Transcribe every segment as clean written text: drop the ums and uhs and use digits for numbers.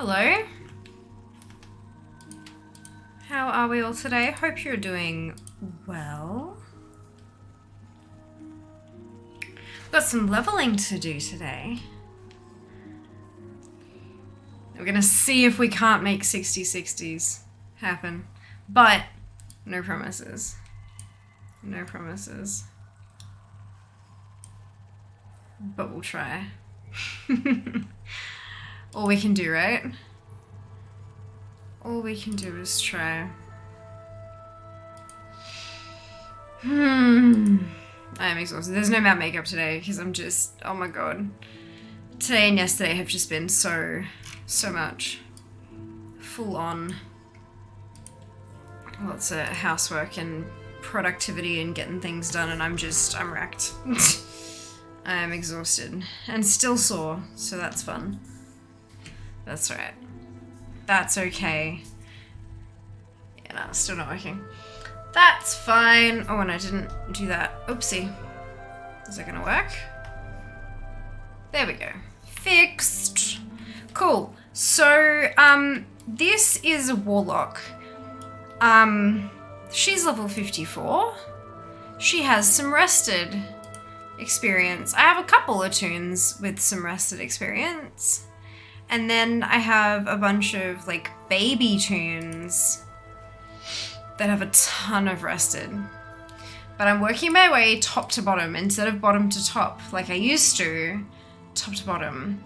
Hello. How are we all today? Hope you're doing well. Got some leveling to do today. We're gonna see if we can't make 60's happen, but no promises. No promises. But we'll try. All we can do, right? All we can do is try. I am exhausted. There's no matte makeup today because I'm just, oh my god. Today and yesterday have just been so much. Full on. Lots of housework and productivity and getting things done, and I'm wrecked. I am exhausted and still sore, so that's fun. That's right. That's okay. Yeah, no, it's still not working. That's fine. Oh, and I didn't do that. Oopsie. Is that gonna work? There we go. Fixed. Cool. So, this is a warlock. She's level 54. She has some rested experience. I have a couple of tunes with some rested experience. And then I have a bunch of like baby tunes that have a ton of rested. But I'm working my way top to bottom instead of bottom to top like I used to, top to bottom,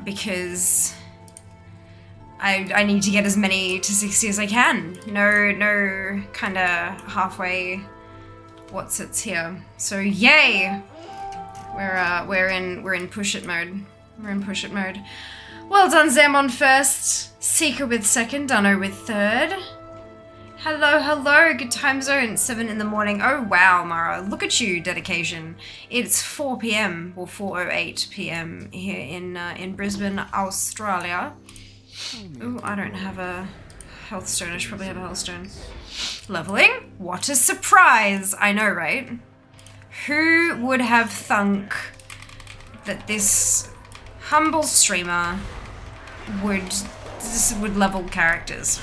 because I need to get as many to 60 as I can. No kind of halfway what's-its here. So yay! We're in push it mode. We're in push it mode. Well done, Zamon first. Seeker with second. Dunno with third. Hello. Good time zone. 7 in the morning. Oh wow, Mara. Look at you, dedication. It's 4 p.m. or 4:08 p.m. here in Brisbane, Australia. Ooh, I don't have a health stone. I should probably have a health stone. Leveling? What a surprise! I know, right? Who would have thunk that this humble streamer would level characters?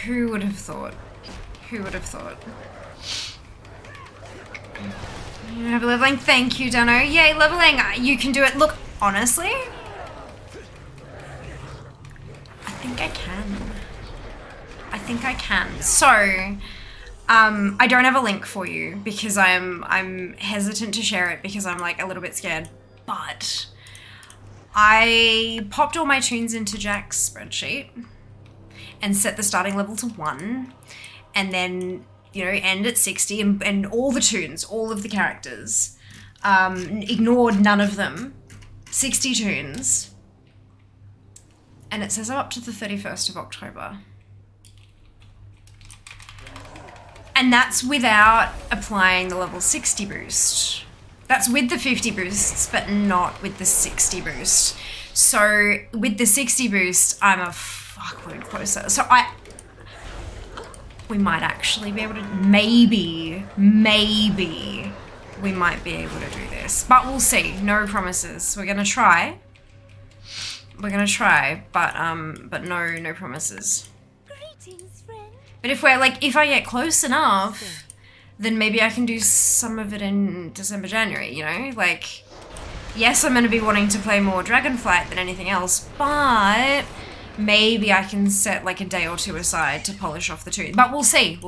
Who would have thought? Who would have thought? You have a leveling? Thank you, Dano. Yay, leveling! You can do it. Look, honestly, I think I can. So, I don't have a link for you because I'm hesitant to share it because I'm like a little bit scared. But I popped all my tunes into Jack's spreadsheet and set the starting level to 1, and then, you know, end at 60 and all the tunes, all of the characters, ignored none of them, 60 tunes, and it says I'm up to the 31st of October. And that's without applying the level 60 boost. That's with the 50 boosts, but not with the 60 boost. So with the 60 boost, I'm a fuckload closer. So we might actually be able to, maybe we might be able to do this, but we'll see. No promises. We're gonna try. But no promises. Greetings, friend. But if I get close enough, then maybe I can do some of it in December, January, you know? Like, yes, I'm going to be wanting to play more Dragonflight than anything else, but maybe I can set like a day or two aside to polish off the tunes. But we'll see.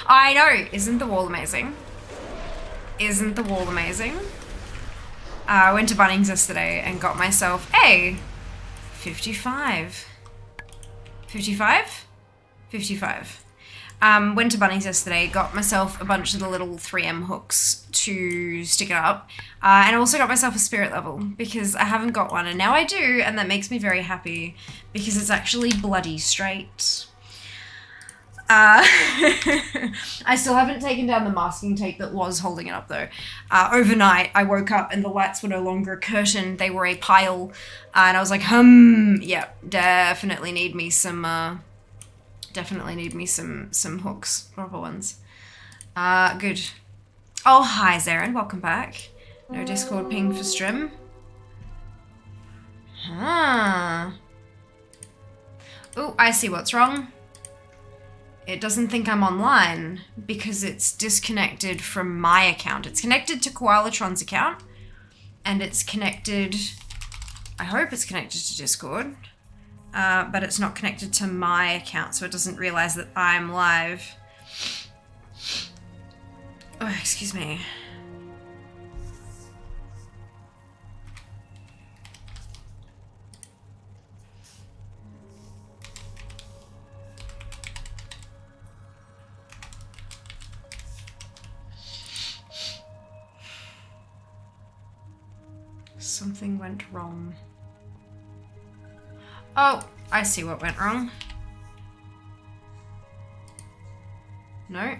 I know, isn't the wall amazing? Isn't the wall amazing? I went to Bunnings yesterday and got myself a 55. 55? 55. Went to Bunnings yesterday, got myself a bunch of the little 3M hooks to stick it up, and also got myself a spirit level because I haven't got one, and now I do, and that makes me very happy because it's actually bloody straight. I still haven't taken down the masking tape that was holding it up though. Overnight, I woke up and the lights were no longer a curtain, they were a pile, and I was like, yeah, definitely need me some hooks, proper ones. Good. Oh, hi Zarin, welcome back. No Discord ping for stream. Huh. Oh, I see what's wrong. It doesn't think I'm online because it's disconnected from my account. It's connected to Koalatron's account, and it's connected, I hope it's connected to Discord, but it's not connected to my account, so it doesn't realize that I'm live. Oh, excuse me. Something went wrong. Oh, I see what went wrong. No.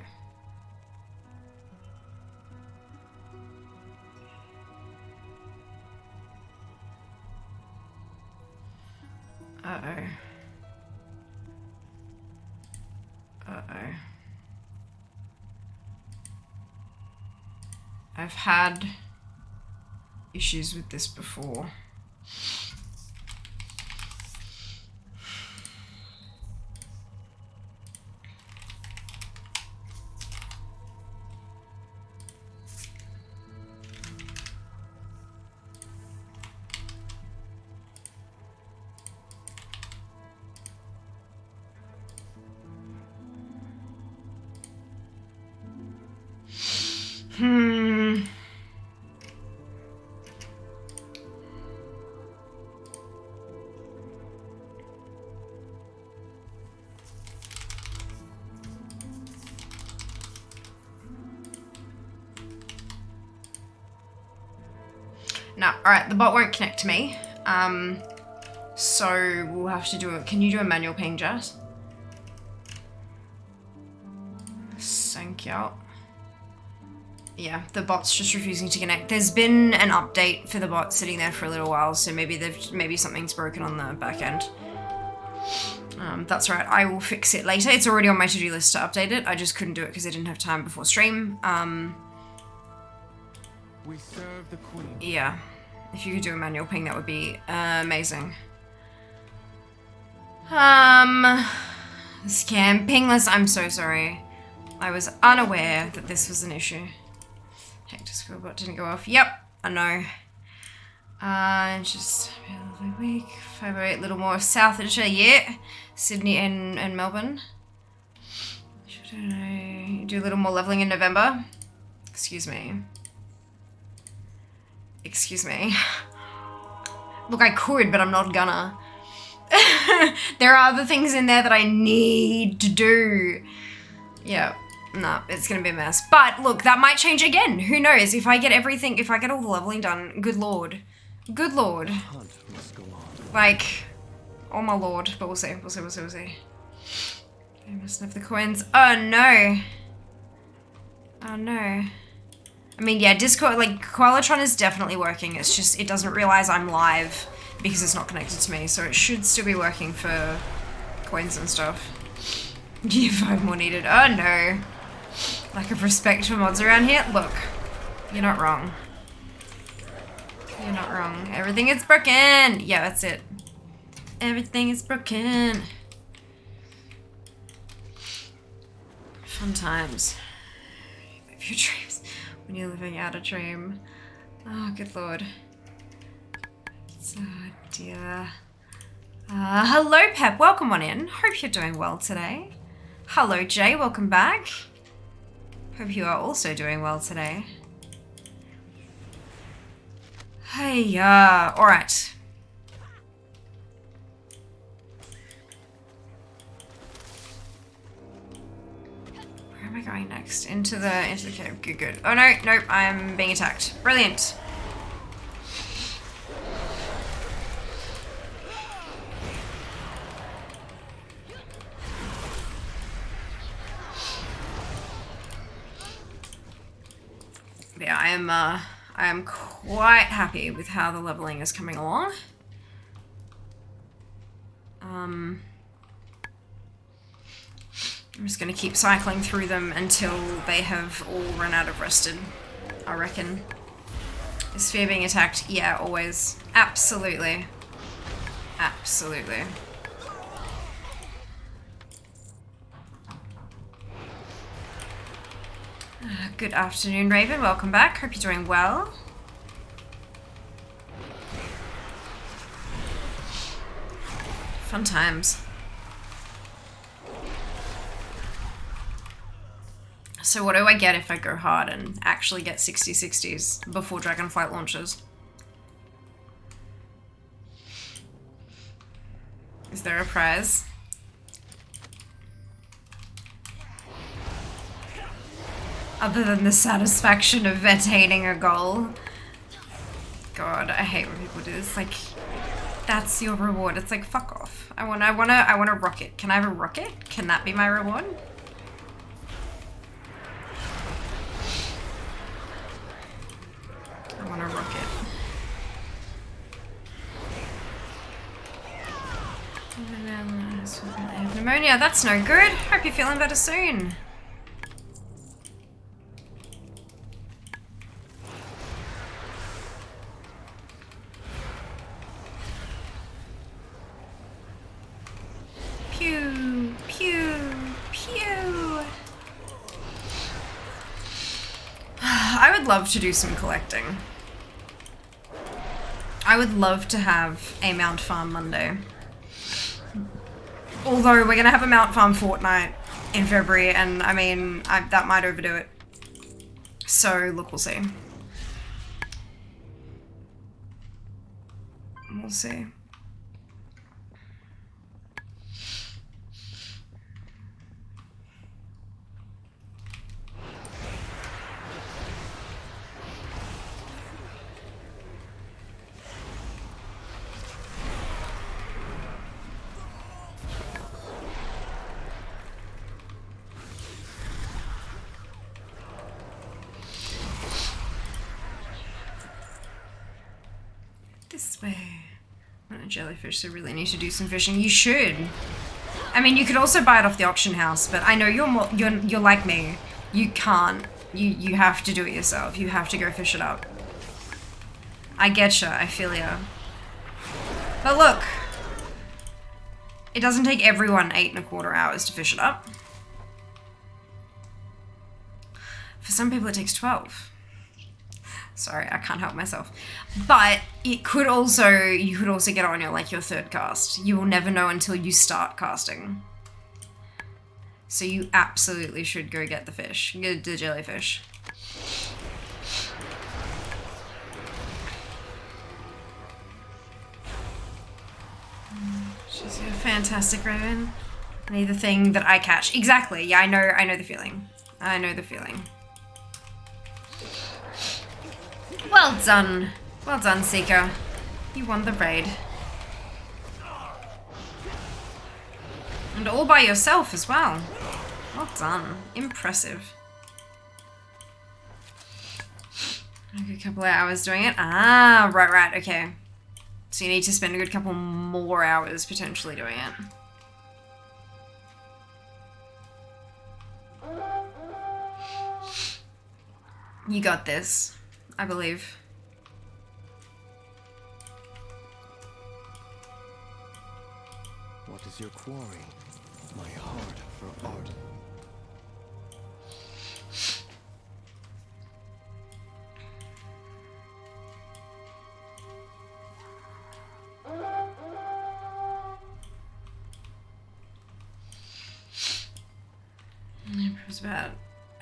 Uh-oh. Uh-oh. I've had issues with this before. No, alright, the bot won't connect to me. So we'll have to do it. Can you do a manual ping, Jess? Thank you. Yeah, the bot's just refusing to connect. There's been an update for the bot sitting there for a little while, so maybe something's broken on the back end. That's right, I will fix it later. It's already on my to-do list to update it. I just couldn't do it because I didn't have time before stream. We serve the queen. Yeah, if you could do a manual ping, that would be amazing. Scam pingless. I'm so sorry. I was unaware that this was an issue. Hector Squirrelbot didn't go off. Yep, I know. Just a lovely week. 508 Littlemore, Southshire, yeah. Sydney and Melbourne. Should I do a little more leveling in November? Excuse me. Excuse me. Look, I could, but I'm not gonna. There are other things in there that I need to do. Yeah, no, it's gonna be a mess. But look, that might change again. Who knows? If I get everything, if I get all the leveling done, good lord. Good lord. Hunt must go on. Like, oh my lord. But we'll see, we'll see, we'll see, we'll see. I must have the coins. Oh no. Oh no. I mean, yeah, Discord, like, Koalatron is definitely working. It's just, it doesn't realize I'm live because it's not connected to me. So it should still be working for coins and stuff. Year 5 more needed. Oh no. Lack of respect for mods around here. Look, you're not wrong. You're not wrong. Everything is broken. Yeah, that's it. Everything is broken. Fun times. Live your dreams when you're living out a dream. Oh, good lord. Oh dear. Hello, Pep. Welcome on in. Hope you're doing well today. Hello, Jay. Welcome back. Hope you are also doing well today. Hey, alright. Where am I going next? Into the cave. Good, good. Oh no, nope, I'm being attacked. Brilliant. Yeah, I am quite happy with how the leveling is coming along. I'm just gonna keep cycling through them until they have all run out of rested, I reckon. Is Sphere being attacked? Yeah, always. Absolutely. Absolutely. Good afternoon, Raven. Welcome back. Hope you're doing well. Fun times. So what do I get if I go hard and actually get 60's before Dragonflight launches? Is there a prize? Other than the satisfaction of attaining a goal. God, I hate when people do this. Like, that's your reward. It's like, fuck off. I want a rocket. Can I have a rocket? Can that be my reward? I want a rocket. I have pneumonia. That's no good. Hope you're feeling better soon. Pew, pew, pew. I would love to do some collecting. I would love to have a Mount Farm Monday. Although we're gonna have a Mount Farm fortnight in February, and I mean, that might overdo it. So, look, we'll see. We'll see. This way. I'm not a jellyfish, so really need to do some fishing. You should. I mean, you could also buy it off the auction house, but I know you're like me. You can't. You have to do it yourself. You have to go fish it up. I getcha. I feel ya. But look, it doesn't take everyone 8¼ hours to fish it up. For some people, it takes 12. Sorry, I can't help myself. But it could also, you could also get it on your third cast. You will never know until you start casting. So you absolutely should go get the fish, get the jellyfish. She's a fantastic Raven. I need the thing that I catch. Exactly. Yeah, I know the feeling. I know the feeling. Well done. Well done, Seeker. You won the raid. And all by yourself as well. Well done. Impressive. A good couple of hours doing it. Ah, right, okay. So you need to spend a good couple more hours potentially doing it. You got this, I believe. What is your quarry? My heart for art. It was about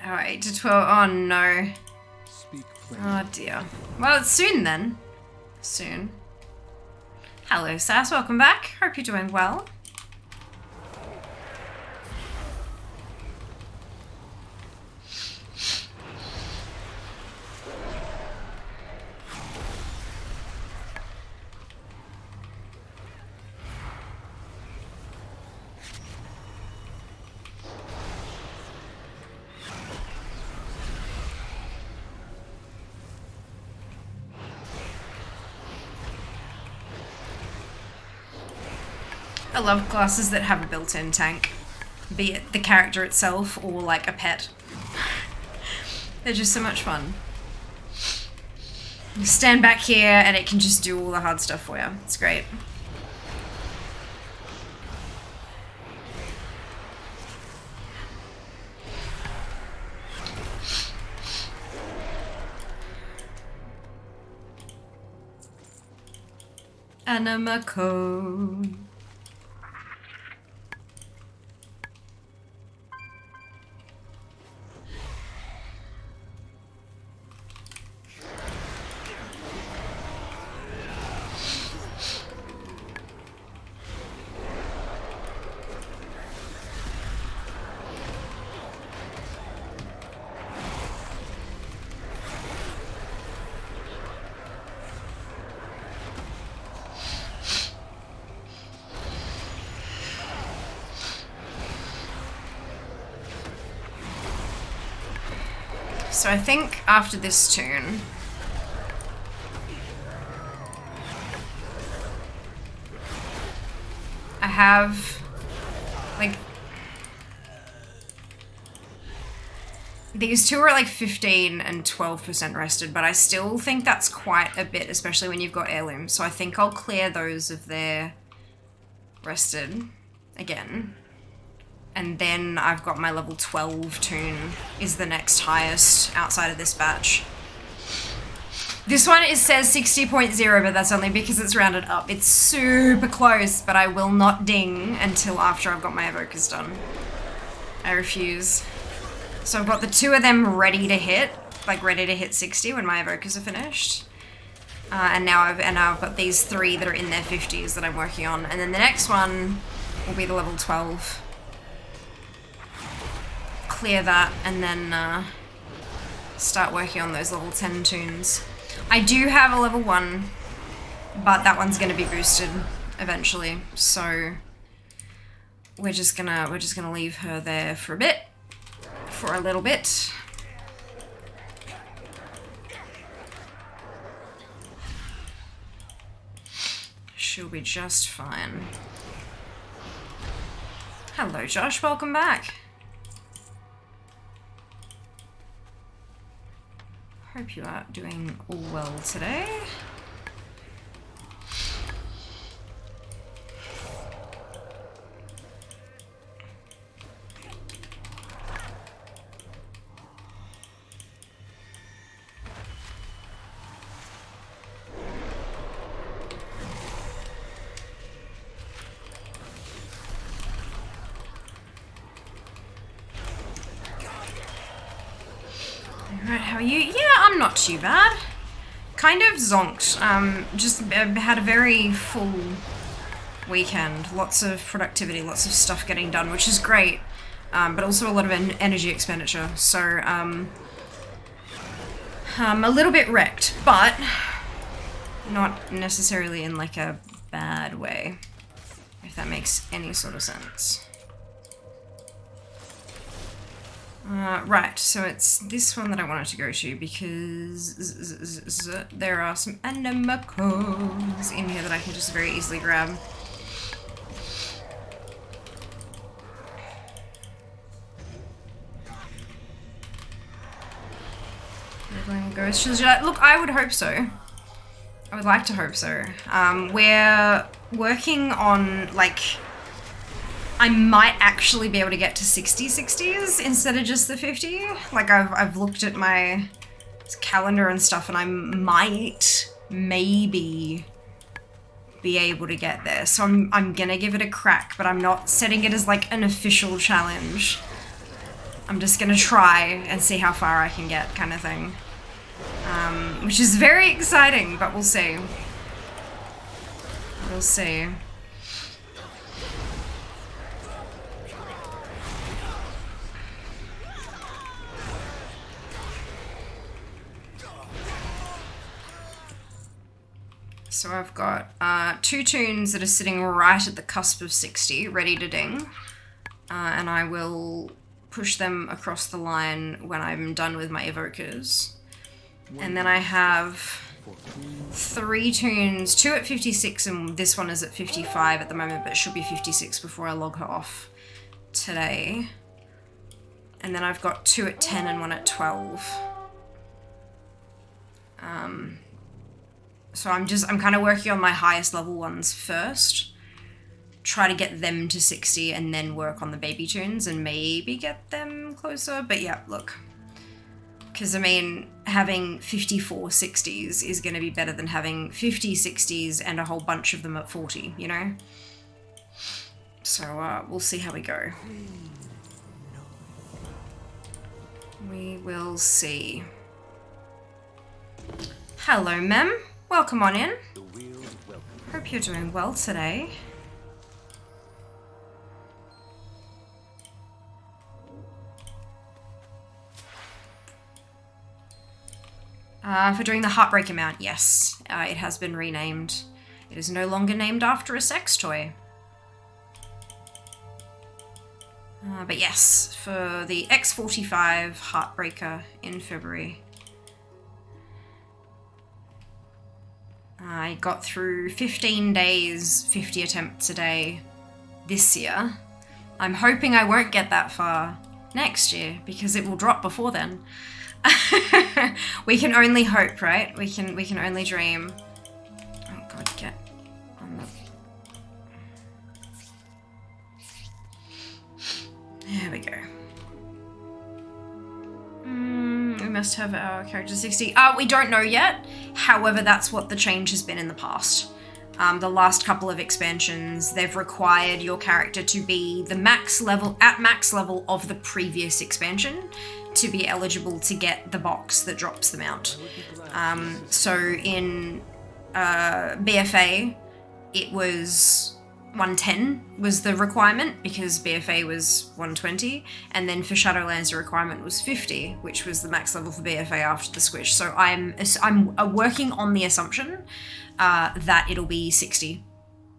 8 to 12. Oh no. Speak plain. Oh dear. Well, it's soon then. Soon. Hello, Sass. Welcome back. Hope you're doing well. I love classes that have a built-in tank, be it the character itself or like a pet. They're just so much fun. You stand back here and it can just do all the hard stuff for you. It's great. Anima code. So I think after this tune, I have, like, these two are like 15 and 12% rested, but I still think that's quite a bit, especially when you've got heirlooms. So I think I'll clear those if they're rested again. And then I've got my level 12 tune is the next highest outside of this batch. This one says 60.0, but that's only because it's rounded up. It's super close, but I will not ding until after I've got my evokers done. I refuse. So I've got the two of them ready to hit, like ready to hit 60 when my evokers are finished. And now I've got these three that are in their 50s that I'm working on. And then the next one will be the level 12. Clear that and then start working on those level 10 tunes. I do have a level 1, but that one's gonna be boosted eventually. So we're just gonna leave her there for a little bit. She'll be just fine. Hello Josh, welcome back. Hope you are doing all well today. Alright, how are you? Yeah, I'm not too bad. Kind of zonked. Just had a very full weekend. Lots of productivity, lots of stuff getting done, which is great. But also a lot of energy expenditure. So, a little bit wrecked, but not necessarily in like a bad way, if that makes any sort of sense. Right, so it's this one that I wanted to go to because there are some anima codes in here that I can just very easily grab. Look, I would hope so. I would like to hope so. We're working on, like, I might actually be able to get to 60s instead of just the 50. Like, I've looked at my calendar and stuff and I might, maybe be able to get there. So I'm gonna give it a crack, but I'm not setting it as like an official challenge. I'm just gonna try and see how far I can get, kind of thing. Which is very exciting, but we'll see. We'll see. So I've got two tunes that are sitting right at the cusp of 60, ready to ding. And I will push them across the line when I'm done with my evokers. And then I have three tunes, two at 56 and this one is at 55 at the moment, but it should be 56 before I log her off today. And then I've got two at 10 and one at 12. So I'm kind of working on my highest level ones first. Try to get them to 60 and then work on the baby tunes and maybe get them closer. But yeah, look. Because, I mean, having 54 60s is going to be better than having 50 60s and a whole bunch of them at 40, you know? So, we'll see how we go. We will see. Hello, Mem. Welcome on in. Hope you're doing well today. For doing the Heartbreak amount, yes. It has been renamed. It is no longer named after a sex toy. But yes, for the X45 Heartbreaker in February. I got through 15 days, 50 attempts a day this year. I'm hoping I won't get that far next year because it will drop before then. We can only hope, right? We can only dream. Oh god, get on the... There we go. We must have our character 60. We don't know yet. However, that's what the change has been in the past. The last couple of expansions, they've required your character to be the max level of the previous expansion to be eligible to get the box that drops them out. So in BFA, it was 110 was the requirement because BFA was 120, and then for Shadowlands the requirement was 50, which was the max level for BFA after the squish. So I'm working on the assumption that it'll be 60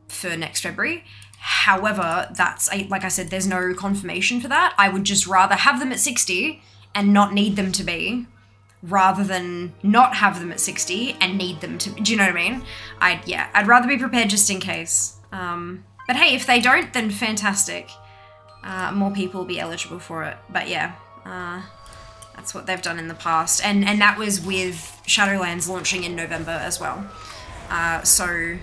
for next February. However, like I said, there's no confirmation for that. I would just rather have them at 60 and not need them to be, rather than not have them at 60 and need them to. Do you know what I mean? I'd rather be prepared just in case. But hey, if they don't, then fantastic. More people will be eligible for it. But yeah, that's what they've done in the past. And that was with Shadowlands launching in November as well. So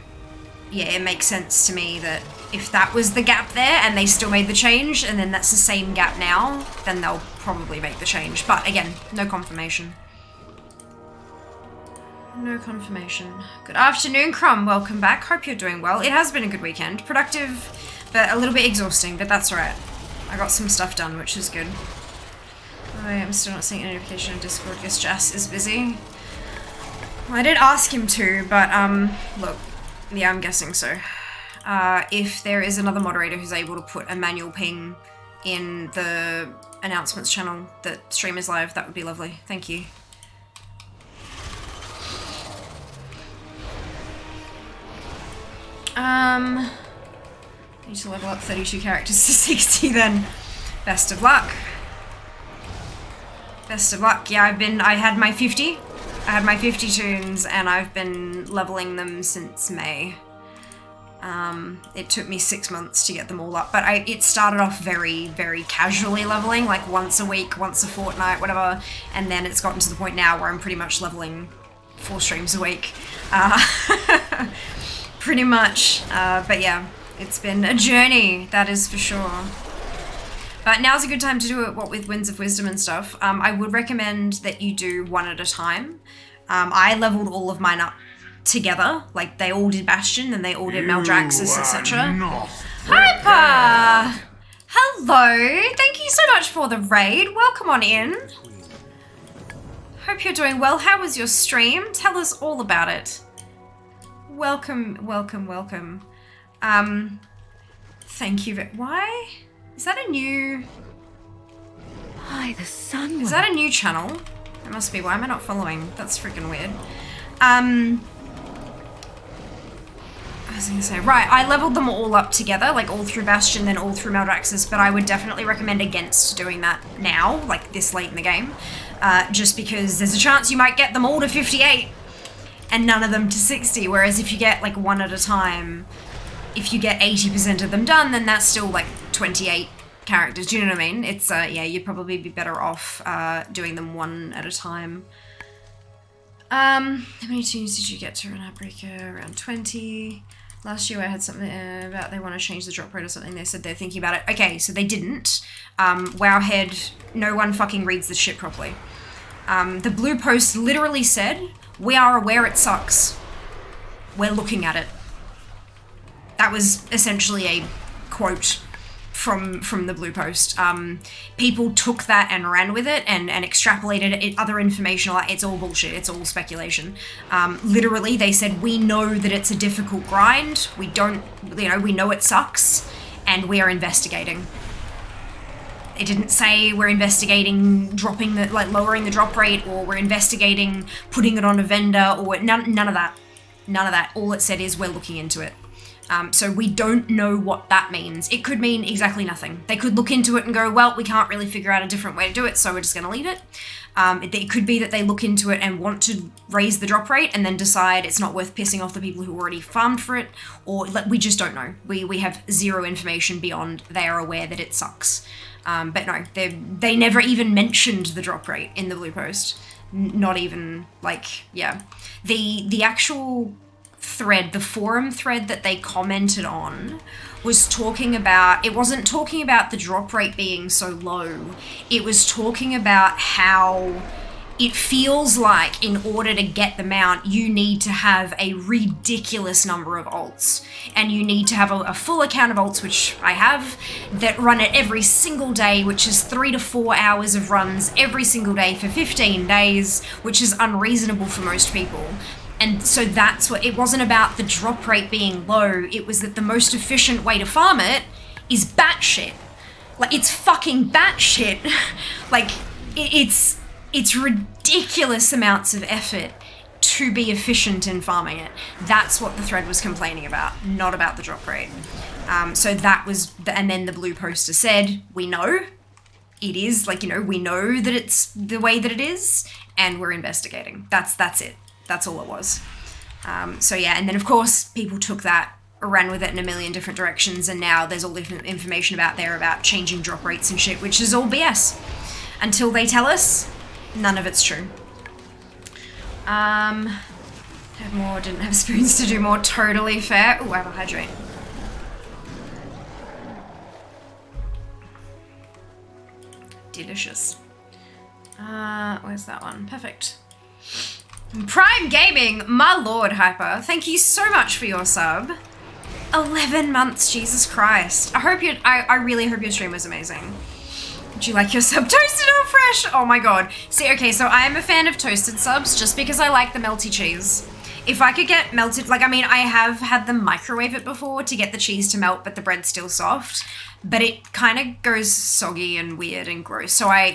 yeah, it makes sense to me that if that was the gap there and they still made the change, and then that's the same gap now, then they'll probably make the change. But again, no confirmation. No confirmation. Good afternoon, Crumb. Welcome back. Hope you're doing well. It has been a good weekend. Productive, but a little bit exhausting, but that's alright. I got some stuff done, which is good. I am still not seeing a notification on Discord. Guess Jas is busy. Well, I did ask him to, but, look. Yeah, I'm guessing so. If there is another moderator who's able to put a manual ping in the announcements channel that stream is live, that would be lovely. Thank you. Need to level up 32 characters to 60 then. Best of luck. Best of luck. Yeah, I had my 50. I had my 50 tunes and I've been leveling them since May. It took me 6 months to get them all up, but it started off very, very casually leveling, like once a week, once a fortnight, whatever, and then it's gotten to the point now where I'm pretty much leveling 4 streams a week. Pretty much, but yeah, it's been a journey, that is for sure. But now's a good time to do it, what with Winds of Wisdom and stuff. I would recommend that you do one at a time. I leveled all of mine up together, like they all did Bastion and they all did Maldraxxus, etc. Hi, Pa! Hello! Thank you so much for the raid. Welcome on in. Hope you're doing well. How was your stream? Tell us all about it. Welcome, welcome, welcome. Thank you. Why? Is that a new... Hi, the sun. Is that a new channel? It must be. Why am I not following? That's freaking weird. I was gonna say, right, I leveled them all up together, like all through Bastion, then all through Maldraxxus, but I would definitely recommend against doing that now, like this late in the game, just because there's a chance you might get them all to 58 and none of them to 60, whereas if you get like one at a time, if you get 80% of them done, then that's still like 28 characters, do you know what I mean? It's, yeah, you'd probably be better off doing them one at a time. How many tunes did you get to run Heartbreaker? Around 20. Last year I had something about they want to change the drop rate or something. They said they're thinking about it. Okay, so they didn't. Wowhead, no one fucking reads the shit properly. The blue post literally said, "We are aware it sucks. We're looking at it." That was essentially a quote from the blue post. People took that and ran with it and extrapolated it, other information, like it's all bullshit, it's all speculation. Literally, they said, "We know that it's a difficult grind. We know it sucks, and we are investigating." It didn't say we're investigating lowering the drop rate, or we're investigating putting it on a vendor, or none of that. None of that. All it said is we're looking into it. So we don't know what that means. It could mean exactly nothing. They could look into it and go, well, we can't really figure out a different way to do it, so we're just going to leave it. It could be that they look into it and want to raise the drop rate and then decide it's not worth pissing off the people who already farmed for it, or we just don't know. We have zero information beyond they are aware that it sucks. But no, they never even mentioned the drop rate in the blue post. Not even, the actual thread, the forum thread that they commented on was talking about, it wasn't talking about the drop rate being so low, it was talking about how it feels like in order to get the mount, you need to have a ridiculous number of alts, and you need to have a full account of alts, which I have, that run it every single day, which is 3 to 4 hours of runs every single day for 15 days, which is unreasonable for most people. And so that's what, it wasn't about the drop rate being low, it was that the most efficient way to farm it is batshit. Like, it's fucking batshit. Like, it's ridiculous amounts of effort to be efficient in farming it. That's what the thread was complaining about, not about the drop rate. So that was, and then the blue poster said, we know it is, we know that it's the way that it is, and we're investigating. That's it. That's all it was. So yeah, and then of course people took that, ran with it in a million different directions, and now there's all different information about changing drop rates and shit, which is all BS. Until they tell us, none of it's true. Have more, didn't have spoons to do more, totally fair. Ooh, I have a hydrate. Delicious. Where's that one? Perfect. Prime Gaming, my lord, Hyper, thank you so much for your sub. 11 months, Jesus Christ. I really hope your stream was amazing. Would you like your sub toasted or fresh? Oh my god. See, okay, so I am a fan of toasted subs just because I like the melty cheese. If I could get melted, I have had them microwave it before to get the cheese to melt, but the bread's still soft. But it kind of goes soggy and weird and gross. So I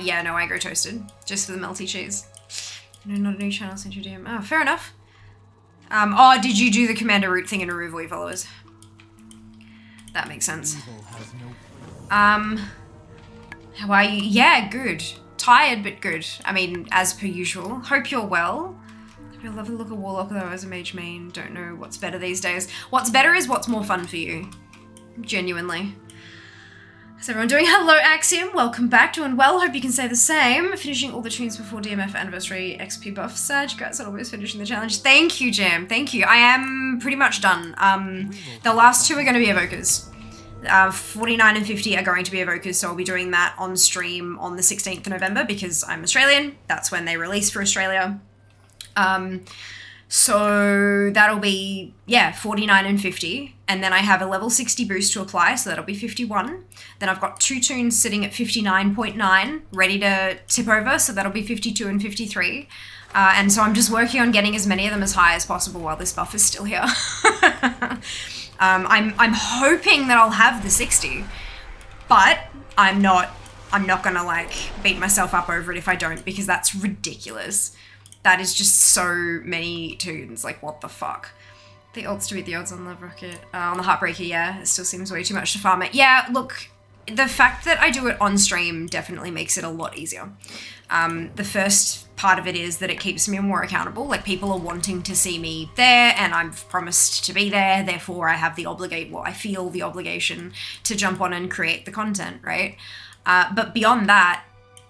go toasted just for the melty cheese. No, not a new channel since your DM. Oh, fair enough. Did you do the Commander Root thing and remove all your followers? That makes sense. How are you? Yeah, good. Tired, but good. I mean, as per usual. Hope you're well. I love the look of Warlock, though, as a mage main. Don't know what's better these days. What's better is what's more fun for you. Genuinely. How's everyone doing? Hello, Axiom. Welcome back. Doing well. Hope you can say the same. Finishing all the tunes before DMF anniversary XP buff. Sag, congrats on almost finishing the challenge. Thank you, Jam. Thank you. I am pretty much done. The last two are going to be evokers. 49 and 50 are going to be evokers, so I'll be doing that on stream on the 16th of November because I'm Australian. That's when they release for Australia. So that'll be, 49 and 50. And then I have a level 60 boost to apply, so that'll be 51. Then I've got 2 tunes sitting at 59.9, ready to tip over, so that'll be 52 and 53. And so I'm just working on getting as many of them as high as possible while this buff is still here. I'm hoping that I'll have the 60, but I'm not gonna beat myself up over it if I don't, because that's ridiculous. That is just so many tunes, what the fuck. The odds to beat the odds on Love Rocket, on the Heartbreaker, yeah, it still seems way too much to farm it. Yeah, look, the fact that I do it on stream definitely makes it a lot easier. The first part of it is that it keeps me more accountable. People are wanting to see me there, and I've promised to be there. Therefore, I have I feel the obligation to jump on and create the content, right? But beyond that,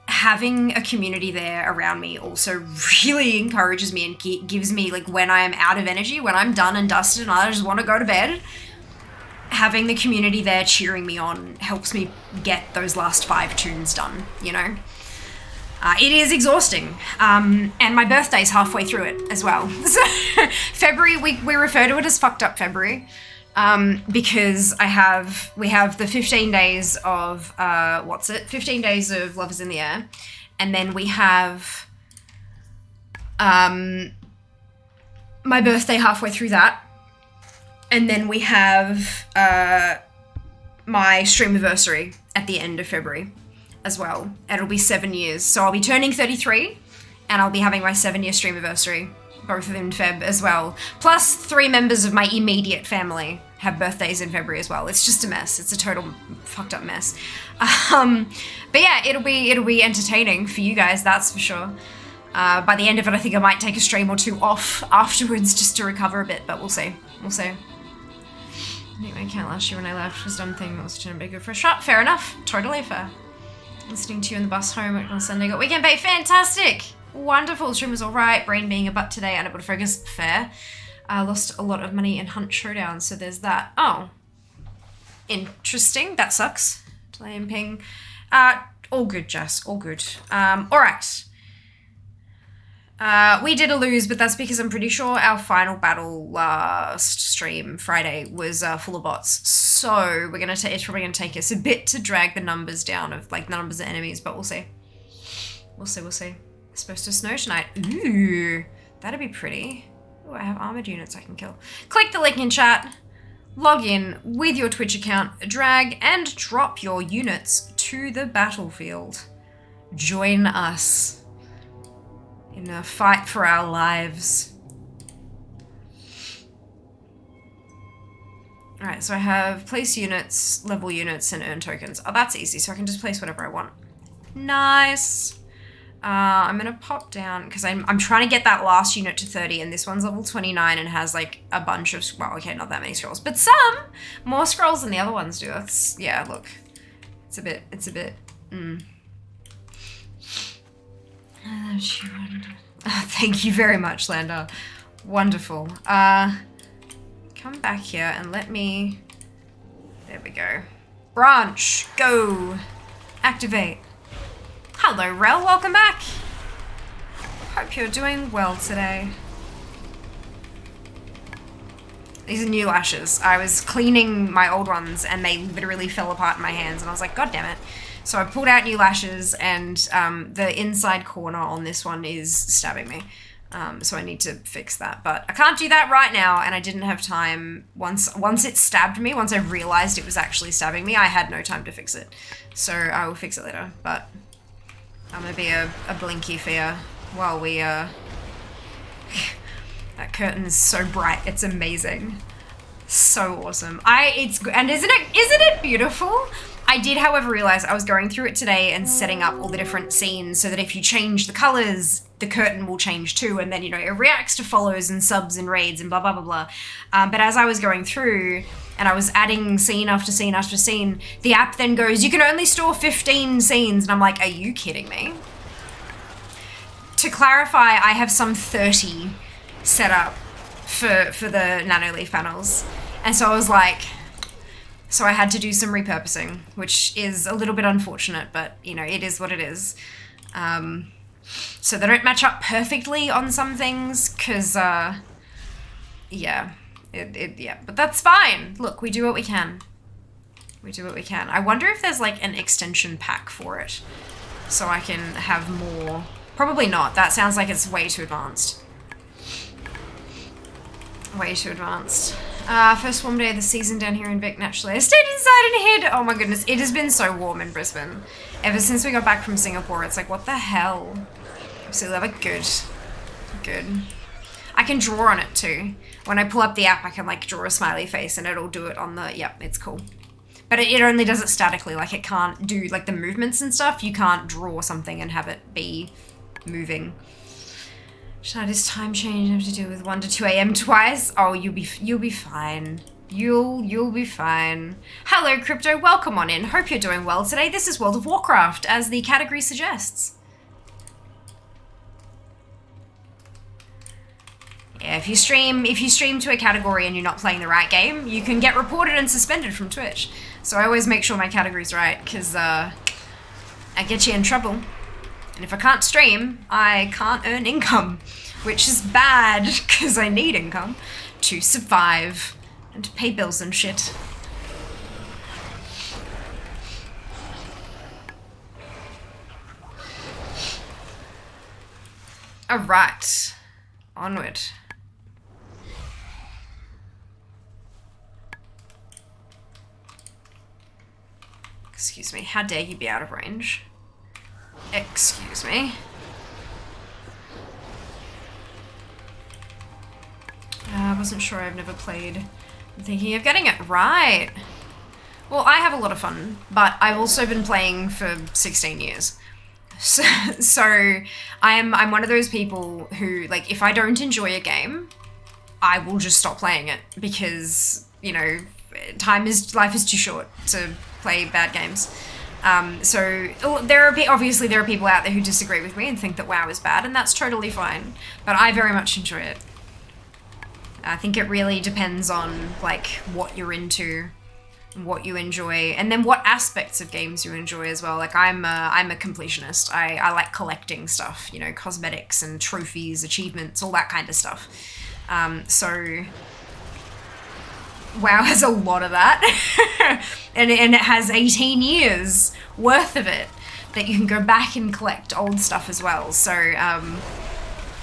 having a community there around me also really encourages me and gives me, when I am out of energy, when I'm done and dusted and I just want to go to bed, having the community there cheering me on helps me get those last 5 tunes done, you know? It is exhausting, and my birthday's halfway through it as well. So February, we refer to it as fucked up February, because we have the 15 days of 15 days of Love Is in the Air, and then we have my birthday halfway through that, and then we have my streamiversary at the end of February as well. It'll be 7 years. So I'll be turning 33 and I'll be having my 7-year streamiversary, both of them in Feb as well. Plus 3 members of my immediate family have birthdays in February as well. It's just a mess. It's a total fucked up mess. But yeah, it'll be entertaining for you guys, that's for sure. By the end of it, I think I might take a stream or 2 off afterwards just to recover a bit, but we'll see. We'll see. I think my account last year when I left was done thing that was trying to be good for a shot. Fair enough. Totally fair. Listening to you in the bus home on Sunday. Got weekend bait. Fantastic. Wonderful. Stream was alright. Brain being a butt today. Unable to focus. Fair. Lost a lot of money in Hunt Showdown, so there's that. Oh. Interesting. That sucks. Delay and ping. All good, Jess. All good. Alright. We did a lose, but that's because I'm pretty sure our final battle last stream, Friday, was full of bots. So we're gonna it's probably gonna take us a bit to drag the numbers down of like the numbers of enemies, but we'll see. We'll see. It's supposed to snow tonight. Ooh, that'd be pretty. Oh, I have armored units I can kill. Click the link in chat, log in with your Twitch account, drag and drop your units to the battlefield. Join us in a fight for our lives. Alright, so I have place units, level units, and earn tokens. Oh, that's easy, so I can just place whatever I want. Nice. I'm gonna pop down, because I'm trying to get that last unit to 30, and this one's level 29 and has like a bunch of, well, okay, not that many scrolls, but some more scrolls than the other ones do. That's, yeah, look. It's a bit, thank you very much, Lander. Wonderful. Come back here and let me... There we go. Branch. Go. Activate. Hello, Rel. Welcome back. Hope you're doing well today. These are new lashes. I was cleaning my old ones and they literally fell apart in my hands and I was like, God damn it. So I pulled out new lashes and the inside corner on this one is stabbing me. So I need to fix that, but I can't do that right now and I didn't have time. Once it stabbed me, once I realized it was actually stabbing me, I had no time to fix it. So I will fix it later, but I'm gonna be a blinky for you while we, that curtain is so bright, it's amazing. So awesome. And isn't it beautiful? I did, however, realize I was going through it today and setting up all the different scenes so that if you change the colors, the curtain will change too. And then, you know, it reacts to follows and subs and raids and blah, blah, blah, blah. But as I was going through and I was adding scene after scene after scene, the app then goes, you can only store 15 scenes. And I'm like, are you kidding me? To clarify, I have some 30 set up for the nano leaf panels. And so I was like, so I had to do some repurposing, which is a little bit unfortunate, but you know, it is what it is. So they don't match up perfectly on some things, cause yeah, but that's fine. Look, we do what we can. We do what we can. I wonder if there's like an extension pack for it, so I can have more. Probably not. That sounds like it's way too advanced. Way too advanced. First warm day of the season down here in Vic, naturally. I stayed inside and hid. Oh my goodness, it has been so warm in Brisbane. Ever since we got back from Singapore, it's like, what the hell? Absolutely love it. Good. Good. I can draw on it too. When I pull up the app, I can like draw a smiley face and it'll do it on the, yep, it's cool. But it only does it statically, like it can't do like the movements and stuff. You can't draw something and have it be moving. Should I just time change? I have to do with 1 to 2 a.m. twice? Oh, you'll be fine. You'll be fine. Hello, Crypto. Welcome on in. Hope you're doing well today. This is World of Warcraft, as the category suggests. Yeah, if you stream to a category and you're not playing the right game, you can get reported and suspended from Twitch. So I always make sure my category's right, because I get you in trouble. And if I can't stream, I can't earn income, which is bad because I need income to survive and to pay bills and shit. Alright, onward. Excuse me, how dare you be out of range? Excuse me. I wasn't sure, I've never played. I'm thinking of getting it right. Well, I have a lot of fun, but I've also been playing for 16 years. So I'm one of those people who, like, if I don't enjoy a game, I will just stop playing it because, you know, life is too short to play bad games. So obviously there are people out there who disagree with me and think that WoW is bad, and that's totally fine. But I very much enjoy it. I think it really depends on, like, what you're into, what you enjoy, and then what aspects of games you enjoy as well. Like, I'm a completionist. I like collecting stuff, you know, cosmetics and trophies, achievements, all that kind of stuff. So WoW has a lot of that. and it has 18 years worth of it that you can go back and collect old stuff as well. So I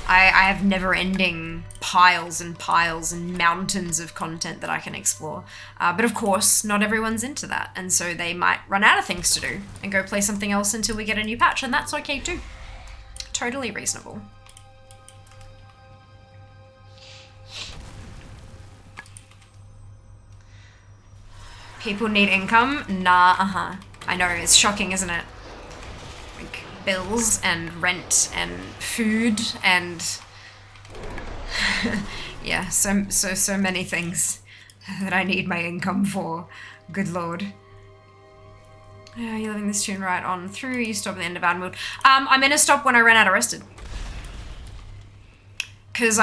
have never-ending piles and piles and mountains of content that I can explore. But of course, not everyone's into that, and so they might run out of things to do and go play something else until we get a new patch, and that's okay too. Totally reasonable. People need income? Nah, I know, it's shocking, isn't it? Like, bills and rent and food and yeah, so many things that I need my income for. Good lord. You're living this tune right on through. You stop at the end of Admiral. I'm gonna stop when I run out of rested. Because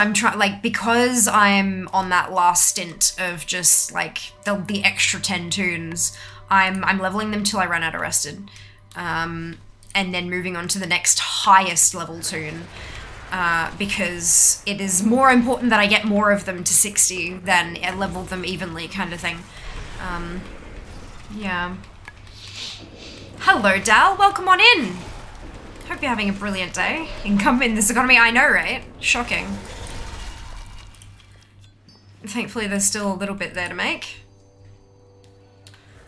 because I'm on that last stint of just like the extra 10 tunes, I'm leveling them till I run out of rested. And then moving on to the next highest level tune. Because it is more important that I get more of them to 60 than I level them evenly, kind of thing. Yeah. Hello, Dal. Welcome on in. Hope you're having a brilliant day. Income in this economy, I know, right? Shocking. Thankfully, there's still a little bit there to make.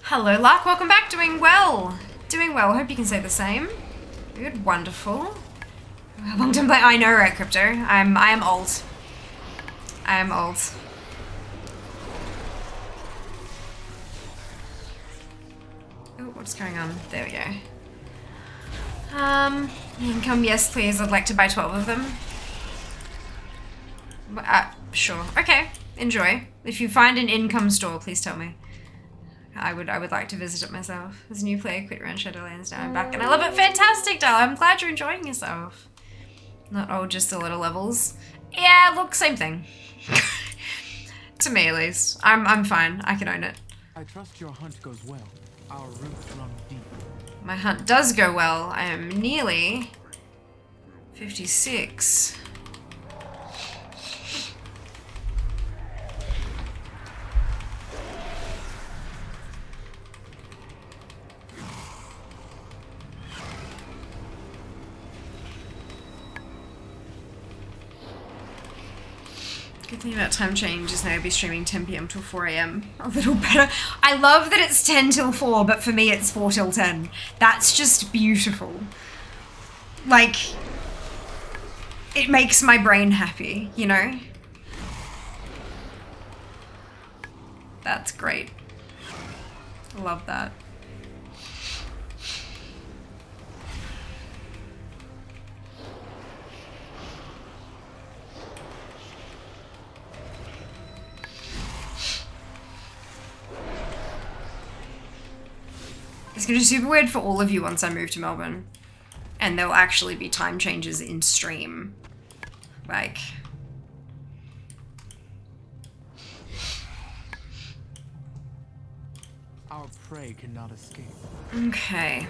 Hello, Lark. Welcome back. Doing well. Doing well. Hope you can say the same. Good. Wonderful. Long time play. I know, right, Crypto? I am old. I am old. Oh, what's going on? There we go. Income, yes, please. I'd like to buy 12 of them. Sure. Okay. Enjoy. If you find an income store, please tell me. I would like to visit it myself. As a new player, quit around Shadowlands, now I'm back and I love it. Fantastic, Dal. I'm glad you're enjoying yourself. Not all just the little levels. Yeah, look, same thing. To me, at least. I'm fine. I can own it. I trust your hunt goes well. Our roots run deep. My hunt does go well. I am nearly 56. Good thing about time change is now I'll be streaming 10 PM till 4 AM. A little better. I love that it's 10 till 4, but for me it's 4 till 10. That's just beautiful. Like, it makes my brain happy, you know? That's great. Love that. It's gonna be super weird for all of you once I move to Melbourne. And there'll actually be time changes in stream. Like... Our prey cannot escape. Okay.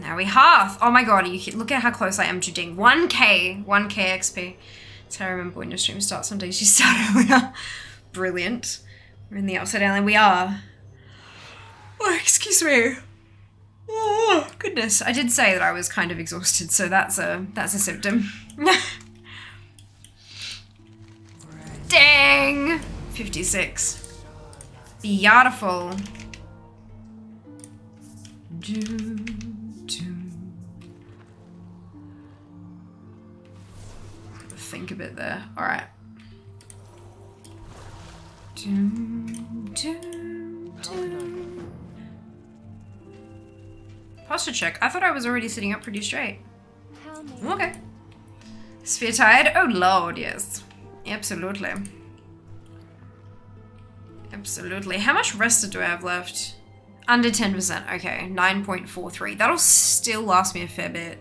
Now we half. Oh my god, look at how close I am to ding. 1k XP. That's how I remember when your stream starts. Some days you start earlier. Brilliant. We're in the upside down line. We are. Oh, excuse me. Oh, goodness. I did say that I was kind of exhausted, so that's a symptom. Dang! 56. Beautiful. Think a bit there. All right. Posture check. I thought I was already sitting up pretty straight. Okay. Sphere tired? Oh lord, yes. Absolutely. Absolutely. How much rested do I have left? Under 10%. Okay, 9.43. That'll still last me a fair bit.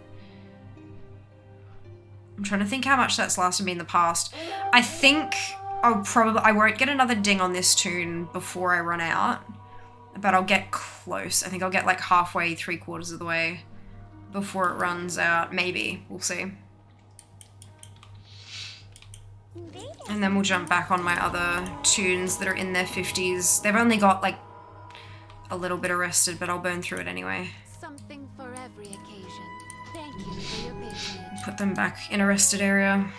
I'm trying to think how much that's lasted me in the past. I think I won't get another ding on this tune before I run out, but I'll get close. I think I'll get like halfway, 3/4 of the way before it runs out. Maybe. We'll see. And then we'll jump back on my other tunes that are in their 50s. They've only got like a little bit arrested, but I'll burn through it anyway. Something for every occasion. Thank you for your patronage. Put them back in a rested area.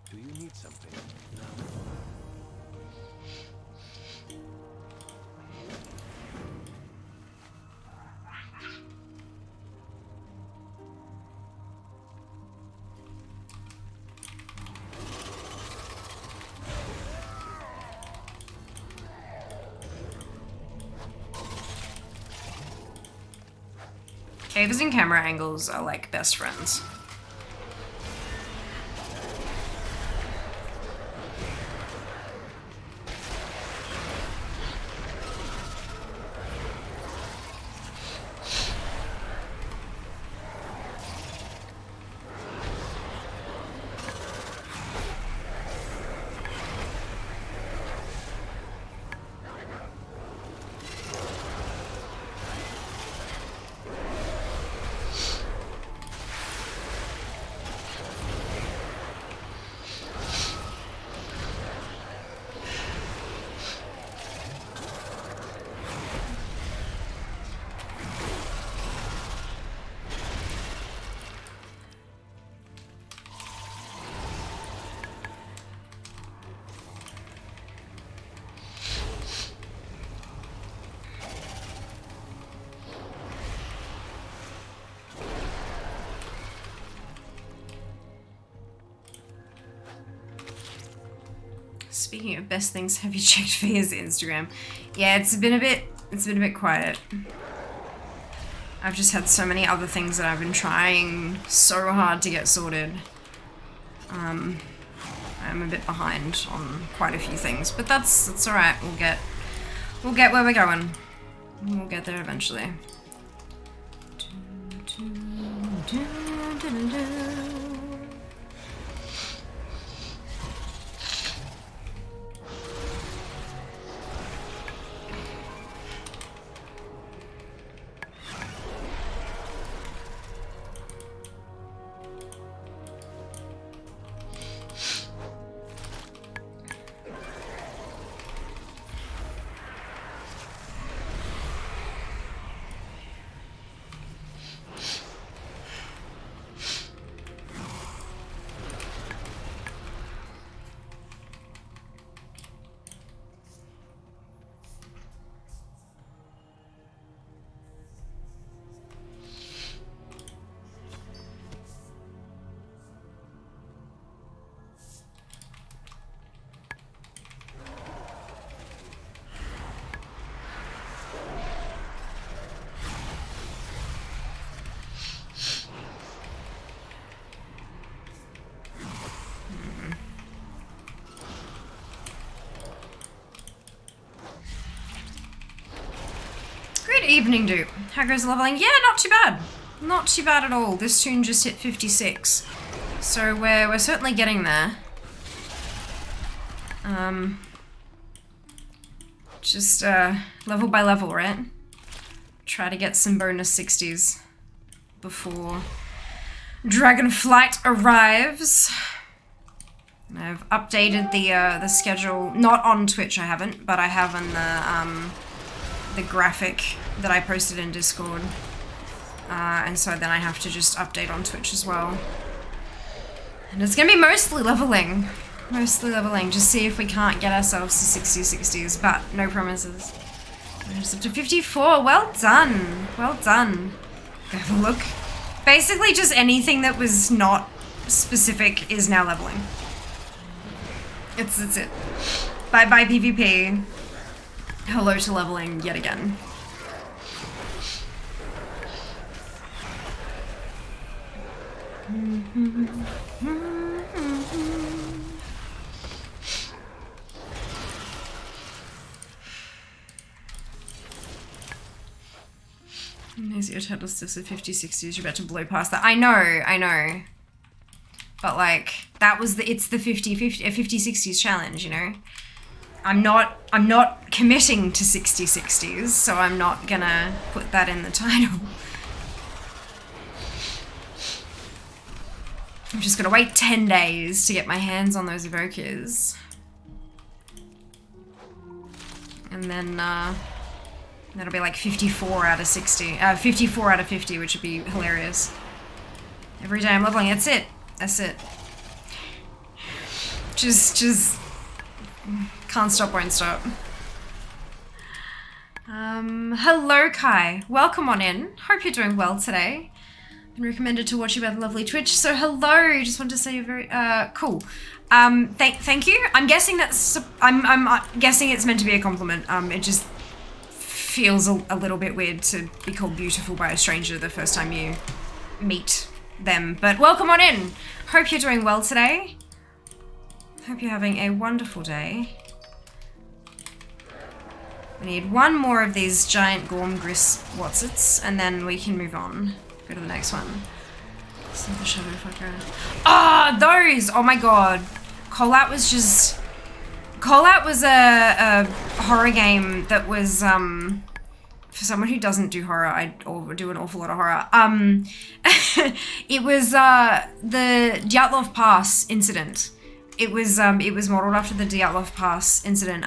Do you need something? Caves and camera angles are like best friends. Speaking of best things, have you checked Via's Instagram? Yeah, it's been a bit quiet. I've just had so many other things that I've been trying so hard to get sorted. I'm a bit behind on quite a few things, but that's all right. We'll get where we're going. We'll get there eventually. evening, dude. How goes the leveling? Yeah, not too bad. Not too bad at all. This tune just hit 56. So we're certainly getting there. Just level by level, right? Try to get some bonus 60s before Dragonflight arrives. I've updated the schedule, not on Twitch I haven't, but I have on the graphic that I posted in Discord. And so then I have to just update on Twitch as well. And it's gonna be mostly leveling. Mostly leveling, just see if we can't get ourselves to 60s, but no promises. We're just up to 54, well done. Well done. Go have a look. Basically just anything that was not specific is now leveling. It's it. Bye-bye PvP. Hello to leveling yet again. There's your total still so 50, 60s, you're about to blow past that. I know. But like, that was it's the 50, 60s challenge, you know? I'm not committing to 60s, so I'm not gonna put that in the title. I'm just gonna wait 10 days to get my hands on those evokers. And then, that'll be like 54 out of 60, 54 out of 50, which would be hilarious. Every day I'm leveling, that's it. Just, can't stop, won't stop. Hello Kai, welcome on in. Hope you're doing well today. Been recommended to watch you by the lovely Twitch, so hello, just want to say you're very, cool. Thank you. I'm guessing that's, I'm guessing it's meant to be a compliment. It just feels a little bit weird to be called beautiful by a stranger the first time you meet them. But welcome on in. Hope you're doing well today. Hope you're having a wonderful day. We need one more of these giant Gormgris Watsits, and then we can move on. Go to the next one. So the shadow fucker. Ah, those! Oh my god. Callout was just... Callout was a horror game that was, for someone who doesn't do horror, or do an awful lot of horror, it was, the Dyatlov Pass incident. It was modeled after the Dyatlov Pass incident,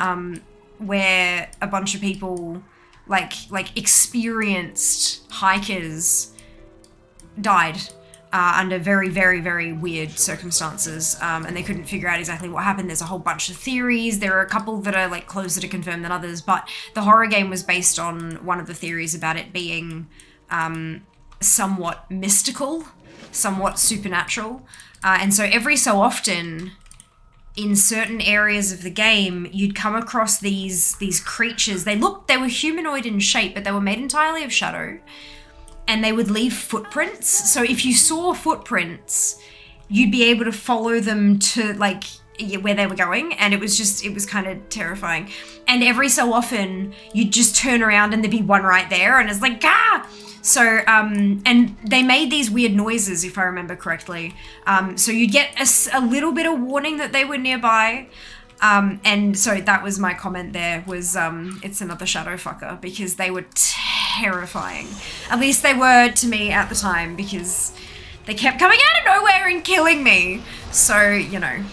where a bunch of people, like experienced hikers died under very, very, very weird circumstances, and they couldn't figure out exactly what happened. There's a whole bunch of theories. There are a couple that are like closer to confirm than others, but the horror game was based on one of the theories about it being somewhat mystical, somewhat supernatural, and so every so often in certain areas of the game, you'd come across these creatures. They were humanoid in shape, but they were made entirely of shadow. And they would leave footprints. So if you saw footprints, you'd be able to follow them to like where they were going. And it was kind of terrifying. And every so often you'd just turn around and there'd be one right there. And it's like, ah! So, and they made these weird noises, if I remember correctly. So you'd get a little bit of warning that they were nearby. And so that was my comment there, was it's another shadow fucker, because they were terrifying. At least they were to me at the time, because they kept coming out of nowhere and killing me. So, you know,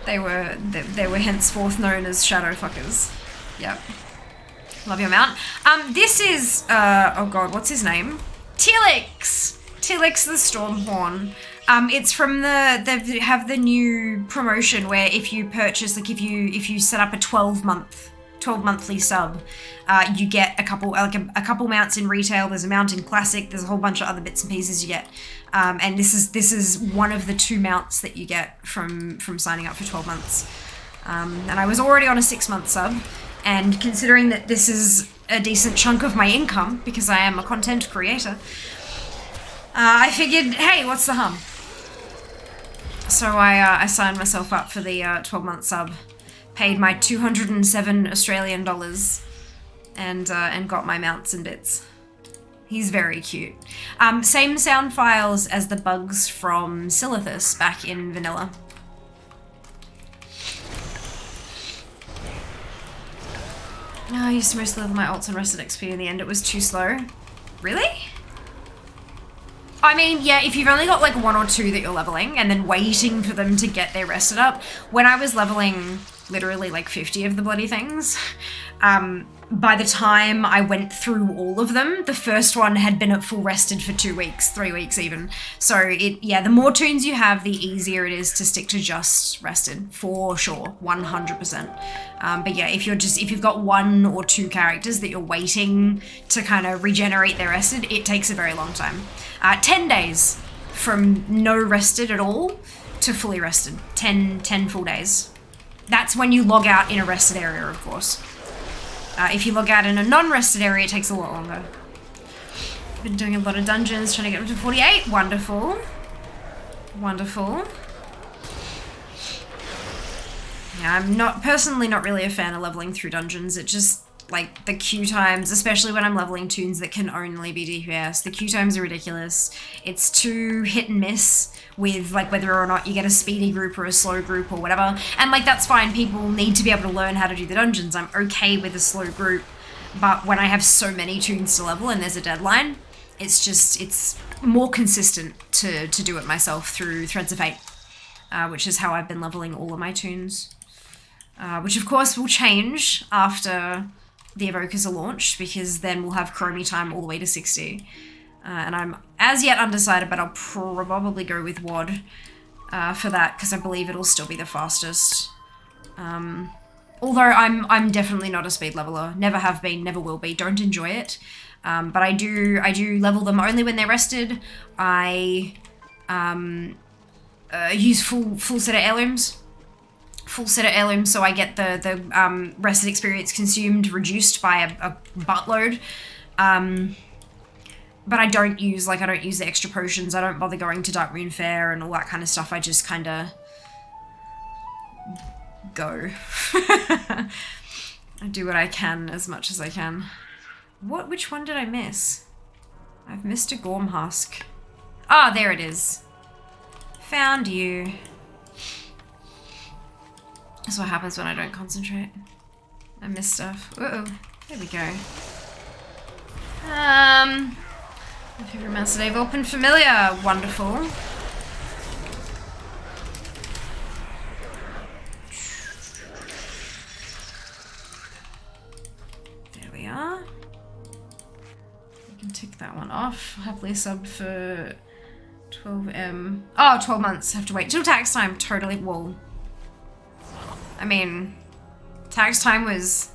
they were henceforth known as shadow fuckers. Yep. Love your mount. This is, oh god, what's his name? Telix the Stormhorn. It's from they have the new promotion where if you purchase, like if you set up a 12 monthly sub, you get a couple mounts in retail. There's a mount in classic. There's a whole bunch of other bits and pieces you get. And this is one of the 2 mounts that you get from signing up for 12 months. And I was already on a 6-month sub. And considering that this is a decent chunk of my income, because I am a content creator, I figured, hey, what's the hum? So I signed myself up for the 12-month sub, paid my 207 Australian dollars, and got my mounts and bits. He's very cute. Same sound files as the bugs from Silithus back in vanilla. I used to mostly level my ults and rested XP in the end. It was too slow. Really? I mean, yeah, if you've only got like 1 or 2 that you're leveling and then waiting for them to get their rested up. When I was leveling literally like 50 of the bloody things, by the time I went through all of them, the first one had been at full rested for 2 weeks, 3 weeks even. So yeah, the more tunes you have, the easier it is to stick to just rested, for sure, 100%. But yeah, if you've got 1 or 2 characters that you're waiting to kind of regenerate their rested, it takes a very long time. 10 days from no rested at all to fully rested. 10 full days. That's when you log out in a rested area, of course. If you log out in a non-rested area, it takes a lot longer. Been doing a lot of dungeons, trying to get up to 48. Wonderful. Wonderful. Yeah, I'm personally not really a fan of leveling through dungeons. It just, like, the queue times, especially when I'm leveling tunes that can only be DPS, the queue times are ridiculous. It's too hit and miss with, like, whether or not you get a speedy group or a slow group or whatever. And, like, that's fine. People need to be able to learn how to do the dungeons. I'm okay with a slow group. But when I have so many tunes to level and there's a deadline, it's more consistent to do it myself through Threads of Fate, which is how I've been leveling all of my tunes. Which, of course, will change after the Evokers are launched, because then we'll have Chromie time all the way to 60. And I'm as yet undecided, but I'll probably go with WOD for that, because I believe it'll still be the fastest. Although I'm definitely not a speed leveler. Never have been, never will be. Don't enjoy it. But I do level them only when they're rested. I use full set of heirlooms. Full set of heirlooms, so I get the rested experience consumed reduced by a buttload. But I don't use the extra potions. I don't bother going to Darkmoon Fair and all that kind of stuff. I just kind of go. I do what I can as much as I can. Which one did I miss? I've missed a Gorm Husk. Ah, there it is. Found you. That's what happens when I don't concentrate. I miss stuff. Uh-oh. There we go. My favorite mouse today. Open familiar. Wonderful. There we are. We can tick that one off. Happily subbed for 12M. Oh, 12 months. Have to wait till tax time. Totally. Whoa. I mean, tax time was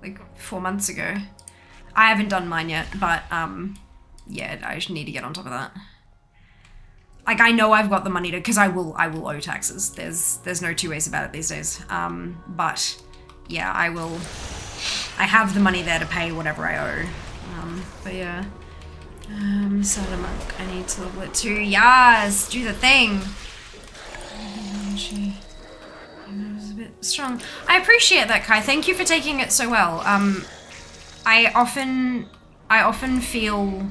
like 4 months ago. I haven't done mine yet, but yeah, I just need to get on top of that. Like, I know I've got the money to, because I will owe taxes. There's no two ways about it these days. But yeah, I have the money there to pay whatever I owe. But yeah. Sailor Monk, I need to level it too. Yes, do the thing. Strong. I appreciate that, Kai. Thank you for taking it so well. I often feel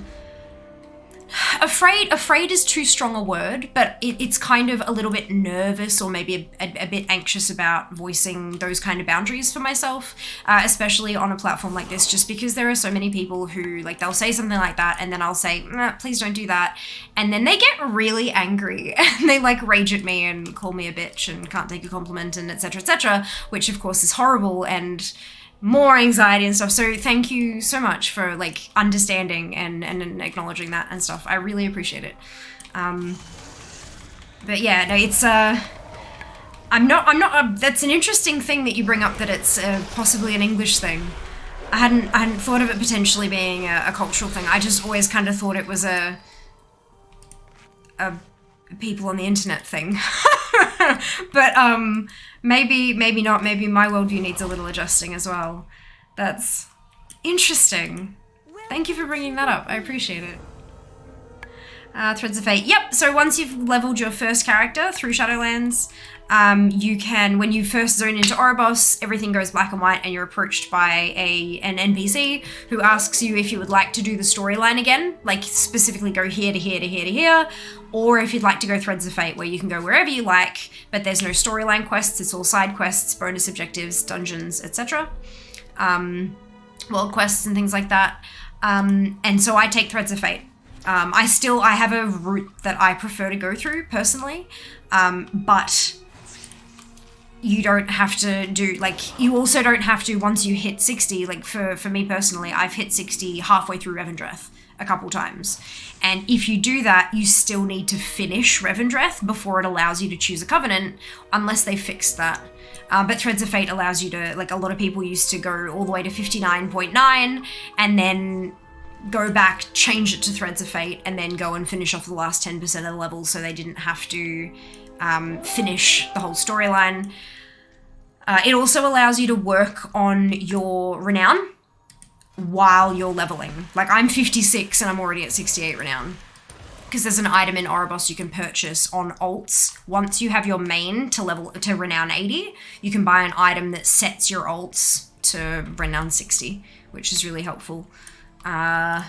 afraid is too strong a word, but it's kind of a little bit nervous or maybe a bit anxious about voicing those kind of boundaries for myself, especially on a platform like this, just because there are so many people who, like, they'll say something like that and then I'll say, nah, please don't do that. And then they get really angry and they like rage at me and call me a bitch and can't take a compliment and etc., which of course is horrible and more anxiety and stuff. So thank you so much for like understanding and acknowledging that and stuff. I really appreciate it. But yeah, no, it's I'm not that's an interesting thing that you bring up, that it's possibly an English thing. I hadn't thought of it potentially being a cultural thing. I just always kind of thought it was a people on the internet thing. But maybe not. Maybe my worldview needs a little adjusting as well. That's interesting. Thank you for bringing that up. I appreciate it. Threads of Fate. Yep, so once you've leveled your first character through Shadowlands, you can, when you first zone into Oribos, everything goes black and white and you're approached by an NPC who asks you if you would like to do the storyline again, like specifically go here to here to here to here, or if you'd like to go Threads of Fate, where you can go wherever you like, but there's no storyline quests, it's all side quests, bonus objectives, dungeons, etc. World quests and things like that. And so I take Threads of Fate. I have a route that I prefer to go through personally, but you don't have to do, like, you also don't have to, once you hit 60, like for me personally, I've hit 60 halfway through Revendreth a couple times. And if you do that, you still need to finish Revendreth before it allows you to choose a covenant, unless they fixed that. But Threads of Fate allows you to, like, a lot of people used to go all the way to 59.9 and then go back, change it to Threads of Fate, and then go and finish off the last 10% of the levels so they didn't have to finish the whole storyline. It also allows you to work on your renown while you're leveling. Like, I'm 56 and I'm already at 68 renown. Because there's an item in Oribos you can purchase on alts. Once you have your main to renown 80, you can buy an item that sets your alts to renown 60, which is really helpful. There's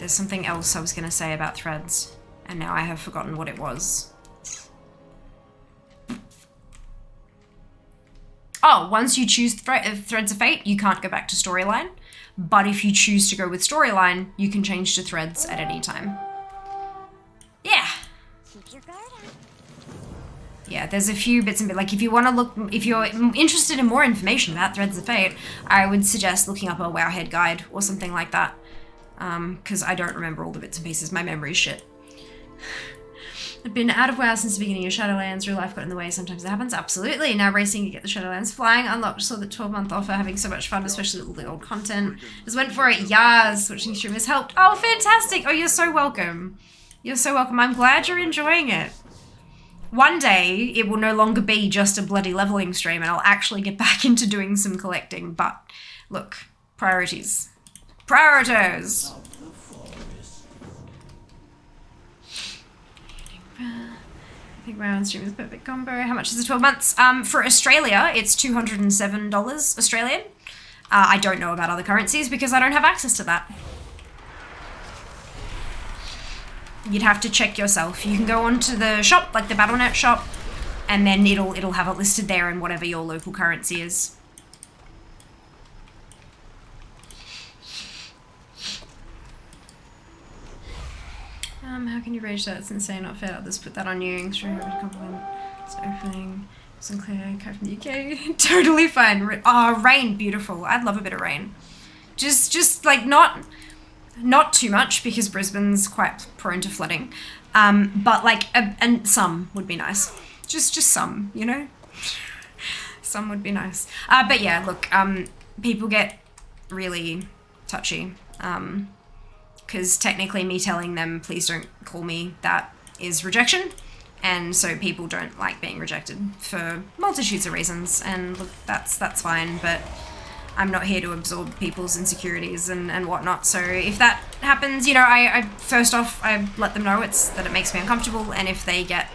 something else I was going to say about Threads, and now I have forgotten what it was. Oh, once you choose Threads of Fate, you can't go back to storyline. But if you choose to go with storyline, you can change to Threads at any time. Yeah. Keep your guard up. Yeah, there's a few bits and bits. Like, if you want to look, if you're interested in more information about Threads of Fate, I would suggest looking up a Wowhead guide or something like that. Because I don't remember all the bits and pieces. My memory's shit. I've been out of WoW since the beginning of Shadowlands. Real life got in the way. Sometimes it happens. Absolutely. Now racing, you get the Shadowlands flying. Unlocked. Saw the 12-month offer. Having so much fun, especially with all the old content. Just went for it. Yas. Watching stream has helped. Oh, fantastic. Oh, you're so welcome. You're so welcome. I'm glad you're enjoying it. One day, it will no longer be just a bloody leveling stream and I'll actually get back into doing some collecting. But, look. Priorities. Priorities! I think my own stream is a perfect combo. How much is it? 12 months? For Australia, it's $207 Australian. I don't know about other currencies because I don't have access to that. You'd have to check yourself. You can go onto the shop, like the Battle.net shop, and then it'll have it listed there in whatever your local currency is. How can you rage that? It's insane, not fair. I'll just put that on you. Extreme compliment. It's opening. Sinclair, come from the UK. Totally fine. Oh, rain, beautiful. I'd love a bit of rain. Just like not too much because Brisbane's quite prone to flooding. But like, and some would be nice. Just some, you know? Some would be nice. But yeah, look, people get really touchy. Because technically me telling them, please don't call me, that is rejection. And so people don't like being rejected for multitudes of reasons. And look, that's fine, but I'm not here to absorb people's insecurities and whatnot. So if that happens, you know, I first off, I let them know that it makes me uncomfortable. And if they get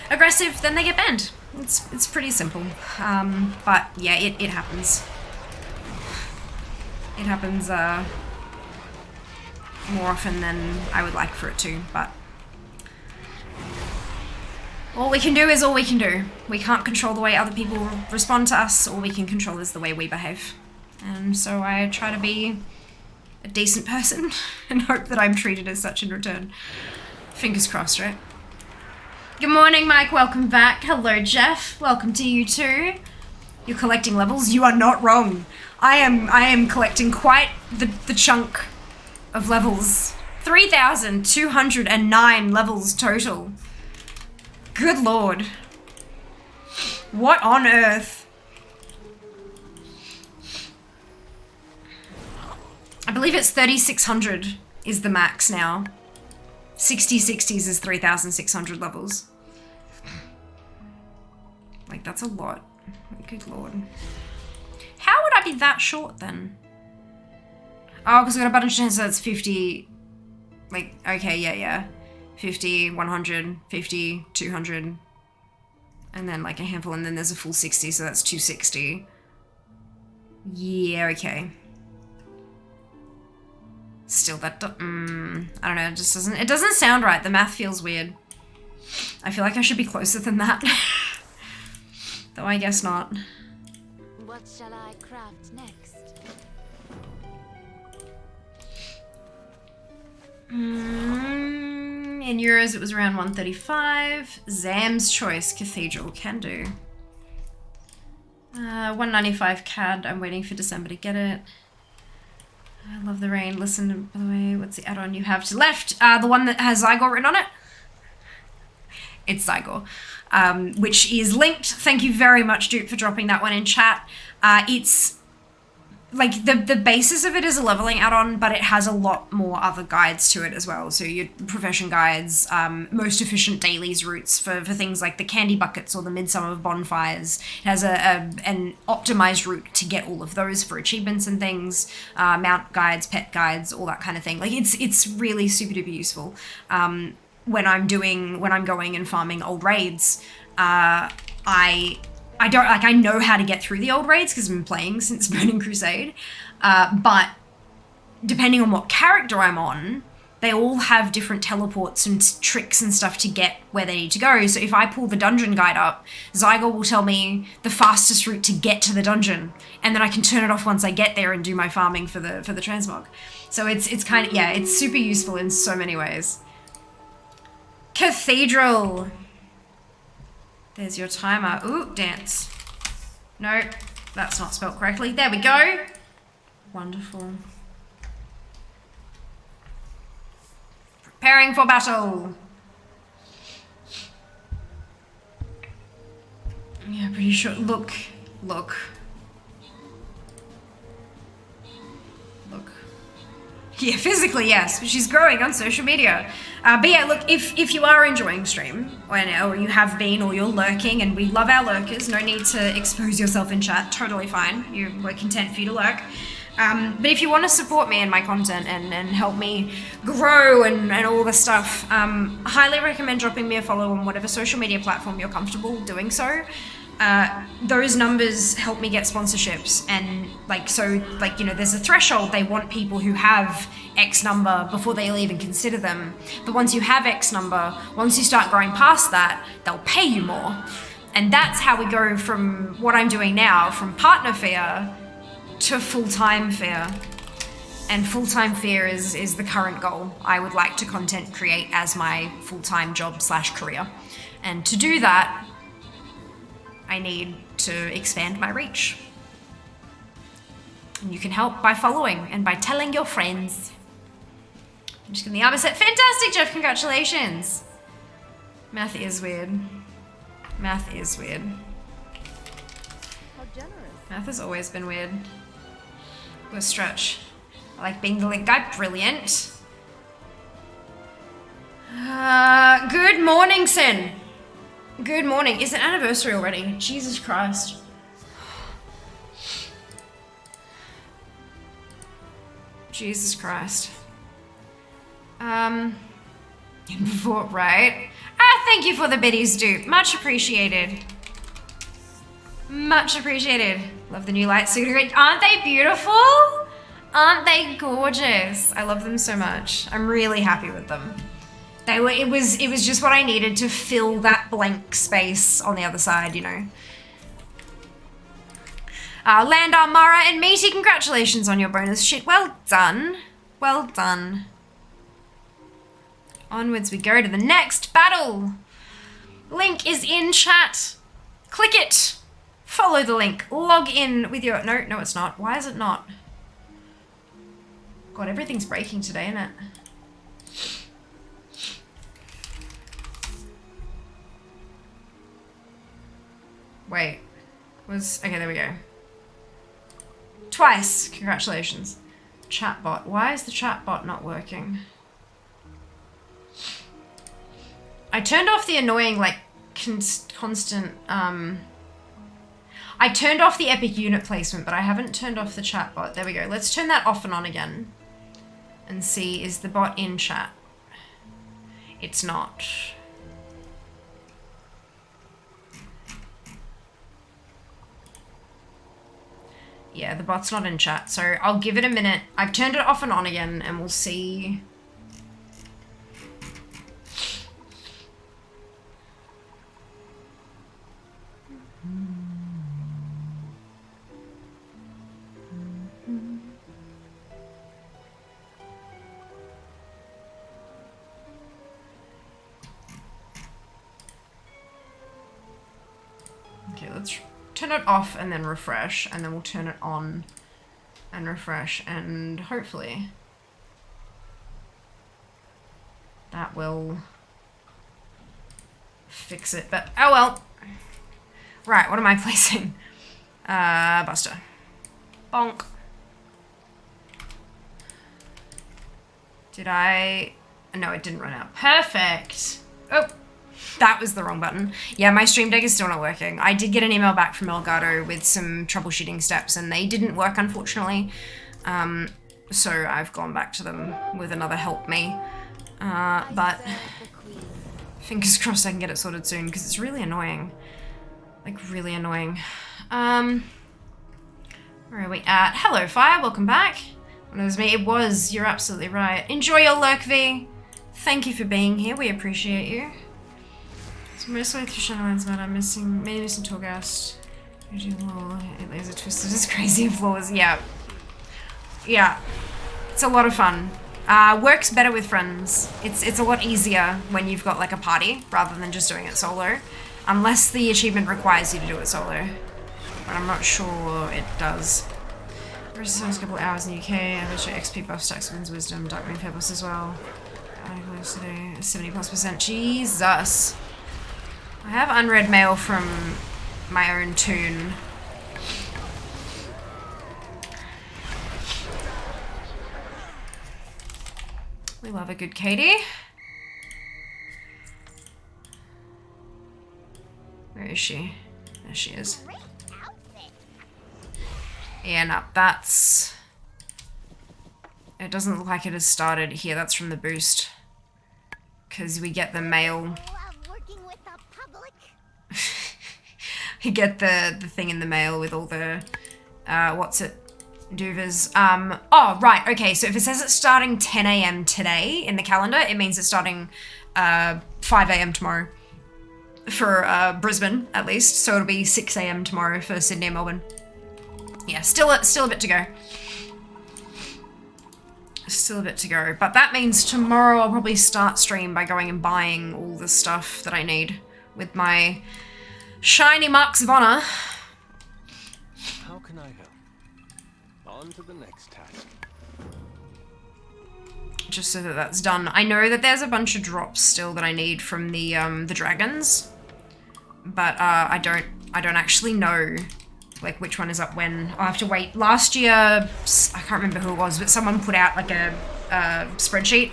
aggressive, then they get banned. It's pretty simple. But yeah, it happens. It happens, more often than I would like for it to, but all we can do is all we can do. We can't control the way other people respond to us. All we can control is the way we behave. And so I try to be a decent person and hope that I'm treated as such in return. Fingers crossed, right? Good morning, Mike. Welcome back. Hello, Jeff. Welcome to you too. You're collecting levels. You are not wrong. I am collecting quite the chunk of levels. 3,209 levels total. Good lord. What on earth? I believe it's 3,600 is the max now. 60's is 3,600 levels. Like, that's a lot. Good lord. How would I be that short then? Oh, because I got a bunch of chances, so it's 50, like, okay, yeah. 50, 100, 50, 200. And then like a handful, and then there's a full 60, so that's 260. Yeah, okay. Still, that I don't know, it just doesn't sound right. The math feels weird. I feel like I should be closer than that. Though I guess not. What shall I craft next? In euros, it was around 135. Zam's choice, Cathedral, can do. 195 CAD, I'm waiting for December to get it. I love the rain. Listen, by the way, what's the add-on you have to left? The one that has Zygor written on it? It's Zygor, which is linked. Thank you very much, Dupe, for dropping that one in chat. It's like the basis of it is a leveling add-on, but it has a lot more other guides to it as well. So your profession guides, most efficient dailies routes for things like the candy buckets or the Midsummer bonfires. It has an optimized route to get all of those for achievements and things, mount guides, pet guides, all that kind of thing. Like it's really super duper useful. When I'm going and farming old raids, I don't, like, I know how to get through the old raids because I've been playing since Burning Crusade, but depending on what character I'm on, they all have different teleports and tricks and stuff to get where they need to go. So if I pull the dungeon guide up, Zygor will tell me the fastest route to get to the dungeon, and then I can turn it off once I get there and do my farming for the transmog. So it's kind of, yeah, it's super useful in so many ways. Cathedral. There's your timer. Ooh, dance. No, that's not spelled correctly. There we go. Wonderful. Preparing for battle. Yeah, pretty sure. Look. Yeah, physically, yes, but she's growing on social media. But yeah, look, if you are enjoying stream, or you have been, or you're lurking, and we love our lurkers, no need to expose yourself in chat, totally fine. We're content for you to lurk. But if you want to support me and my content and help me grow and all this stuff, highly recommend dropping me a follow on whatever social media platform you're comfortable doing so. Those numbers help me get sponsorships, and there's a threshold. They want people who have X number before they'll even consider them. But once you have X number, once you start growing past that, they'll pay you more. And that's how we go from what I'm doing now, from partner fare to full-time fare. And full-time fare is the current goal. I would like to content create as my full-time job / career. And to do that, I need to expand my reach. And you can help by following and by telling your friends. I'm just getting the opposite. Fantastic, Jeff, congratulations. Math is weird. Math is weird. How generous. Math has always been weird. Go stretch. I like being the link guy. Brilliant. Good morning, Sin. Good morning. Is it anniversary already? Jesus Christ. Jesus Christ. Before, right? Thank you for the biddies, Dupe. Much appreciated. Much appreciated. Love the new lights. Aren't they beautiful? Aren't they gorgeous? I love them so much. I'm really happy with them. It was just what I needed to fill that blank space on the other side, you know. Landar, Mara, and Meaty, congratulations on your bonus shit. Well done. Well done. Onwards we go to the next battle. Link is in chat. Click it. Follow the link. Log in with your... No, it's not. Why is it not? God, everything's breaking today, isn't it? Wait. Okay, there we go. Twice. Congratulations. Chatbot. Why is the chatbot not working? I turned off the annoying, like, constant, I turned off the epic unit placement, but I haven't turned off the chatbot. There we go. Let's turn that off and on again. And see, is the bot in chat? It's not. Yeah, the bot's not in chat, so I'll give it a minute. I've turned it off and on again, and we'll see. Okay, let's turn it off and then refresh, and then we'll turn it on and refresh, and hopefully that will fix it, but oh well. Right, what am I placing? Buster. Bonk. Did I? No, it didn't run out. Perfect. Oh. That was the wrong button. Yeah, my Stream Deck is still not working. I did get an email back from Elgato with some troubleshooting steps, and they didn't work, unfortunately. So I've gone back to them with another help me. But fingers crossed I can get it sorted soon, because it's really annoying. Like, really annoying. Where are we at? Hello, Fire. Welcome back. When it was me, it was. You're absolutely right. Enjoy your lurk, V. Thank you for being here. We appreciate you. Most way through Shadowlands, but I'm missing Torghast. Laser Twisted is crazy flaws. Yeah. Yeah. It's a lot of fun. Works better with friends. It's a lot easier when you've got like a party rather than just doing it solo. Unless the achievement requires you to do it solo. But I'm not sure it does. Resistance a couple hours in the UK. I bet you XP buff stacks wins wisdom, dark moon purpose as well. Today, 70+%. Jesus. I have unread mail from my own toon. We love a good Katie. Where is she? There she is. Yeah, no, that's... It doesn't look like it has started here. That's from the boost. Because we get the mail... You get the thing in the mail with all the, what's it, doovers. Oh, right, okay, so if it says it's starting 10 a.m. today in the calendar, it means it's starting 5 a.m. tomorrow. For Brisbane, at least, so it'll be 6 a.m. tomorrow for Sydney and Melbourne. Yeah, still a bit to go. Still a bit to go, but that means tomorrow I'll probably start stream by going and buying all the stuff that I need with my shiny marks of honor. How can I help? On to the next task. Just so that that's done. I know that there's a bunch of drops still that I need from the dragons, but I don't actually know like which one is up when. I'll have to wait. Last year, I can't remember who it was, but someone put out like a spreadsheet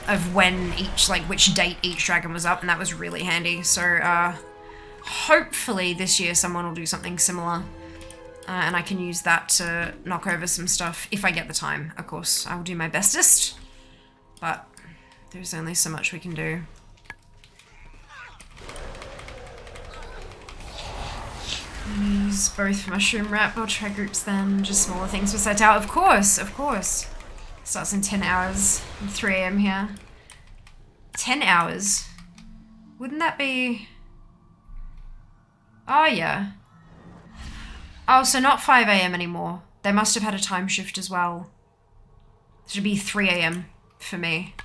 of when each, like which date each dragon was up, and that was really handy. So hopefully this year someone will do something similar, and I can use that to knock over some stuff if I get the time. Of course, I will do my bestest, but there's only so much we can do. Use both mushroom wrap. I'll try groups then, just smaller things besides out. Of course, of course. Starts in 10 hours, 3 a.m. here. 10 hours? Wouldn't that be... Oh, yeah. Oh, so not 5 a.m. anymore. They must have had a time shift as well. It should be 3 a.m. for me.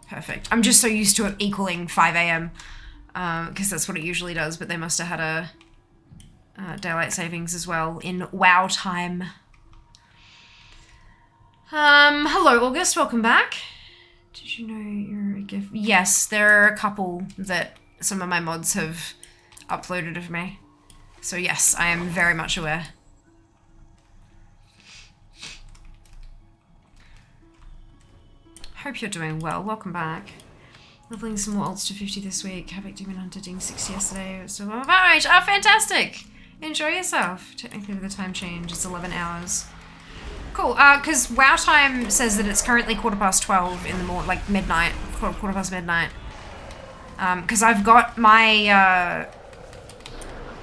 Perfect. I'm just so used to it equaling 5 a.m. Because that's what it usually does, but they must have had a daylight savings as well in WoW time. Hello, August. Welcome back. Did you know you're a gift? Yes, there are a couple that some of my mods have uploaded of me. So yes, I am very much aware. Hope you're doing well. Welcome back. Leveling some more ults to 50 this week. Havoc Demon Hunter doing 60 yesterday. So well about age. Oh, fantastic! Enjoy yourself. Technically with the time change, it's 11 hours. Cool, because WoW time says that it's currently 12:15 in the morning, like midnight, quarter past midnight. Because I've got my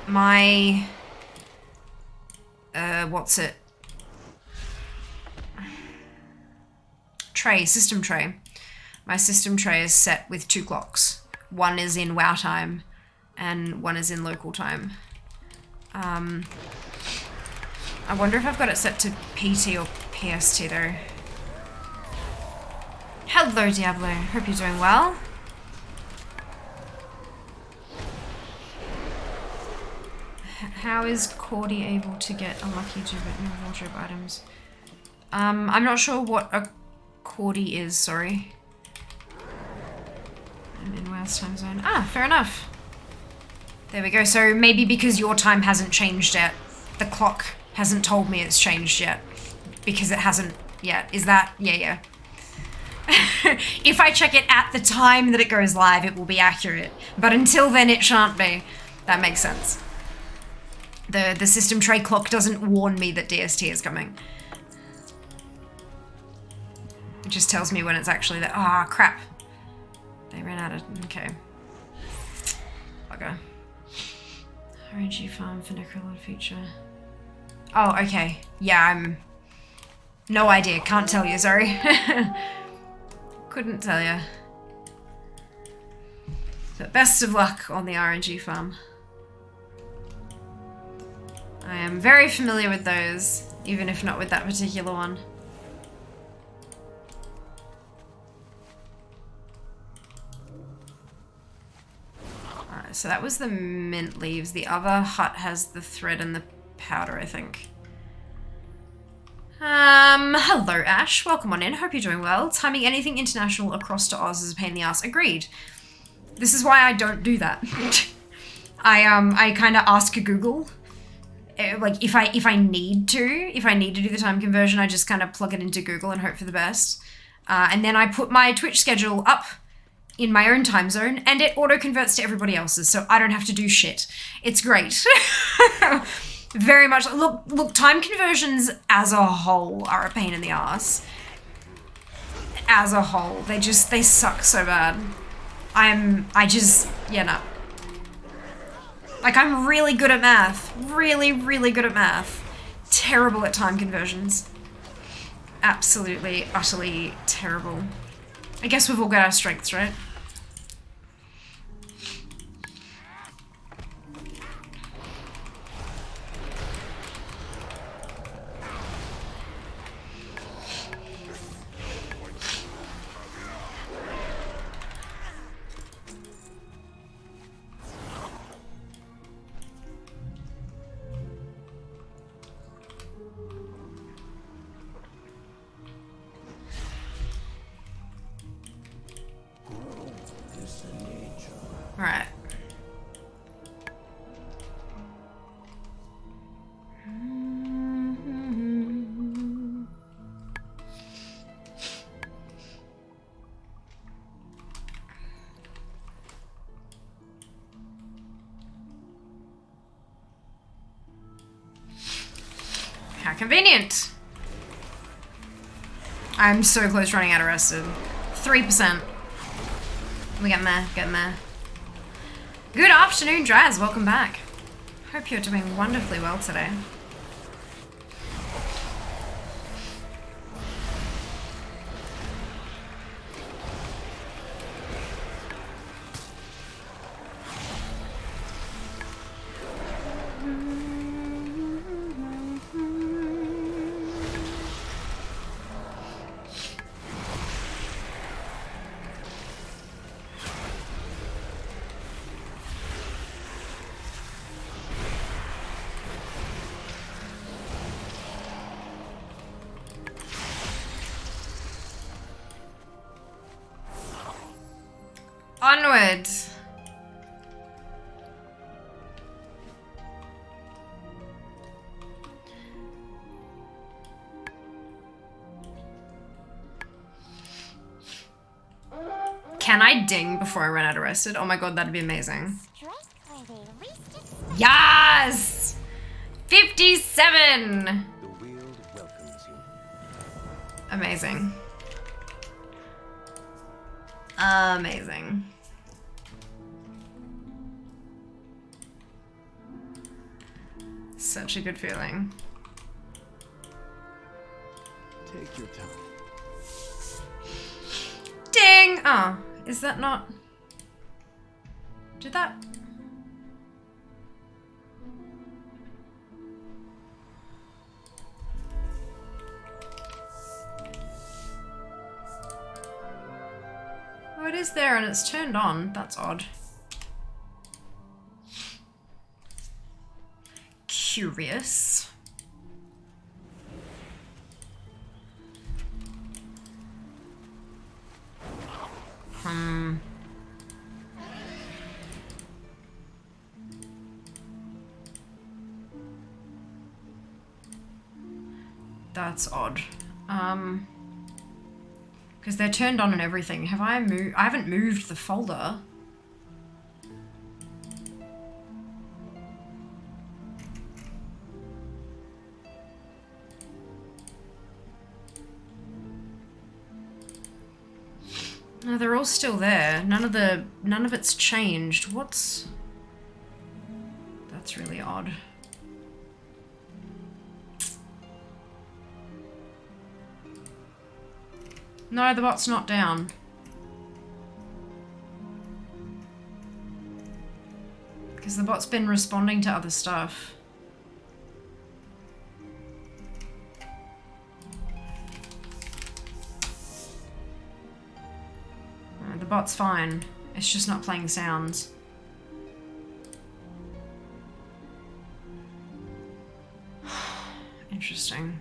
my what's it? System tray. My system tray is set with 2 clocks. One is in WoW time and one is in local time. I wonder if I've got it set to PT or PST though. Hello Diablo, hope you're doing well. How is Cordy able to get unlucky to get new wardrobe items? I'm not sure what a Cordy is, sorry. I'm in WoW's time zone. Ah, fair enough. There we go. So maybe because your time hasn't changed yet, the clock hasn't told me it's changed yet. Because it hasn't yet. Is that? Yeah. If I check it at the time that it goes live, it will be accurate. But until then, it shan't be. That makes sense. The system tray clock doesn't warn me that DST is coming. It just tells me when it's actually there. Ah, crap. They ran out of... Okay. Bugger. RNG farm for Necrolord feature. Oh, okay. Yeah, I'm... No idea. Can't tell you, sorry. Couldn't tell you. But best of luck on the RNG farm. I am very familiar with those, even if not with that particular one. Alright, so that was the mint leaves. The other hut has the thread and the powder, I think. Hello Ash, welcome on in, hope you're doing well. Timing anything international across to Oz is a pain in the ass. Agreed. This is why I don't do that. I kind of ask Google. Like if I need to do the time conversion, I just kind of plug it into Google and hope for the best. And then I put my Twitch schedule up in my own time zone and it auto converts to everybody else's, so I don't have to do shit. It's great. Very much. Look, time conversions as a whole are a pain in the ass. As a whole, they suck so bad. Yeah, no. Like, I'm really good at math. Really, really good at math. Terrible at time conversions. Absolutely, utterly terrible. I guess we've all got our strengths, right? Right. How convenient. I'm so close to running out of rested. 3%. We're getting there, getting there. Good afternoon, Draz. Welcome back. Hope you're doing wonderfully well today. Onward. Can I ding before I run out of rested? Oh my god, that'd be amazing. Yes! 57! The world welcomes you. Amazing. Amazing. such a good feeling. Take your time. Ding! Oh, is that not... Did that... Oh, it is there and it's turned on. That's odd. Curious. That's odd. Because they're turned on and everything. Have I moved? I haven't moved the folder. No, they're all still there. None of it's changed. What's... That's really odd. No, the bot's not down. Because the bot's been responding to other stuff. The bot's fine. It's just not playing sounds. Interesting.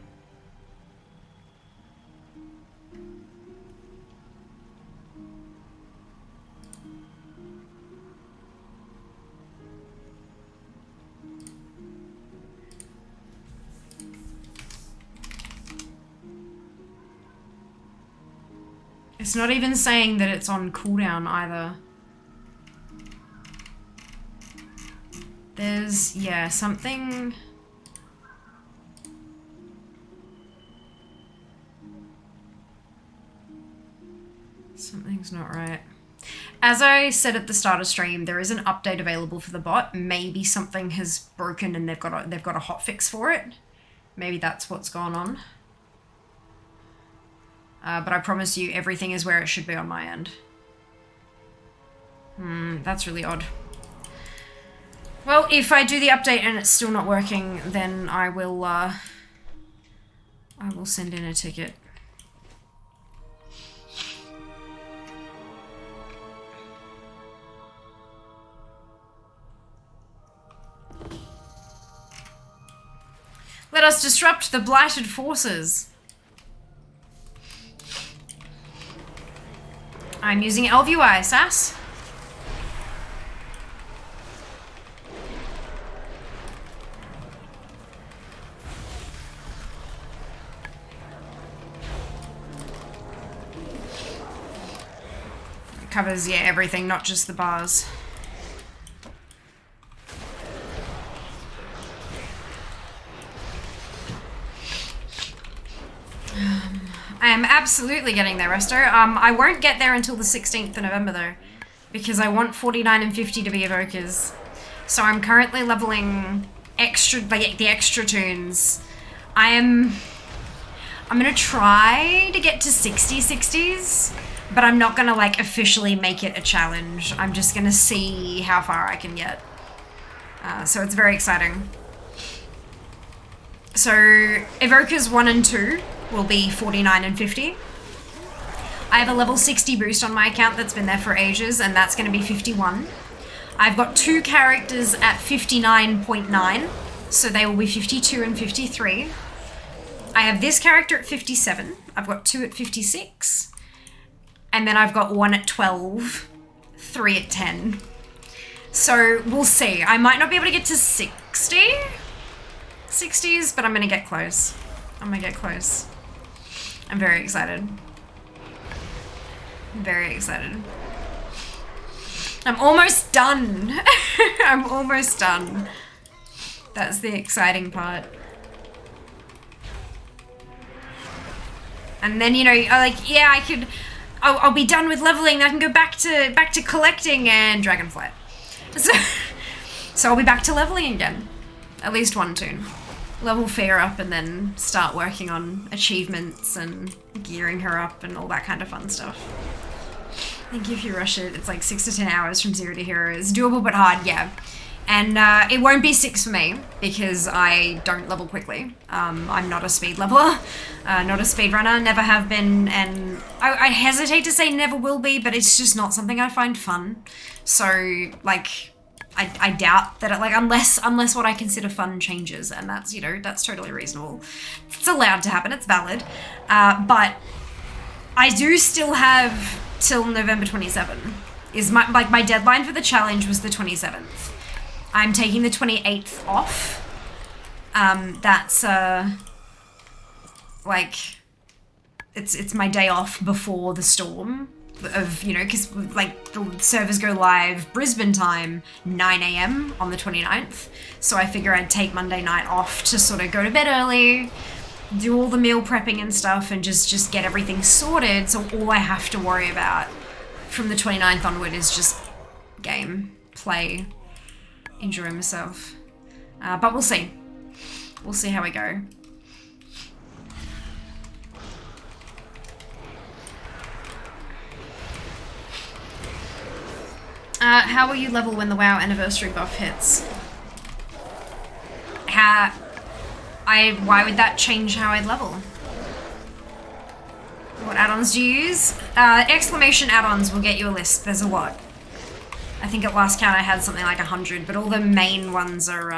It's not even saying that it's on cooldown either. There's, yeah, something... Something's not right. As I said at the start of stream, there is an update available for the bot. Maybe something has broken and they've got a hotfix for it. Maybe that's what's gone on. But I promise you, everything is where it should be on my end. That's really odd. Well, if I do the update and it's still not working, then I will send in a ticket. Let us disrupt the blighted forces. I'm using LVY, Sass. It covers, yeah, everything, not just the bars. I am absolutely getting there, Resto. I won't get there until the 16th of November, though, because I want 49 and 50 to be evokers. So I'm currently leveling extra, like the extra tunes. I'm gonna try to get to 60's, but I'm not gonna like officially make it a challenge. I'm just gonna see how far I can get. So it's very exciting. So evokers 1 and 2 will be 49 and 50. I have a level 60 boost on my account that's been there for ages, and that's going to be 51. I've got 2 characters at 59.9, so they will be 52 and 53. I have this character at 57. I've got 2 at 56. And then I've got 1 at 12, 3 at 10. So we'll see. I might not be able to get to 60's, but I'm going to get close. I'm going to get close. I'm very excited. I'm very excited. I'm almost done. I'm almost done. That's the exciting part. And then, you know, like, yeah, I'll be done with leveling. I can go back to collecting and Dragonflight. So I'll be back to leveling again. At least one toon. Level Fear up and then start working on achievements and gearing her up and all that kind of fun stuff. I think if you rush it, it's like 6 to 10 hours from 0 to hero. It's doable but hard, yeah. And it won't be 6 for me because I don't level quickly. I'm not a speed leveler, not a speed runner, never have been, and I hesitate to say never will be, but it's just not something I find fun. So, like, I doubt that, unless what I consider fun changes, and that's, you know, that's totally reasonable. It's allowed to happen, it's valid. But I do still have till November 27. Is my deadline for the challenge was the 27th. I'm taking the 28th off. That's like, it's my day off before the storm of, you know, because like the servers go live Brisbane time 9 AM on the 29th. So I figure I'd take Monday night off to sort of go to bed early, do all the meal prepping and stuff, and just get everything sorted. So all I have to worry about from the 29th onward is just game, play, enjoy myself. But we'll see. We'll see how we go. How will you level when the WoW anniversary buff hits? Why would that change how I'd level? What add-ons do you use? Exclamation add-ons will get you a list. There's a lot. I think at last count I had something like 100, but all the main ones are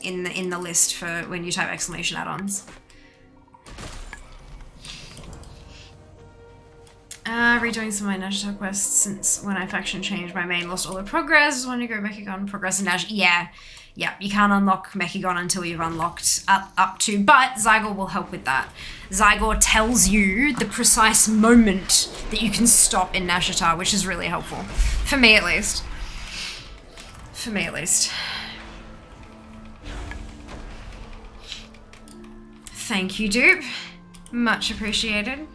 in the list for when you type exclamation add-ons. Redoing some of my Nashta quests since when I faction changed my main lost all the progress. Want to go Mechagon progress in Nash? Yeah, you can't unlock Mechagon until you've unlocked up to, but Zygor will help with that. Zygor tells you the precise moment that you can stop in Nashata, which is really helpful. For me at least. For me at least. Thank you, dupe. Much appreciated.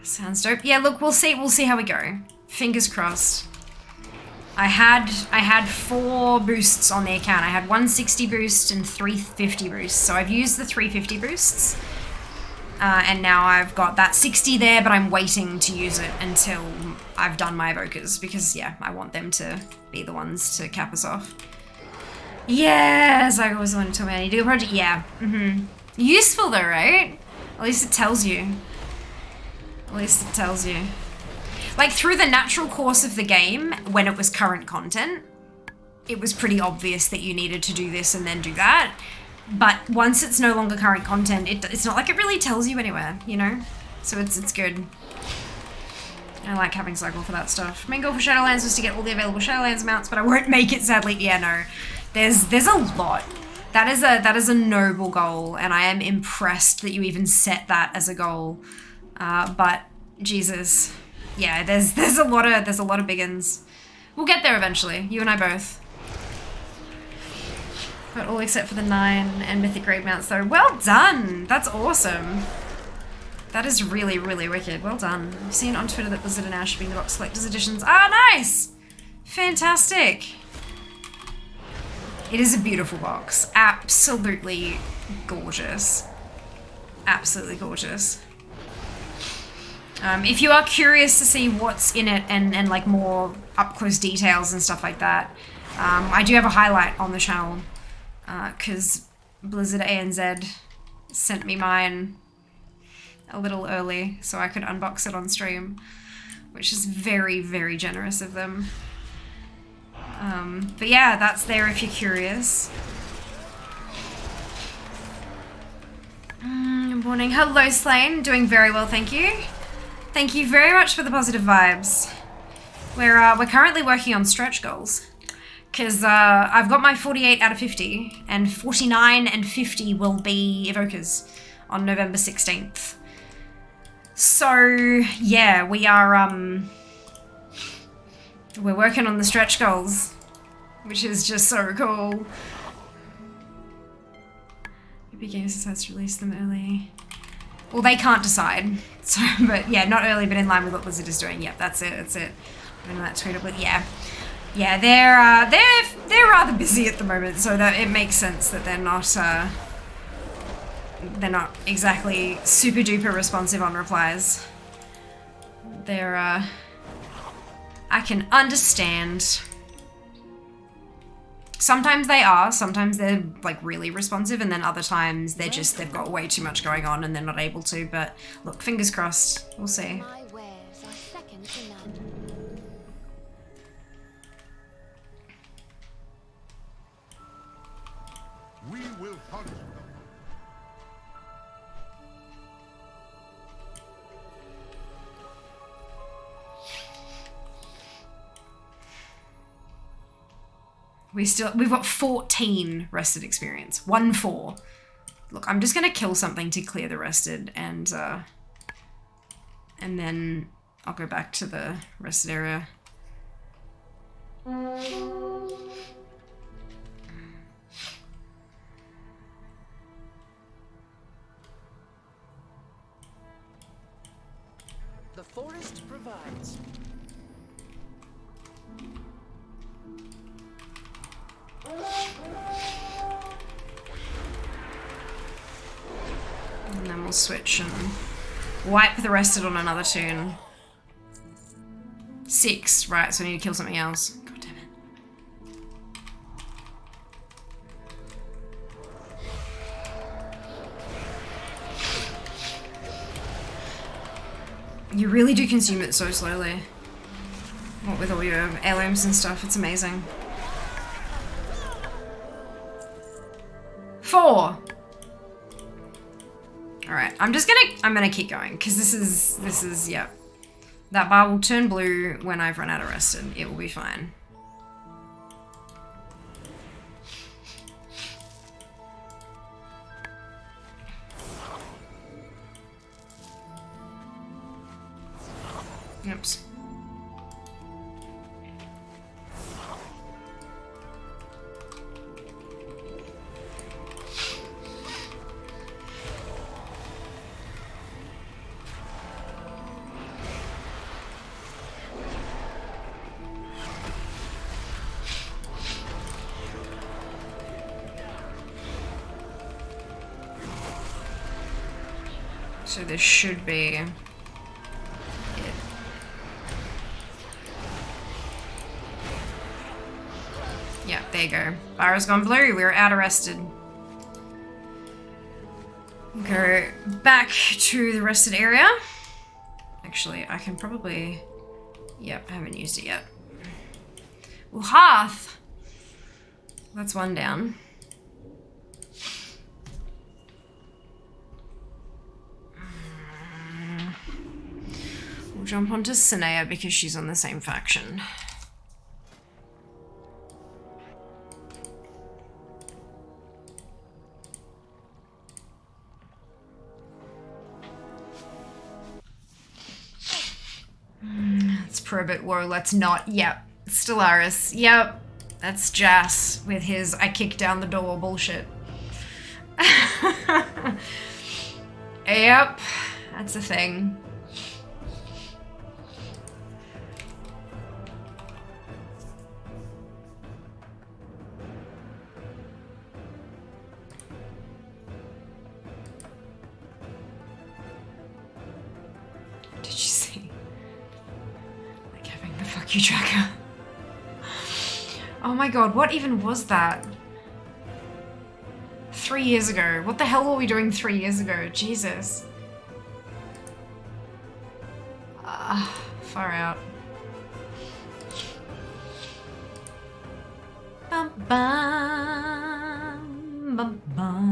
Sounds dope. Yeah, look, we'll see how we go. Fingers crossed. I had 4 boosts on the account. I had 160 boost and 350 boosts. So I've used the 350 boosts. And now I've got that 60 there, but I'm waiting to use it until I've done my evokers because, yeah, I want them to be the ones to cap us off. Yeah, Zygo was the one who told me I need to do a project. Yeah, Useful though, right? At least it tells you. At least it tells you. Like, through the natural course of the game, when it was current content, it was pretty obvious that you needed to do this and then do that. But once it's no longer current content, it's not like it really tells you anywhere, you know? So it's good. I like having Cycle for that stuff. Main goal for Shadowlands was to get all the available Shadowlands mounts, but I won't make it, sadly. Yeah, no. There's a lot. That is a noble goal, and I am impressed that you even set that as a goal. But Jesus, yeah, there's a lot of big uns. We'll get there eventually, you and I both. But all except for the 9 and Mythic grade mounts though. Well done! That's awesome. That is really, really wicked. Well done. I've seen on Twitter that Blizzard are now shipping the box collector's editions. Ah, nice! Fantastic. It is a beautiful box. Absolutely gorgeous. Absolutely gorgeous. If you are curious to see what's in it and like more up-close details and stuff like that, I do have a highlight on the channel because Blizzard ANZ sent me mine a little early so I could unbox it on stream, which is very, very generous of them. But yeah, that's there if you're curious. Good morning. Hello, Slane. Doing very well, thank you. Thank you very much for the positive vibes. We're currently working on stretch goals because I've got my 48 out of 50 and 49 and 50 will be evokers on November 16th. So yeah, we are we're working on the stretch goals, which is just so cool. Epic Games decides to release them early. Well, they can't decide. So, but yeah, not early, but in line with what Blizzard is doing. Yep, that's it. I mean, that tweet, but yeah. Yeah, they're rather busy at the moment, so that it makes sense that they're not exactly super duper responsive on replies. They're I can understand. Sometimes they are, sometimes they're like really responsive, and then other times they've got way too much going on and they're not able to, but look, fingers crossed, we'll see. My wares are second to none. We will hunt them. We've got 14 rested experience. 1-4. Look, I'm just gonna kill something to clear the rested, and then I'll go back to the rested area. The forest provides. And then we'll switch and wipe the rested on another tune. 6, right, so I need to kill something else. God damn it. You really do consume it so slowly. What with all your heirlooms and stuff, it's amazing. 4. Alright, I'm gonna keep going, because this is, yeah. That bar will turn blue when I've run out of rested. It will be fine. Oops. So this should be it. Yeah, there you go. Barra's gone blue. We're out arrested. Go back to the rested area. Actually, I can probably... Yep, I haven't used it yet. Well, Hearth. That's one down. We'll jump onto Snail because she's on the same faction. Let's probe it. Whoa, let's not. Yep. Stellaris. Yep. That's Jas with his I kicked down the door bullshit. Yep. That's a thing. Did you see? Like having the fuck you tracker. Oh my god, what even was that? 3 years ago. What the hell were we doing 3 years ago? Jesus. Far out. Bum bum bum bum.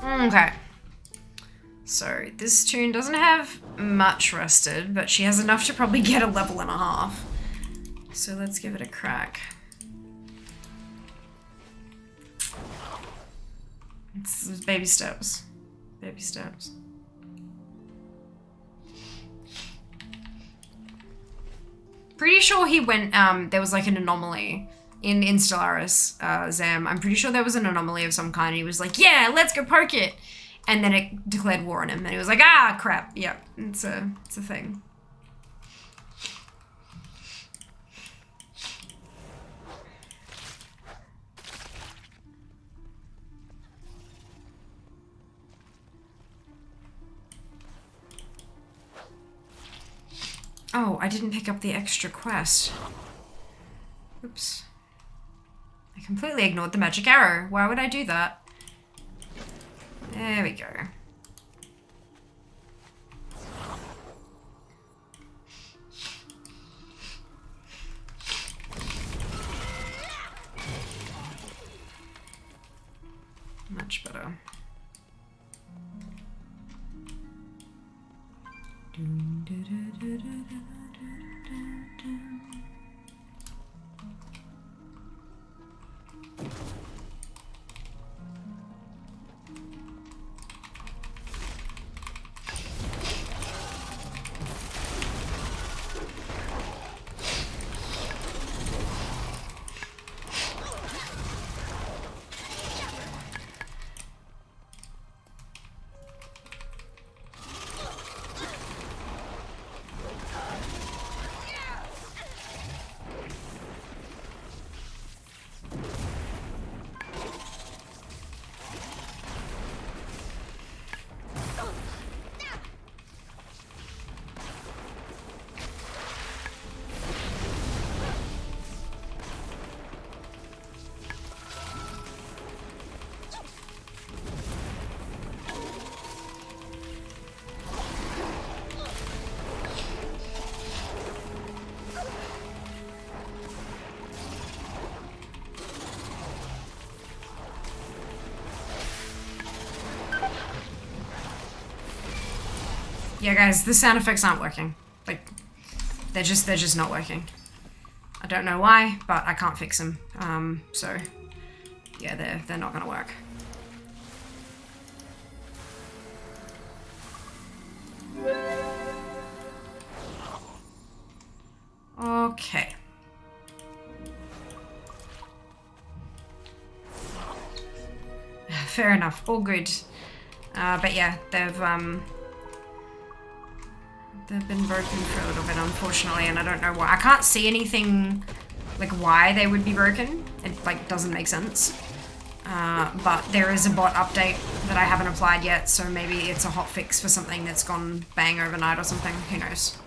Okay. So this tune doesn't have much rested, but she has enough to probably get a level and a half. So let's give it a crack. It's baby steps. Baby steps. Pretty sure he went, there was like an anomaly in Stellaris, Zam. I'm pretty sure there was an anomaly of some kind. He was like, yeah, let's go poke it. And then it declared war on him. And he was like, ah, crap. Yeah, it's a thing. Oh, I didn't pick up the extra quest. Oops. I completely ignored the magic arrow. Why would I do that? There we go. Much better. Yeah, guys, the sound effects aren't working. Like, they're just not working. I don't know why, but I can't fix them. So yeah, they're not gonna work. Okay. Fair enough. All good. But yeah, they've been broken for a little bit, unfortunately, and I don't know why. I can't see anything, like, why they would be broken. It, like, doesn't make sense. But there is a bot update that I haven't applied yet, so maybe it's a hot fix for something that's gone bang overnight or something. Who knows?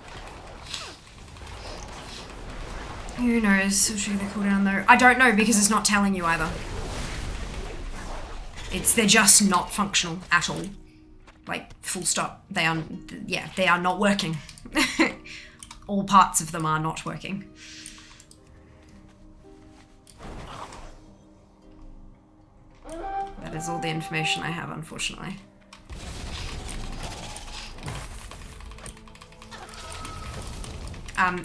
Who knows? I'll show you the cooldown, though. I don't know, because it's not telling you either. They're just not functional at all. Like, full stop. They are not working. All parts of them are not working. That is all the information I have, unfortunately.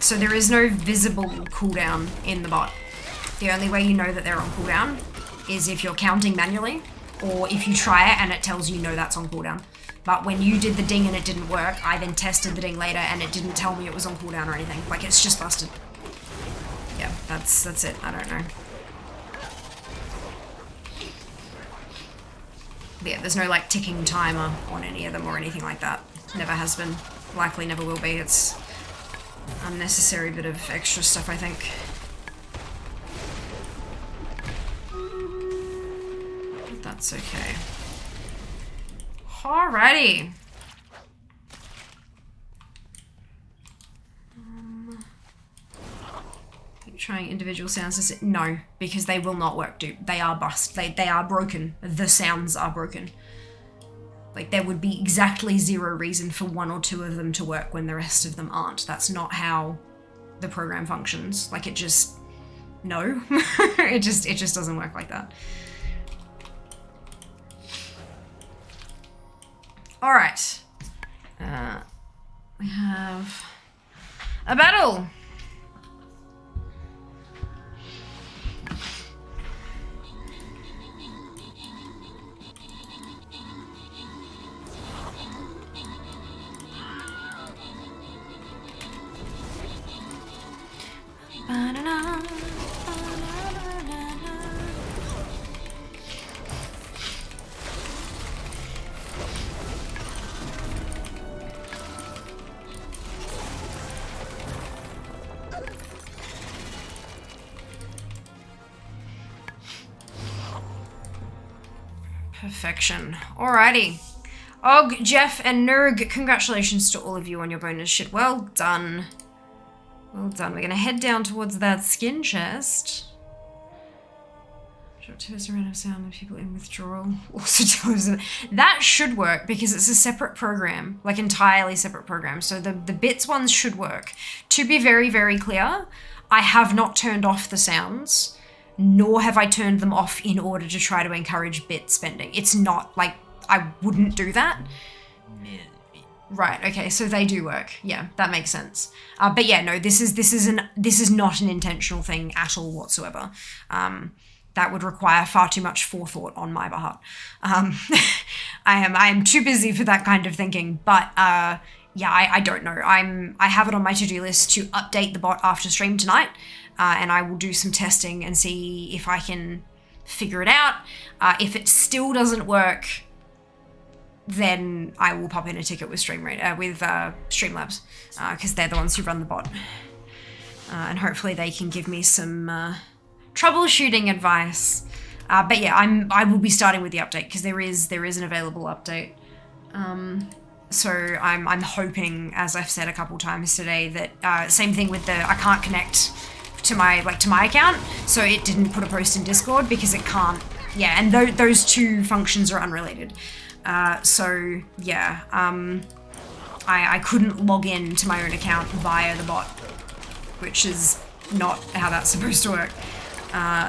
So there is no visible cooldown in the bot. The only way you know that they're on cooldown is if you're counting manually, or if you try it and it tells you no, that's on cooldown. But when you did the ding and it didn't work, I then tested the ding later and it didn't tell me it was on cooldown or anything. Like, it's just busted. Yeah, that's it. I don't know. But yeah, there's no, like, ticking timer on any of them or anything like that. Never has been. Likely never will be. It's unnecessary bit of extra stuff, I think. But that's okay. Alrighty. Trying individual sounds to sit. No, because they will not work, dude. They are bust. They are broken. The sounds are broken. Like, there would be exactly zero reason for one or two of them to work when the rest of them aren't. That's not how the program functions. Like, it just... No. it just doesn't work like that. Alright. We have a battle. Perfection. Alrighty. Og, Jeff, and Nurg, congratulations to all of you on your bonus shit. Well done. Well done. We're gonna head down towards that skin chest. Drop to a random sound of people in withdrawal. Also tells them that should work because it's a separate program, like entirely separate program. So the bits ones should work. To be very, very clear, I have not turned off the sounds, nor have I turned them off in order to try to encourage bit spending. It's not like I wouldn't do that. Right, okay, so they do work. Yeah, that makes sense. But yeah, no, this is not an intentional thing at all whatsoever. That would require far too much forethought on my part. I am too busy for that kind of thinking, but yeah, I don't know. I have it on my to-do list to update the bot after stream tonight, and I will do some testing and see if I can figure it out. If it still doesn't work, then I will pop in a ticket with Streamlabs, because they're the ones who run the bot. And hopefully they can give me some troubleshooting advice. But yeah, I will be starting with the update because there is an available update. So I'm hoping, as I've said a couple times today, that same thing with I can't connect to my account, so it didn't put a post in Discord because it can't. Yeah, and those two functions are unrelated. So yeah, I couldn't log in to my own account via the bot, which is not how that's supposed to work.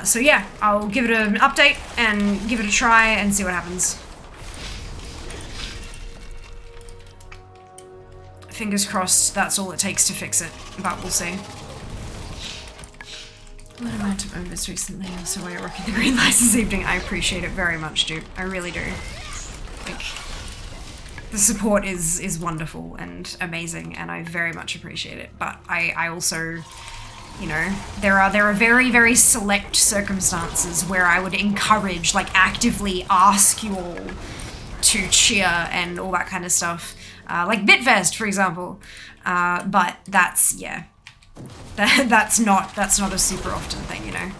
So yeah, I'll give it an update and give it a try and see what happens. Fingers crossed that's all it takes to fix it, but we'll see. What amount of overs recently, so I rocking the green lights this evening. I appreciate it very much, dude. I really do. Like, the support is wonderful and amazing, and I very much appreciate it. But I also, you know, there are very, very select circumstances where I would encourage, like, actively ask you all to cheer and all that kind of stuff. Like Bitfest, for example. But that's, yeah. That's not a super often thing, you know.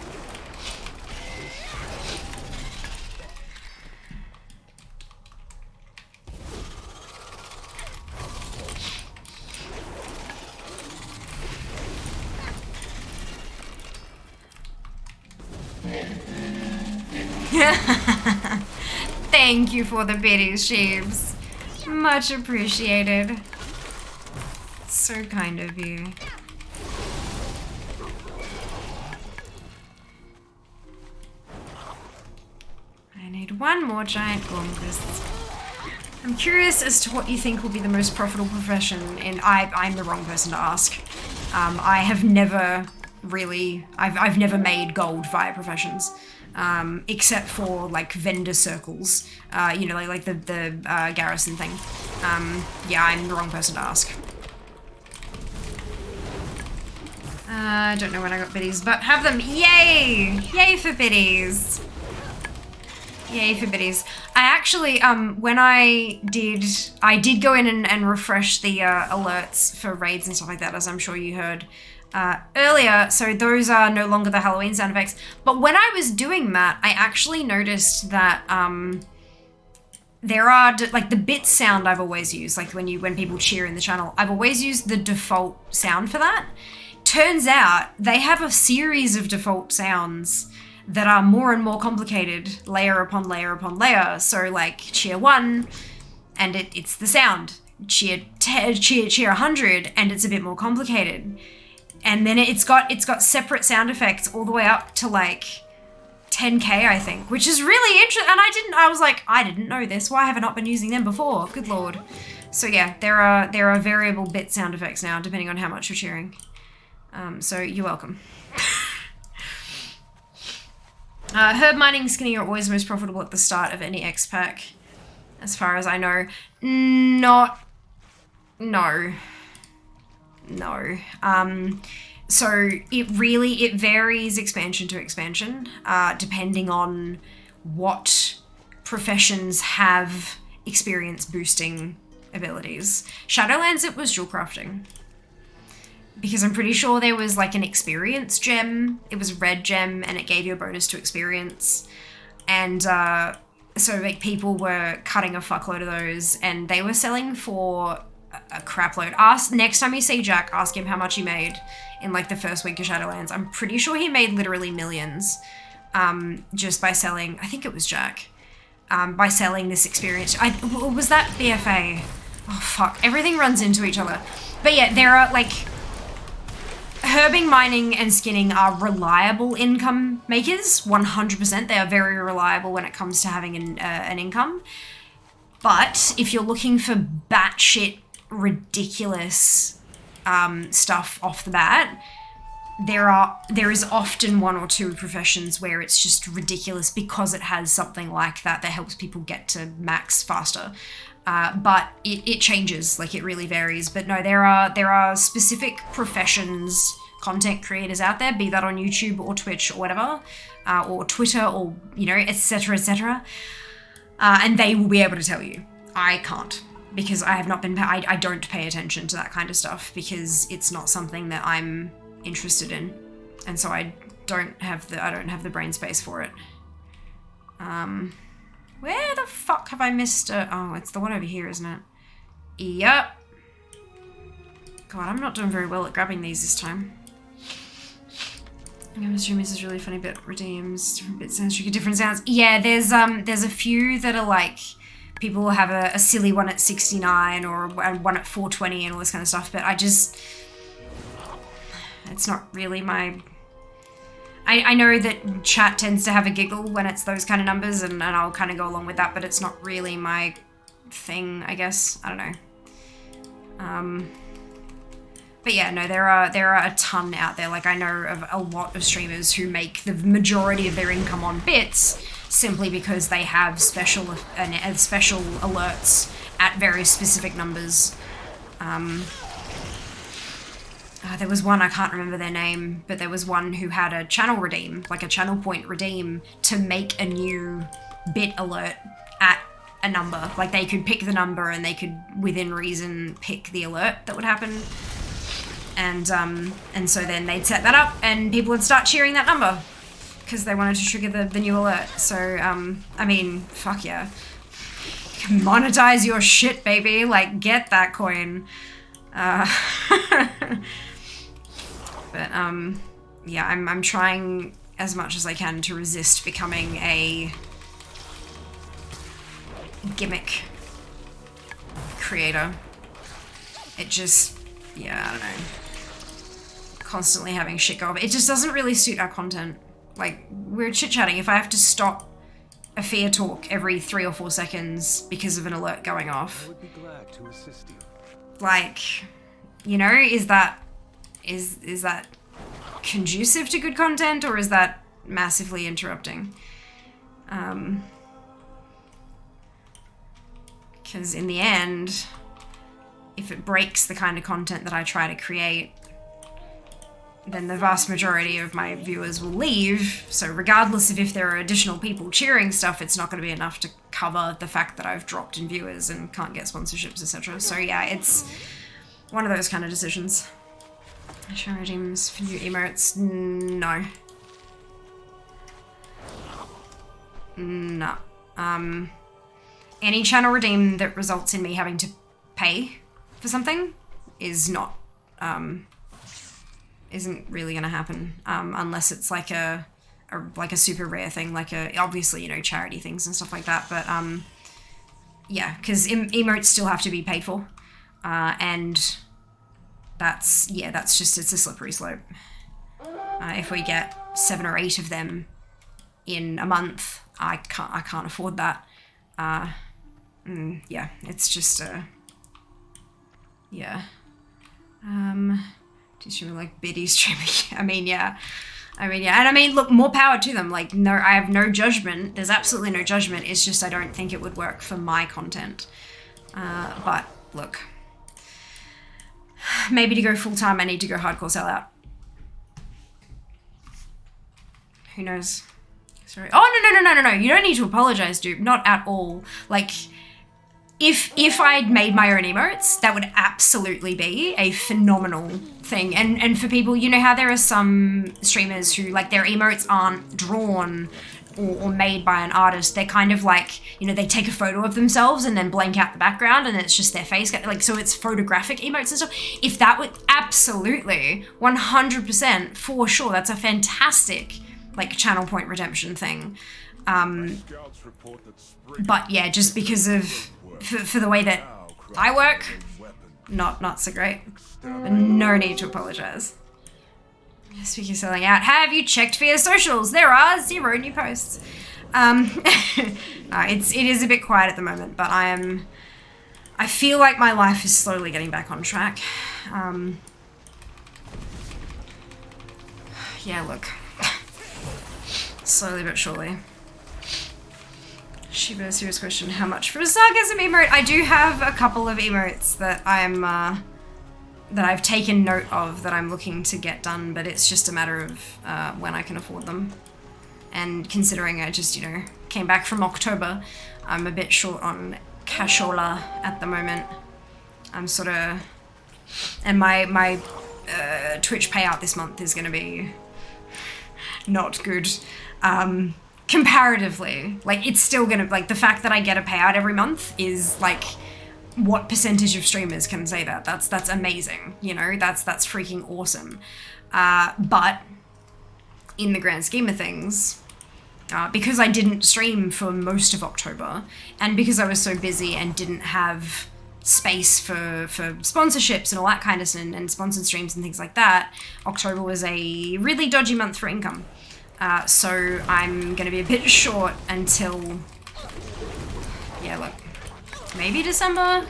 Thank you for the biddies, Sheeves. Much appreciated. So kind of you. I need one more giant Gormgrist. I'm curious as to what you think will be the most profitable profession, and I'm the wrong person to ask. I have never really, I've never made gold via professions. Except for like vendor circles, you know, like the garrison thing. Yeah, I'm the wrong person to ask. I don't know when I got biddies, but have them. Yay! Yay for biddies! Yay for biddies. I actually, when I did go in and refresh the alerts for raids and stuff like that, as I'm sure you heard earlier, so those are no longer the Halloween sound effects. But when I was doing that, I actually noticed that there are, like, the bit sound I've always used, like when people cheer in the channel, I've always used the default sound for that. Turns out they have a series of default sounds that are more and more complicated, layer upon layer upon layer. So like cheer 1, and it's the sound. Cheer 100, and it's a bit more complicated. And then it's got separate sound effects all the way up to like 10k, I think, which is really interesting. And I was like, I didn't know this. Why have I not been using them before? Good lord. So yeah, there are variable bit sound effects now, depending on how much you're cheering. So you're welcome. Herb mining skinny are always most profitable at the start of any X pack, as far as I know. No. So it varies expansion to expansion, depending on what professions have experience boosting abilities. Shadowlands, it was jewel crafting. Because I'm pretty sure there was like an experience gem. It was a red gem and it gave you a bonus to experience. And So like people were cutting a fuckload of those, and they were selling for a crap load. Next time you see Jack, ask him how much he made in like the first week of Shadowlands. I'm pretty sure he made literally millions, just by selling. I think it was Jack, by selling this experience. Was that BFA? Oh fuck! Everything runs into each other. But yeah, there are like herbing, mining, and skinning are reliable income makers. 100%. They are very reliable when it comes to having an income. But if you're looking for batshit ridiculous stuff off the bat, there is often one or two professions where it's just ridiculous because it has something like that helps people get to max faster. But it changes, like it really varies. But no, there are specific professions, content creators out there, be that on YouTube or Twitch or whatever, or Twitter or, you know, etc., etc. And they will be able to tell you. I can't, because I have not been, I don't pay attention to that kind of stuff because it's not something that I'm interested in. And so I don't have the brain space for it. Where the fuck have I missed oh, it's the one over here, isn't it? Yep. God, I'm not doing very well at grabbing these this time. I'm assuming this is really funny, but redeems different bits, sounds tricky, different sounds. Yeah, there's a few that are like, people will have a silly one at 69 or one at 420 and all this kind of stuff, but it's not really my... I know that chat tends to have a giggle when it's those kind of numbers, and I'll kind of go along with that, but it's not really my thing, I guess. I don't know. But yeah, no, there are a ton out there. Like, I know of a lot of streamers who make the majority of their income on bits simply because they have special alerts at very specific numbers. There was one, I can't remember their name, but there was one who had a channel redeem, like a channel point redeem, to make a new bit alert at a number. Like, they could pick the number and they could, within reason, pick the alert that would happen. And so then they'd set that up and people would start cheering that number because they wanted to trigger the new alert. So, I mean, fuck yeah. Monetize your shit, baby. Like, get that coin. But, yeah, I'm trying as much as I can to resist becoming a gimmick creator. It just, yeah, I don't know. Constantly having shit go up. It just doesn't really suit our content. Like, we're chit-chatting. If I have to stop a fear talk every 3 or 4 seconds because of an alert going off, I would be glad to assist you. like, you know, is that conducive to good content, or is that massively interrupting? Because in the end, if it breaks the kind of content that I try to create, then the vast majority of my viewers will leave. So regardless of if there are additional people cheering stuff, it's not going to be enough to cover the fact that I've dropped in viewers and can't get sponsorships, etc. So yeah, it's one of those kind of decisions. Show redeems for new emotes? No. No. Any channel redeem that results in me having to pay for something is not, isn't really gonna happen, unless it's like a super rare thing, like obviously, you know, charity things and stuff like that, but, yeah, because emotes still have to be paid for, and that's just, it's a slippery slope. If we get 7 or 8 of them in a month, I can't afford that. Yeah, it's just, yeah. Streaming like Biddy streaming. I mean, yeah. And I mean, look, more power to them. Like, no, I have no judgment. There's absolutely no judgment. It's just I don't think it would work for my content. But look, maybe to go full time, I need to go hardcore sellout. Who knows? Sorry. Oh, no. You don't need to apologize, dude. Not at all. Like, if I'd made my own emotes, that would absolutely be a phenomenal thing. And for people, you know how there are some streamers who, like, their emotes aren't drawn or made by an artist, they're kind of like, you know, they take a photo of themselves and then blank out the background and it's just their face, like, so it's photographic emotes and stuff. If that would, absolutely, 100%, for sure, that's a fantastic, like, channel point redemption thing. But yeah, just because of, for the way that I work, not so great. No need to apologize. Speaking of selling out, have you checked for your socials? There are 0 new posts. It is a bit quiet at the moment, but I feel like my life is slowly getting back on track. Yeah, look. Slowly but surely. Shiba, serious question, how much for a sarcasm emote? I do have a couple of emotes that that I've taken note of that I'm looking to get done, but it's just a matter of when I can afford them. And considering I just, you know, came back from October, I'm a bit short on cashola at the moment. I'm sort of, and my Twitch payout this month is going to be not good. Comparatively, like, it's still gonna, like, the fact that I get a payout every month is like, what percentage of streamers can say that? That's amazing, you know, that's freaking awesome. But in the grand scheme of things, because I didn't stream for most of October, and because I was so busy and didn't have space for sponsorships and all that kind of stuff, and sponsored streams and things like that, October was a really dodgy month for income. So I'm gonna be a bit short until, yeah, look, maybe December?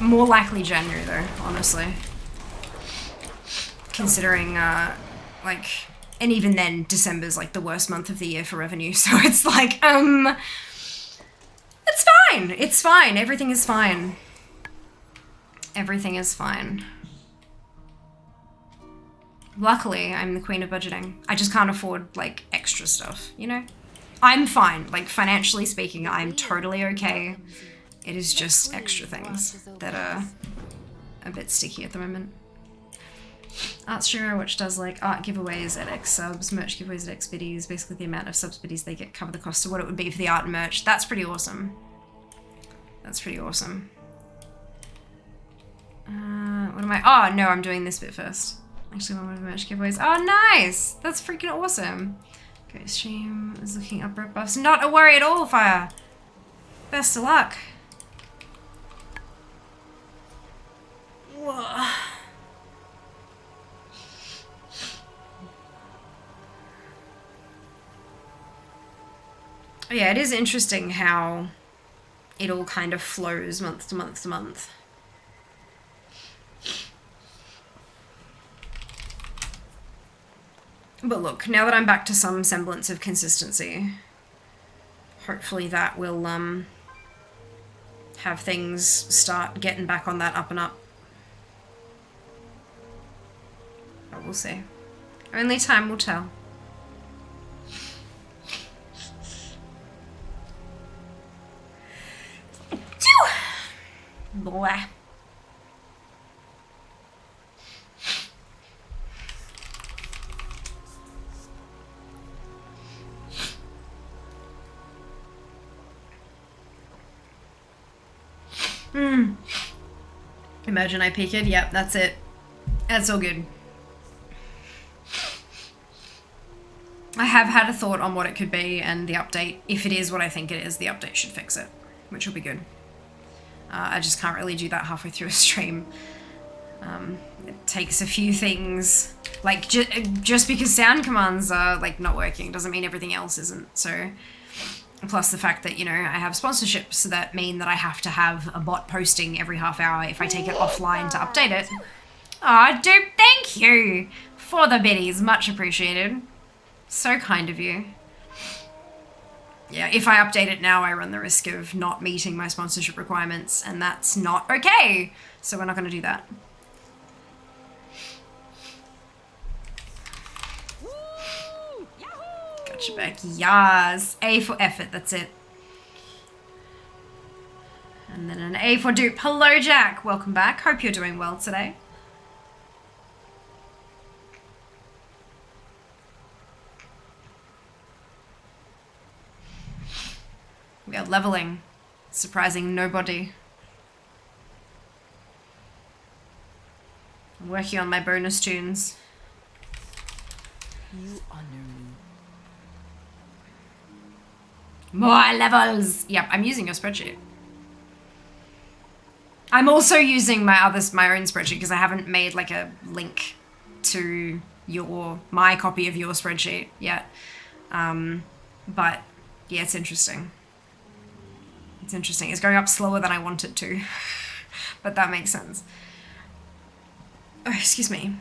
More likely January though, honestly. Considering, like, and even then, December's like the worst month of the year for revenue, so it's like, it's fine, it's fine, everything is fine. Everything is fine. Luckily, I'm the queen of budgeting. I just can't afford, like, extra stuff, you know? I'm fine. Like, financially speaking, I'm totally okay. It is just extra things that are a bit sticky at the moment. Art streamer, which does, like, art giveaways at X subs, merch giveaways at X biddies, basically the amount of subs biddies they get cover the cost of what it would be for the art and merch. That's pretty awesome. That's pretty awesome. What am I? Oh, no, I'm doing this bit first. Actually, one of the merch giveaways. Oh, nice! That's freaking awesome. Okay, stream is looking up rep buffs. Not a worry at all, Fire. Best of luck. Whoa. Yeah, it is interesting how it all kind of flows month to month to month. But look, now that I'm back to some semblance of consistency, hopefully that will have things start getting back on that up and up. But we'll see. Only time will tell. Blah. Imagine I peeked. Yep, that's it. That's all good. I have had a thought on what it could be, and the update, if it is what I think it is, the update should fix it, which will be good. I just can't really do that halfway through a stream. It takes a few things, like just because sound commands are like not working doesn't mean everything else isn't. So, plus the fact that, you know, I have sponsorships that mean that I have to have a bot posting every half hour if I take it offline to update it. Aw, dude, thank you for the biddies, much appreciated. So kind of you. Yeah, if I update it now, I run the risk of not meeting my sponsorship requirements, and that's not okay. So we're not going to do that. Gotcha back. Yas. A for effort, that's it. And then an A for dupe. Hello, Jack. Welcome back. Hope you're doing well today. We are leveling. Surprising nobody. I'm working on my bonus tunes. You honor me. More levels! Yep, I'm using your spreadsheet. I'm also using my own spreadsheet because I haven't made like a link to my copy of your spreadsheet yet. But yeah, it's interesting. It's interesting. It's going up slower than I want it to, but that makes sense. Oh, excuse me.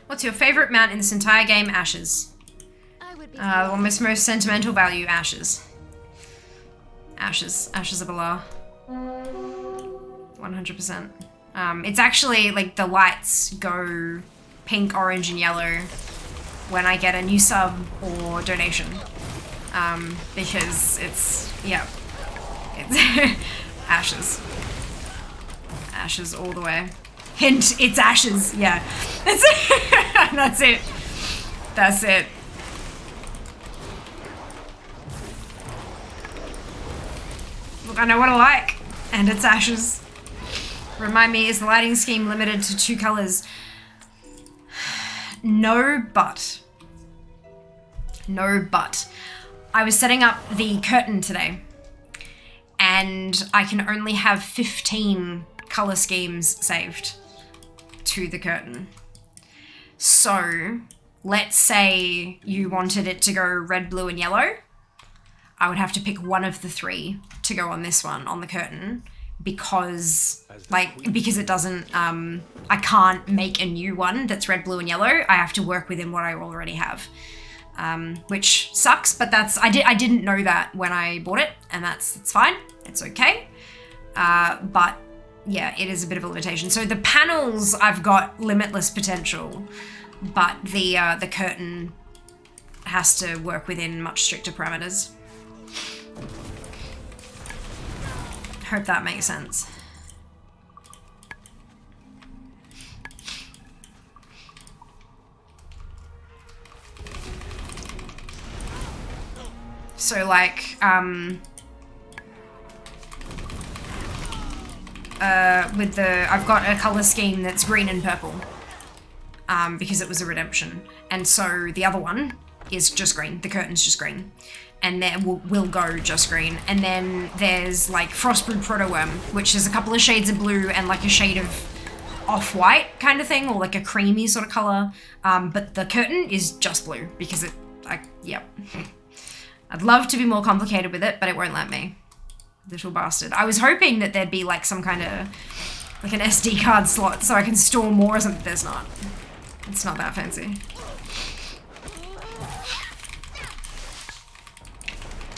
What's your favorite mount in this entire game? Ashes. I would be The one with most sentimental value, Ashes. Ashes of Alar. 100%. It's actually like the lights go pink, orange, and yellow when I get a new sub or donation. Because it's Ashes. Ashes all the way. Hint, it's Ashes, yeah. That's it. That's it. Look, I know what I like, and it's Ashes. Remind me, is the lighting scheme limited to 2 colors? No, but. I was setting up the curtain today, and I can only have 15 color schemes saved to the curtain. So, let's say you wanted it to go red, blue, and yellow. I would have to pick one of the 3 to go on this one, on the curtain, because it doesn't, I can't make a new one that's red, blue, and yellow. I have to work within what I already have, which sucks, but I didn't know that when I bought it, and it's fine. It's okay. But yeah, it is a bit of a limitation. So the panels, I've got limitless potential, but the curtain has to work within much stricter parameters. Hope that makes sense. So like, I've got a color scheme that's green and purple, because it was a redemption. And so the other one is just green. The curtain's just green. And then will go just green. And then there's like Frostbrew Proto-Worm, which is a couple of shades of blue and like a shade of off-white kind of thing, or like a creamy sort of color. But the curtain is just blue because yep. I'd love to be more complicated with it, but it won't let me. Little bastard. I was hoping that there'd be like some kind of, like an SD card slot so I can store more or something. There's not. It's not that fancy.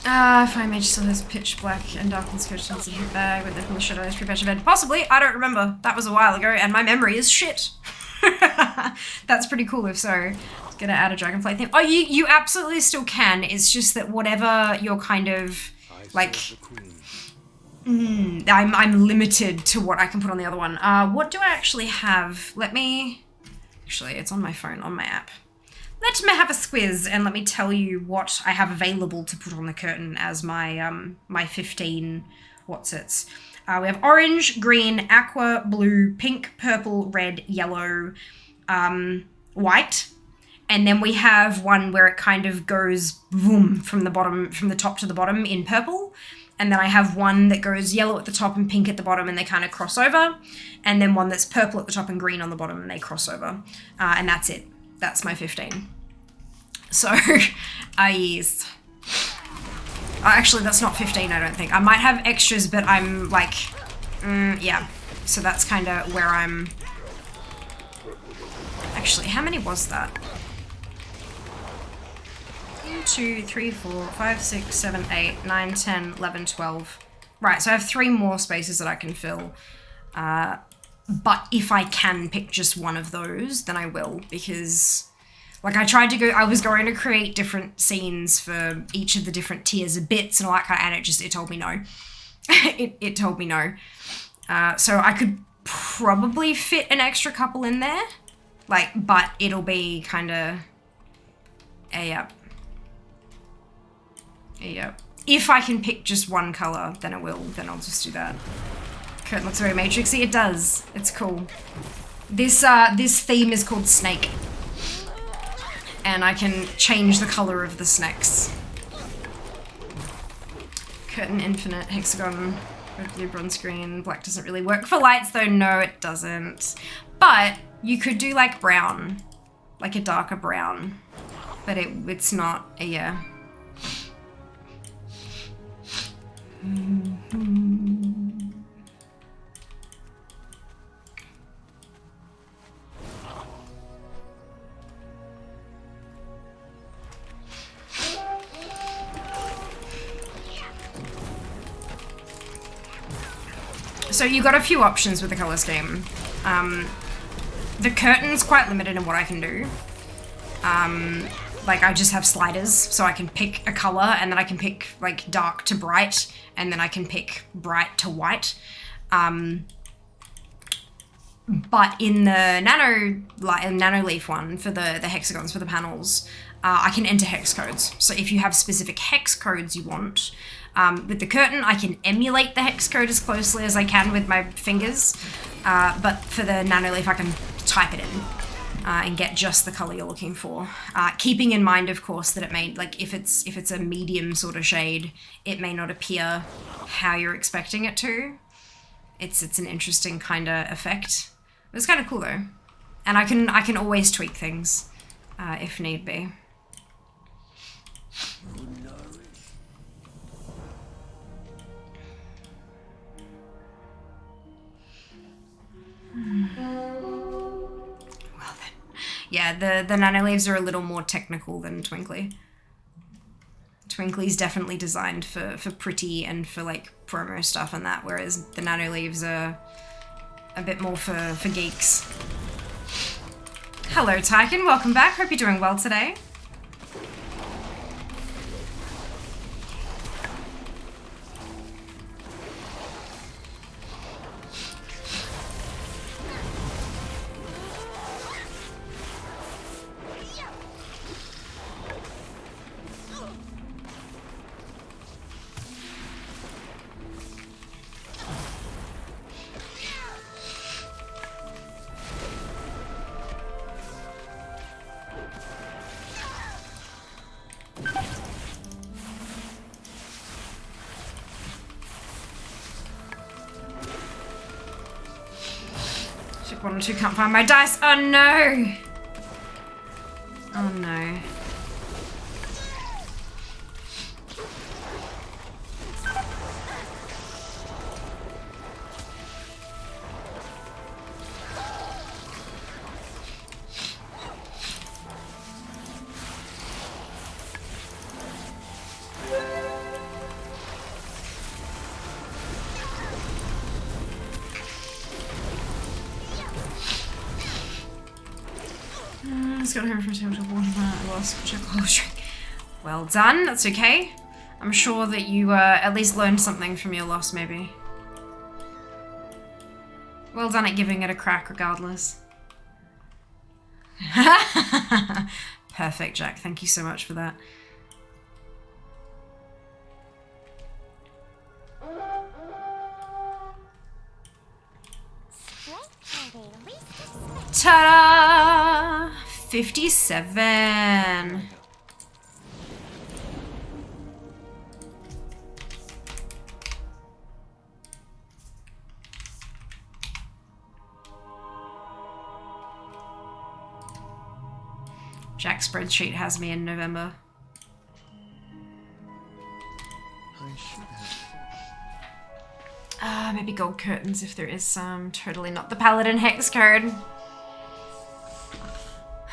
Fire Mage still has pitch black and darkness coach in his bag with the shadows pre-patch event. Possibly, I don't remember. That was a while ago and my memory is shit. That's pretty cool if so. Gonna add a dragonfly theme. Oh, you absolutely still can. It's just that whatever you're kind of like, I'm limited to what I can put on the other one. What do I actually have? Actually, it's on my phone, on my app. Let me have a squiz and let me tell you what I have available to put on the curtain as my my 15 what's-its. We have orange, green, aqua, blue, pink, purple, red, yellow, white. And then we have one where it kind of goes boom from the top to the bottom in purple. And then I have one that goes yellow at the top and pink at the bottom and they kind of cross over. And then one that's purple at the top and green on the bottom and they cross over. And that's it. That's my 15. So, yes. Actually, that's not 15, I don't think. I might have extras, but I'm like, yeah. So that's kind of where I'm... Actually, how many was that? 1, 2, 3, 4, 5, 6, 7, 8, 9, 10, 11, 12. Right, so I have 3 more spaces that I can fill. But if I can pick just one of those, then I will, because... Like, I was going to create different scenes for each of the different tiers of bits and all that kind of, and it told me no. it told me no. So I could probably fit an extra couple in there, like, but it'll be kind of yep. If I can pick just one color, then I will. Then I'll just do that. Curtain looks very matrixy. It does. It's cool. This theme is called Snake, and I can change the color of the snakes. Curtain infinite hexagon. Red, blue, bronze, green. Black doesn't really work for lights though. No, it doesn't. But you could do like brown, like a darker brown, but it's not a yeah. So you got a few options with the color scheme. The curtain's quite limited in what I can do. Like I just have sliders, so I can pick a color and then I can pick like dark to bright, and then I can pick bright to white. But in the nano leaf one for the hexagons for the panels, I can enter hex codes. So if you have specific hex codes you want, with the curtain, I can emulate the hex code as closely as I can with my fingers, but for the nanoleaf, I can type it in and get just the color you're looking for. Keeping in mind, of course, that it may, like, if it's a medium sort of shade, it may not appear how you're expecting it to. It's an interesting kind of effect. It's kind of cool though, and I can always tweak things if need be. Well then. Yeah, the nano leaves are a little more technical than Twinkly. Twinkly's definitely designed for pretty and for like promo stuff and that, whereas the nano leaves are a bit more for geeks. Hello Tyken, welcome back. Hope you're doing well today. One or two, can't find my dice. Oh no! Oh no. Got her from table to water I lost check drink. Well done, that's okay. I'm sure that you at least learned something from your loss, maybe. Well done at giving it a crack regardless. Perfect, Jack. Thank you so much for that. Ta-da! 57. Jack's spreadsheet has me in November. Maybe gold curtains if there is some. Totally not the Paladin hex card.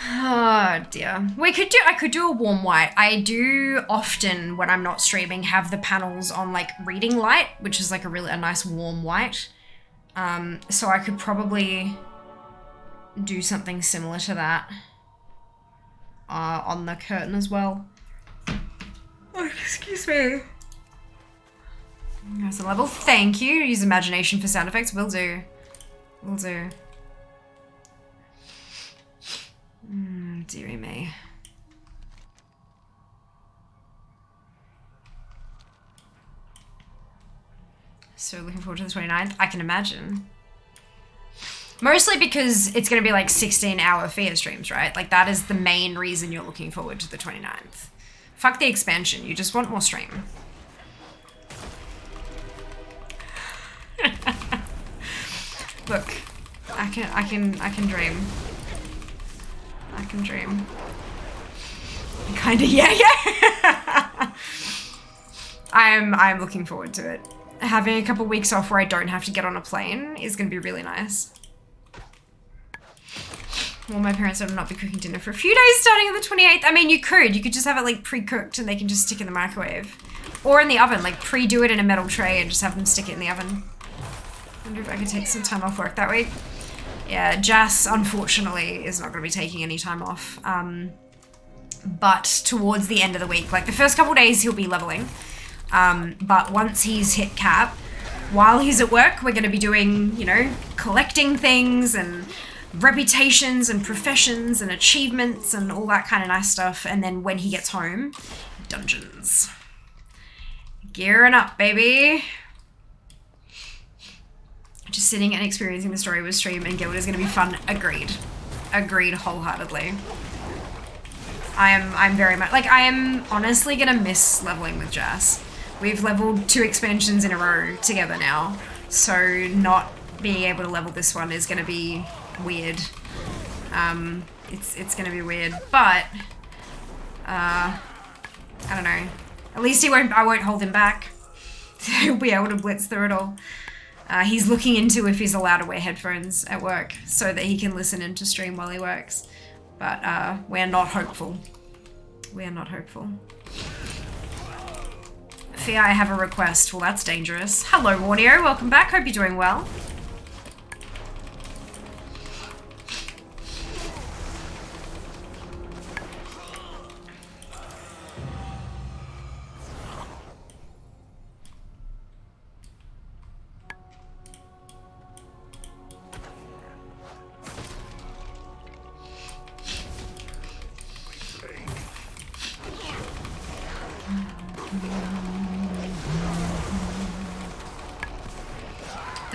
Oh dear. I could do a warm white. I do often, when I'm not streaming, have the panels on like reading light, which is like a nice warm white. So I could probably do something similar to that on the curtain as well. Oh, excuse me. There's a level. Thank you. Use imagination for sound effects. Will do. Will do. Dearie me. So looking forward to the 29th. I can imagine. Mostly because it's going to be like 16-hour Fia streams, right? Like that is the main reason you're looking forward to the 29th. Fuck the expansion. You just want more stream. Look, I can dream. I can dream. Kinda, yeah. I'm looking forward to it. Having a couple weeks off where I don't have to get on a plane is gonna be really nice. Well, my parents will not be cooking dinner for a few days starting on the 28th. I mean, you could just have it like pre-cooked and they can just stick it in the microwave. Or in the oven, like pre-do it in a metal tray and just have them stick it in the oven. Wonder if I could take some time off work that week. Yeah, Jas, unfortunately, is not going to be taking any time off. But towards the end of the week, like the first couple days, he'll be leveling. But once he's hit cap, while he's at work, we're going to be doing, you know, collecting things and reputations and professions and achievements and all that kind of nice stuff. And then when he gets home, dungeons. Gearing up, baby. Just sitting and experiencing the story with stream and guild is going to be fun. Agreed. Agreed wholeheartedly. I'm very much, like, I am honestly going to miss leveling with Jas. We've leveled 2 expansions in a row together now, so not being able to level this one is going to be weird. It's going to be weird, but I don't know. At least I won't hold him back. He'll be able to blitz through it all. He's looking into if he's allowed to wear headphones at work so that he can listen into stream while he works. But we're not hopeful. We're not hopeful. Fia, I have a request. Well, that's dangerous. Hello, Audio. Welcome back. Hope you're doing well.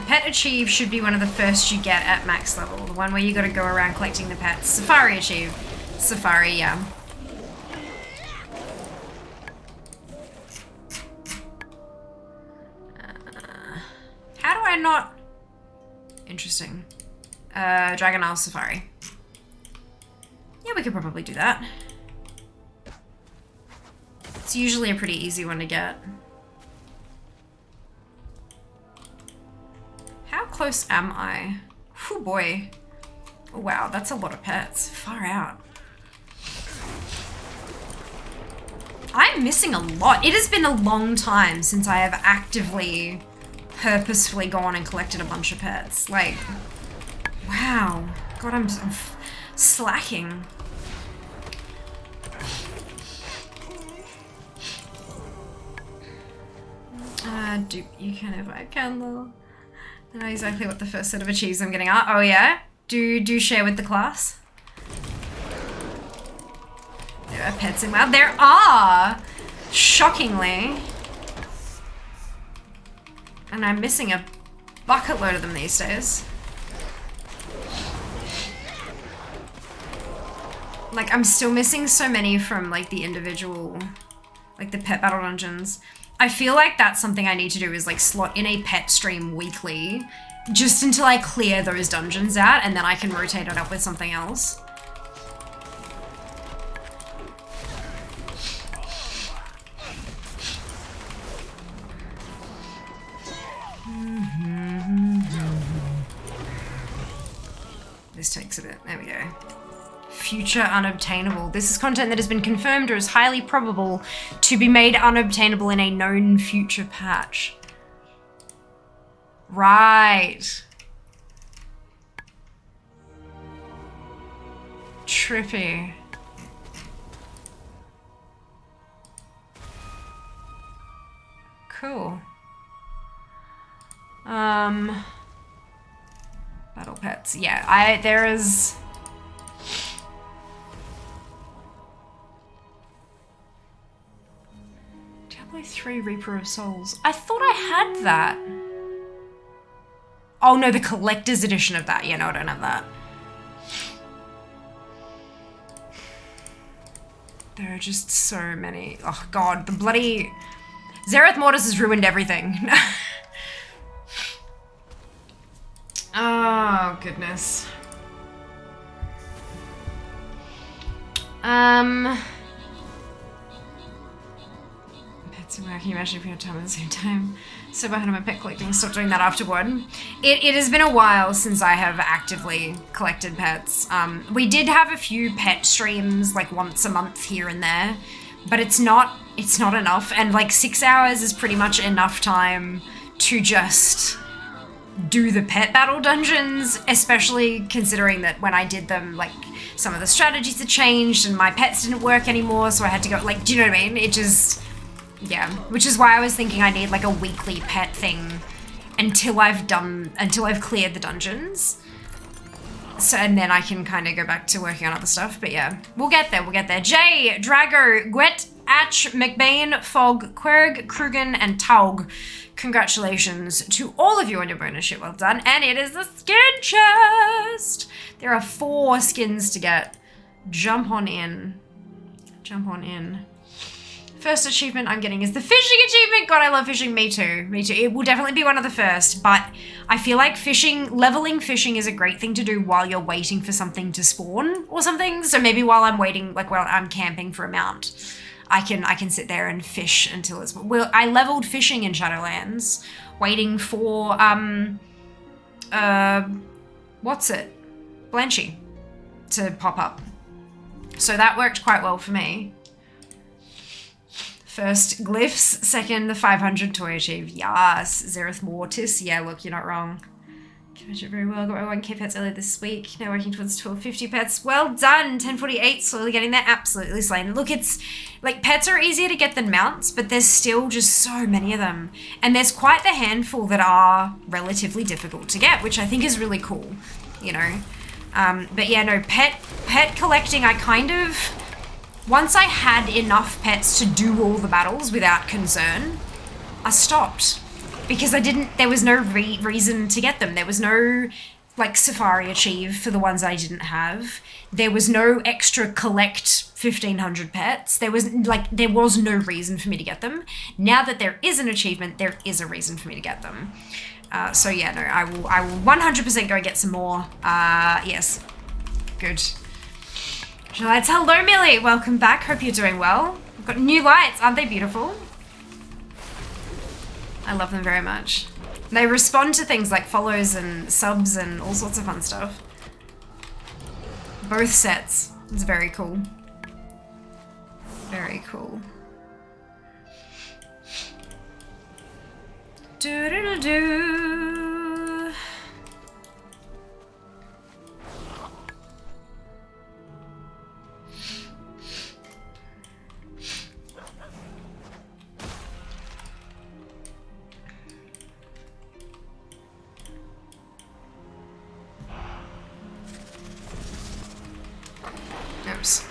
Pet Achieve should be one of the first you get at max level. The one where you gotta go around collecting the pets. Safari Achieve. Safari, yeah. How do I not... Interesting. Dragon Isle Safari. Yeah, we could probably do that. It's usually a pretty easy one to get. How close am I? Oh boy. Oh, wow, that's a lot of pets. Far out. I'm missing a lot. It has been a long time since I have actively, purposefully gone and collected a bunch of pets. Like, wow. God, I'm slacking. Dupe, you can if I can though. I know exactly what the first set of achieves I'm getting are. Oh yeah? Do share with the class. There are pets in WoW. There are! Shockingly. And I'm missing a bucket load of them these days. Like, I'm still missing so many from, like, the individual, like, the pet battle dungeons. I feel like that's something I need to do is, like, slot in a pet stream weekly just until I clear those dungeons out, and then I can rotate it up with something else. This takes a bit. There we go. Future unobtainable. This is content that has been confirmed or is highly probable to be made unobtainable in a known future patch. Right. Trippy. Cool. Battle pets. Yeah, there is... Diablo 3 Reaper of Souls. I thought I had that. Oh no, the collector's edition of that. Yeah, no, I don't have that. There are just so many. Oh god, the bloody... Zereth Mortis has ruined everything. Oh, goodness. Pets and where can you imagine if you had time at the same time? So behind my pet collecting, stop doing that afterward. It has been a while since I have actively collected pets. We did have a few pet streams like once a month here and there, but it's not enough, and like 6 hours is pretty much enough time to just do the pet battle dungeons, especially considering that when I did them, like, some of the strategies had changed and my pets didn't work anymore, so I had to go, like, do you know what I mean? It just, yeah, which is why I was thinking I need like a weekly pet thing until I've cleared the dungeons. So, and then I can kind of go back to working on other stuff, but yeah, we'll get there. Jay, Drago, Gwet, Atch, McBain, Fog, Querg, Krugen, and Taug. Congratulations to all of you on your bonus shit, well done. And it is the skin chest. There are 4 skins to get. Jump on in. First achievement I'm getting is the fishing achievement. God, I love fishing. Me too. It will definitely be one of the first, but I feel like leveling fishing is a great thing to do while you're waiting for something to spawn or something. So maybe while I'm waiting, like while I'm camping for a mount, I can sit there and fish until it's... Well, I leveled fishing in Shadowlands, waiting for, what's it? Blanchy to pop up. So that worked quite well for me. First, glyphs. Second, the 500 toy achieve. Yes. Zereth Mortis. Yeah, look, you're not wrong. Managed it very well. Got my 1k pets earlier this week. Now working towards 1250 pets. Well done. 1048. Slowly getting there. Absolutely slain. Look, it's like pets are easier to get than mounts, but there's still just so many of them. And there's quite the handful that are relatively difficult to get, which I think is really cool, you know. But yeah, no, pet collecting, I kind of... Once I had enough pets to do all the battles without concern, I stopped. Because there was no reason to get them. There was no, like, Safari achieve for the ones I didn't have. There was no extra collect 1,500 pets. There was no reason for me to get them. Now that there is an achievement, there is a reason for me to get them. So yeah, no, I will 100% go get some more. Yes. Good. Lights, hello Millie, welcome back. Hope you're doing well. We've got new lights, aren't they beautiful? I love them very much. They respond to things like follows and subs and all sorts of fun stuff. Both sets. It's very cool. Very cool. Do-do-do-do. Oops.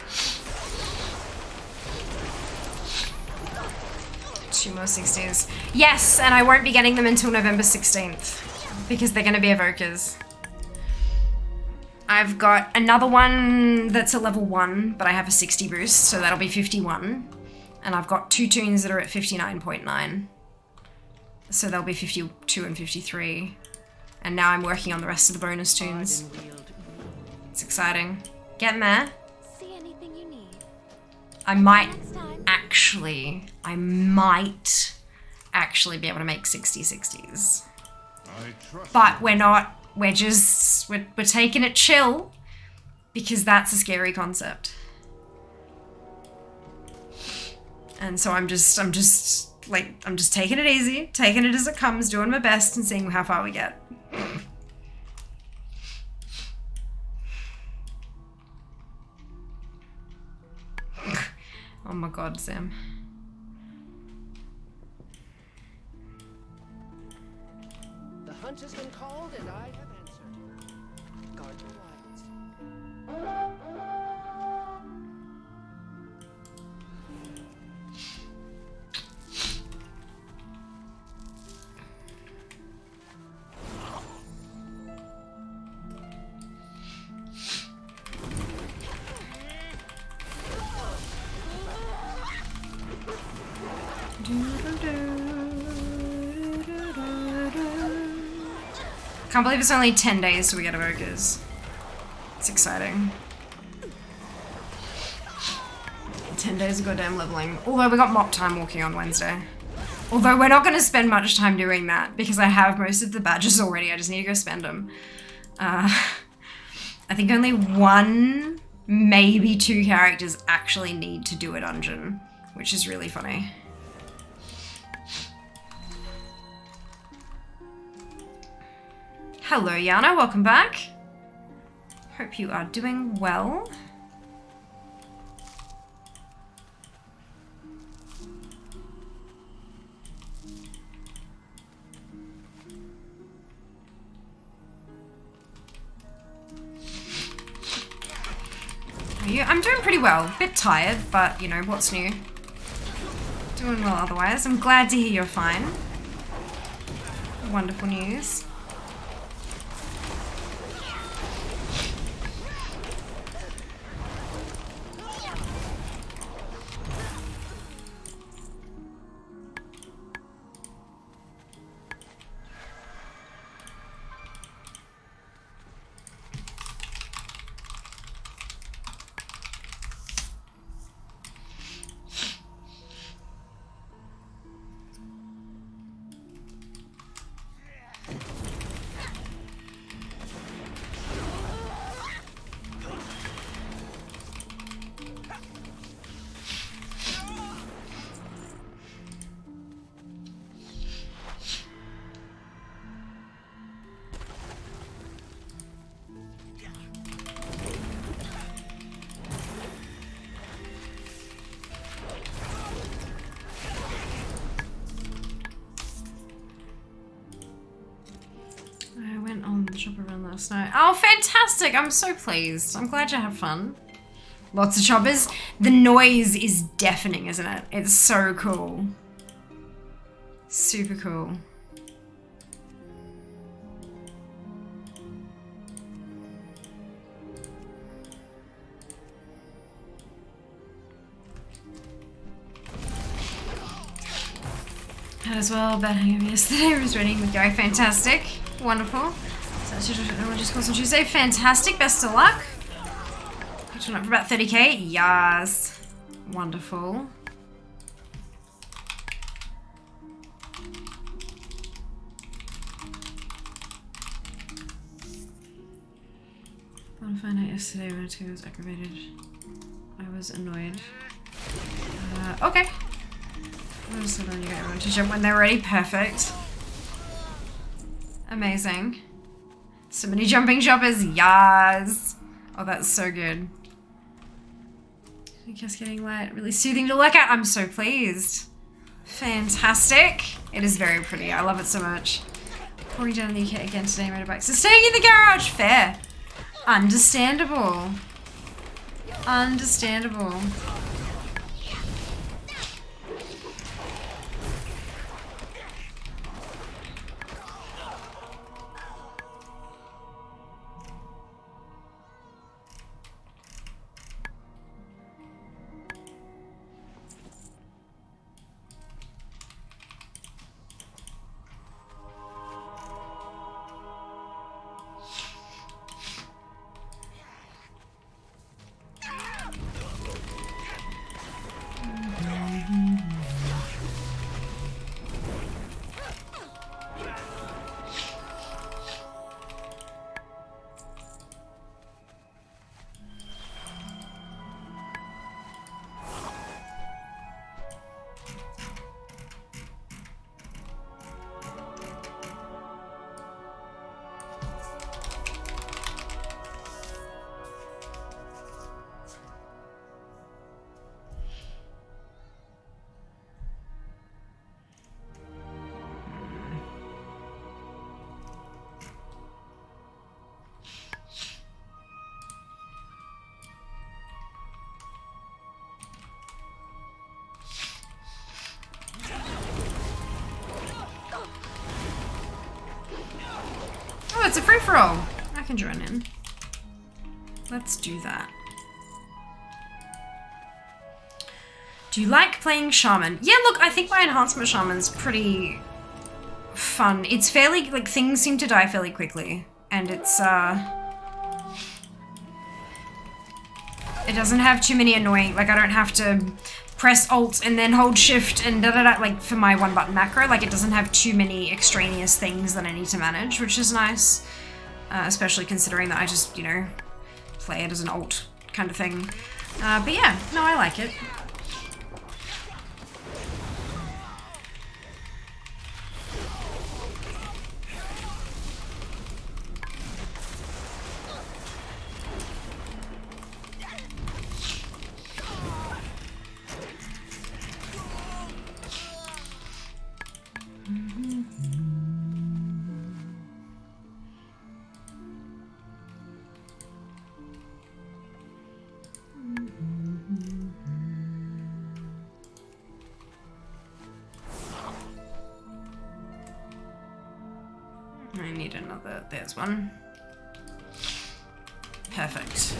2 more 60s. Yes, and I won't be getting them until November 16th because they're going to be evokers. I've got another one that's a level 1, but I have a 60 boost, so that'll be 51. And I've got 2 tunes that are at 59.9. So they'll be 52 and 53. And now I'm working on the rest of the bonus tunes. It's exciting. Getting there. I might actually be able to make 60s. But we're not, we're taking it chill because that's a scary concept. And so I'm just taking it easy, taking it as it comes, doing my best and seeing how far we get. Oh my god, Sam. The Silence has been called, and I have answered. Guard your wilds. Can't believe it's only 10 days till we get ogres. It's exciting. 10 days of goddamn leveling. Although we got mock time walking on Wednesday. Although we're not going to spend much time doing that because I have most of the badges already. I just need to go spend them. I think only 1, maybe 2 characters actually need to do a dungeon, which is really funny. Hello, Yana. Welcome back. Hope you are doing well. I'm doing pretty well. Bit tired, but you know, what's new? Doing well otherwise. I'm glad to hear you're fine. Wonderful news. Shop around last night. Oh, fantastic! I'm so pleased. I'm glad you have fun. Lots of choppers. The noise is deafening, isn't it? It's so cool. Super cool. Had as well. Bad hangover yesterday. I was reading with Gary. Fantastic. Wonderful. So just calls on Tuesday. Fantastic. Best of luck. Catching up for about 30k. Yes. Wonderful. I found out yesterday when I was aggravated. I was annoyed. Okay. I'm just letting you get everyone to jump when they're ready. Perfect. Amazing. So many jumping choppers. Yas. Oh, that's so good. Just getting light. Really soothing to look at. I'm so pleased. Fantastic. It is very pretty. I love it so much. Pouring down in the UK again today. Motorbikes. So staying in the garage. Fair. Understandable. Understandable. it's a free-for-all. I can join in. Let's do that. Do you like playing Shaman? Yeah, look, I think my Enhancement Shaman's pretty fun. It's fairly, like, things seem to die fairly quickly. And it's, it doesn't have too many annoying, like, I don't have to press Alt and then hold Shift and da-da-da, like, for my one-button macro. Like, it doesn't have too many extraneous things that I need to manage, which is nice. Especially considering that I just, you know, play it as an Alt kind of thing. But yeah, no, I like it. I need another, there's one. Perfect.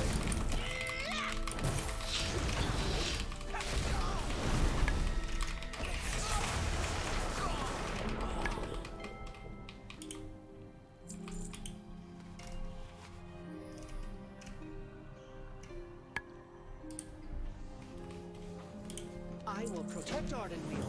I will protect Ardenweald.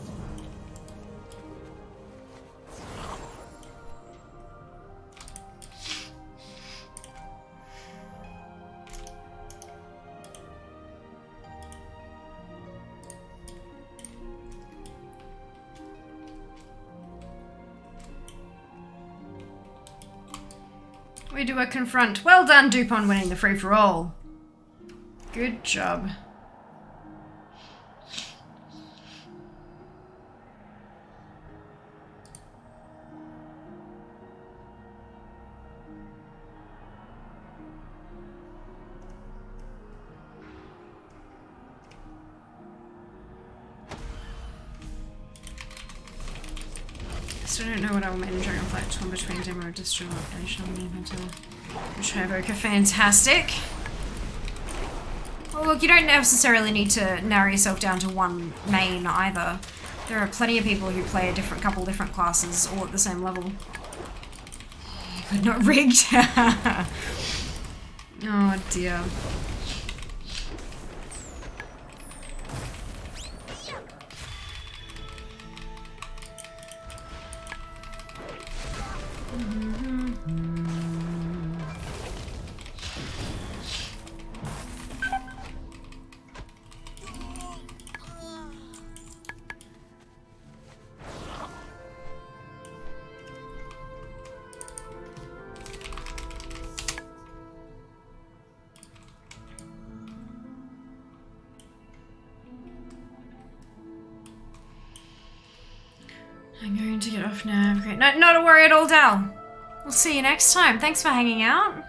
We do a confront. Well done, Dupont, winning the free-for-all. Good job. Still don't know what I will make in Dragonflight. One between demo and distro updation. Which I evoke are fantastic. Well, look, you don't necessarily need to narrow yourself down to one main either. There are plenty of people who play a couple different classes all at the same level. But not rigged. Oh dear. I'm going to get off now. Great. No, not to worry at all, Dal. We'll see you next time. Thanks for hanging out.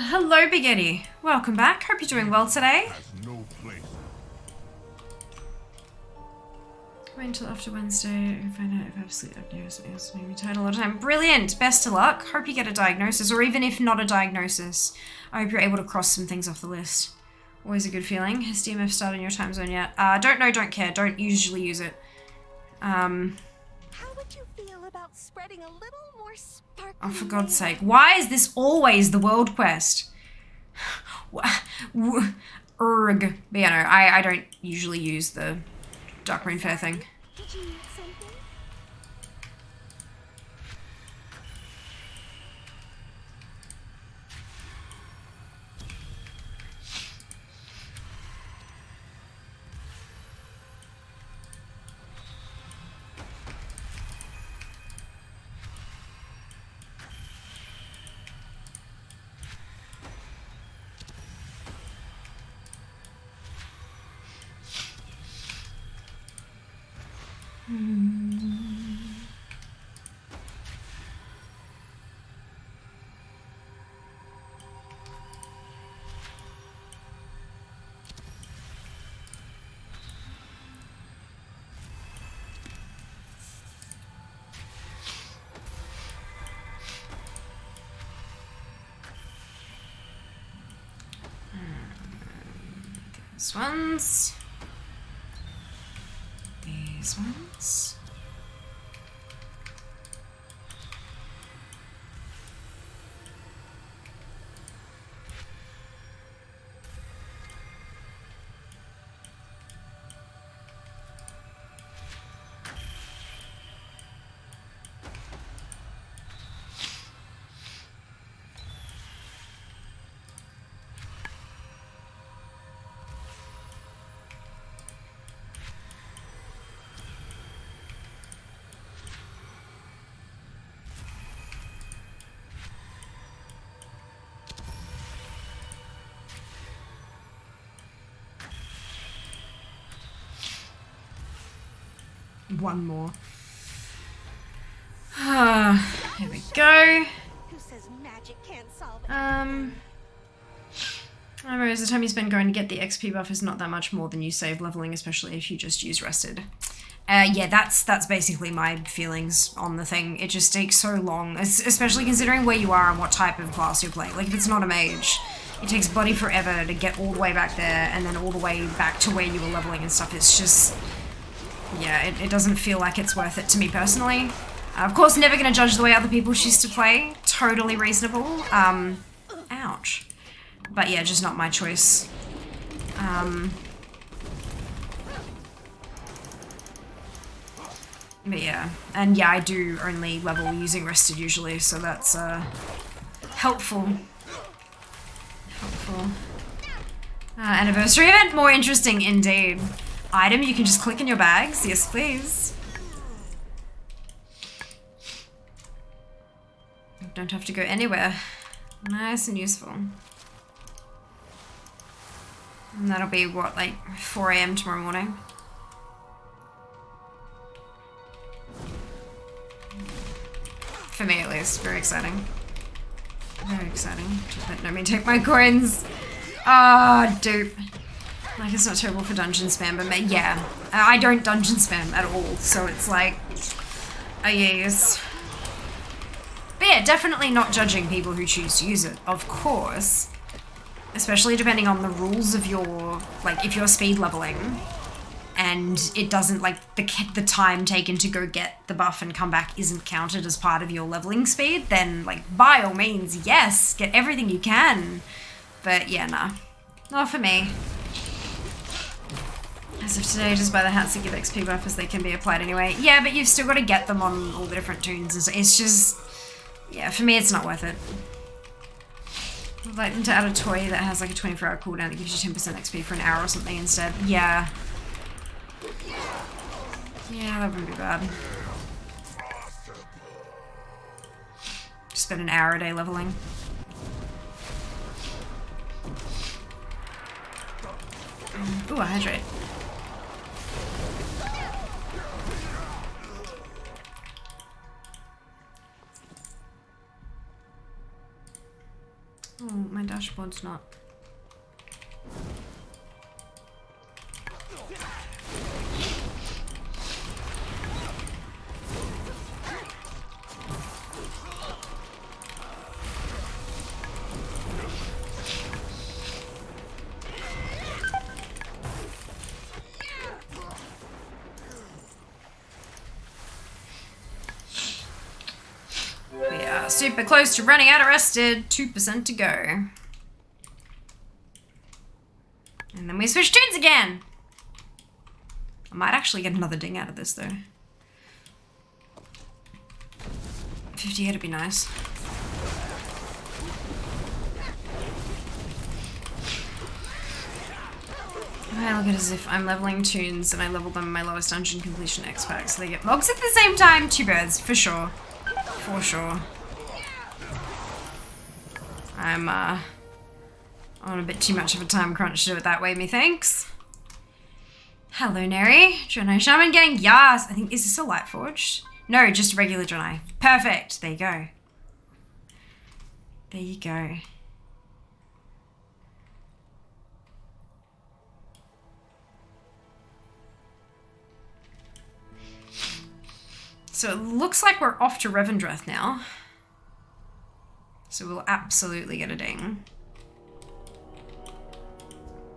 Hello, Big Eddie. Welcome back. Hope you're doing well today. Has no place. Wait until after Wednesday. I can find out if I have sleep apnea or something else. Maybe tired a lot of time. Brilliant. Best of luck. Hope you get a diagnosis, or even if not a diagnosis, I hope you're able to cross some things off the list. Always a good feeling. Has DMF started in your time zone yet? Don't know, don't care. Don't usually use it. How would you feel about spreading a little more sparkle? Oh, for God's sake. Why is this always the world quest? Erg. But yeah, no, I don't usually use the Dark Moon Fair thing. Did you need something? These ones. These ones. One more. Here we go. Who says magic can't solve it? Whereas the time you spend going to get the XP buff is not that much more than you save leveling, especially if you just use rested. Yeah, that's basically my feelings on the thing. It just takes so long, especially considering where you are and what type of class you're playing. Like, if it's not a mage, it takes bloody forever to get all the way back there and then all the way back to where you were leveling and stuff. It's just... yeah, it doesn't feel like it's worth it to me personally. Of course, never gonna judge the way other people choose to play. Totally reasonable. Ouch. But yeah, just not my choice. But yeah, and yeah, I do only level using rested usually, so that's helpful. Helpful. Anniversary event, more interesting indeed. Item you can just click in your bags, yes please. Don't have to go anywhere. Nice and useful. And that'll be what, like 4 AM tomorrow morning? For me at least, very exciting. Very exciting. Don't let me take my coins. Ah, dupe. Like, it's not terrible for dungeon spam, but yeah. I don't dungeon spam at all, so it's like... oh yes. But yeah, definitely not judging people who choose to use it, of course. Especially depending on the rules of your... like, if you're speed leveling, and it doesn't, like, the time taken to go get the buff and come back isn't counted as part of your leveling speed, then, like, by all means, yes, get everything you can. But yeah, nah. Not for me. As of today, just buy the hats that give XP buff as they can be applied anyway. Yeah, but you've still got to get them on all the different tunes and so it's just... yeah, for me it's not worth it. I'd like them to add a toy that has like a 24-hour cooldown that gives you 10% XP for an hour or something instead. Yeah. Yeah, that wouldn't be bad. Just spend an hour a day leveling. Ooh, I hydrate. Oh, my dashboard's not. We are super close to running out of rested. 2% to go. And then we switch tunes again. I might actually get another ding out of this though. 58 would be nice. I look at it as if I'm leveling tunes and I level them in my lowest dungeon completion X pack, so they get mogs at the same time. 2 birds, for sure. For sure. I'm on a bit too much of a time crunch to do it that way, methinks. Hello, Neri. Draenei Shaman getting yas. I think, is this a light forged? No, just a regular Draenei. Perfect. There you go. There you go. So it looks like we're off to Revendreth now. So we'll absolutely get a ding.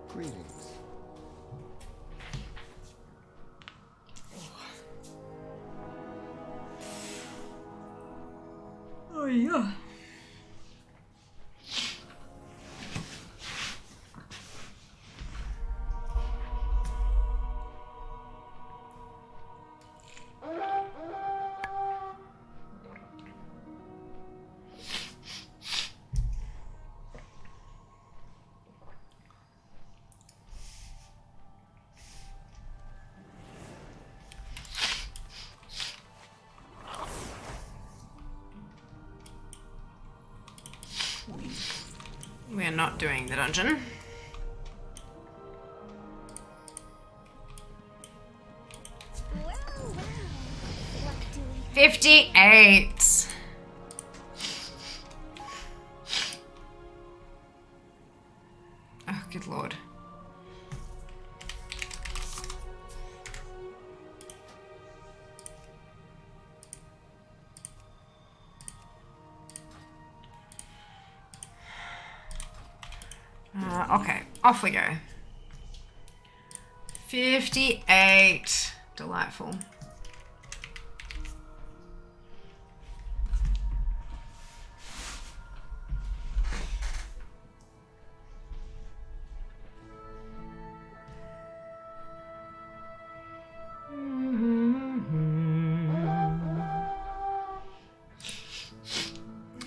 Greetings. Oh yeah. We're not doing the dungeon. Well, well. What do we 58. Oh, good lord. Okay, off we go. 58. Delightful.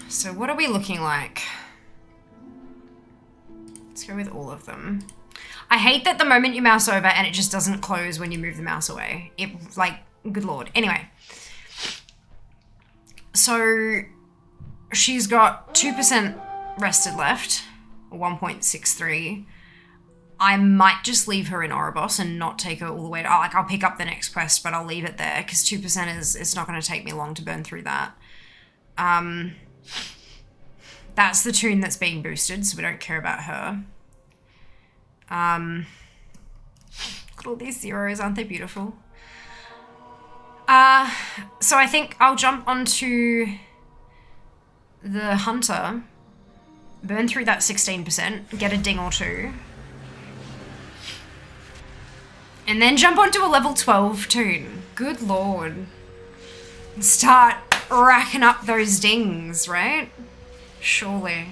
So what are we looking like? Let's go with all of them. I hate that the moment you mouse over and it just doesn't close when you move the mouse away. It, like, good lord. Anyway. So, she's got 2% rested left. 1.63. I might just leave her in Oribos and not take her all the way to... like, I'll pick up the next quest, but I'll leave it there, because 2% is... it's not going to take me long to burn through that. That's the toon that's being boosted, so we don't care about her. Look at all these zeros, aren't they beautiful? So I think I'll jump onto the hunter, burn through that 16%, get a ding or two, and then jump onto a level 12 toon. Good lord. And start racking up those dings, right? Surely.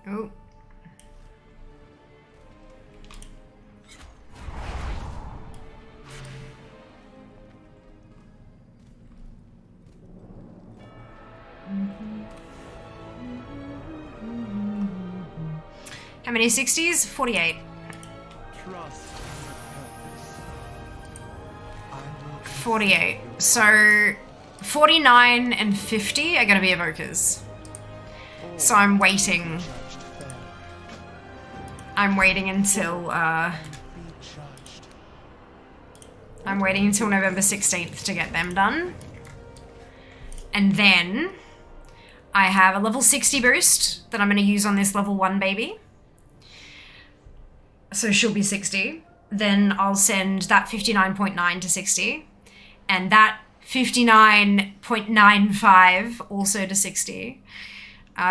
Oh. How many 60s? 48. Trust. 48. So 49 and 50 are going to be evokers. So I'm waiting. I'm waiting until November 16th to get them done. And then I have a level 60 boost that I'm going to use on this level 1 baby. So she'll be 60. Then I'll send that 59.9 to 60. And that 59.95 also to 60.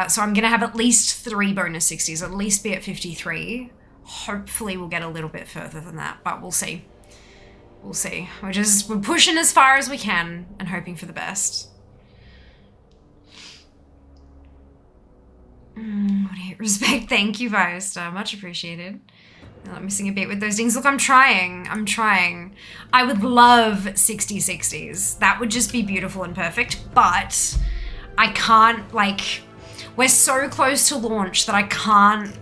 So I'm going to have at least 3 bonus 60s, at least be at 53. Hopefully we'll get a little bit further than that, but we'll see. We'll see. We're pushing as far as we can and hoping for the best. Respect, thank you, Biostar. Much appreciated. I'm missing a bit with those things. Look, I'm trying. I would love 60 60s. That would just be beautiful and perfect, but I can't, like... we're so close to launch that I can't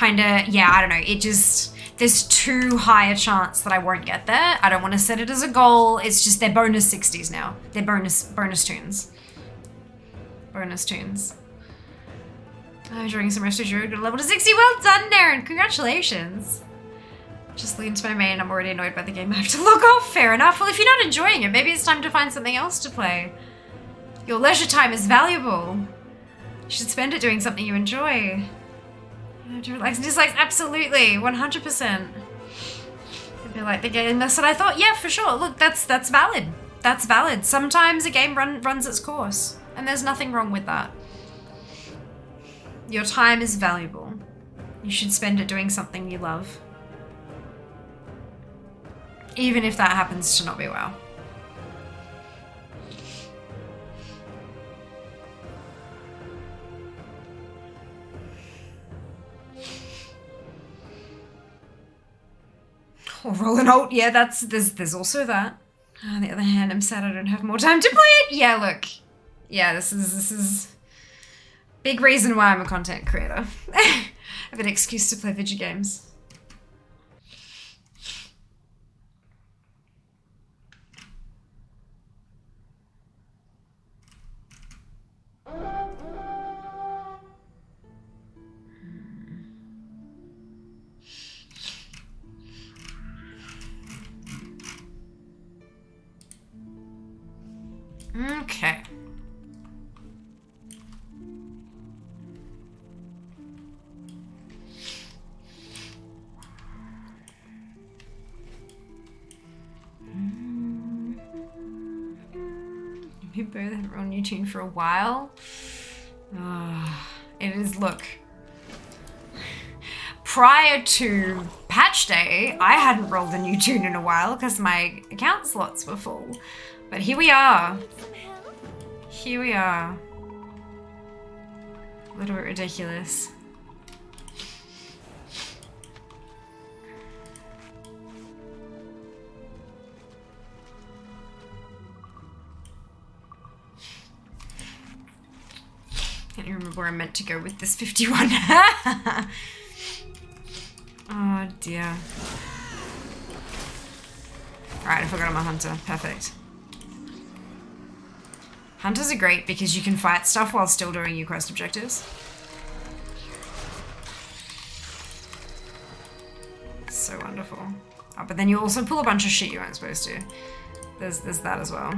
yeah, I don't know. It just, there's too high a chance that I won't get there. I don't want to set it as a goal. It's just they're bonus 60s now. They're bonus tunes. Bonus tunes. During some rest of your got a level to 60. Well done, Darren. Congratulations. Just lean to my main. I'm already annoyed by the game. I have to log off. Fair enough. Well, if you're not enjoying it, maybe it's time to find something else to play. Your leisure time is valuable. You should spend it doing something you enjoy. Do you likes and dislikes? Absolutely. 100%. If you like the game, that's what I thought. Yeah, for sure. Look, that's valid. That's valid. Sometimes a game runs its course. And there's nothing wrong with that. Your time is valuable. You should spend it doing something you love. Even if that happens to not be WoW. Or roll an alt. Yeah, there's also that. On the other hand, I'm sad I don't have more time to play it. Yeah, look. Yeah, this is big reason why I'm a content creator. I have an excuse to play video games. Okay. We both haven't run new tune for a while. It is, look. Prior to patch day, I hadn't rolled a new tune in a while because my account slots were full. But here we are. Here we are. A little bit ridiculous. Can't even remember where I meant to go with this 51. Oh dear. Alright, I forgot I'm a hunter. Perfect. Hunters are great because you can fight stuff while still doing your quest objectives. So wonderful. Oh, but then you also pull a bunch of shit you weren't supposed to. There's that as well.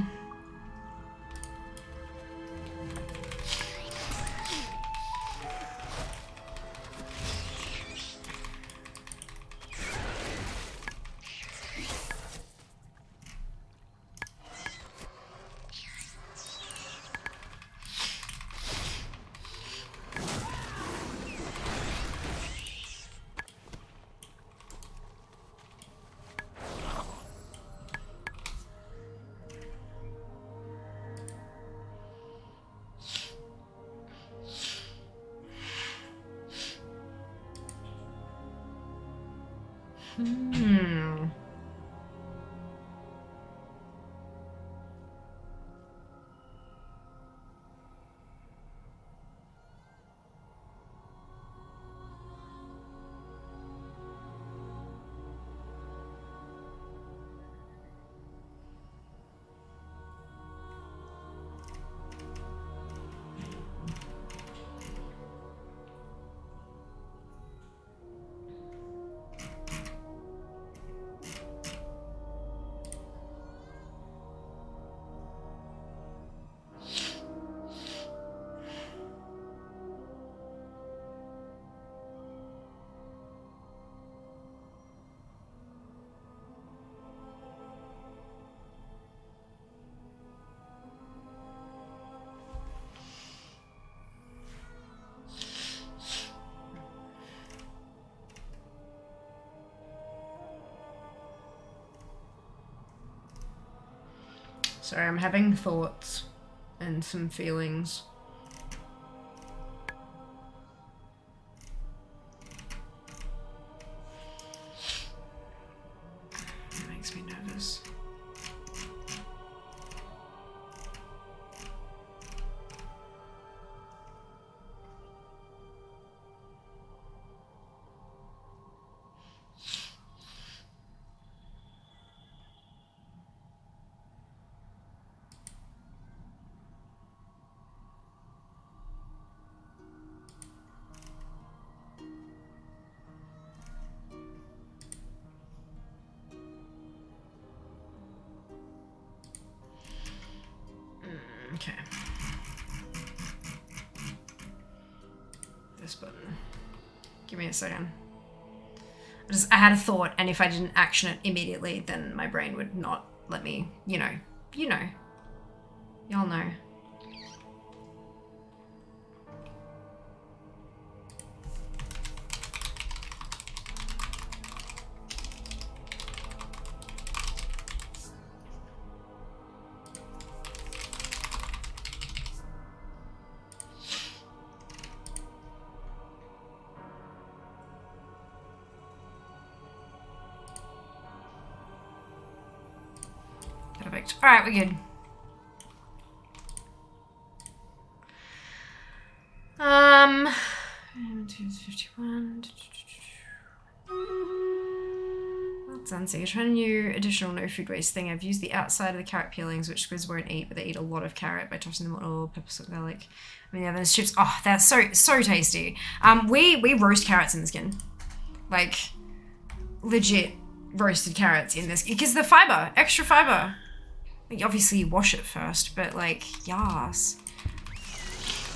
Sorry, I'm having thoughts and some feelings. It makes me nervous. Give me a second. I had a thought, and if I didn't action it immediately, then my brain would not let me, you know. Y'all know. Perfect. All right, we're good. 51. Well done. So you're trying a new additional no food waste thing. I've used the outside of the carrot peelings, which squids won't eat, but they eat a lot of carrot by tossing them on oil, pepper, salt, garlic. I mean, the oven is chips. Oh, that's so tasty. We roast carrots in the skin, like legit roasted carrots in this because the fiber, extra fiber. Like, obviously you wash it first, but like, yas.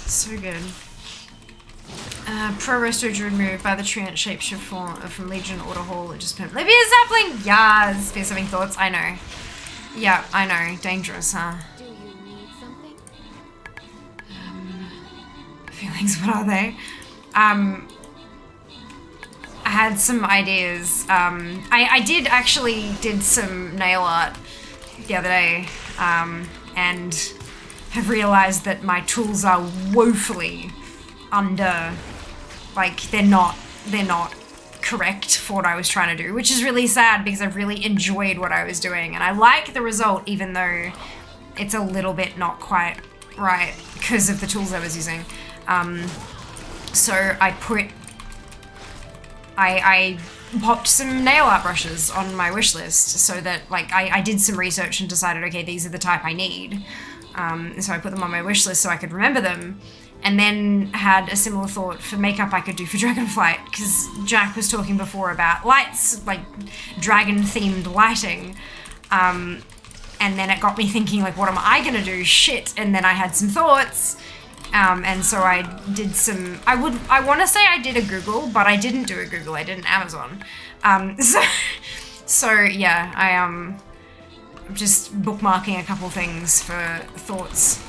So good. Pro Resto Druid move by the Treant Shapeshift from Legion Order Hall. It just put Libya Sapling! Yas! Fears having thoughts? I know. Yeah, I know. Dangerous, huh? Do you need something? Feelings, what are they? I had some ideas. I did some nail art the other day, and have realized that my tools are woefully under, like, they're not correct for what I was trying to do, which is really sad because I really enjoyed what I was doing and I like the result even though it's a little bit not quite right because of the tools I was using. So I popped some nail art brushes on my wish list so that, like, I did some research and decided, okay, these are the type I need. So I put them on my wish list so I could remember them, and then had a similar thought for makeup I could do for Dragonflight, because Jack was talking before about lights, like dragon-themed lighting, and then it got me thinking, like, what am I gonna do? Shit. And then I had some thoughts, and so I did some, I want to say I did a Google, but I didn't do a Google, I did an Amazon. So yeah, I'm just bookmarking a couple things for thoughts.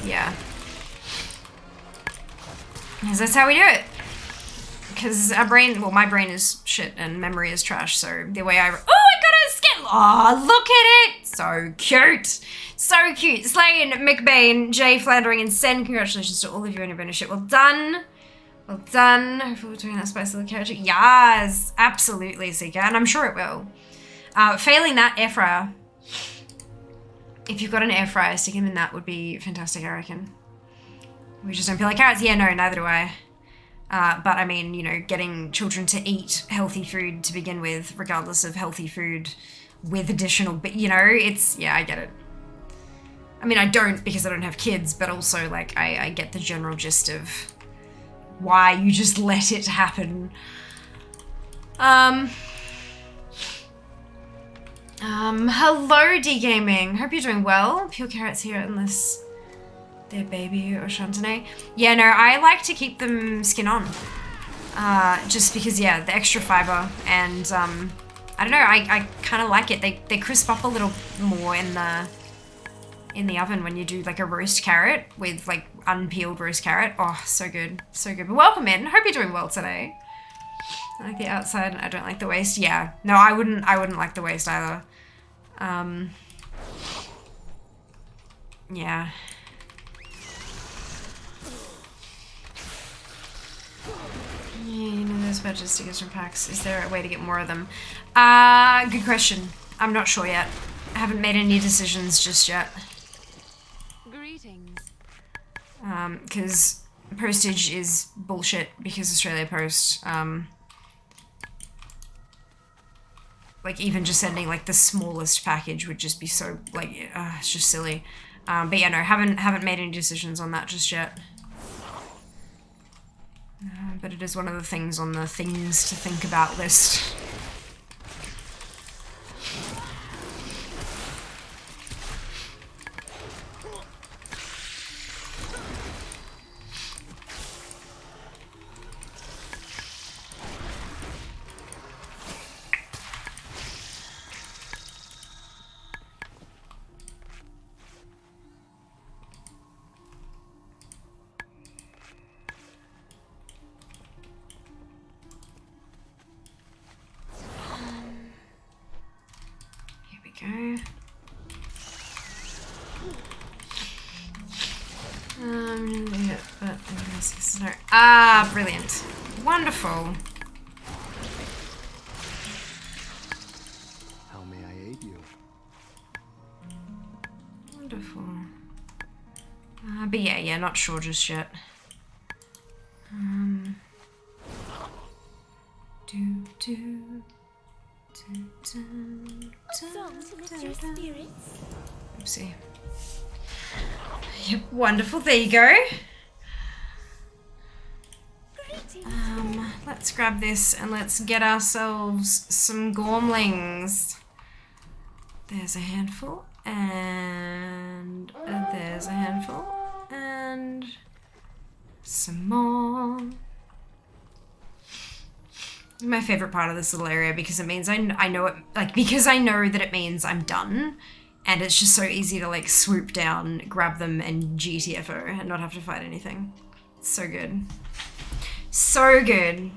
Yeah. Because that's how we do it. Because our brain, well, my brain is shit and memory is trash, so the way I got a skin. Oh, look at it! So cute! So cute. Slayin, McBain, Jay, Flandering, and Sen, congratulations to all of you on your bonus shit. Well done. Well done. Hopefully we're doing that spicy little carrot. Yes, absolutely, Seeker, and I'm sure it will. Failing that, air fryer. If you've got an air fryer, stick them in that would be fantastic, I reckon. We just don't feel like carrots. Yeah, no, neither do I. But I mean, you know, getting children to eat healthy food to begin with, regardless of healthy food with additional, but you know, it's, yeah, I get it. I mean, I don't because I don't have kids, but also, like, I get the general gist of why you just let it happen. Hello, D-Gaming. Hope you're doing well. Pure carrots here unless they're baby or Chantonnay. Yeah, no, I like to keep them skin on. Just because, yeah, the extra fiber and, I don't know, I kind of like it. They crisp up a little more in the oven when you do, like, a roast carrot with, like, unpeeled roast carrot. Oh, so good. So good. But welcome in. Hope you're doing well today. I like the outside. I don't like the waste. Yeah. No, I wouldn't like the waste either. Yeah. You know those badges stickers from packs. Is there a way to get more of them? Good question. I'm not sure yet. I haven't made any decisions just yet. Greetings. Because postage is bullshit because Australia Post, like, even just sending, like, the smallest package would just be so, like, it's just silly. But yeah, no, haven't made any decisions on that just yet. But it is one of the things on the things to think about list. Ah, brilliant. Wonderful. How may I aid you? Wonderful. But yeah, not sure just yet. Oopsie. Yep, wonderful. There you go. Let's grab this and let's get ourselves some gormlings. There's a handful, and there's a handful, and some more. My favorite part of this little area because it means I know it, like, because I know that it means I'm done, and it's just so easy to like swoop down, grab them, and GTFO and not have to fight anything. It's so good. So good.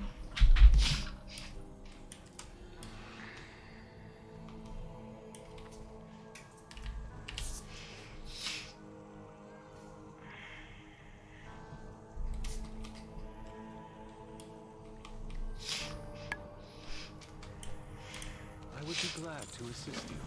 I would be glad to assist you.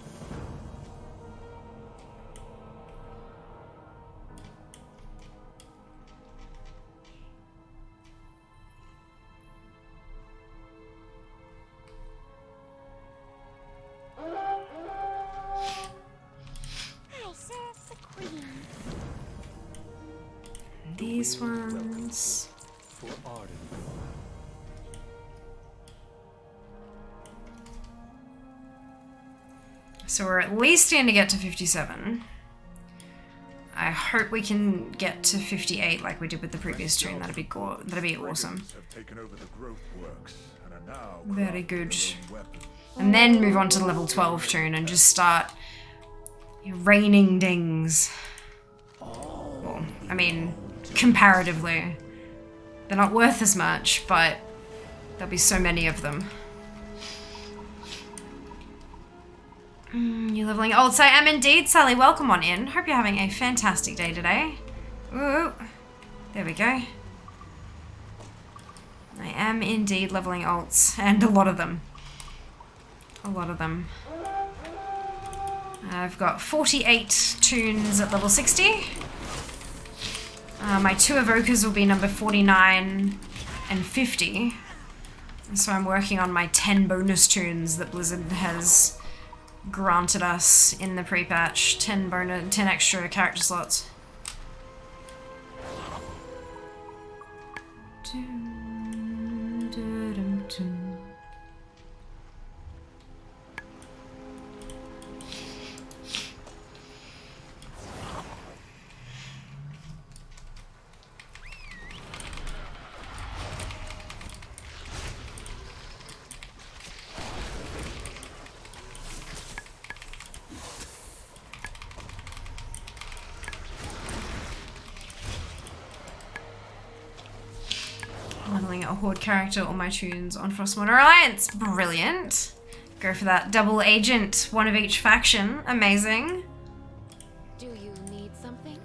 I serve the queen. These ones. For Arden. So we're at least going to get to 57. I hope we can get to 58 like we did with the previous tune. That'd be awesome. Have taken over the growth works and are now Very good. crafting their own weapons. And then move on to the level 12 tune and just start raining dings. Well, I mean, comparatively. They're not worth as much, but there'll be so many of them. You're leveling old, so I am indeed, Sally. Welcome on in. Hope you're having a fantastic day today. Ooh, there we go. I am indeed leveling alts, and a lot of them. A lot of them. I've got 48 tunes at level 60. My 2 evokers will be number 49 and 50. So I'm working on my 10 bonus tunes that Blizzard has granted us in the pre-patch. 10 extra character slots. Leveling a horde character, all my tunes on Frostmourne Alliance. Brilliant. Go for that double agent, one of each faction. Amazing. Do you need something?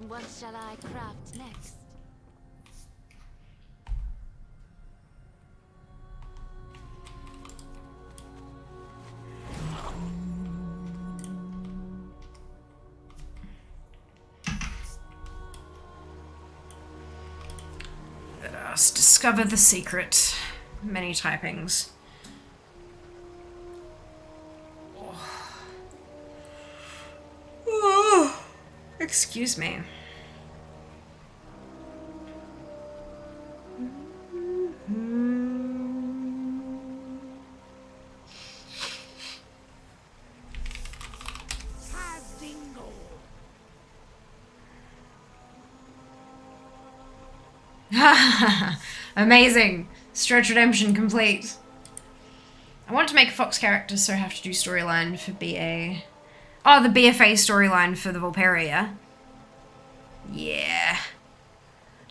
What shall I craft next? Let us discover the secret. Many typings. Oh. Excuse me. Amazing. Stretch redemption complete. I want to make a Fox character, so I have to do storyline for BA. Oh, the BFA storyline for the Volperia. Yeah.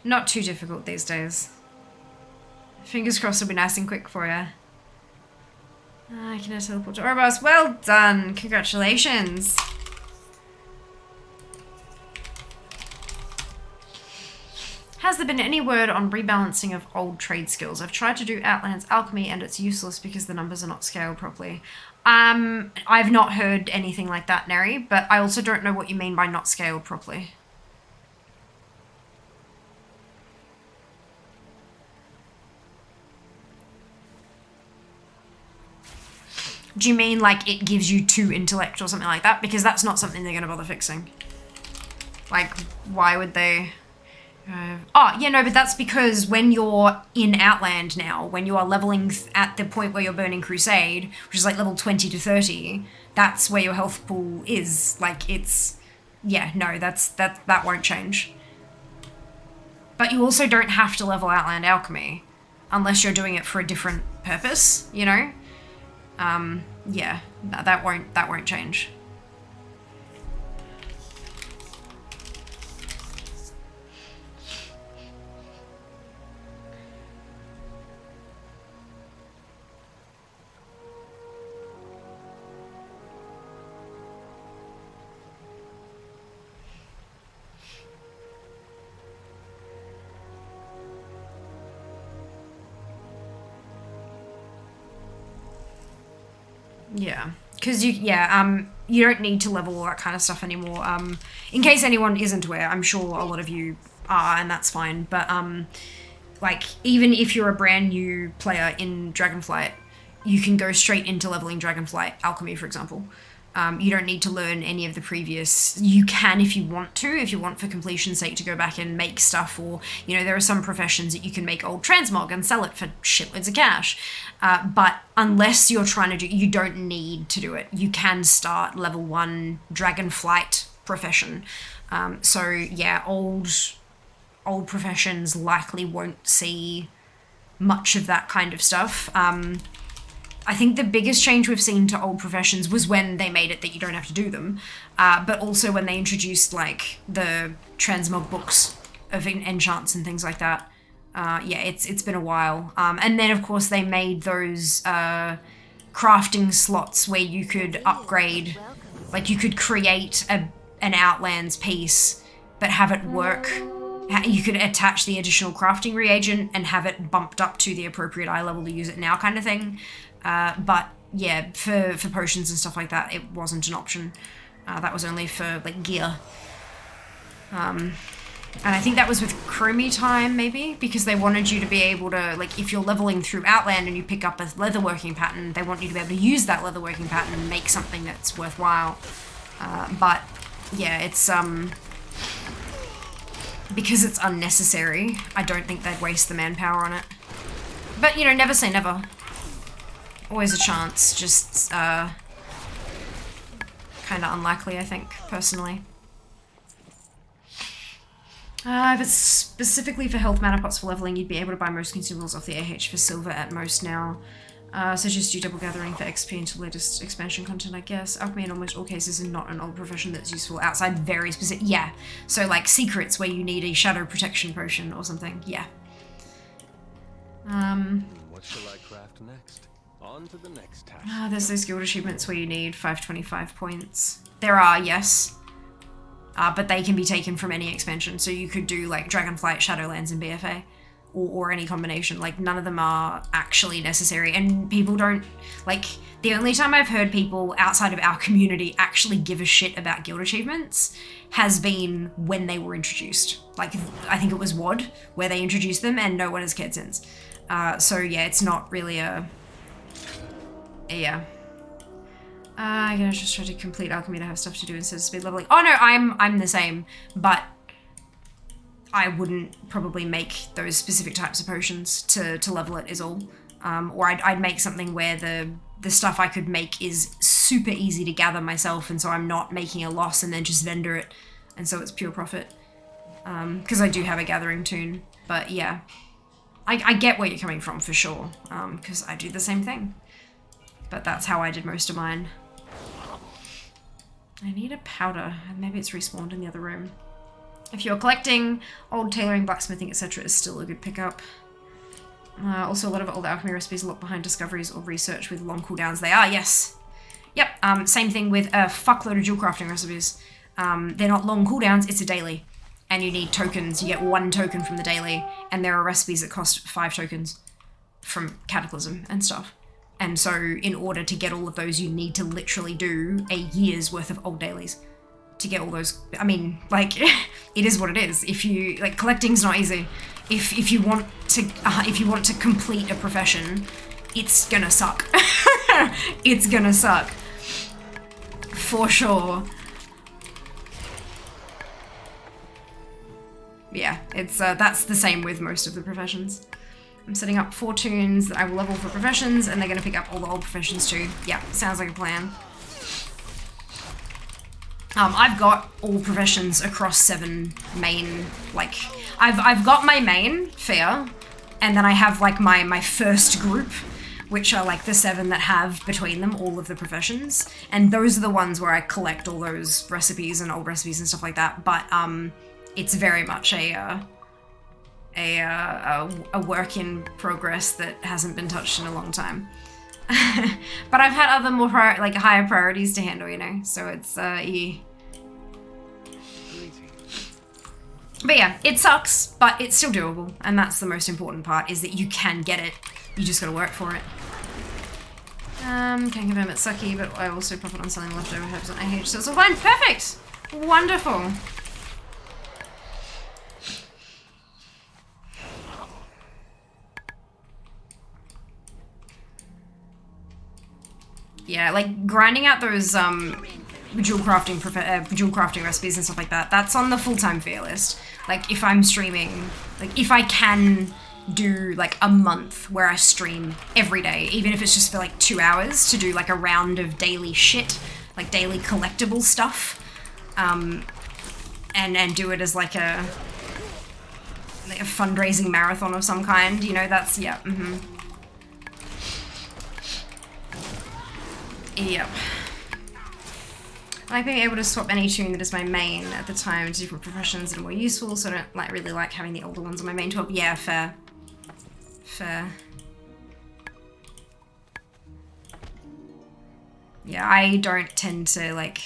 Not too difficult these days. Fingers crossed it'll be nice and quick for you. I can now teleport to Ouroboros. Well done. Congratulations. Has there been any word on rebalancing of old trade skills? I've tried to do Outland's alchemy and it's useless because the numbers are not scaled properly. I've not heard anything like that, Neri, but I also don't know what you mean by not scaled properly. Do you mean like it gives you 2 intellect or something like that? Because that's not something they're going to bother fixing. Like, why would they... oh, yeah, no, but that's because when you're in Outland now, when you are leveling at the point where you're burning Crusade, which is like level 20 to 30, that's where your health pool is. Like, it's... Yeah, no, that won't change. But you also don't have to level Outland Alchemy unless you're doing it for a different purpose, you know? Yeah, that won't change. Yeah, because you don't need to level all that kind of stuff anymore. In case anyone isn't aware, I'm sure a lot of you are, and that's fine. But like, even if you're a brand new player in Dragonflight, you can go straight into leveling Dragonflight Alchemy, for example. You don't need to learn any of the previous. You can if you want for completion's sake, to go back and make stuff, or, you know, there are some professions that you can make old transmog and sell it for shitloads of cash. But unless you're trying to do, you don't need to do it. You can start level 1 Dragonflight profession. So yeah, old professions likely won't see much of that kind of stuff. I think the biggest change we've seen to old professions was when they made it that you don't have to do them, but also when they introduced like the transmog books of enchants and things like that. Yeah, it's been a while. And then of course they made those crafting slots where you could upgrade, like you could create an Outlands piece, but have it work. You could attach the additional crafting reagent and have it bumped up to the appropriate eye level to use it now, kind of thing. But yeah, for potions and stuff like that, it wasn't an option. That was only for like gear. And I think that was with Chromie time, maybe, because they wanted you to be able to, like, if you're leveling through Outland and you pick up a leatherworking pattern, they want you to be able to use that leatherworking pattern and make something that's worthwhile. But yeah, it's because it's unnecessary, I don't think they'd waste the manpower on it. But, you know, never say never. Always a chance, just kind of unlikely, I think, personally. But specifically for health mana pots for leveling, you'd be able to buy most consumables off the AH for silver at most now. So just do double gathering for XP until latest expansion content, I guess. Alchemy in almost all cases is not an old profession that's useful outside very specific... Yeah, so like secrets where you need a shadow protection potion or something, yeah. What shall I craft next? On to the next task. There's those guild achievements where you need 525 points. There are, yes. But they can be taken from any expansion. So you could do like Dragonflight, Shadowlands, and BFA. Or any combination. Like, none of them are actually necessary. And people don't... Like, the only time I've heard people outside of our community actually give a shit about guild achievements has been when they were introduced. Like, I think it was WOD where they introduced them, and no one has cared since. So yeah, it's not really a... Yeah. I'm gonna just try to complete alchemy to have stuff to do instead of speed leveling. Oh no, I'm the same, but I wouldn't probably make those specific types of potions to level it is all. Or I'd make something where the stuff I could make is super easy to gather myself, and so I'm not making a loss and then just vendor it, and so it's pure profit. Because I do have a gathering toon, but yeah. I get where you're coming from for sure, because I do the same thing. But that's how I did most of mine. I need a powder, and maybe it's respawned in the other room. If you're collecting, old tailoring, blacksmithing, etc. is still a good pickup. Also, a lot of old alchemy recipes are locked behind discoveries or research with long cooldowns. They are, yes. Yep, same thing with a fuckload of dual crafting recipes. They're not long cooldowns, it's a daily. and you need tokens. You get 1 token from the daily, and there are recipes that cost 5 tokens from Cataclysm and stuff. And so in order to get all of those, you need to literally do a year's worth of old dailies to get all those. I mean, like, it is what it is. If you, like, collecting's not easy. If you want to complete a profession, it's gonna suck. It's gonna suck. For sure. Yeah, it's that's the same with most of the professions. I'm setting up 4 tunes that I will level for professions, and they're gonna pick up all the old professions too. Yeah, sounds like a plan. I've got all professions across 7 main, like, I've got my main, fair, and then I have like my first group, which are like the 7 that have between them all of the professions, and those are the ones where I collect all those recipes and old recipes and stuff like that, but it's very much a work in progress that hasn't been touched in a long time. But I've had other more higher priorities to handle, you know, so it's But yeah, it sucks, but it's still doable, and that's the most important part, is that you can get it. You just gotta work for it. Can't confirm it's sucky, but I also profit on selling leftover herbs on AH, so it's all fine. Perfect! Wonderful. Yeah, like, grinding out those, jewel crafting recipes and stuff like that, that's on the full-time fear list. Like, if I'm streaming, like, if I can do, like, a month where I stream every day, even if it's just for, like, 2 hours to do, like, a round of daily shit, like, daily collectible stuff, and do it as, like a fundraising marathon of some kind, you know, that's, yeah, Yep. I like being able to swap any tune that is my main at the time to different professions that are more useful, so I don't really like having the older ones on my main 12. Yeah, fair. Fair. Yeah, I don't tend to, like,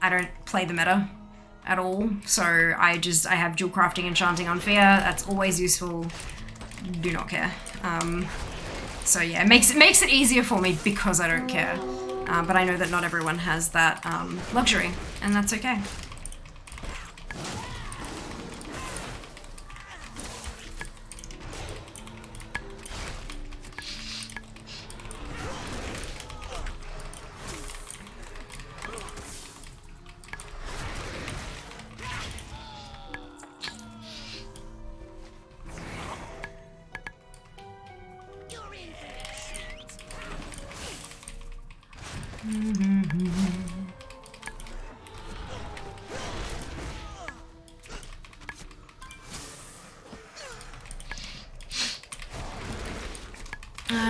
I don't play the meta at all, so I have dual crafting and chanting on fear. That's always useful. Do not care. So yeah, it makes it easier for me because I don't care. But I know that not everyone has that luxury, and that's okay.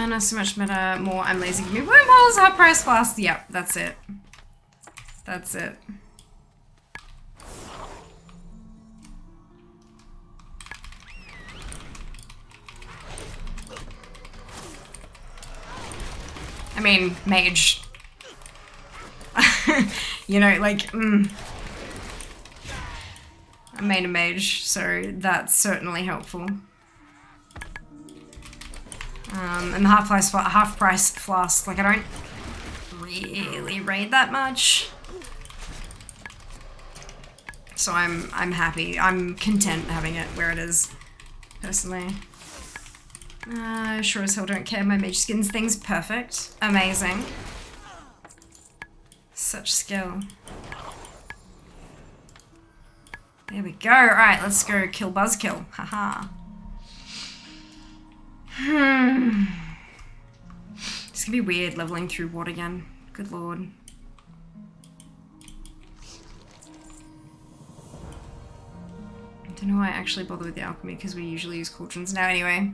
Not so much meta, more I'm lazy. Give me wormholes, hot price flask. Yep, that's it. That's it. I mean, mage. You know, like, I made a mage, so that's certainly helpful. And the half price flask, like, I don't really raid that much. So I'm happy. I'm content having it where it is, personally. Sure as hell don't care. My mage skins thing's perfect. Amazing. Such skill. There we go. Alright, let's go kill Buzzkill. Haha. It's gonna be weird leveling through what again? Good lord. I don't know why I actually bother with the alchemy, because we usually use cauldrons now anyway.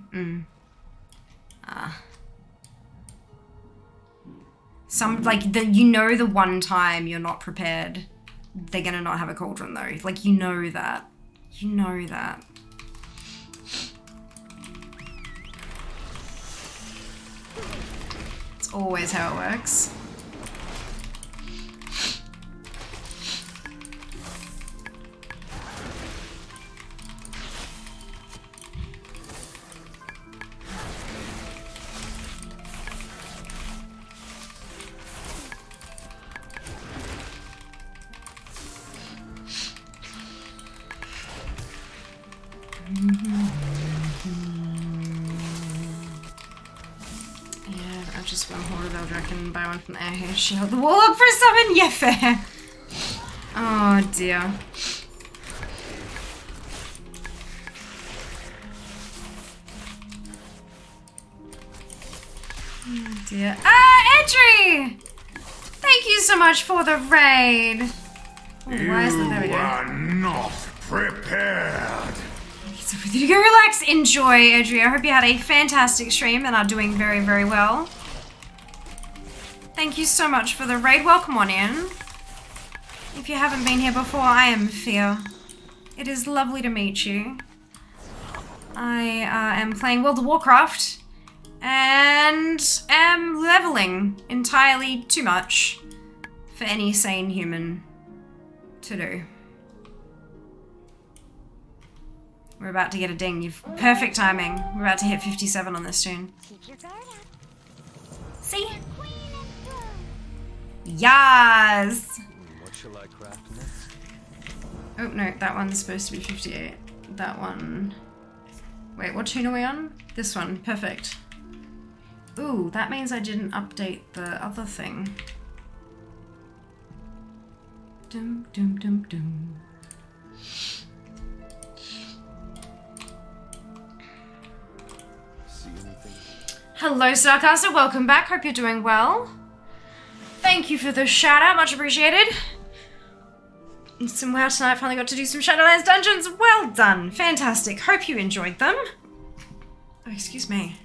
Some, like, you know, the one time you're not prepared, they're gonna not have a cauldron though. Like, you know that. You know that. It's always how it works. Yeah, I've just one hoarded Eldrak and buy one from the air shield. The Warlock for a summon? Yeah, fair. Oh dear. Oh dear. Ah, Edry! Thank you so much for the raid. Oh, why is that? There we go. are not prepared. So for you to go relax, enjoy, Edry. I hope you had a fantastic stream and are doing very, very well. Thank you so much for the raid. Welcome on in. If you haven't been here before, I am Fia. It is lovely to meet you. I am playing World of Warcraft and am leveling entirely too much for any sane human to do. We're about to get a ding. You've perfect timing. We're about to hit 57 on this tune. Keep your guard up. See? Queen and throne. Yas! What shall I craft next? Oh no, that one's supposed to be 58. That one. Wait, what tune are we on? This one. Perfect. Ooh, that means I didn't update the other thing. Dum dum dum dum. See anything? Hello, Starcaster. Welcome back. Hope you're doing well. Thank you for the shout out. Much appreciated. Some WoW tonight. Finally got to do some Shadowlands dungeons. Well done. Fantastic. Hope you enjoyed them. Oh, excuse me.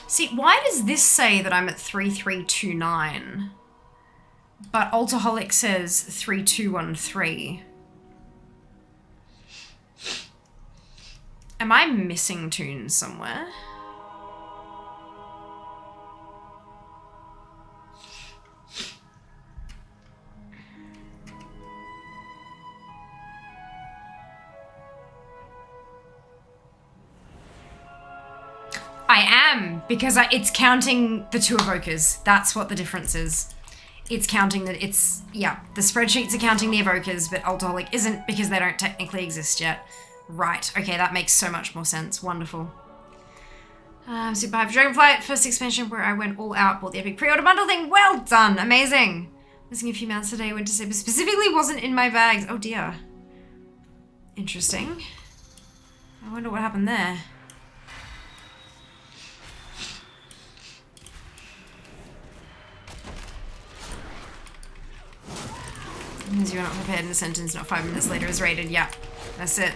See, why does this say that I'm at 3329, but Altaholic says 3213? Am I missing tunes somewhere? I am, because it's counting the two evokers. That's what the difference is. It's counting that it's, yeah, the spreadsheets are counting the evokers, but Altaholic isn't because they don't technically exist yet. Right, okay, that makes so much more sense. Wonderful. Super Hype Dragonflight, first expansion where I went all out, bought the epic pre-order bundle thing. Well done, amazing. Missing a few mounts today, went to say, but specifically wasn't in my bags. Oh dear. Interesting. I wonder what happened there. As you're not prepared in a sentence, not 5 minutes later is rated. Yeah, that's it.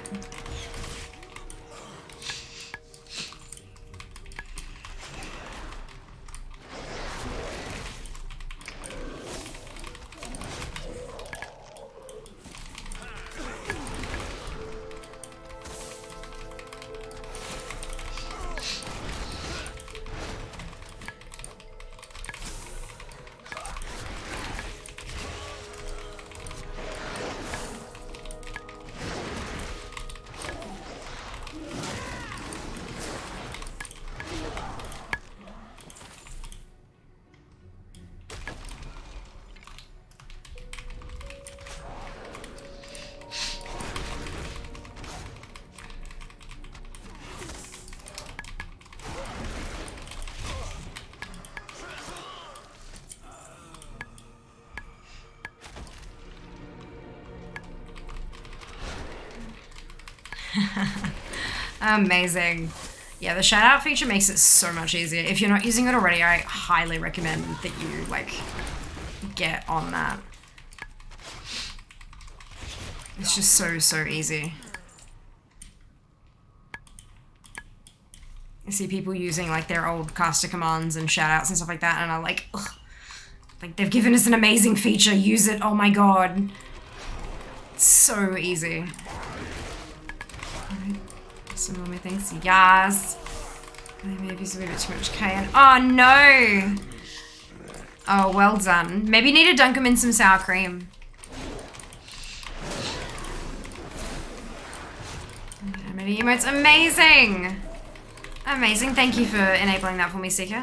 Amazing. Yeah, the shout out feature makes it so much easier. If you're not using it already, I highly recommend that you, like, get on that. It's just so easy. I see people using, like, their old caster commands and shout outs and stuff like that, and I'm like, ugh. Like, they've given us an amazing feature, use it, oh my god. It's so easy. Alright, some more things. Yes! Maybe it's a bit too much cayenne. Oh no! Oh, well done. Maybe you need to dunk them in some sour cream. Many emotes, amazing! Amazing, thank you for enabling that for me, Seeker.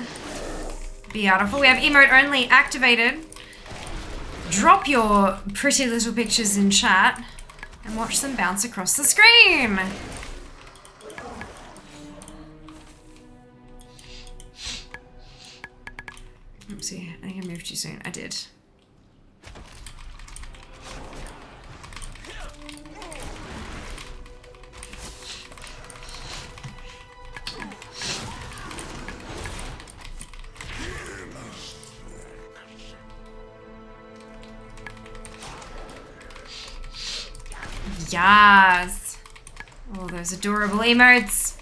Beautiful, we have emote only activated. Drop your pretty little pictures in chat and watch them bounce across the screen. Oopsie, I think I moved too soon. I did. Yes! Oh, those adorable emotes.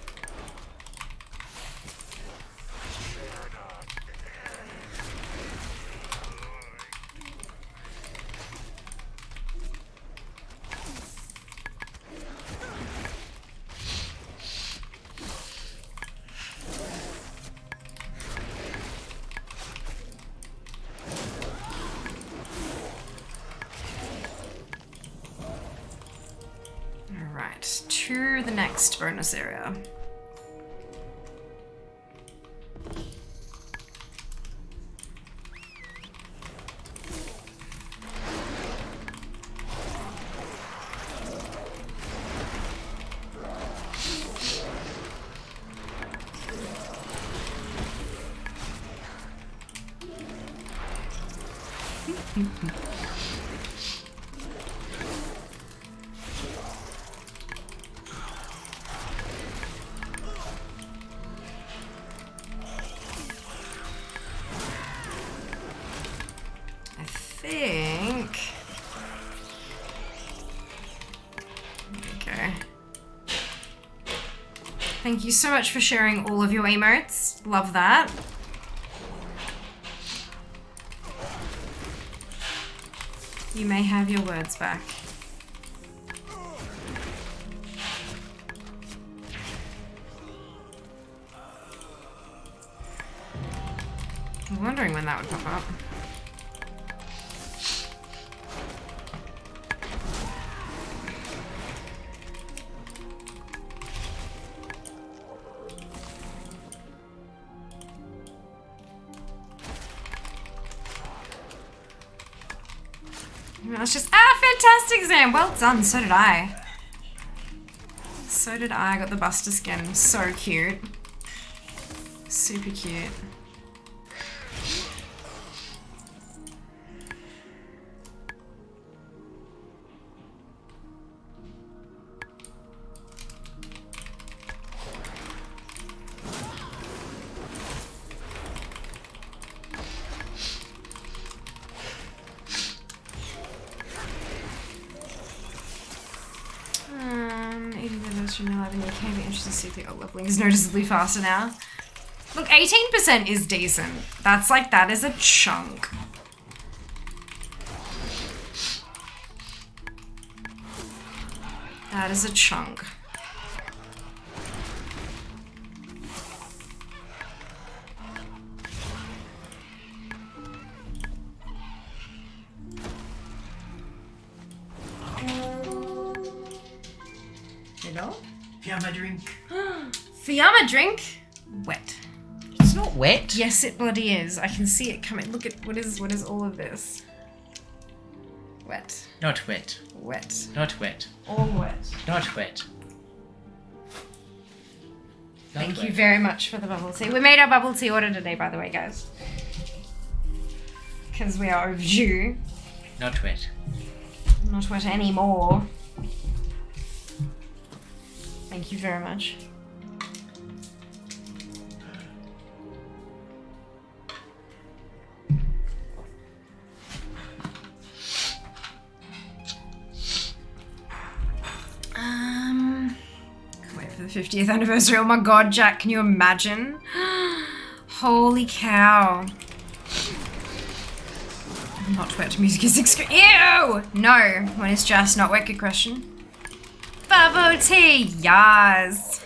To the next bonus area. Thank you so much for sharing all of your emotes. Love that. You may have your words back. I was wondering when that would pop up. That's just fantastic, Zam. Well done. So did I. So did I. Got the Buster skin. So cute. Super cute. It can be interesting to see if the leveling is noticeably faster now. Look, 18% is decent. That's like, that is a chunk. That is a chunk. Hello? Fiamma drink. Fiamma drink? Wet. It's not wet. Yes, it bloody is. I can see it coming. Look at what is all of this? Wet. Not wet. Wet. Not wet. All wet. Not wet. Thank you very much for the bubble tea. We made our bubble tea order today, by the way, guys. Because we are overdue. Not wet. Not wet anymore. Thank you very much. Can't wait for the 50th anniversary. Oh my god, Jack, can you imagine? Holy cow. Not wet music is ew! No, when it's just not wet, good question. Bubble tea, yes.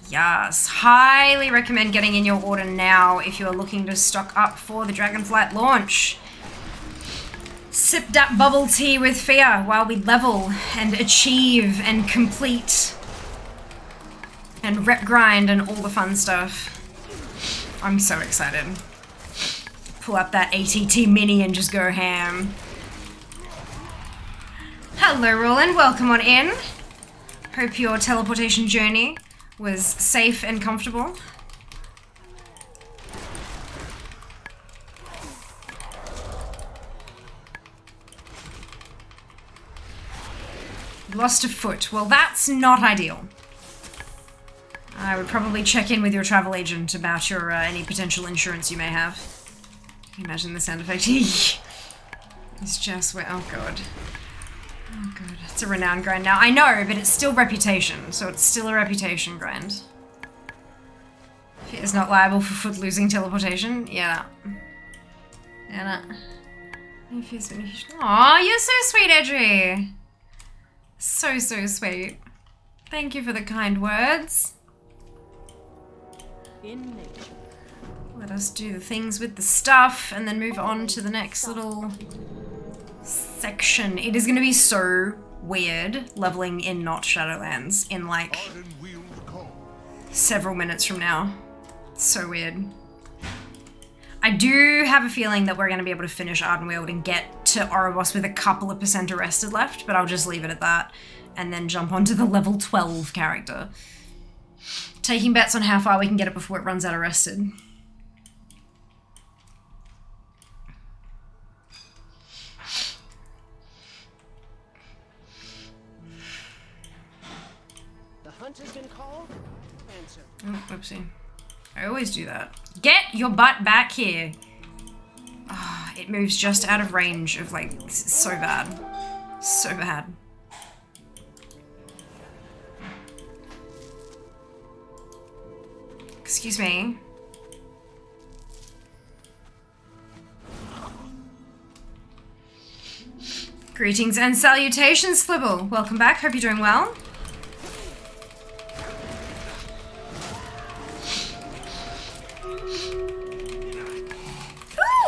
Yes, highly recommend getting in your order now if you're looking to stock up for the Dragonflight launch. Sip that bubble tea with fear while we level and achieve and complete and rep grind and all the fun stuff. I'm so excited. Pull up that ATT mini and just go ham. Hello Roland, welcome on in. Hope your teleportation journey was safe and comfortable. Lost a foot. Well, that's not ideal. I would probably check in with your travel agent about your any potential insurance you may have. Can you imagine the sound effect? It's just where. Oh god. Oh god. It's a renown grind now. I know, but it's still reputation, so it's still a reputation grind. Fear is not liable for foot losing teleportation. Yeah. Yeah. Aw, you're so sweet, Edry. So sweet. Thank you for the kind words. In nature. Let us do the things with the stuff and then move on to the next little section. It is going to be so weird leveling in not Shadowlands in like several minutes from now. It's so weird. I do have a feeling that we're going to be able to finish Ardenweald and get to Oribos with a couple of % arrested left, but I'll just leave it at that and then jump onto the level 12 character. Taking bets on how far we can get it before it runs out arrested. The hunt has been called. Answer. Oh, whoopsie. I always do that. Get your butt back here. Oh, it moves just out of range of like, so bad. So bad. Excuse me. Greetings and salutations, Flibble. Welcome back. Hope you're doing well.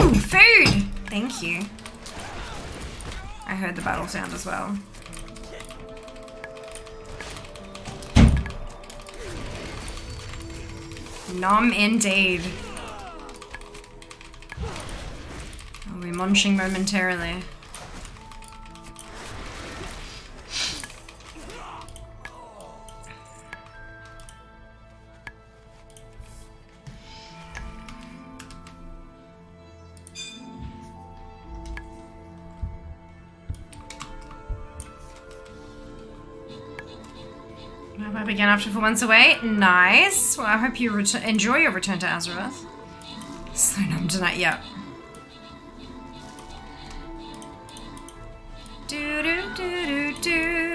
Ooh, food! Thank you. I heard the battle sound as well. Nom indeed. I'll be munching momentarily. I began after 4 months away. Nice. Well, I hope you enjoy your return to Azeroth. So numb tonight. Yep. Do do do do do.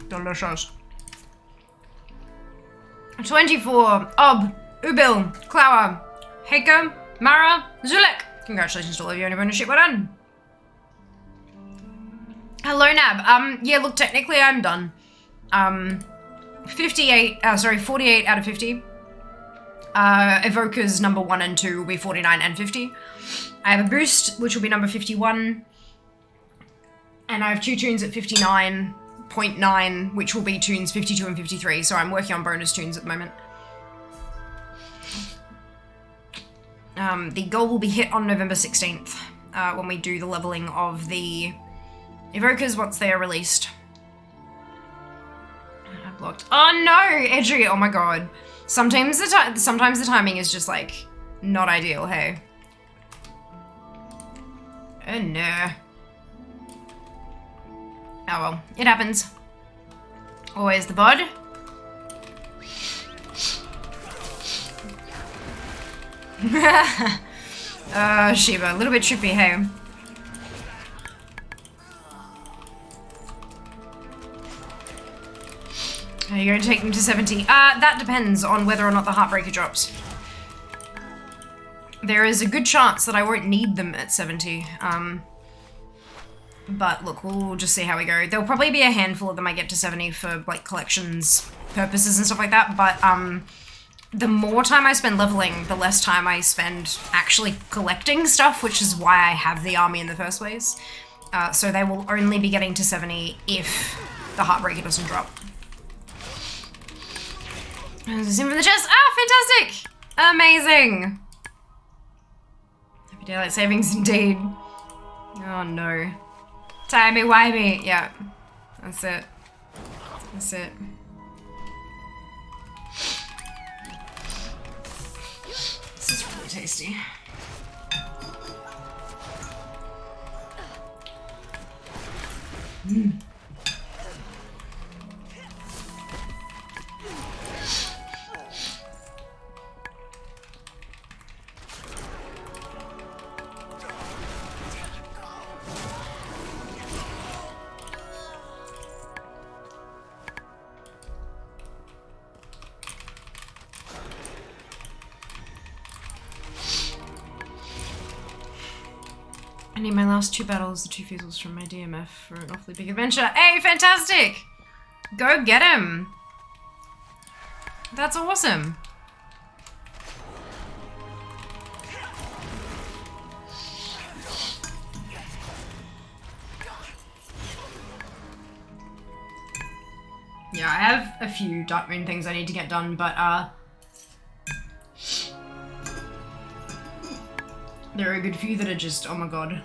Delicious. 24. Ob, Ubil, Klauer, Heike, Mara, Zulek. Congratulations to all of you on your ownership. Well done. Hello, Nab. Yeah, look, technically I'm done. 48 out of 50. Evoker's number 1 and 2 will be 49 and 50. I have a boost, which will be number 51. And I have 2 tunes at 59. 0.9, which will be tunes 52 and 53, so I'm working on bonus tunes at the moment. The goal will be hit on November 16th, when we do the leveling of the evokers once they are released. I blocked. Oh no, Edry! Oh my god. Sometimes the timing is just like not ideal. Hey. Oh no. Oh well, it happens. Always the VOD. Shiva, a little bit trippy, hey. Are you going to take them to 70? That depends on whether or not the Heartbreaker drops. There is a good chance that I won't need them at 70. But look, we'll just see how we go. There'll probably be a handful of them I get to 70 for like collections purposes and stuff like that, but the more time I spend leveling, the less time I spend actually collecting stuff, which is why I have the army in the first place. So they will only be getting to 70 if the Heartbreaker doesn't drop. There's in for the chest. Ah, fantastic! Amazing! Happy daylight savings indeed. Oh no. Timey-wimey. Yeah. That's it. That's it. This is really tasty. Mmm. I need my last 2 battles, the 2 fuses from my DMF for an awfully big adventure. Hey, fantastic! Go get him! That's awesome. Yeah, I have a few Darkmoon things I need to get done, but there are a good few that are just, oh my god.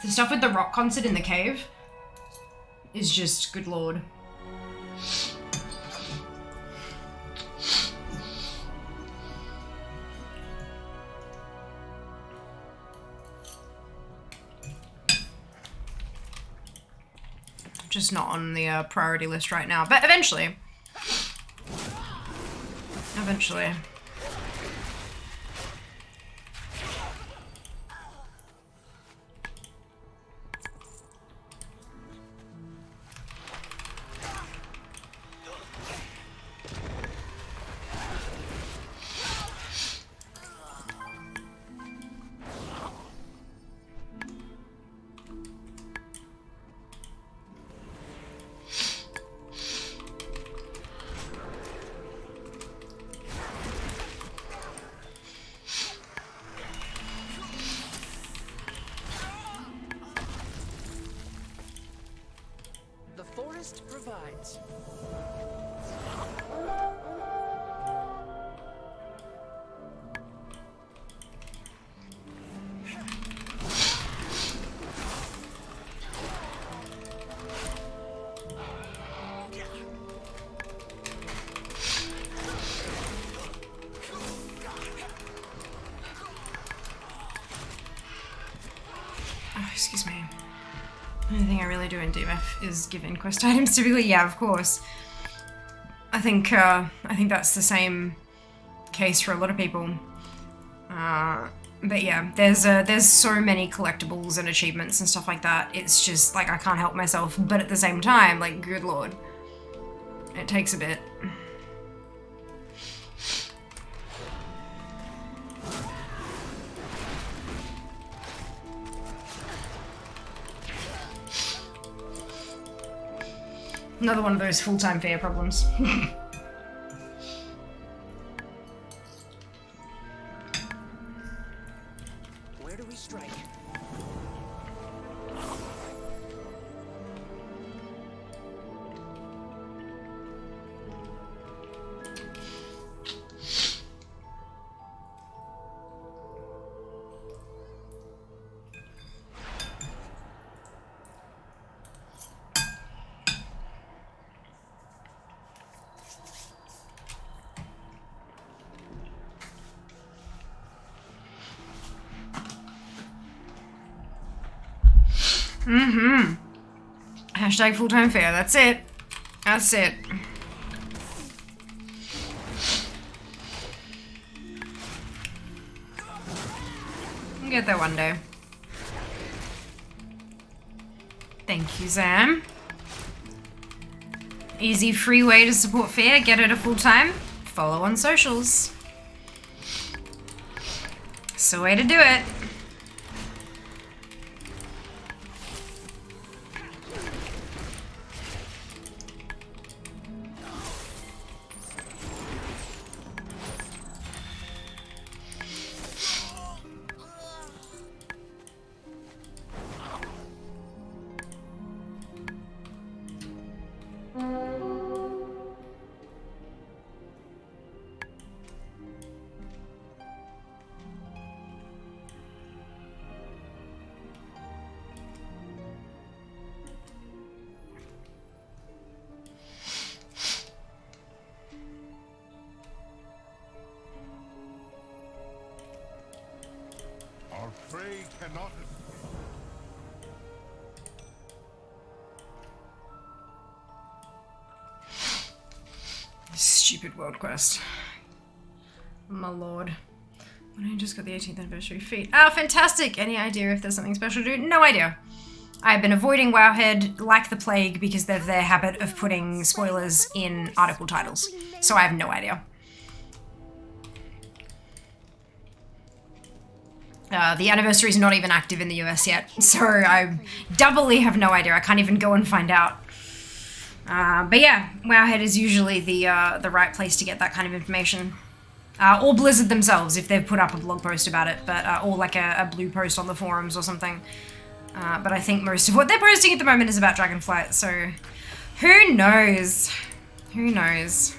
The stuff with the rock concert in the cave is just, good lord. Just not on the priority list right now, but eventually. Eventually. Provides. Oh, excuse me. The only thing I really do in DMF is give in quest items typically. Yeah, of course. I think that's the same case for a lot of people. But yeah, there's so many collectibles and achievements and stuff like that. It's just like I can't help myself, but at the same time, like, good lord, it takes a bit. Another one of those full-time fair problems. Where do we strike? Mm-hmm. Hashtag full-time fair. That's it. That's it. We'll get there one day. Thank you, Zam. Easy, free way to support fair. Get her to full-time. Follow on socials. It's the way to do it. Our prey cannot. Stupid world quest. My lord. When I just got the 18th anniversary feat. Oh, fantastic! Any idea if there's something special to do? No idea. I've been avoiding Wowhead like the plague because they've their habit of putting spoilers in article titles. So I have no idea. The anniversary is not even active in the US yet, so I doubly have no idea. I can't even go and find out. But yeah, Wowhead is usually the right place to get that kind of information. Or Blizzard themselves, if they've put up a blog post about it, but or like a blue post on the forums or something. But I think most of what they're posting at the moment is about Dragonflight, so who knows? Who knows?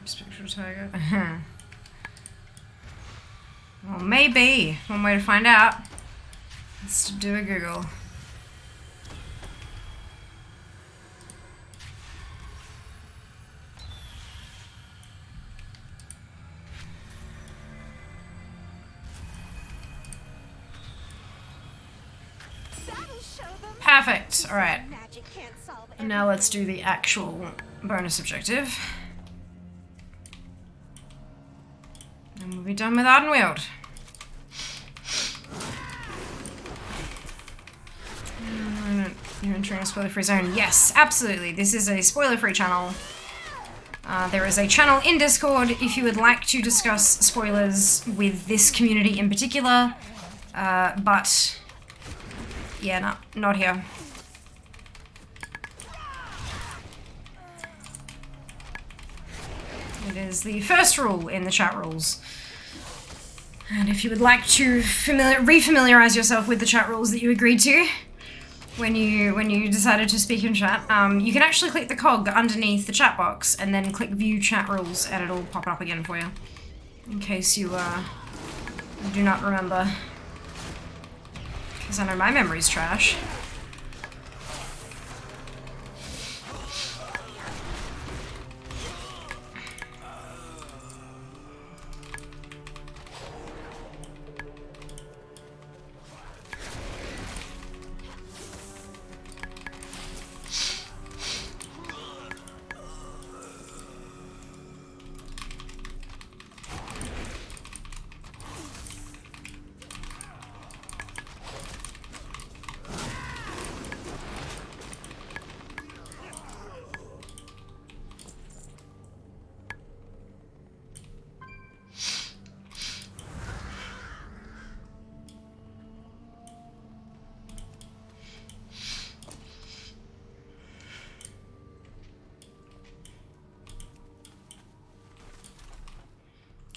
Spectral tiger. Well, maybe. One way to find out is to do a Google. Perfect. All right. And now let's do the actual bonus objective. And we'll be done with Ardenweald. You're entering a spoiler-free zone. Yes, absolutely. This is a spoiler-free channel. There is a channel in Discord if you would like to discuss spoilers with this community in particular. But yeah, no, not here. It is the first rule in the chat rules. And if you would like to re-familiarize yourself with the chat rules that you agreed to when you decided to speak in chat, you can actually click the cog underneath the chat box and then click view chat rules and it'll pop up again for you. In case you do not remember. Because I know my memory's trash.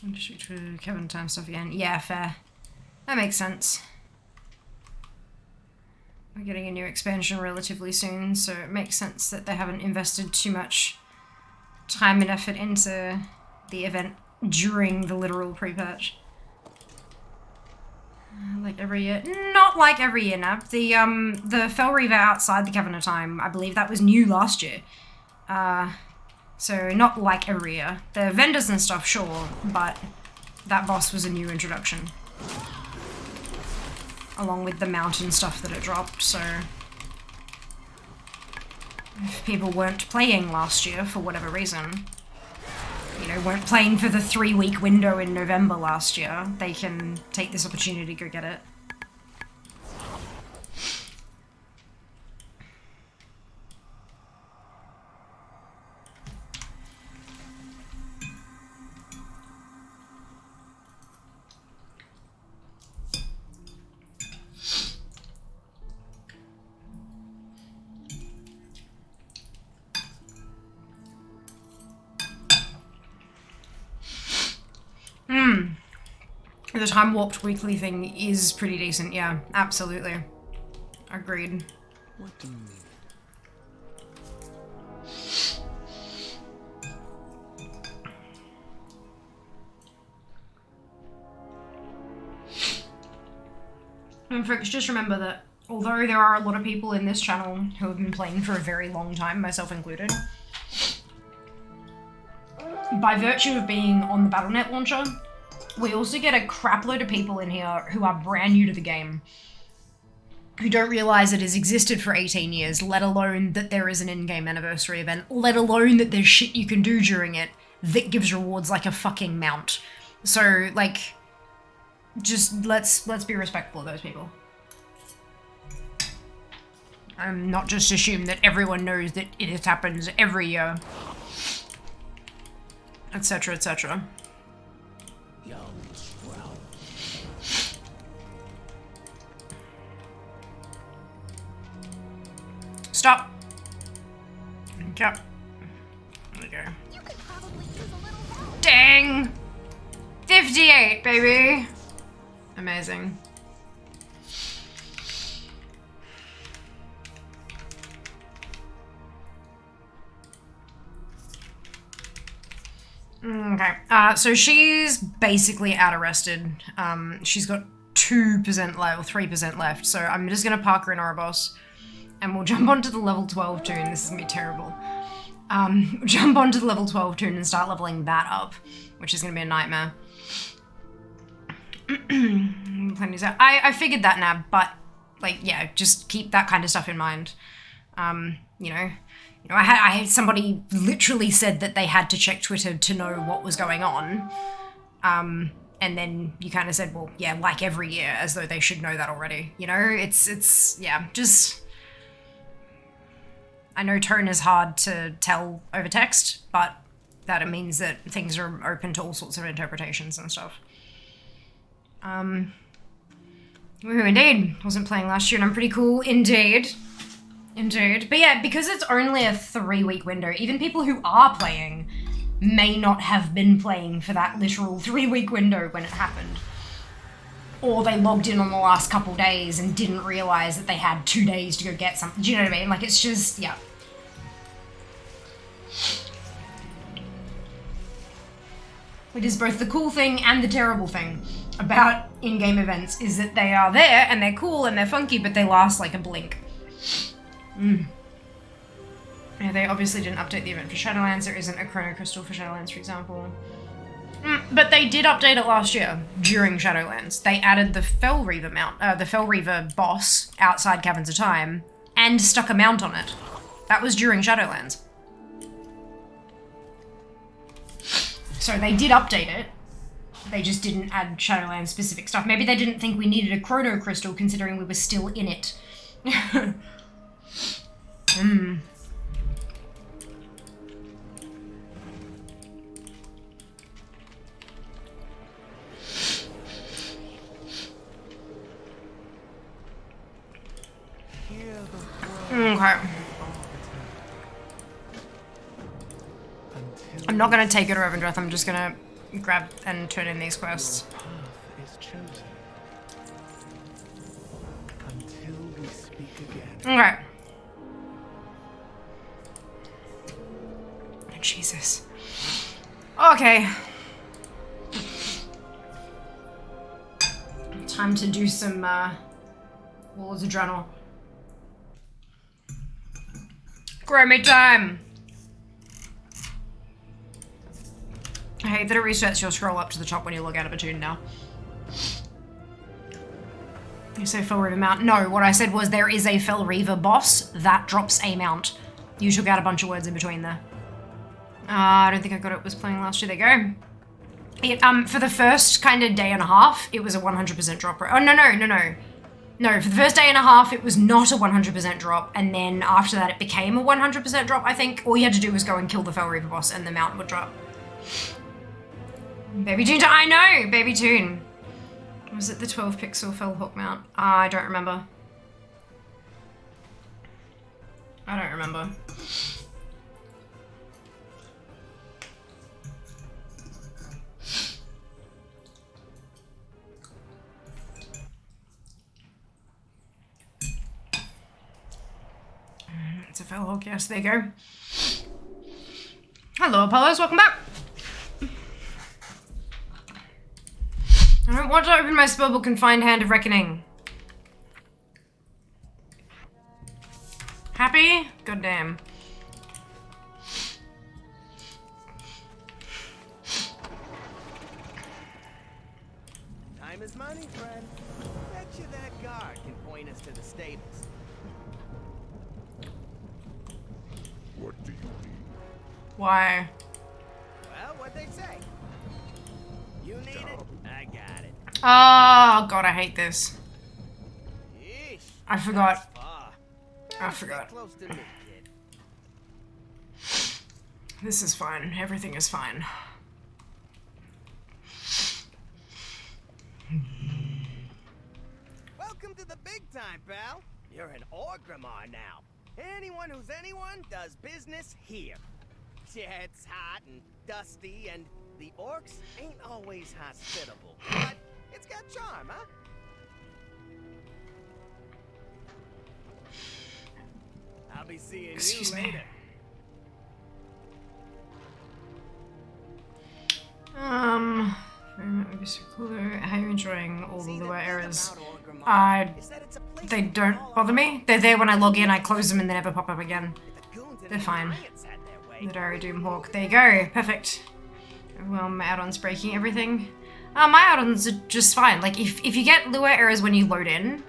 Just for Kevin time stuff again. Yeah, fair. That makes sense. We're getting a new expansion relatively soon, so it makes sense that they haven't invested too much time and effort into the event during the literal pre-patch. Like every year. Not like every year, Nab. The Fel Reaver outside the Cavern of Time, I believe that was new last year. So not like every year. The vendors and stuff, sure, but that boss was a new introduction. Along with the mountain stuff that it dropped, so... If people weren't playing last year for whatever reason, you know, weren't playing for the 3-week window in November last year, they can take this opportunity to go get it. The time warped weekly thing is pretty decent, yeah, absolutely. Agreed. What do you mean? And folks, just remember that although there are a lot of people in this channel who have been playing for a very long time, myself included, by virtue of being on the BattleNet launcher, we also get a crap load of people in here who are brand new to the game, who don't realize it has existed for 18 years, let alone that there is an in-game anniversary event, let alone that there's shit you can do during it that gives rewards like a fucking mount. So, like, just let's be respectful of those people. Not just assume that everyone knows that it happens every year, etc., etc. Stop. Okay. There we go. You could probably use a little help. Dang! 58, baby! Amazing. Okay, so she's basically out-arrested. She's got 2% left, or 3% left, so I'm just gonna park her in Ouroboros, and we'll jump onto the level 12 toon. This is gonna be terrible. Jump onto the level 12 toon and start leveling that up, which is gonna be a nightmare. I figured that, Nab, but, like, yeah, just keep that kind of stuff in mind. You know, I had somebody literally said that they had to check Twitter to know what was going on. And then you kind of said, well, yeah, like every year, as though they should know that already. You know, it's, yeah, just... I know tone is hard to tell over text, but that it means that things are open to all sorts of interpretations and stuff. Woohoo, indeed. Wasn't playing last year and I'm pretty cool, indeed. Indeed. But yeah, because it's only a 3-week window, even people who are playing may not have been playing for that literal 3-week window when it happened. Or they logged in on the last couple days and didn't realize that they had 2 days to go get something. Do you know what I mean? Like, it's just, yeah. It is both the cool thing and the terrible thing about in-game events, is that they are there and they're cool and they're funky, but they last like a blink. Yeah, they obviously didn't update the event for Shadowlands. There isn't a Chrono Crystal for Shadowlands, for example. But they did update it last year during Shadowlands. They added the Fel Reaver the Fel Reaver boss outside Caverns of Time and stuck a mount on it. That was during Shadowlands. So they did update it. They just didn't add Shadowlands specific stuff. Maybe they didn't think we needed a Chrono Crystal considering we were still in it. Okay. I'm not gonna take it to Revendreth, I'm just gonna grab and turn in these quests. Path is chosen. Until we speak again. Okay. Oh, Jesus. Okay. Time to do some Walls Adrenal. Grow me time! I hate that it resets your scroll up to the top when you log out of a tune now. You say Fel Reaver mount. No, what I said was there is a Fel Reaver boss that drops a mount. You took out a bunch of words in between there. I don't think I got it. Was playing last year. There you go. It, for the first kind of day and a half, it was a 100% drop rate. Oh, no. No, for the first day and a half, it was not a 100% drop, and then after that, it became a 100% drop, I think. All you had to do was go and kill the Fel Reaver boss, and the mount would drop. Baby Toon, I know! Baby Toon. Was it the 12 pixel Fel Hook mount? I don't remember. I don't remember. It's a Fel Hook, yes, there you go. Hello, Apollos, welcome back. I don't want to open my spellbook and find Hand of Reckoning. Happy? God damn. Time is money, friend. Bet you that guard can point us to the stables. What do you need? Why? Well, what they say. You need it, I got it. Oh, God, I hate this. Yeesh, I forgot. far. I forgot. Stay close to me, kid. This is fine. Everything is fine. Welcome to the big time, pal. You're an Orgrimmar now. Anyone who's anyone does business here. Yeah, it's hot and dusty, and the orcs ain't always hospitable, but it's got charm, huh? I'll be seeing Excuse you me. later. Maybe so cooler. How are you enjoying all the See, lure thing errors? about Orgrimmar I- is that it's a place They we can don't all bother me. They're there when I log in, I close them and they never pop up again. The goons and They're fine. alliance had their way. The Diary Doomhawk. There you go. Perfect. Well, my add-ons breaking everything. My add-ons are just fine. Like, if you get lure errors when you load in,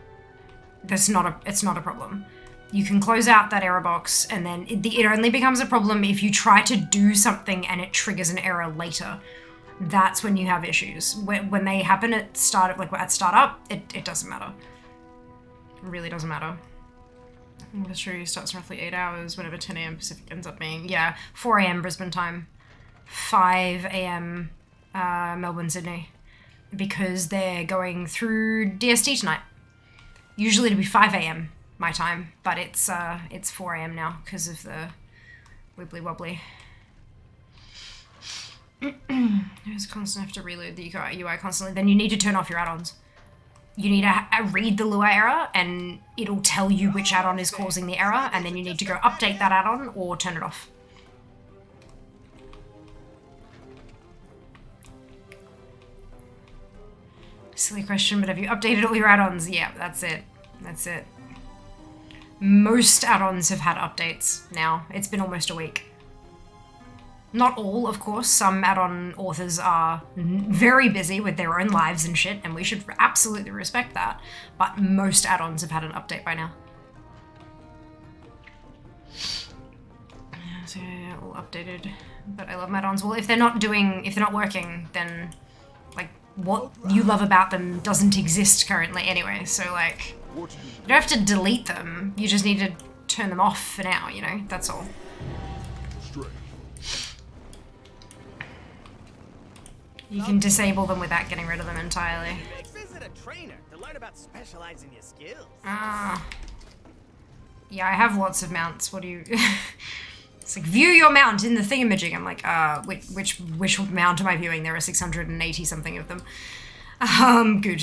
it's not a problem. You can close out that error box, and then it only becomes a problem if you try to do something and it triggers an error later. That's when you have issues. When they happen at startup, it doesn't matter. It really doesn't matter. Industry starts roughly 8 hours, whenever 10 a.m. Pacific ends up being. Yeah, 4 a.m. Brisbane time. 5 a.m. Melbourne, Sydney. Because they're going through DST tonight. Usually it'd be 5 a.m. my time, but it's 4 a.m. now because of the wibbly wobbly. It's constant, have to reload the UI constantly. Then you need to turn off your add-ons. You need to read the lure error, and it'll tell you which add-on is causing the error, and then you need to go update that add-on or turn it off. Silly question, but have you updated all your add-ons? Yeah, that's it. That's it. Most add-ons have had updates now. It's been almost a week. Not all, of course. Some add-on authors are very busy with their own lives and shit, and we should absolutely respect that. But most add-ons have had an update by now. So yeah, all updated. But I love my add-ons. Well, if they're not working, then like what you love about them doesn't exist currently anyway. So like, you don't have to delete them. You just need to turn them off for now. You know, that's all. You can disable them without getting rid of them entirely. Visit a trainer to learn about specializing your skills. Ah. Yeah, I have lots of mounts. What do you... It's like, view your mount in the thingamajig. I'm like, which mount am I viewing? There are 680 something of them. Good.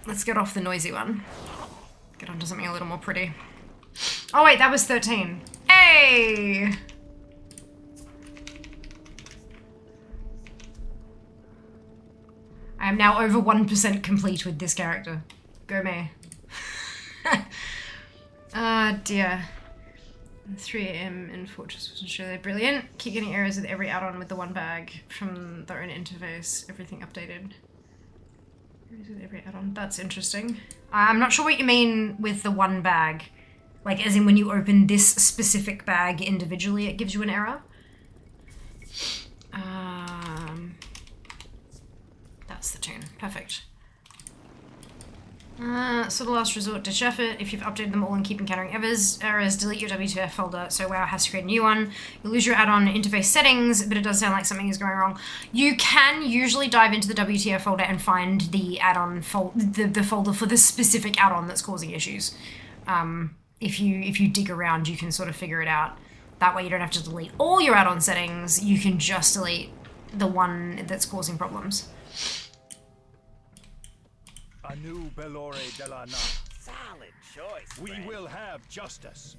Let's get off the noisy one. Get onto something a little more pretty. Oh wait, that was 13. Hey! I am now over 1% complete with this character. Go me. Ah, dear. 3 AM in Fortress was Australia. Brilliant. Keep getting errors with every add-on with the one bag from their own interface. Everything updated. Errors with every add-on. That's interesting. I'm not sure what you mean with the one bag. Like, as in when you open this specific bag individually, it gives you an error? That's the tune. Perfect. So the last resort, ditch effort. If you've updated them all and keep encountering errors, delete your WTF folder so WoW has to create a new one. You'll lose your add-on interface settings, but it does sound like something is going wrong. You can usually dive into the WTF folder and find the add-on the folder for the specific add-on that's causing issues. If you dig around, you can sort of figure it out. That way you don't have to delete all your add-on settings. You can just delete the one that's causing problems. A new Bellore de la Night. Solid choice. We friend. will have justice.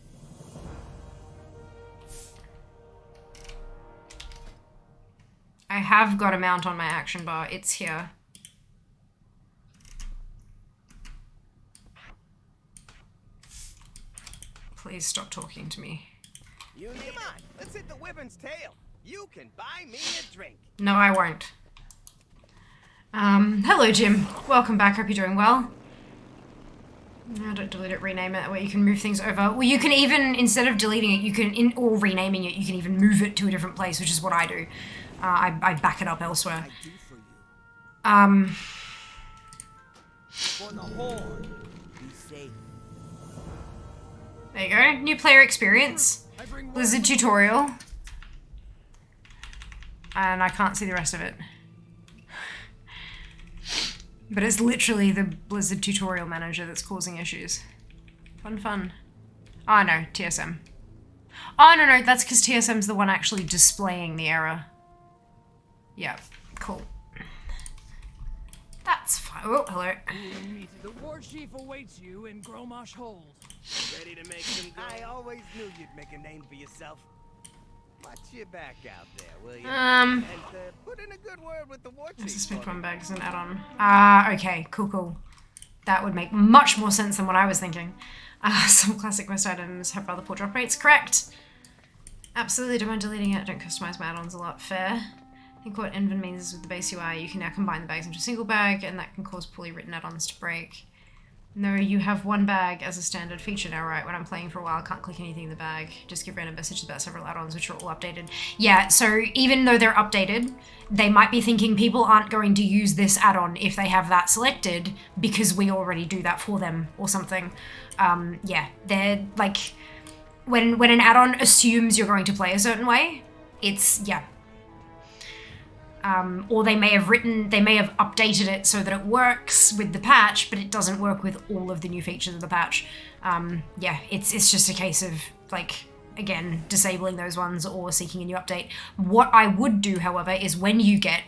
I have got a mount on my action bar. It's here. Please stop talking to me. Come on, let's hit the Wyvern's tail. You can buy me a drink. No, I won't. Hello, Jim. Welcome back. Hope you're doing well. No, don't delete it, rename it, where you can move things over. Well, you can even, instead of deleting it, you can, or renaming it, you can even move it to a different place, which is what I do. I back it up elsewhere. I do for you. For the Horde, be safe. There you go. New player experience. Blizzard tutorial. And I can't see the rest of it. But it's literally the Blizzard tutorial manager that's causing issues. Fun. Oh no, TSM. Oh no, that's because TSM's the one actually displaying the error. Yeah, cool. That's fine. Oh, hello. The war chief awaits you in Gromosh Hold. Ready to make some gold? I always knew you'd make a name for yourself. Watch your back out there, will you? And put in a good word with the war I chief. suspect one bag is an add-on. Okay, cool. That would make much more sense than what I was thinking. Some classic quest items have rather poor drop rates. Correct. Absolutely, don't mind deleting it. Don't customize my add-ons a lot. Fair. I think what Envin means is with the base UI, you can now combine the bags into a single bag, and that can cause poorly written add-ons to break. No, you have one bag as a standard feature now, right? When I'm playing for a while, I can't click anything in the bag. Just give random messages about several add-ons, which are all updated. Yeah, so even though they're updated, they might be thinking people aren't going to use this add-on if they have that selected because we already do that for them or something. Yeah, they're like, when an add-on assumes you're going to play a certain way, it's, yeah. Or they may have updated it so that it works with the patch, but it doesn't work with all of the new features of the patch. Yeah, it's just a case of, like, again, disabling those ones or seeking a new update. What I would do, however, is when you get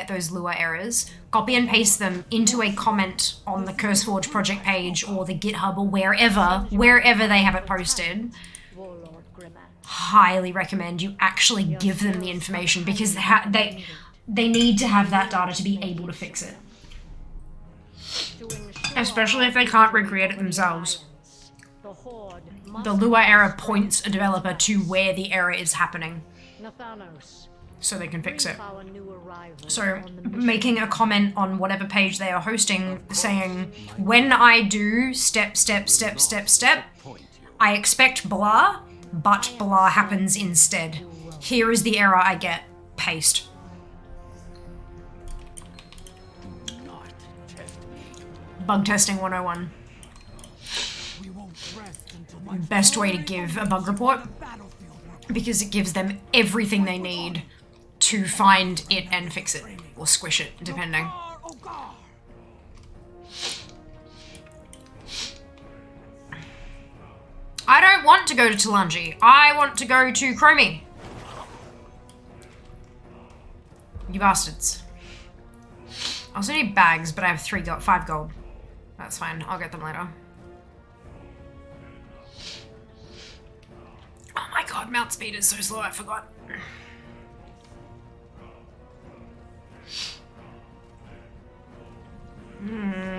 those Lua errors, copy and paste them into a comment on the CurseForge project page or the GitHub or wherever they have it posted. Highly recommend you actually give them the information because they need to have that data to be able to fix it. Especially if they can't recreate it themselves. The Lua error points a developer to where the error is happening so they can fix it. So making a comment on whatever page they are hosting saying, when I do step, I expect blah, but blah happens instead. Here is the error I get. Paste. Bug testing 101. Best way to give a bug report because it gives them everything they need to find it and fix it or squish it, depending. I don't want to go to Talanji. I want to go to Chromie. You bastards. I also need bags, but I have 5 gold. That's fine. I'll get them later. Oh my god, Mount Speed is so slow, I forgot.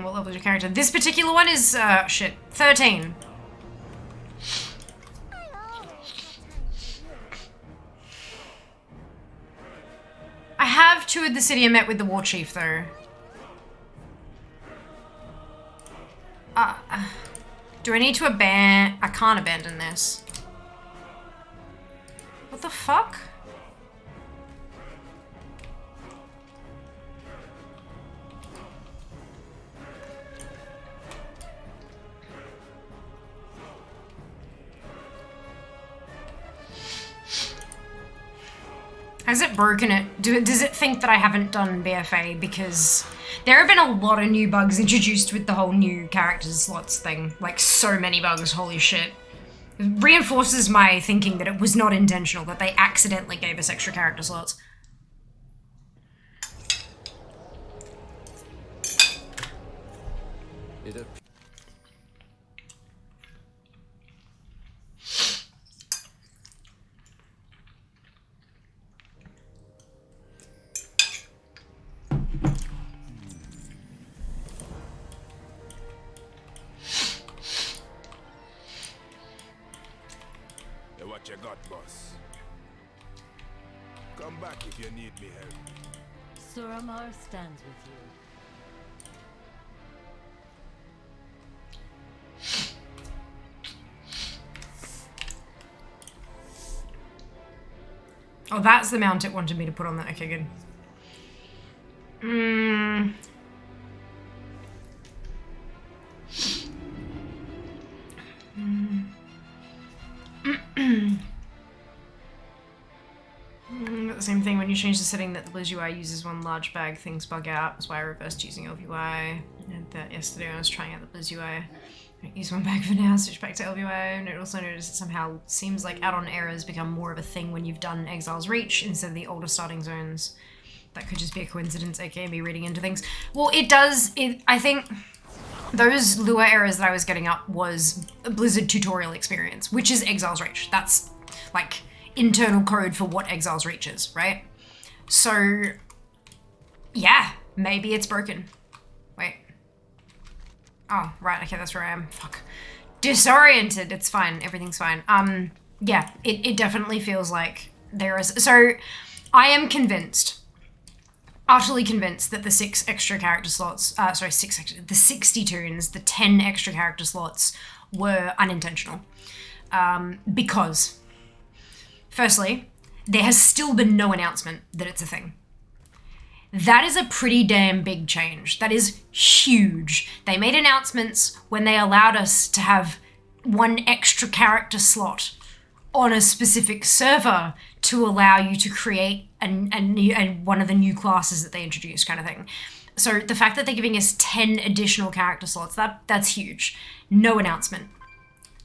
What level is your character? This particular one is, 13. I have toured the city and met with the war chief, though. Do I need to abandon? I can't abandon this. What the fuck? Has it broken it? Does it think that I haven't done BFA? Because there have been a lot of new bugs introduced with the whole new characters slots thing. Like, so many bugs, holy shit. It reinforces my thinking that it was not intentional, that they accidentally gave us extra character slots. What you got, boss? Come back if you need me help. Suramar stands with you. Oh, that's the mount it wanted me to put on that. Okay, good. The same thing when you change the setting that the Blizz UI uses one large bag, things bug out. That's why I reversed using LVY. I had that yesterday when I was trying out the Blizz UI. I don't use one bag for now, switch back to LVY. And it also noticed it somehow seems like add-on errors become more of a thing when you've done Exile's Reach instead of the older starting zones. That could just be a coincidence, aka me reading into things. Well, it does, I think those Lua errors that I was getting up was a Blizzard tutorial experience, which is Exile's Reach. That's like internal code for what Exile's Reach is, right? So, yeah, maybe it's broken. Wait. Oh, right, okay, that's where I am. Fuck. Disoriented, it's fine, everything's fine. Yeah, it definitely feels like there is, so I am convinced, utterly convinced that the 6 extra character slots, the 60 tunes, the 10 extra character slots were unintentional. Because, firstly, there has still been no announcement that it's a thing. That is a pretty damn big change. That is huge. They made announcements when they allowed us to have 1 extra character slot on a specific server to allow you to create one of the new classes that they introduced, kind of thing. So the fact that they're giving us 10 additional character slots, that's huge. No announcement.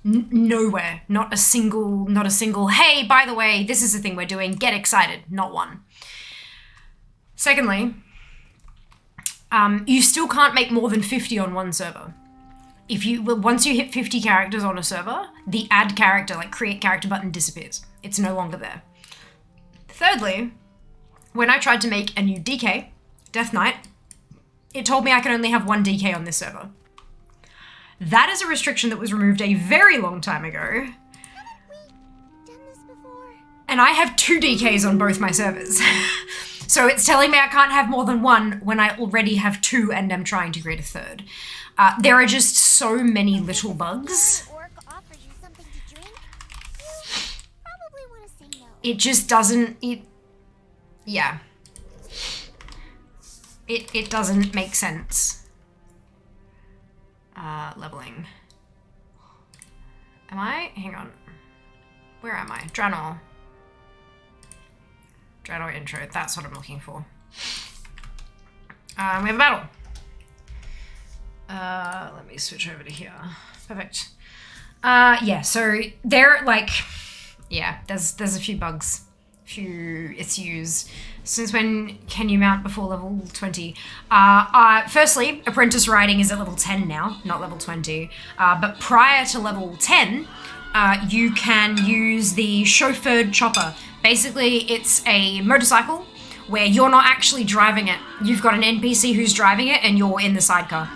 Nowhere. Not a single, hey, by the way, this is the thing we're doing, get excited. Not one. Secondly, you still can't make more than 50 on one server. Once you hit 50 characters on a server, the add character, like create character button disappears. It's no longer there. Thirdly, when I tried to make a new DK, Death Knight, it told me I can only have 1 DK on this server. That is a restriction that was removed a very long time ago. Haven't we done this before? And I have 2 DKs on both my servers. So it's telling me I can't have more than 1 when I already have 2 and I'm trying to create a 3rd. There are just so many little bugs. Orc offers you something to drink? You probably want to say no. It just doesn't, yeah. It doesn't make sense. Leveling. Hang on. Where am I? Draenor. Draenor intro, that's what I'm looking for. We have a battle. Let me switch over to here. Perfect. Yeah, so there, like, yeah, there's a few bugs, few issues. Since when can you mount before level 20? Firstly, apprentice riding is at level 10 now, not level 20. But prior to level 10, you can use the chauffeured chopper. Basically, it's a motorcycle where you're not actually driving it. You've got an NPC who's driving it and you're in the sidecar.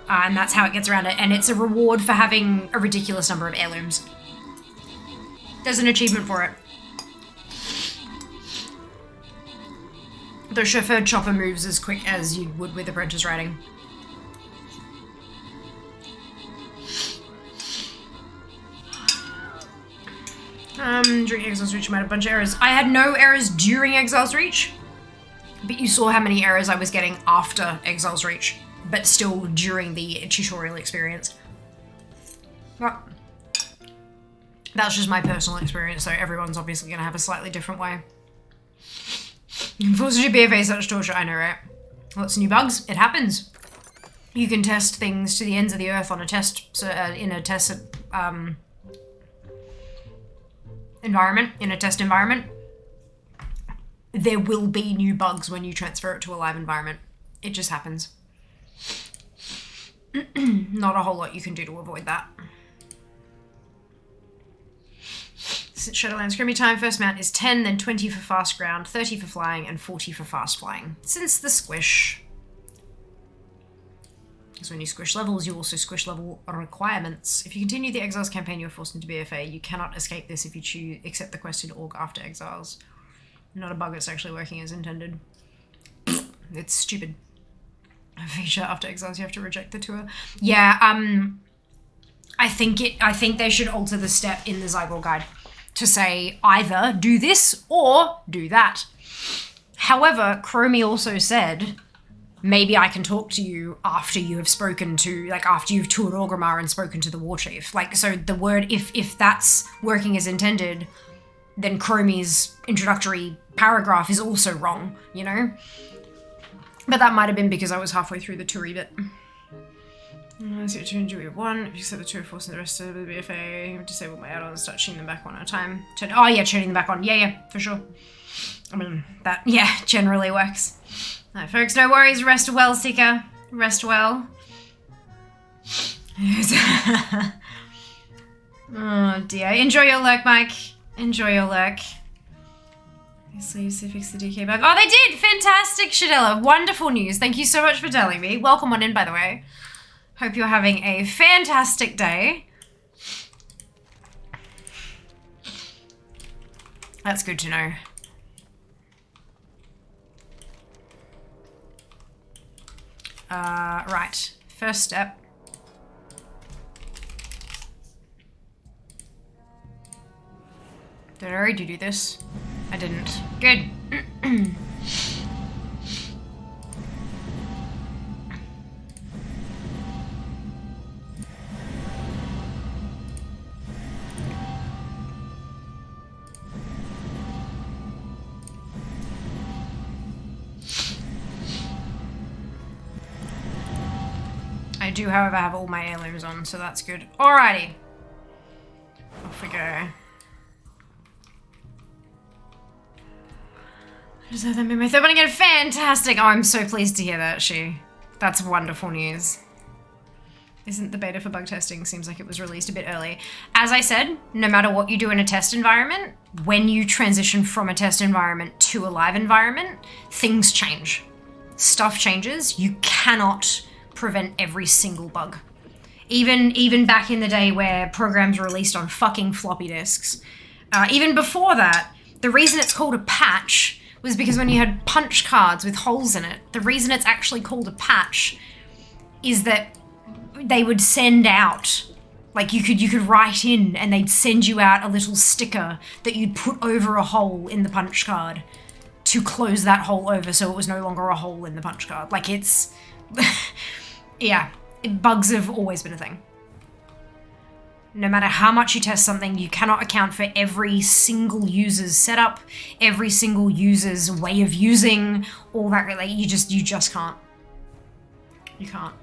And that's how it gets around it. And it's a reward for having a ridiculous number of heirlooms. There's an achievement for it. The chauffeured chopper moves as quick as you would with apprentice riding. During Exile's Reach, I had a bunch of errors. I had no errors during Exile's Reach, but you saw how many errors I was getting after Exile's Reach, but still during the tutorial experience. Well, that's just my personal experience, so everyone's obviously going to have a slightly different way. Unfortunately, BFA is such torture, I know, right? Lots of new bugs, it happens. You can test things to the ends of the earth on a test, in a test environment, in a test environment. There will be new bugs when you transfer it to a live environment. It just happens. Not a whole lot you can do to avoid that. Shadowlands Scrimmy time, first mount is 10, then 20 for fast ground, 30 for flying, and 40 for fast flying. Since the squish. So when you squish levels, you also squish level requirements. If you continue the Exiles campaign, you're forced into BFA. You cannot escape this if you accept the quest in Org after Exiles. Not a bug, it's actually working as intended. It's stupid. A feature after Exiles, you have to reject the tour. Yeah, I think they should alter the step in the Zygor guide to say either do this or do that. However, Chromie also said, maybe I can talk to you after you have spoken to, like, after you've toured Orgrimmar and spoken to the War Chief. Like, so the word, if that's working as intended, then Chromie's introductory paragraph is also wrong, you know? But that might have been because I was halfway through the toury bit. I see what you enjoy one. If you set the tour force and the rest of the BFA, disable my add-ons, start tuning them back one at a time. Oh yeah, tuning them back on. Yeah, for sure. I mean, that, yeah, generally works. Alright, folks, no worries. Rest well, Seeker. Rest well. Oh dear. Enjoy your lurk, Mike. Enjoy your lurk. So you fix the DK bug. Oh, they did! Fantastic, Shadella. Wonderful news. Thank you so much for telling me. Welcome on in, by the way. Hope you're having a fantastic day. That's good to know. Right. First step. Did I already do this? I didn't. Good. I do, however, have all my heirlooms on, so that's good. Alrighty. Off we go. Just have them in my third one again. Fantastic! Oh, I'm so pleased to hear that, That's wonderful news. Isn't the beta for bug testing? Seems like it was released a bit early. As I said, no matter what you do in a test environment, when you transition from a test environment to a live environment, things change. Stuff changes. You cannot prevent every single bug. Even back in the day where programs were released on fucking floppy disks. Even before that, the reason it's called a patch was because when you had punch cards with holes in it, the reason it's actually called a patch is that they would send out, like you could write in and they'd send you out a little sticker that you'd put over a hole in the punch card to close that hole over so it was no longer a hole in the punch card. Like it's, yeah, bugs have always been a thing. No matter how much you test something, you cannot account for every single user's setup, every single user's way of using, all that. Like you just can't. You can't.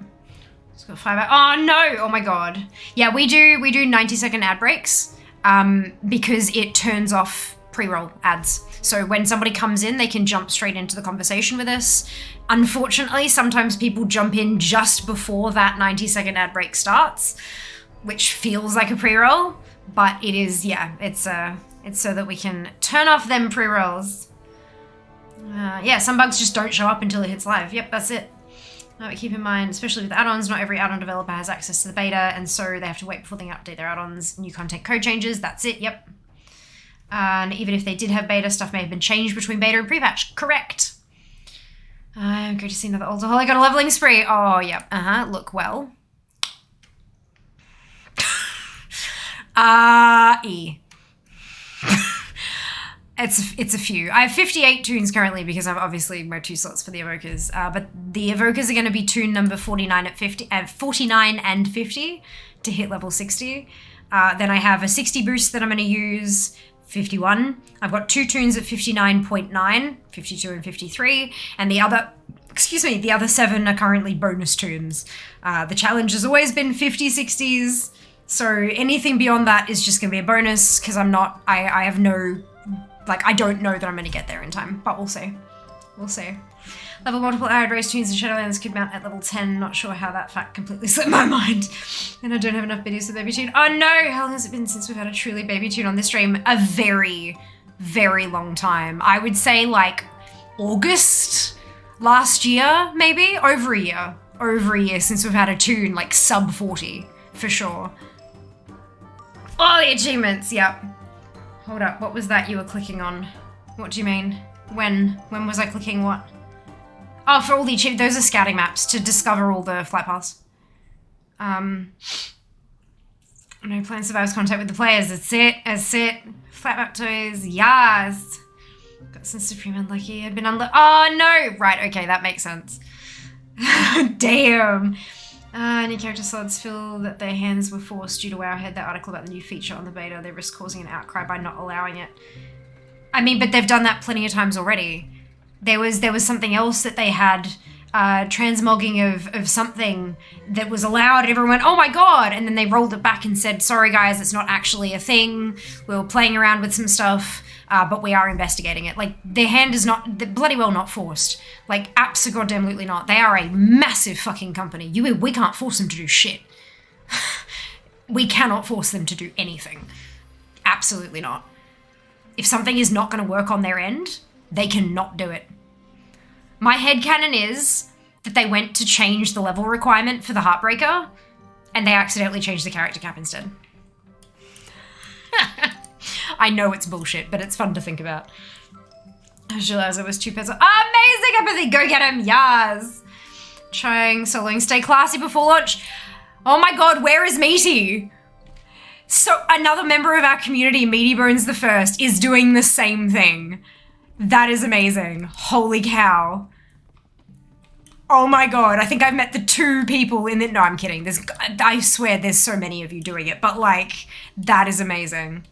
It's got 5 oh no, oh my god. Yeah, we do 90-second ad breaks because it turns off pre-roll ads. So when somebody comes in, they can jump straight into the conversation with us. Unfortunately, sometimes people jump in just before that 90-second ad break starts, which feels like a pre-roll, but it is, yeah, it's so that we can turn off them pre-rolls. Yeah, some bugs just don't show up until it hits live. Yep, that's it. But keep in mind, especially with add-ons, not every add-on developer has access to the beta, and so they have to wait before they update their add-ons. New content code changes, that's it, yep. And even if they did have beta, stuff may have been changed between beta and pre-patch. Correct. Great to see another alcoholic on a leveling spree. Oh, yep, look well. E. It's a few. I have 58 tunes currently because I've obviously my 2 slots for the evokers. But the evokers are going to be tune number 49 and 50 to hit level 60. Then I have a 60 boost that I'm going to use, 51. I've got 2 tunes at 59.9, 52 and 53, and the other 7 are currently bonus tunes. The challenge has always been 50 60s, so anything beyond that is just going to be a bonus because I have no. I don't know that I'm going to get there in time, but we'll see. We'll see. Level multiple arid race tunes and Shadowlands could mount at level 10. Not sure how that fact completely slipped my mind. And I don't have enough videos of baby tune. Oh no! How long has it been since we've had a truly baby tune on this stream? A very, very long time. I would say like August last year, maybe? Over a year. Over a year since we've had a tune like sub 40, for sure. Oh, the achievements, yep. Hold up, what was that you were clicking on? What do you mean? When was I clicking what? Oh, for all the achievements, those are scouting maps to discover all the flight paths. No plan survives contact with the players, that's it. Flat map toys, yes. Got some supreme unlucky, I'd been oh no! Right, okay, that makes sense. Damn. Any character slots feel that their hands were forced due to Wowhead, that article about the new feature on the beta. They risk causing an outcry by not allowing it. I mean, but they've done that plenty of times already. There was something else that they had, transmogging of something that was allowed, and everyone went, oh my god! And then they rolled it back and said, sorry guys, it's not actually a thing. We were playing around with some stuff, but we are investigating it. Like, their hand is not, they're bloody well not forced. Like, abso-goddamn-lutely not. They are a massive fucking company. We can't force them to do shit. We cannot force them to do anything. Absolutely not. If something is not going to work on their end, they cannot do it. My headcanon is that they went to change the level requirement for the Heartbreaker, and they accidentally changed the character cap instead. I know it's bullshit, but it's fun to think about. I just realized it was 2 pesos. Amazing empathy! Go get him! Yas! Trying soloing. Stay classy before launch. Oh my god, where is Meaty? So another member of our community, Meaty Bones the First, is doing the same thing. That is amazing. Holy cow. Oh my god, I think I've met the 2 people in it. No, I'm kidding. I swear there's so many of you doing it, but like, that is amazing.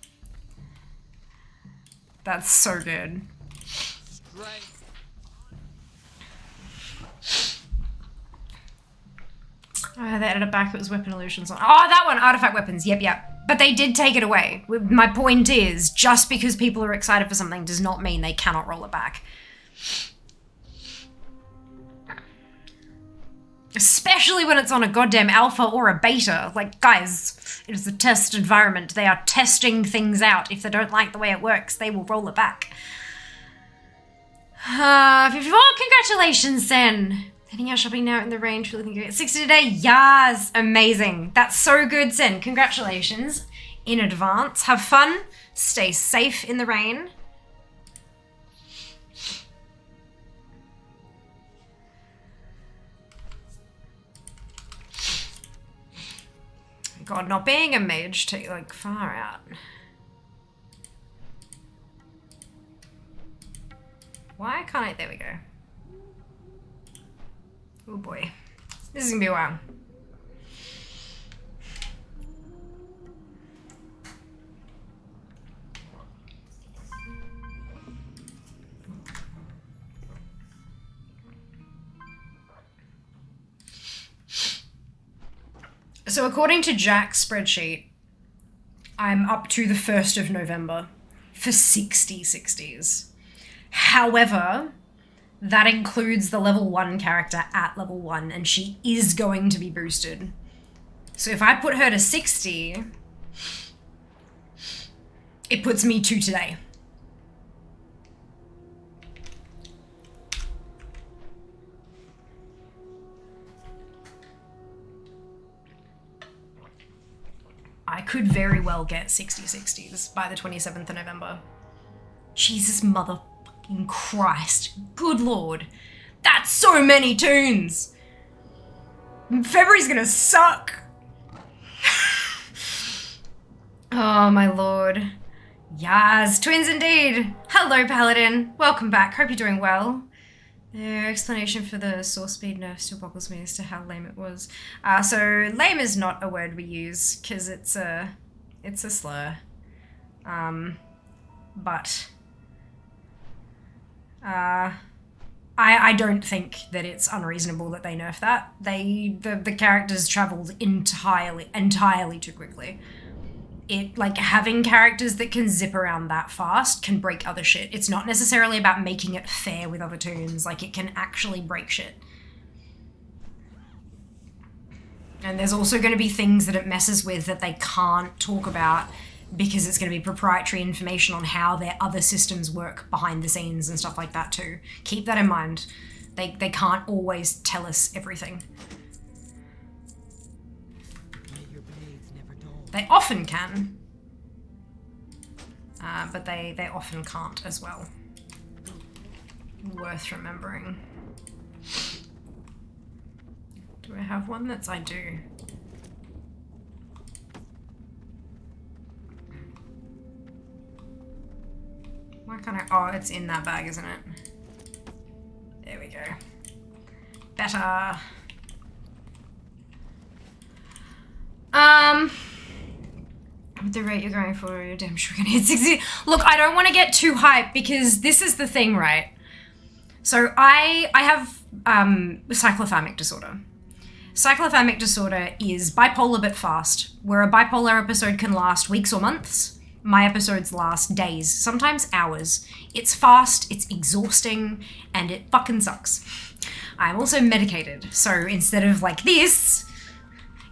That's so good. They added it back, it was weapon illusions on. Oh, that one, artifact weapons, yep. But they did take it away. My point is, just because people are excited for something does not mean they cannot roll it back. Especially when it's on a goddamn alpha or a beta. Like, guys, it is a test environment. They are testing things out. If they don't like the way it works, they will roll it back. 54, congratulations, Sen. Heading out shopping now in the rain, truly think you get 60 today. Yes, amazing. That's so good, Sen. Congratulations in advance. Have fun. Stay safe in the rain. God, not being a mage to like far out. Why can't I? There we go. Oh boy. This is gonna be a while. So according to Jack's spreadsheet, I'm up to the 1st of November for 60's. However, that includes the level 1 character at level 1, and she is going to be boosted. So if I put her to 60, it puts me to today. I could very well get 60's by the 27th of November. Jesus motherfucking Christ. Good Lord. That's so many tunes. February's gonna suck. Oh my Lord. Yas, twins indeed. Hello Paladin. Welcome back. Hope you're doing well. Their explanation for the source speed nerf still boggles me as to how lame it was. So lame is not a word we use because it's a slur. But I don't think that it's unreasonable that they nerf that. The characters traveled entirely too quickly. It, like, having characters that can zip around that fast can break other shit. It's not necessarily about making it fair with other toons. Like, it can actually break shit. And there's also going to be things that it messes with that they can't talk about because it's going to be proprietary information on how their other systems work behind the scenes and stuff like that too. Keep that in mind. They can't always tell us everything. They often can, but they often can't as well. Worth remembering. Do I have one? I do. Why can't I? Oh, it's in that bag, isn't it? There we go. Better. With the rate you're going for, you're damn sure gonna hit 60. Look, I don't want to get too hyped because this is the thing, right? So I have cyclothymic disorder. Cyclothymic disorder is bipolar but fast, where a bipolar episode can last weeks or months. My episodes last days, sometimes hours. It's fast, it's exhausting, and it fucking sucks. I'm also medicated, so instead of like this,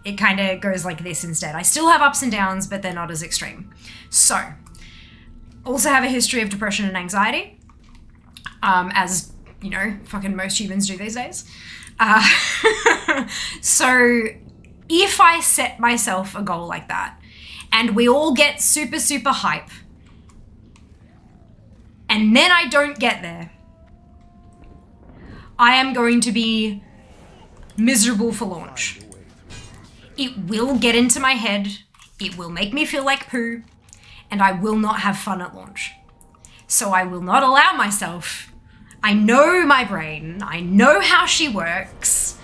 it kind of goes like this instead. I still have ups and downs, but they're not as extreme. So, also have a history of depression and anxiety, as, you know, fucking most humans do these days. So, if I set myself a goal like that, and we all get super, super hype, and then I don't get there, I am going to be miserable for launch. It will get into my head, it will make me feel like poo, and I will not have fun at launch. So I will not allow myself. I know my brain, I know how she works,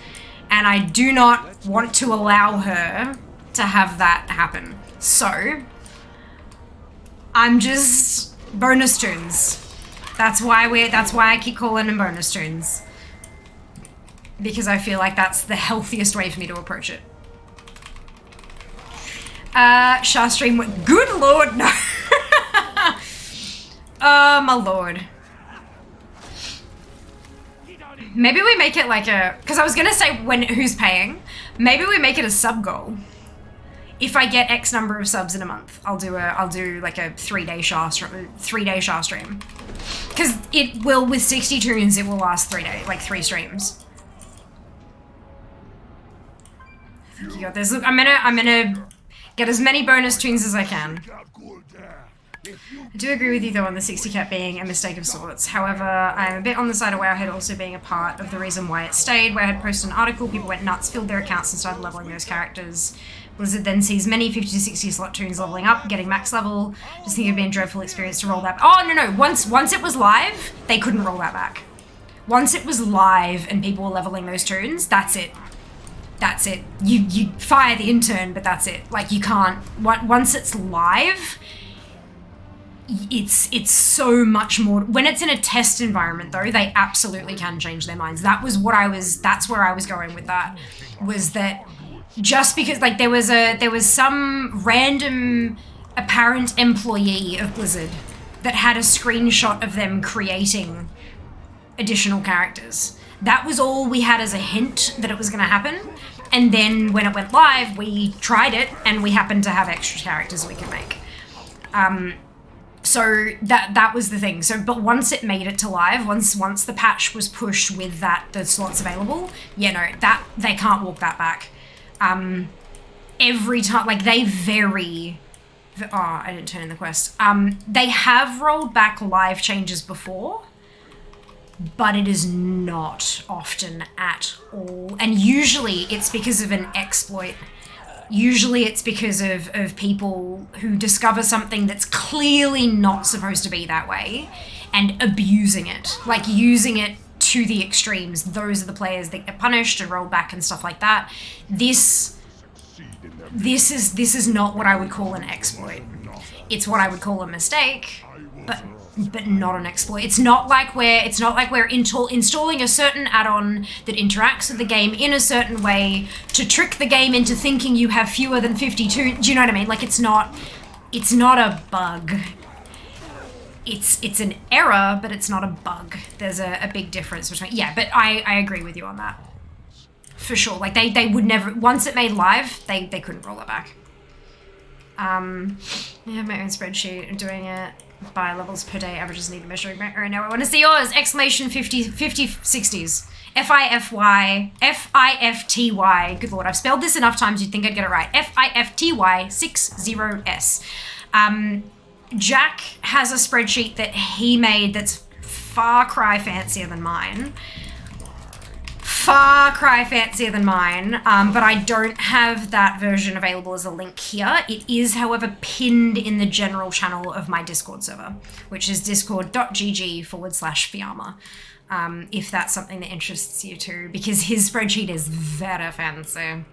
and I do not want to allow her to have that happen. So, I'm just bonus tunes. That's why I keep calling them bonus tunes. Because I feel like that's the healthiest way for me to approach it. Shah stream went, good lord, no. Oh my lord. Maybe we make it like a, because I was gonna say who's paying. Maybe we make it a sub goal. If I get X number of subs in a month, I'll do like a 3-day Shah stream. Because it will, with 60 tunes, it will last 3 days, like 3 streams. I think you got this. Look, I'm gonna get as many bonus tunes as I can. I do agree with you though on the 60 cap being a mistake of sorts. However, I'm a bit on the side of Wowhead also being a part of the reason why it stayed. Wowhead posted an article, people went nuts, filled their accounts and started leveling those characters. Blizzard then sees many 50 to 60 slot tunes leveling up, getting max level. Just think it'd be a dreadful experience to roll that. Oh no, once it was live, they couldn't roll that back. Once it was live and people were leveling those tunes, that's it. That's it. You fire the intern, but that's it. Like, you can't, once it's live, it's so much more. When it's in a test environment though, they absolutely can change their minds. That's where I was going with that, was that just because like there was some random apparent employee of Blizzard that had a screenshot of them creating additional characters. That was all we had as a hint that it was going to happen. And then when it went live, we tried it and we happened to have extra characters we could make. So that was the thing. So, but once it made it to live, once the patch was pushed with the slots available, yeah, no, that they can't walk that back. Every time, like they vary. Oh, I didn't turn in the quest. They have rolled back live changes before, but it is not often at all. And usually it's because of an exploit. Usually it's because of people who discover something that's clearly not supposed to be that way and abusing it, like using it to the extremes. Those are the players that get punished and rolled back and stuff like that. This is not what I would call an exploit. It's what I would call a mistake, but not an exploit. It's not like we're installing a certain add-on that interacts with the game in a certain way to trick the game into thinking you have fewer than 52. Do you know what I mean? Like it's not a bug. It's an error, but it's not a bug. There's a big difference between, yeah, but I agree with you on that. For sure. Like they would never, once it made live, they couldn't roll it back. I have my own spreadsheet. I'm doing it by levels per day. Averages need measuring right now. I want to see yours! Exclamation 50 60's. F-I-F-T-Y. Good lord, I've spelled this enough times you'd think I'd get it right. F-I-F-T-Y 60S. Jack has a spreadsheet that he made that's far cry fancier than mine. But I don't have that version available as a link here. It is, however, pinned in the general channel of my Discord server, which is discord.gg/Fiamma, if that's something that interests you too, because his spreadsheet is very fancy.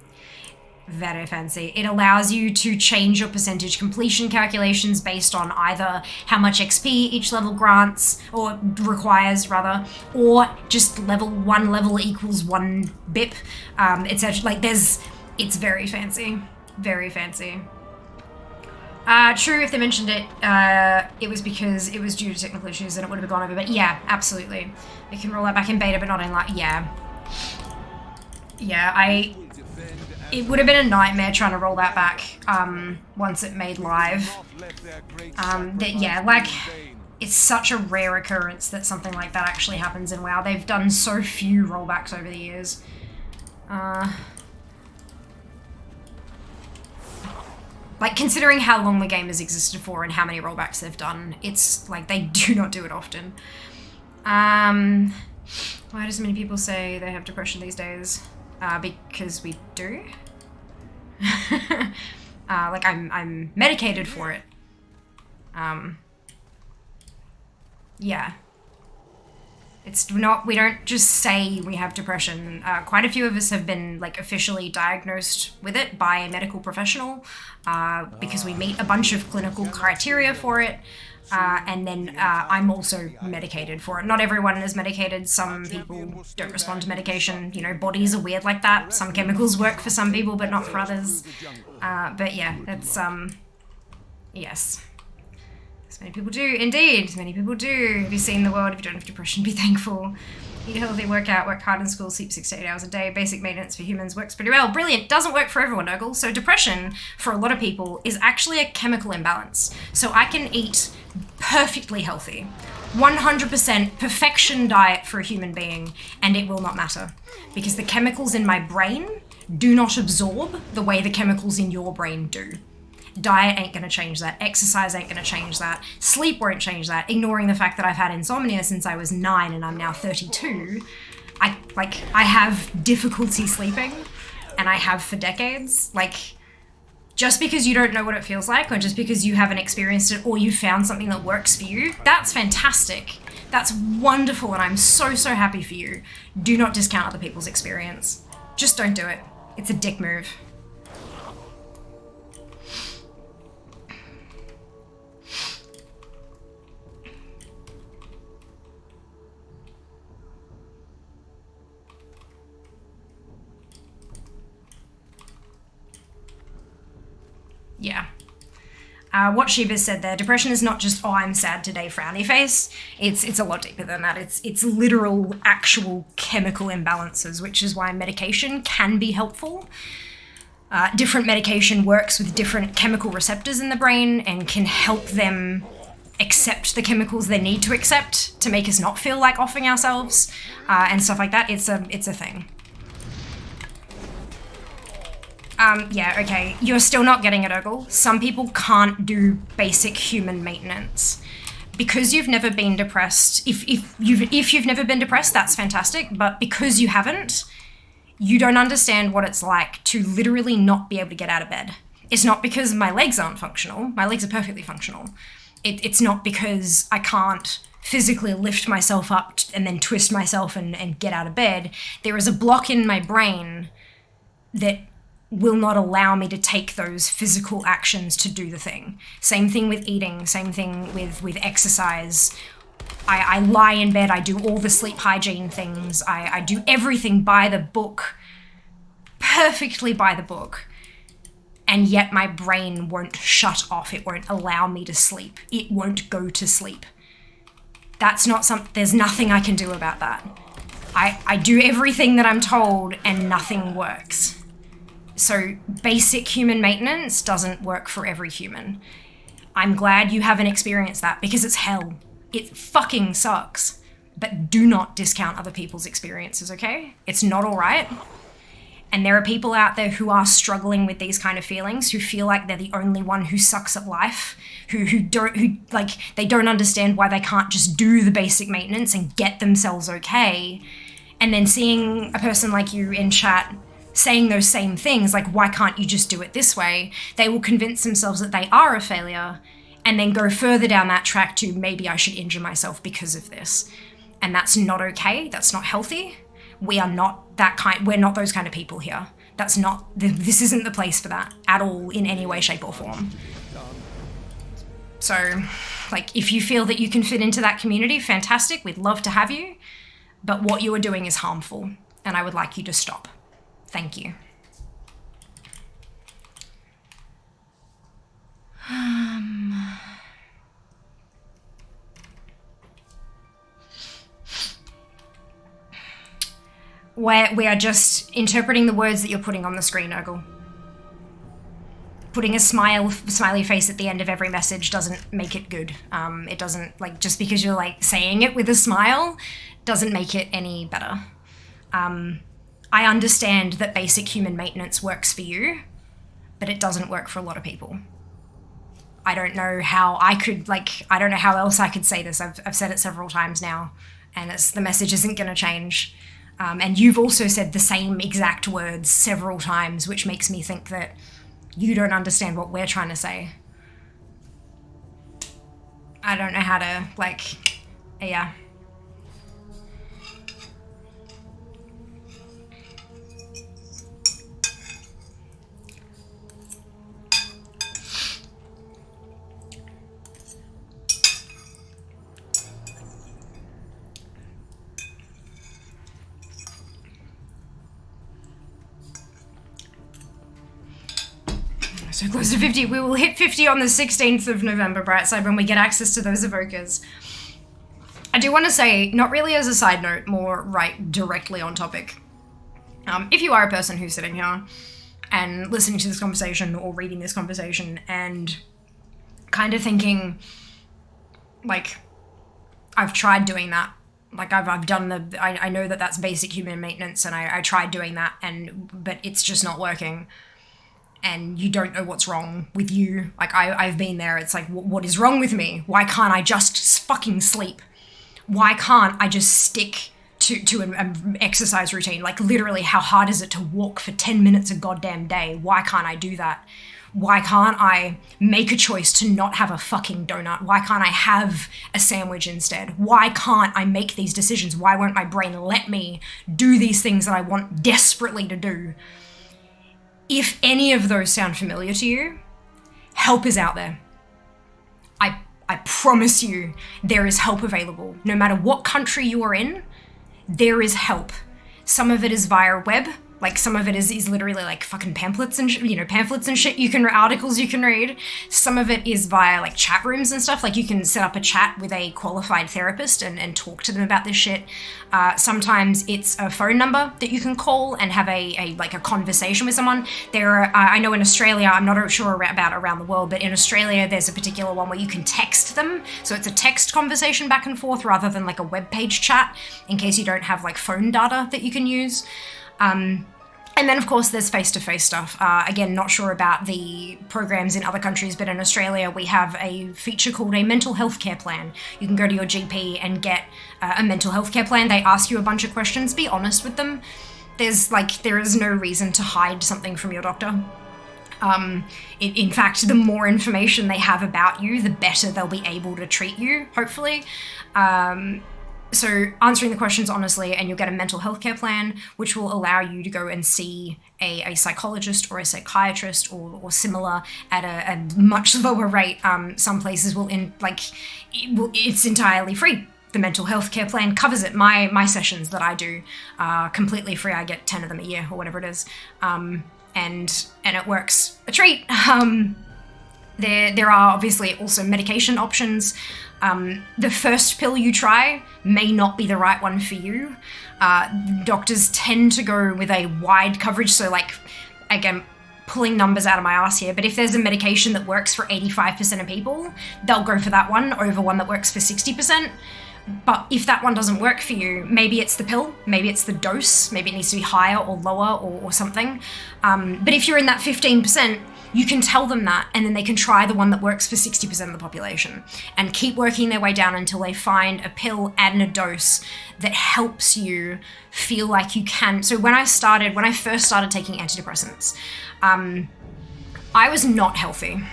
Very fancy. It allows you to change your percentage completion calculations based on either how much XP each level grants, or requires rather, or just one level equals 1 BIP. It's actually like it's very fancy. Very fancy. True, if they mentioned it, it was because it was due to technical issues and it would have gone over, but yeah, absolutely. It can roll that back in beta, but not in live. Yeah. Yeah, it would have been a nightmare trying to roll that back once it made live. It's such a rare occurrence that something like that actually happens in WoW. They've done so few rollbacks over the years. Like, considering how long the game has existed for and how many rollbacks they've done, it's like they do not do it often. Why do so many people say they have depression these days? Because we do. Like I'm medicated for it. Yeah. It's not, we don't just say we have depression. Quite a few of us have been like officially diagnosed with it by a medical professional, because we meet a bunch of clinical criteria for it. And then I'm also medicated for it. Not everyone is medicated. Some people don't respond to medication. You know, bodies are weird like that. Some chemicals work for some people, but not for others. But yeah, that's, yes. As many people do, indeed. As many people do. Have you seen the world? If you don't have depression, be thankful. Eat healthy, work out, work hard in school, sleep 6 to 8 hours a day. Basic maintenance for humans works pretty well. Brilliant. Doesn't work for everyone, Ogle. So depression, for a lot of people, is actually a chemical imbalance. So I can eat perfectly healthy, 100% perfection diet for a human being, and it will not matter. Because the chemicals in my brain do not absorb the way the chemicals in your brain do. Diet ain't gonna change that. Exercise ain't gonna change that. Sleep won't change that. Ignoring the fact that I've had insomnia since I was 9 and I'm now 32. I have difficulty sleeping, and I have for decades. Like, just because you don't know what it feels like, or just because you haven't experienced it, or you found something that works for you, that's fantastic. That's wonderful, and I'm so, so happy for you. Do not discount other people's experience. Just don't do it. It's a dick move. yeah. What Shiva said there, depression is not just, oh, I'm sad today, frowny face. It's a lot deeper than that. It's literal, actual chemical imbalances, which is why medication can be helpful. Different medication works with different chemical receptors in the brain and can help them accept the chemicals they need to accept to make us not feel like offing ourselves, and stuff like that. It's a thing. Yeah, okay, you're still not getting it, Ogle. Some people can't do basic human maintenance. Because you've never been depressed, if you've never been depressed, that's fantastic, but because you haven't, you don't understand what it's like to literally not be able to get out of bed. It's not because my legs aren't functional. My legs are perfectly functional. It's not because I can't physically lift myself up and then twist myself and get out of bed. There is a block in my brain that will not allow me to take those physical actions to do the thing. Same thing with eating, same thing with exercise. I lie in bed, I do all the sleep hygiene things, I do everything by the book, perfectly by the book, and yet my brain won't shut off, it won't allow me to sleep, it won't go to sleep. That's not there's nothing I can do about that. I do everything that I'm told and nothing works. So basic human maintenance doesn't work for every human. I'm glad you haven't experienced that because it's hell. It fucking sucks. But do not discount other people's experiences, okay? It's not all right. And there are people out there who are struggling with these kind of feelings, who feel like they're the only one who sucks at life, who they don't understand why they can't just do the basic maintenance and get themselves okay. And then seeing a person like you in chat saying those same things, like, why can't you just do it this way? They will convince themselves that they are a failure and then go further down that track to maybe I should injure myself because of this. And that's not okay. That's not healthy. We are not that kind, we're not those kind of people here. That's not, this isn't the place for that at all in any way, shape or form. So, like, if you feel that you can fit into that community, fantastic, we'd love to have you. But what you are doing is harmful and I would like you to stop. Thank you. We are just interpreting the words that you're putting on the screen, Ogle. Putting a smiley face at the end of every message doesn't make it good. It doesn't, like, just because you're, like, saying it with a smile doesn't make it any better. I understand that basic human maintenance works for you, but it doesn't work for a lot of people. I don't know how I could, I don't know how else I could say this. I've said it several times now, and the message isn't going to change. And you've also said the same exact words several times, which makes me think that you don't understand what we're trying to say. I don't know how to, yeah. So close to 50. We will hit 50 on the 16th of November, Brightside, when we get access to those evokers. I do want to say, not really as a side note, more right directly on topic. If you are a person who's sitting here and listening to this conversation or reading this conversation and kind of thinking, like, I've tried doing that. Like, I've done I know that that's basic human maintenance and I tried doing that, but it's just not working. And you don't know what's wrong with you. Like, I've been there. It's like, what is wrong with me? Why can't I just fucking sleep? Why can't I just stick to an exercise routine? Like, literally, how hard is it to walk for 10 minutes a goddamn day? Why can't I do that? Why can't I make a choice to not have a fucking donut? Why can't I have a sandwich instead? Why can't I make these decisions? Why won't my brain let me do these things that I want desperately to do? If any of those sound familiar to you, help is out there. I promise you there is help available. No matter what country you are in, there is help. Some of it is via web, Like some of it is literally like fucking pamphlets and pamphlets and shit articles you can read. Some of it is via like chat rooms and stuff. Like you can set up a chat with a qualified therapist and talk to them about this shit. Sometimes it's a phone number that you can call and have a conversation with someone. There are, I know in Australia, I'm not sure about around the world, but in Australia there's a particular one where you can text them. So it's a text conversation back and forth rather than like a web page chat, in case you don't have like phone data that you can use. And then, of course, there's face-to-face stuff. Again, not sure about the programs in other countries, but in Australia, we have a feature called a mental health care plan. You can go to your GP and get a mental health care plan. They ask you a bunch of questions. Be honest with them. There is no reason to hide something from your doctor. In fact, the more information they have about you, the better they'll be able to treat you, hopefully. So answering the questions honestly, and you'll get a mental health care plan, which will allow you to go and see a psychologist or a psychiatrist or similar at a much lower rate. Some places it's entirely free. The mental health care plan covers it. My sessions that I do are completely free. I get 10 of them a year or whatever it is. And it works a treat. There are obviously also medication options. The first pill you try may not be the right one for you. Doctors tend to go with a wide coverage, so like, again, pulling numbers out of my ass here, but if there's a medication that works for 85% of people, they'll go for that one over one that works for 60%. But if that one doesn't work for you, maybe it's the pill, maybe it's the dose, maybe it needs to be higher or lower or something. But if you're in that 15%, you can tell them that, and then they can try the one that works for 60% of the population and keep working their way down until they find a pill and a dose that helps you feel like you can. So when I first started taking antidepressants, I was not healthy.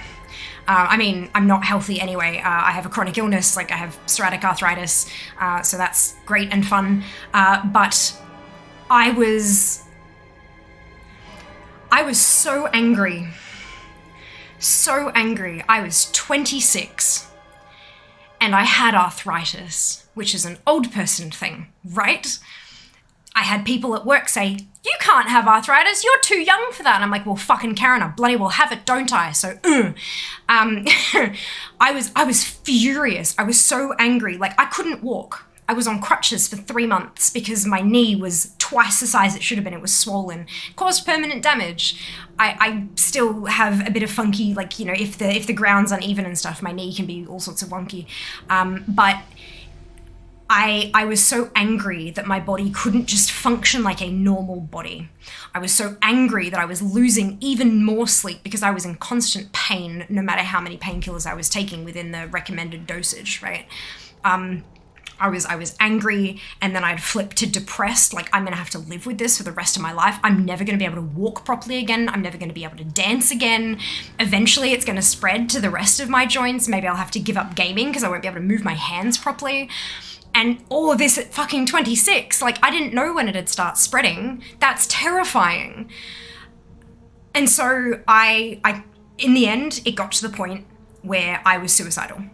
I'm not healthy anyway. I have a chronic illness, like I have psoriatic arthritis, so that's great and fun. But I was so angry. So angry. I was 26 and I had arthritis, which is an old person thing, right? I had people at work say, "You can't have arthritis, you're too young for that." And I'm like, well, fucking Karen, I bloody well have it, don't I? So, I was furious. I was so angry. Like, I couldn't walk. I was on crutches for 3 months because my knee was twice the size it should have been. It was swollen, it caused permanent damage. I still have a bit of funky, like, if the ground's uneven and stuff, my knee can be all sorts of wonky. But I was so angry that my body couldn't just function like a normal body. I was so angry that I was losing even more sleep because I was in constant pain no matter how many painkillers I was taking within the recommended dosage, right? I was angry, and then I'd flip to depressed, like I'm gonna have to live with this for the rest of my life. I'm never gonna be able to walk properly again. I'm never gonna be able to dance again. Eventually it's gonna spread to the rest of my joints. Maybe I'll have to give up gaming because I won't be able to move my hands properly. And all of this at fucking 26, like I didn't know when it'd start spreading. That's terrifying. And so I in the end, it got to the point where I was suicidal.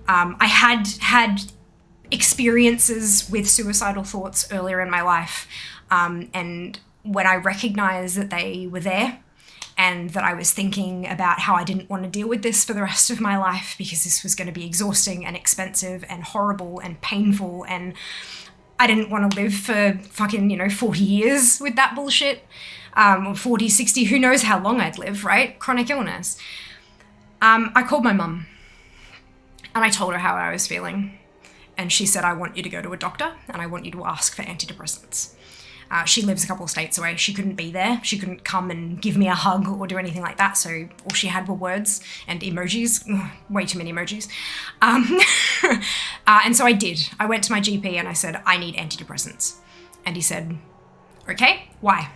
I had experiences with suicidal thoughts earlier in my life, and when I recognized that they were there and that I was thinking about how I didn't want to deal with this for the rest of my life because this was going to be exhausting and expensive and horrible and painful, and I didn't want to live for fucking 40 years with that bullshit, or 40, 60, who knows how long I'd live, right? Chronic illness. I called my mum and I told her how I was feeling. And she said, "I want you to go to a doctor and I want you to ask for antidepressants." She lives a couple of states away. She couldn't be there. She couldn't come and give me a hug or do anything like that. So all she had were words and emojis. Ugh, way too many emojis. And so I did. I went to my GP and I said, "I need antidepressants." And he said, "Okay, why?"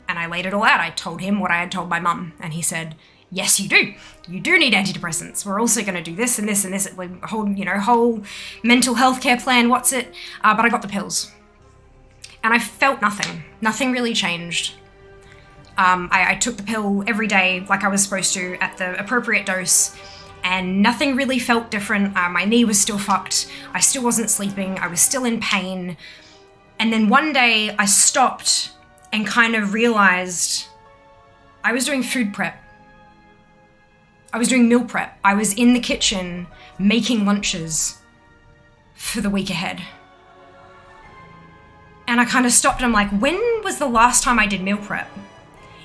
And I laid it all out. I told him what I had told my mum. And he said, "Yes, you do. You do need antidepressants. We're also going to do this and this and this. Whole mental health care plan. What's it?" But I got the pills. And I felt nothing. Nothing really changed. I took the pill every day like I was supposed to at the appropriate dose. And nothing really felt different. My knee was still fucked. I still wasn't sleeping. I was still in pain. And then one day I stopped and kind of realized I was doing food prep. I was doing meal prep. I was in the kitchen making lunches for the week ahead. And I kind of stopped and I'm like, when was the last time I did meal prep?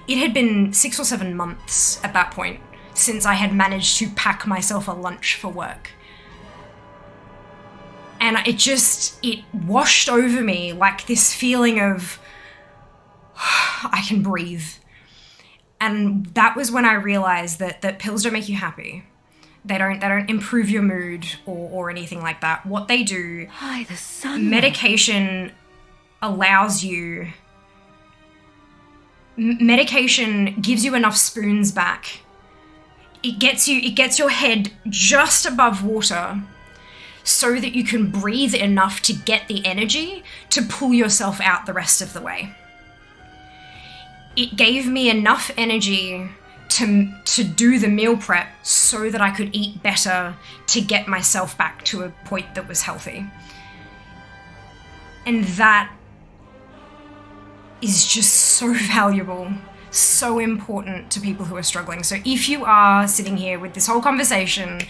It had been 6 or 7 months at that point since I had managed to pack myself a lunch for work. And it washed over me like this feeling of, I can breathe. And that was when I realized that pills don't make you happy. They don't improve your mood or anything like that. What they do, Hi, the sun. medication allows you, medication gives you enough spoons back. It gets your head just above water so that you can breathe enough to get the energy to pull yourself out the rest of the way. It gave me enough energy to do the meal prep so that I could eat better to get myself back to a point that was healthy. And that is just so valuable, so important to people who are struggling. So if you are sitting here with this whole conversation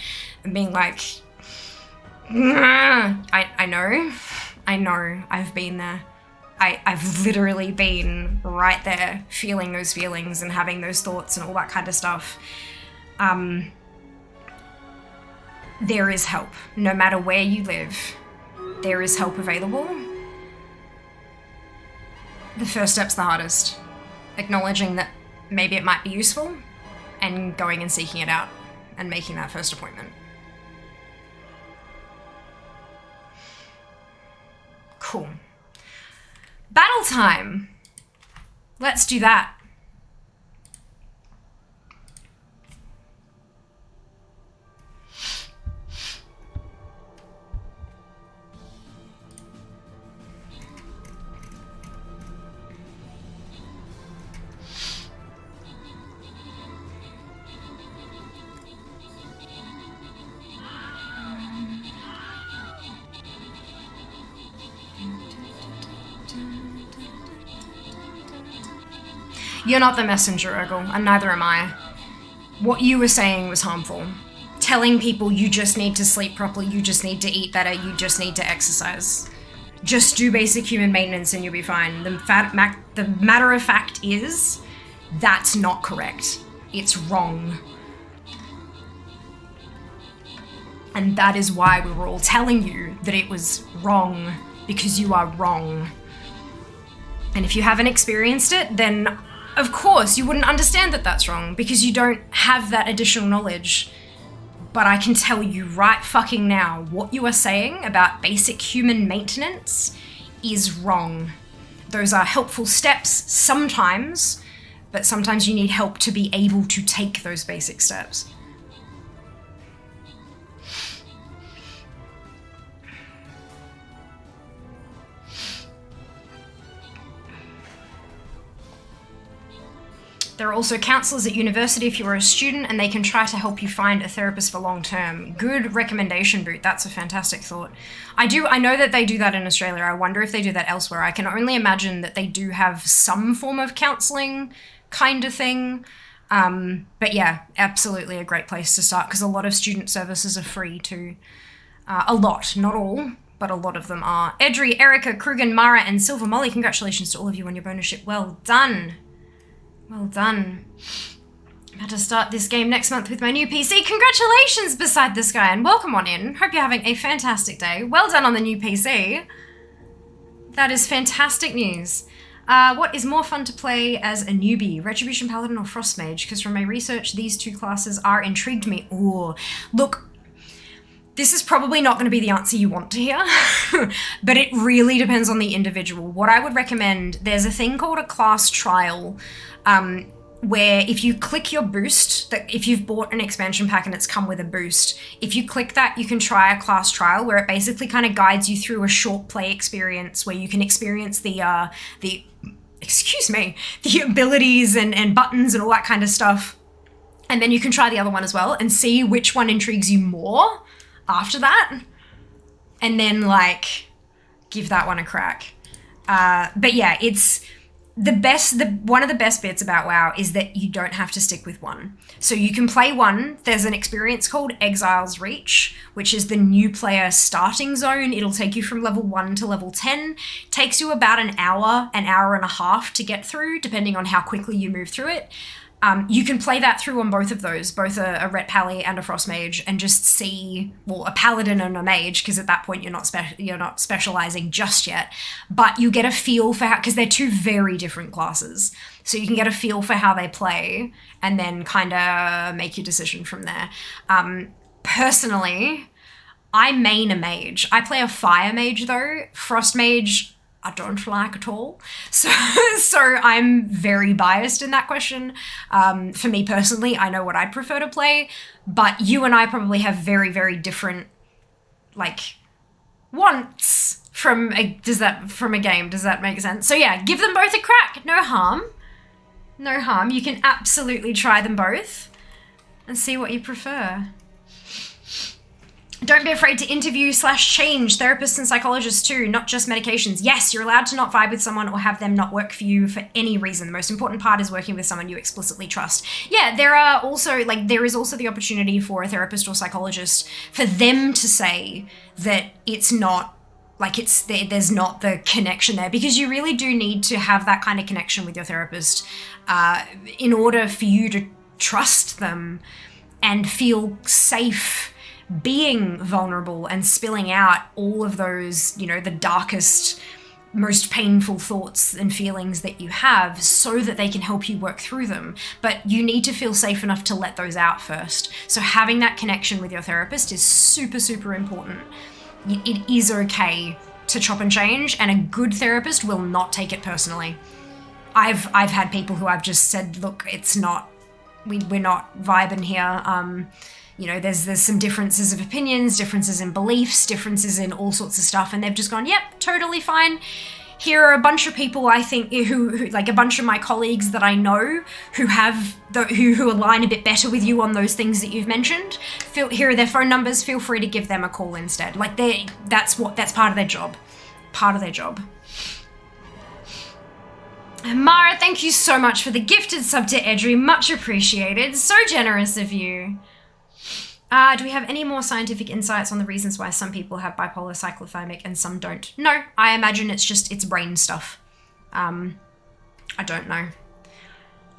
and being like, I know, I've been there. I've literally been right there feeling those feelings and having those thoughts and all that kind of stuff. There is help. No matter where you live, there is help available. The first step's the hardest. Acknowledging that maybe it might be useful and going and seeking it out and making that first appointment. Cool. Battle time! Let's do that. You're not the messenger, Urgle, and neither am I. What you were saying was harmful. Telling people you just need to sleep properly, you just need to eat better, you just need to exercise. Just do basic human maintenance and you'll be fine. The matter of fact is, that's not correct. It's wrong. And that is why we were all telling you that it was wrong, because you are wrong. And if you haven't experienced it, then of course you wouldn't understand that that's wrong, because you don't have that additional knowledge. But I can tell you right fucking now, what you are saying about basic human maintenance is wrong. Those are helpful steps sometimes, but sometimes you need help to be able to take those basic steps. There are also counselors at university if you're a student, and they can try to help you find a therapist for long term. Good recommendation, Boot. That's a fantastic thought. I know that they do that in Australia. I wonder if they do that elsewhere. I can only imagine that they do have some form of counselling kind of thing. But yeah, absolutely a great place to start, because a lot of student services are free too. A lot, not all, but a lot of them are. Edry, Erica, Krugen, Mara, and Silver Molly, congratulations to all of you on your bonus ship. Well done. Well done. I'm about to start this game next month with my new PC. Congratulations, Beside the Sky, and welcome on in. Hope you're having a fantastic day. Well done on the new PC. That is fantastic news. What is more fun to play as a newbie, Retribution Paladin or Frost Mage? Because from my research, these two classes are intrigued me. Ooh, look, this is probably not going to be the answer you want to hear, but it really depends on the individual. What I would recommend, there's a thing called a class trial, where if you click your boost, that if you've bought an expansion pack and it's come with a boost, if you click that, you can try a class trial where it basically kind of guides you through a short play experience where you can experience the abilities and buttons and all that kind of stuff. And then you can try the other one as well and see which one intrigues you more after that. And then, like, give that one a crack. But yeah, it's one of the best bits about WoW is that you don't have to stick with one. So you can play one. There's an experience called Exile's Reach, which is the new player starting zone. It'll take you from level 1 to level 10. Takes you about an hour and a half to get through, depending on how quickly you move through it. You can play that through on both of those, both a Ret Pally and a Frost Mage, and just see, well, a Paladin and a Mage, because at that point you're not specializing just yet, but you get a feel for how, because they're two very different classes, so you can get a feel for how they play, and then kind of make your decision from there. Personally, I main a Mage. I play a Fire Mage though. Frost Mage, I don't like at all. So I'm very biased in that question. For me personally, I know what I'd prefer to play, but you and I probably have very, very different, like, wants from a game. Does that make sense? So yeah, give them both a crack. No harm. No harm. You can absolutely try them both and see what you prefer. Don't be afraid to interview/change therapists and psychologists too, not just medications. Yes, you're allowed to not vibe with someone or have them not work for you for any reason. The most important part is working with someone you explicitly trust. Yeah, there is also the opportunity for a therapist or psychologist for them to say that it's not, like, there's not the connection there, because you really do need to have that kind of connection with your therapist in order for you to trust them and feel safe being vulnerable and spilling out all of those, the darkest, most painful thoughts and feelings that you have, so that they can help you work through them. But you need to feel safe enough to let those out first. So having that connection with your therapist is super, super important. It is okay to chop and change, and a good therapist will not take it personally. I've had people who I've just said, look, it's not, we're not vibing here. There's some differences of opinions, differences in beliefs, differences in all sorts of stuff, and they've just gone, yep, totally fine. Here are a bunch of people, I think, who like a bunch of my colleagues that I know who have who align a bit better with you on those things that you've mentioned. Here are their phone numbers. Feel free to give them a call instead. Like, that's part of their job. Part of their job. Mara, thank you so much for the gifted sub to Edry. Much appreciated. So generous of you. Do we have any more scientific insights on the reasons why some people have bipolar cyclothymic and some don't? No, I imagine it's brain stuff. I don't know.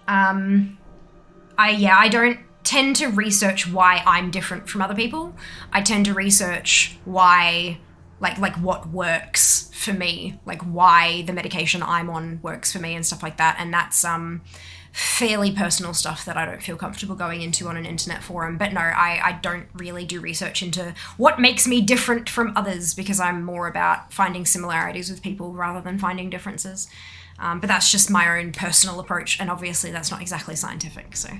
I don't tend to research why I'm different from other people. I tend to research why, like what works for me, like why the medication I'm on works for me and stuff like that. And that's fairly personal stuff that I don't feel comfortable going into on an internet forum. But no, I don't really do research into what makes me different from others, because I'm more about finding similarities with people rather than finding differences. But that's just my own personal approach, and obviously that's not exactly scientific, so.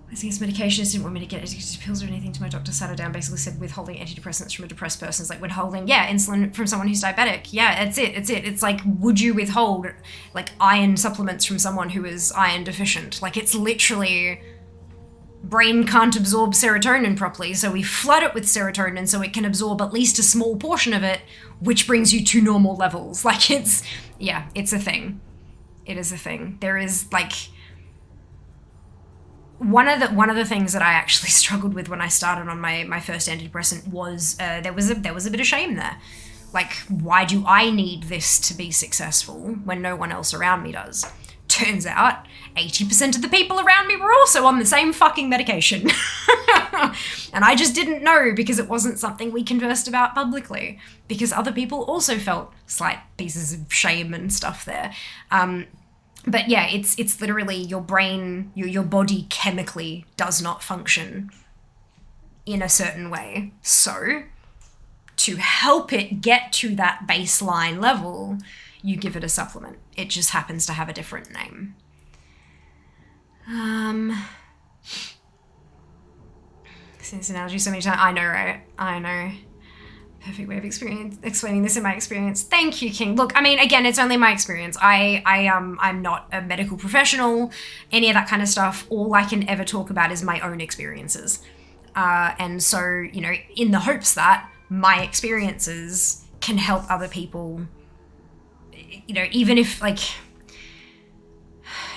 I think it's medication. Didn't want me to get addicted to pills or anything. To my doctor, sat her down, basically said withholding antidepressants from a depressed person is like withholding, insulin from someone who's diabetic. Yeah, it's it. It's like, would you withhold like iron supplements from someone who is iron deficient? Like, it's literally, brain can't absorb serotonin properly, so we flood it with serotonin so it can absorb at least a small portion of it, which brings you to normal levels. Like, it's a thing. It is a thing. There is, like, one of the things that I actually struggled with when I started on my first antidepressant was there was a bit of shame there. Like, why do I need this to be successful when no one else around me does? Turns out 80% of the people around me were also on the same fucking medication. And I just didn't know, because it wasn't something we conversed about publicly, because other people also felt slight pieces of shame and stuff there. But yeah, it's literally your brain, your body chemically does not function in a certain way. So to help it get to that baseline level, you give it a supplement. It just happens to have a different name. Since analogy so many times, I know, right? I know. Perfect way of explaining this in my experience. Thank you, King. Look, I mean, again, it's only my experience. I'm not a medical professional, any of that kind of stuff. All I can ever talk about is my own experiences. And so, in the hopes that my experiences can help other people you know, even if like,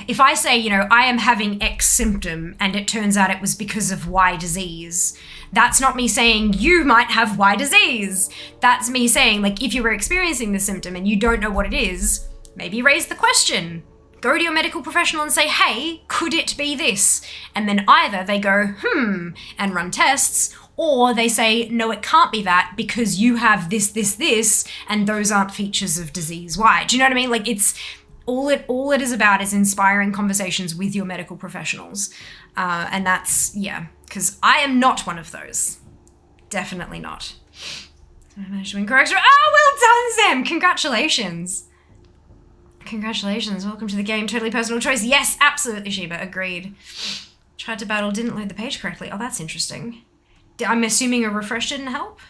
if I say, you know, I am having X symptom and it turns out it was because of Y disease, that's not me saying you might have Y disease. That's me saying, like, if you were experiencing the symptom and you don't know what it is, maybe raise the question. Go to your medical professional and say, hey, could it be this? And then either they go, and run tests, or they say, no, it can't be that because you have this, this, this, and those aren't features of disease Y. Do you know what I mean? Like, it's all it is about is inspiring conversations with your medical professionals. And that's, yeah, because I am not one of those. Definitely not. I managed to incorrect. Oh, well done, Zem! Congratulations. Congratulations. Welcome to the game. Totally personal choice. Yes, absolutely, Sheba. Agreed. Tried to battle, didn't load the page correctly. Oh, that's interesting. I'm assuming a refresh didn't help?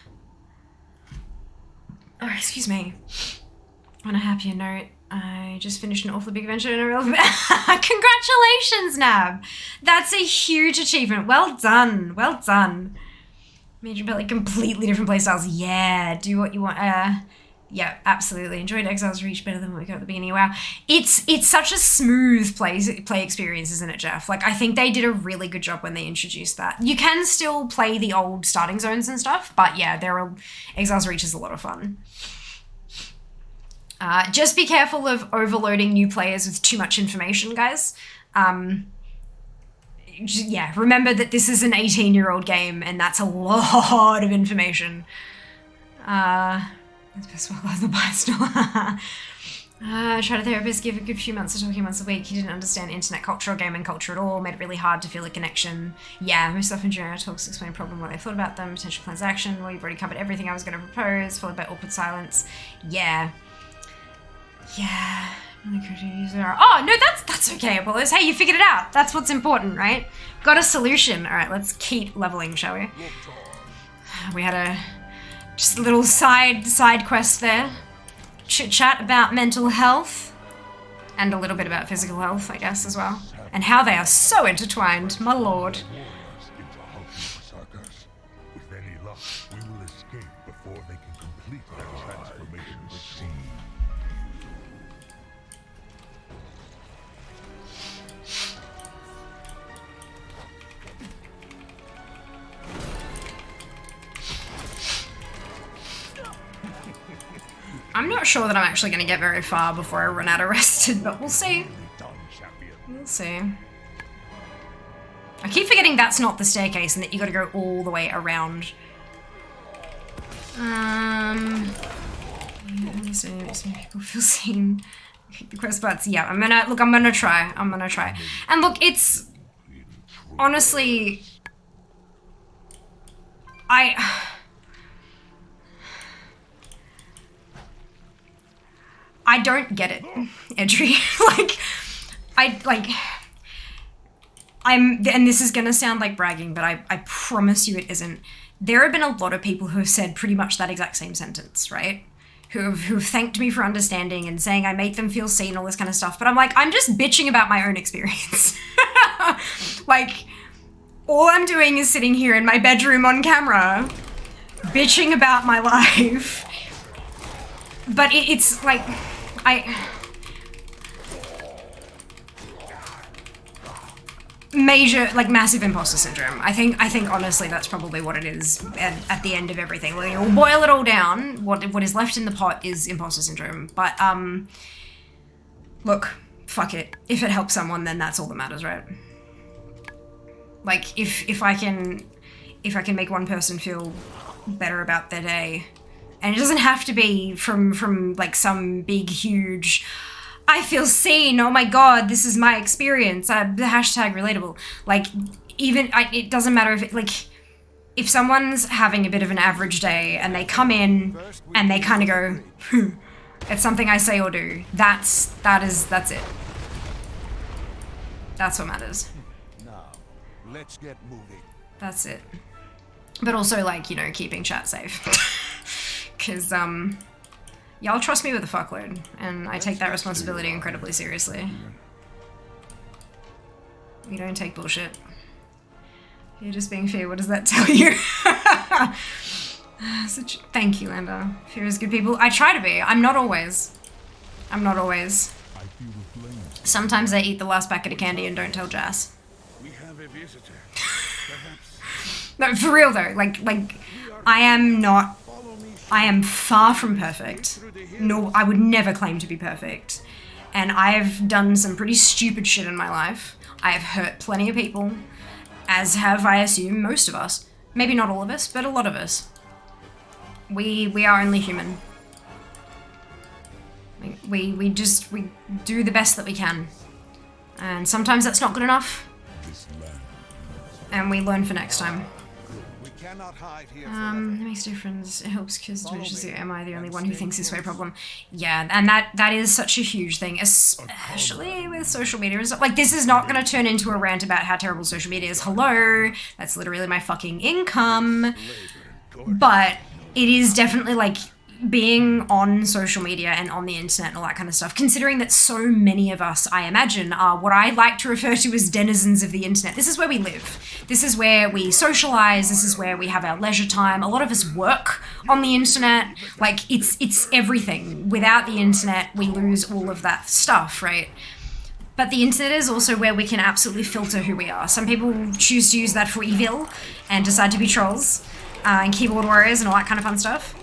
Oh, excuse me. On a happier note, I just finished an awfully big adventure in a real... Congratulations, Nab! That's a huge achievement. Well done. Well done. Made you like completely different playstyles. Yeah, do what you want. Yeah, absolutely. Enjoyed Exile's Reach better than what we got at the beginning. Wow. It's such a smooth play experience, isn't it, Jeff? Like, I think they did a really good job when they introduced that. You can still play the old starting zones and stuff, but yeah, Exile's Reach is a lot of fun. Just be careful of overloading new players with too much information, guys. Yeah, remember that this is an 18-year-old game, and that's a lot of information. It's best well as the buy store. I tried a therapist, give a good few months to talking once a week. He didn't understand internet culture or gaming culture at all, made it really hard to feel a connection. Yeah, most often during our talks explain problem, what I thought about them, potential plans of action. Well, you've already covered everything I was going to propose, followed by awkward silence. Yeah. Yeah. Oh, no, that's okay, Apollos. Hey, you figured it out. That's what's important, right? Got a solution. All right, let's keep leveling, shall we? We had just a little side quest there. Chit-chat about mental health. And a little bit about physical health, I guess, as well. And how they are so intertwined, my lord. With any luck, we will escape before they can complete their transformation machine. I'm not sure that I'm actually going to get very far before I run out of rested, but we'll see. We'll see. I keep forgetting that's not the staircase and that you got to go all the way around. So people feel seen. The quest parts, yeah, I'm gonna try. And look, it's honestly, I don't get it, Edry. And this is gonna sound like bragging, but I promise you it isn't. There have been a lot of people who have said pretty much that exact same sentence, right? Who've thanked me for understanding and saying I make them feel seen, all this kind of stuff. But I'm like, I'm just bitching about my own experience. Like, all I'm doing is sitting here in my bedroom on camera, bitching about my life. But it's like, massive imposter syndrome. I think honestly that's probably what it is at the end of everything. When you boil it all down, what is left in the pot is imposter syndrome. But look, fuck it. If it helps someone, then that's all that matters, right? Like if I can make one person feel better about their day, and it doesn't have to be from like some big huge, I feel seen, oh my god, this is my experience, the hashtag relatable. Like, it doesn't matter if someone's having a bit of an average day and they come in and they kind of go, it's something I say or do, that's it. That's what matters. Now, let's get moving. That's it. But also, like, you know, keeping chat safe. Because, y'all trust me with a fuckload, and I take that responsibility incredibly seriously. We don't take bullshit. You're just being fair, what does that tell you? Thank you, Linda. Fear is good people. I try to be. I'm not always. I'm not always. I feel the flames. Sometimes I eat the last packet of candy and don't tell Jazz. We have a visitor. Perhaps No, for real though, like, I am far from perfect. No, I would never claim to be perfect. And I've done some pretty stupid shit in my life. I have hurt plenty of people, as have, I assume, most of us. Maybe not all of us, but a lot of us. We are only human. We do the best that we can. And sometimes that's not good enough. And we learn for next time. We cannot hide here It makes a difference. It helps because it diminishes the am I the only one who thinks this way problem. Yeah, and that is such a huge thing, especially with social media and stuff. Like, this is not going to turn into a rant about how terrible social media is. Hello, that's literally my fucking income. But it is definitely, like, being on social media and on the internet and all that kind of stuff, considering that so many of us, I imagine, are what I like to refer to as denizens of the internet. This is where we live. This is where we socialize. This is where we have our leisure time. A lot of us work on the internet. Like, it's everything. Without the internet, we lose all of that stuff, right? But the internet is also where we can absolutely filter who we are. Some people choose to use that for evil and decide to be trolls and keyboard warriors and all that kind of fun stuff.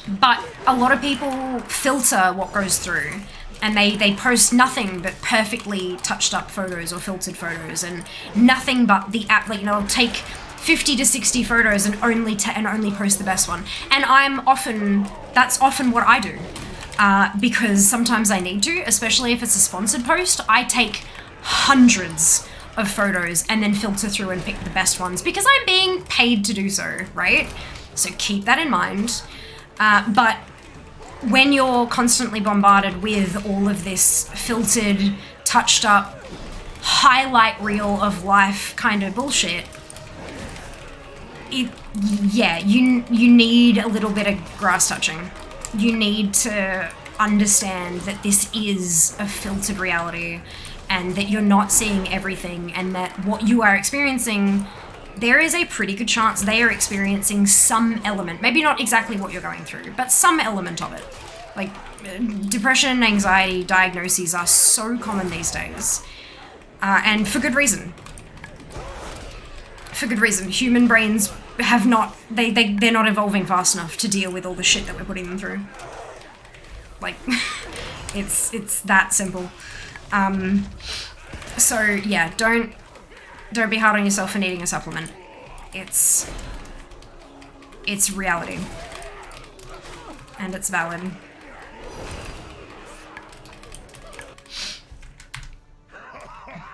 But a lot of people filter what goes through, and they post nothing but perfectly touched up photos or filtered photos, and nothing but the app. Like, you know, take 50 to 60 photos and only post the best one. And that's often what I do, because sometimes I need to, especially if it's a sponsored post. I take hundreds of photos and then filter through and pick the best ones because I'm being paid to do so, right? So keep that in mind. But when you're constantly bombarded with all of this filtered, touched up, highlight reel of life kind of bullshit, you need a little bit of grass touching. You need to understand that this is a filtered reality and that you're not seeing everything, and that what you are experiencing, there is a pretty good chance they are experiencing some element, maybe not exactly what you're going through, but some element of it. Like, depression and anxiety diagnoses are so common these days, and for good reason. For good reason. Human brains have not, they're not evolving fast enough to deal with all the shit that we're putting them through. Like, it's that simple. So yeah, don't be hard on yourself for needing a supplement. It's reality. And it's valid.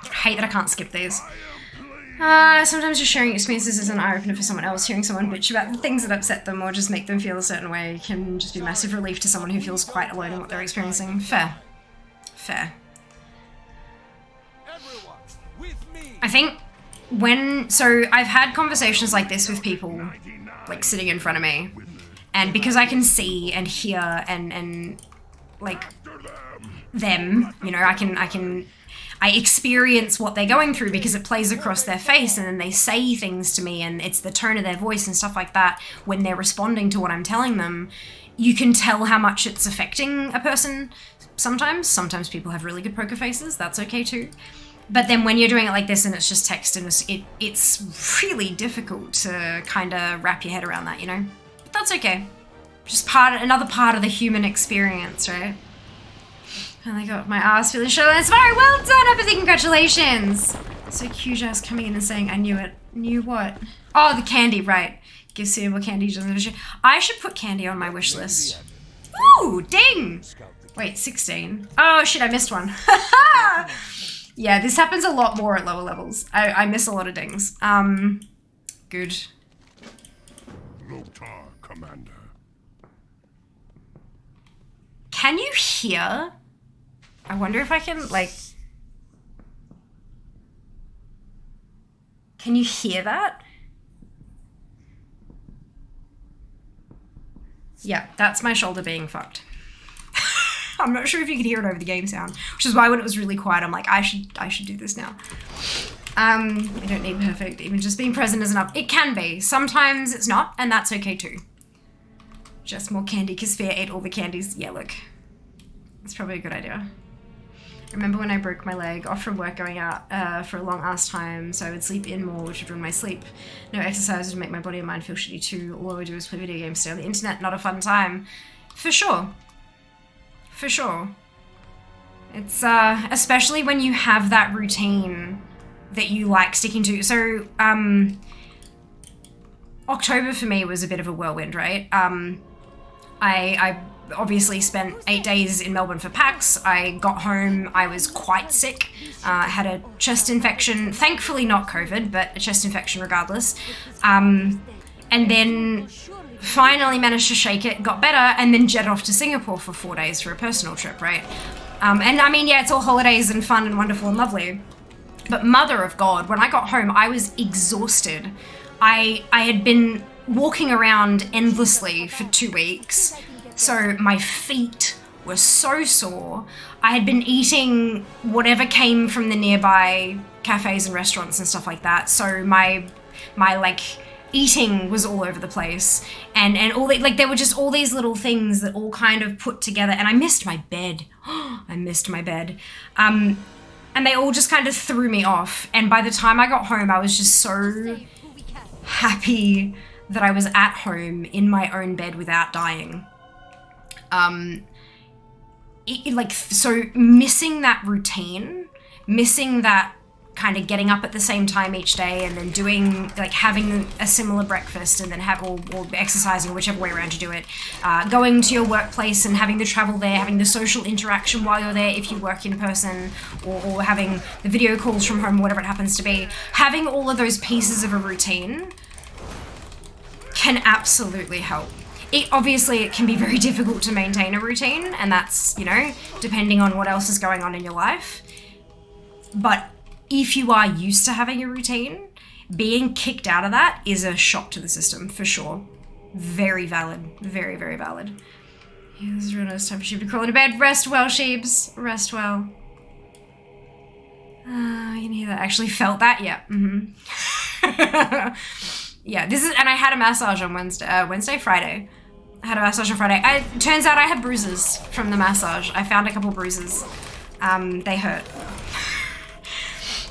I hate that I can't skip these. Sometimes just sharing experiences is an eye-opener for someone else. Hearing someone bitch about the things that upset them or just make them feel a certain way can just be massive relief to someone who feels quite alone in what they're experiencing. Fair. Fair. I think so I've had conversations like this with people, like, sitting in front of me, and because I can see and hear and like, them, you know, I experience what they're going through because it plays across their face, and then they say things to me, and it's the tone of their voice and stuff like that when they're responding to what I'm telling them. You can tell how much it's affecting a person sometimes people have really good poker faces, that's okay too. But then when you're doing it like this and it's just text, and it's really difficult to kind of wrap your head around that, you know? But that's okay. Just another part of the human experience, right? And I got my ass feeling show. That's very well done, Apathy, congratulations! So Q-Jazz coming in and saying, I knew it. Knew what? Oh, the candy, right. Give suitable candy. I should put candy on my wish list. Ooh, ding! Wait, 16. Oh shit, I missed one. Yeah, this happens a lot more at lower levels. I miss a lot of dings. Good. Lotar, Commander. Can you hear? I wonder if I can, like... Can you hear that? Yeah, that's my shoulder being fucked. I'm not sure if you could hear it over the game sound, which is why when it was really quiet, I'm like, I should do this now. I don't need perfect. Even just being present is enough. It can be. Sometimes it's not, and that's okay too. Just more candy, because Fear ate all the candies. Yeah, look. It's probably a good idea. I remember when I broke my leg off from work going out for a long ass time, so I would sleep in more, which would ruin my sleep. No exercise would make my body and mind feel shitty too. All I would do is play video games, stay on the internet, not a fun time. For sure. For sure. It's, especially when you have that routine that you like sticking to. So, October for me was a bit of a whirlwind, right? I obviously spent 8 days in Melbourne for PAX. I got home, I was quite sick, had a chest infection, thankfully not COVID, but a chest infection regardless. And then finally managed to shake it, got better, and then jetted off to Singapore for 4 days for a personal trip, right? And I mean, yeah, it's all holidays and fun and wonderful and lovely. But mother of God, when I got home, I was exhausted. I had been walking around endlessly for 2 weeks. So my feet were so sore. I had been eating whatever came from the nearby cafes and restaurants and stuff like that. So my like eating was all over the place, and all the, like there were just all these little things that all kind of put together. And I missed my bed. I missed my bed. And they all just kind of threw me off. And by the time I got home, I was just so happy that I was at home in my own bed without dying. So missing that routine, missing that kind of getting up at the same time each day and then doing, like having a similar breakfast and then or exercising, or whichever way around you do it, going to your workplace and having the travel there, having the social interaction while you're there if you work in person, or having the video calls from home, whatever it happens to be, having all of those pieces of a routine can absolutely help. Obviously, it can be very difficult to maintain a routine, and that's, you know, depending on what else is going on in your life. But if you are used to having a routine, being kicked out of that is a shock to the system, for sure. Very valid. Very, very valid. Yeah, this is real nice time for sheep to crawl into bed. Rest well, sheeps. Rest well. You can hear that. I actually felt that, yeah. Yeah, this is, and I had a massage on Friday. I had a massage on Friday. Turns out I had bruises from the massage. I found a couple bruises. They hurt.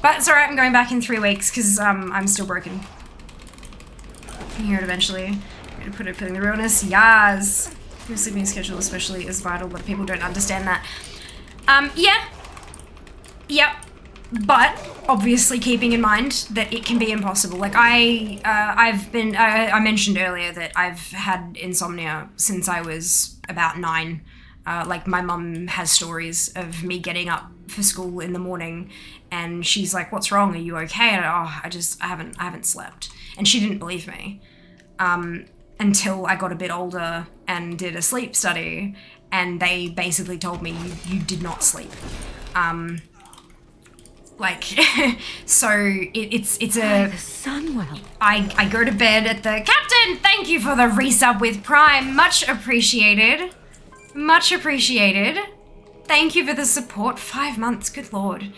But it's alright, I'm going back in 3 weeks because I'm still broken. You hear it eventually. I'm gonna put it in the realness. Yas. Your sleeping schedule especially is vital, but people don't understand that. Yeah. Yep. But obviously keeping in mind that it can be impossible. Like I mentioned earlier that I've had insomnia since I was about 9. Like my mum has stories of me getting up for school in the morning and she's like, "What's wrong? Are you okay?" And I haven't slept. And she didn't believe me. Until I got a bit older and did a sleep study, and they basically told me you did not sleep. So it's a Sunwell. I go to bed at the Captain. Thank you for the resub with Prime, much appreciated. Much appreciated. Thank you for the support. 5 months, good lord.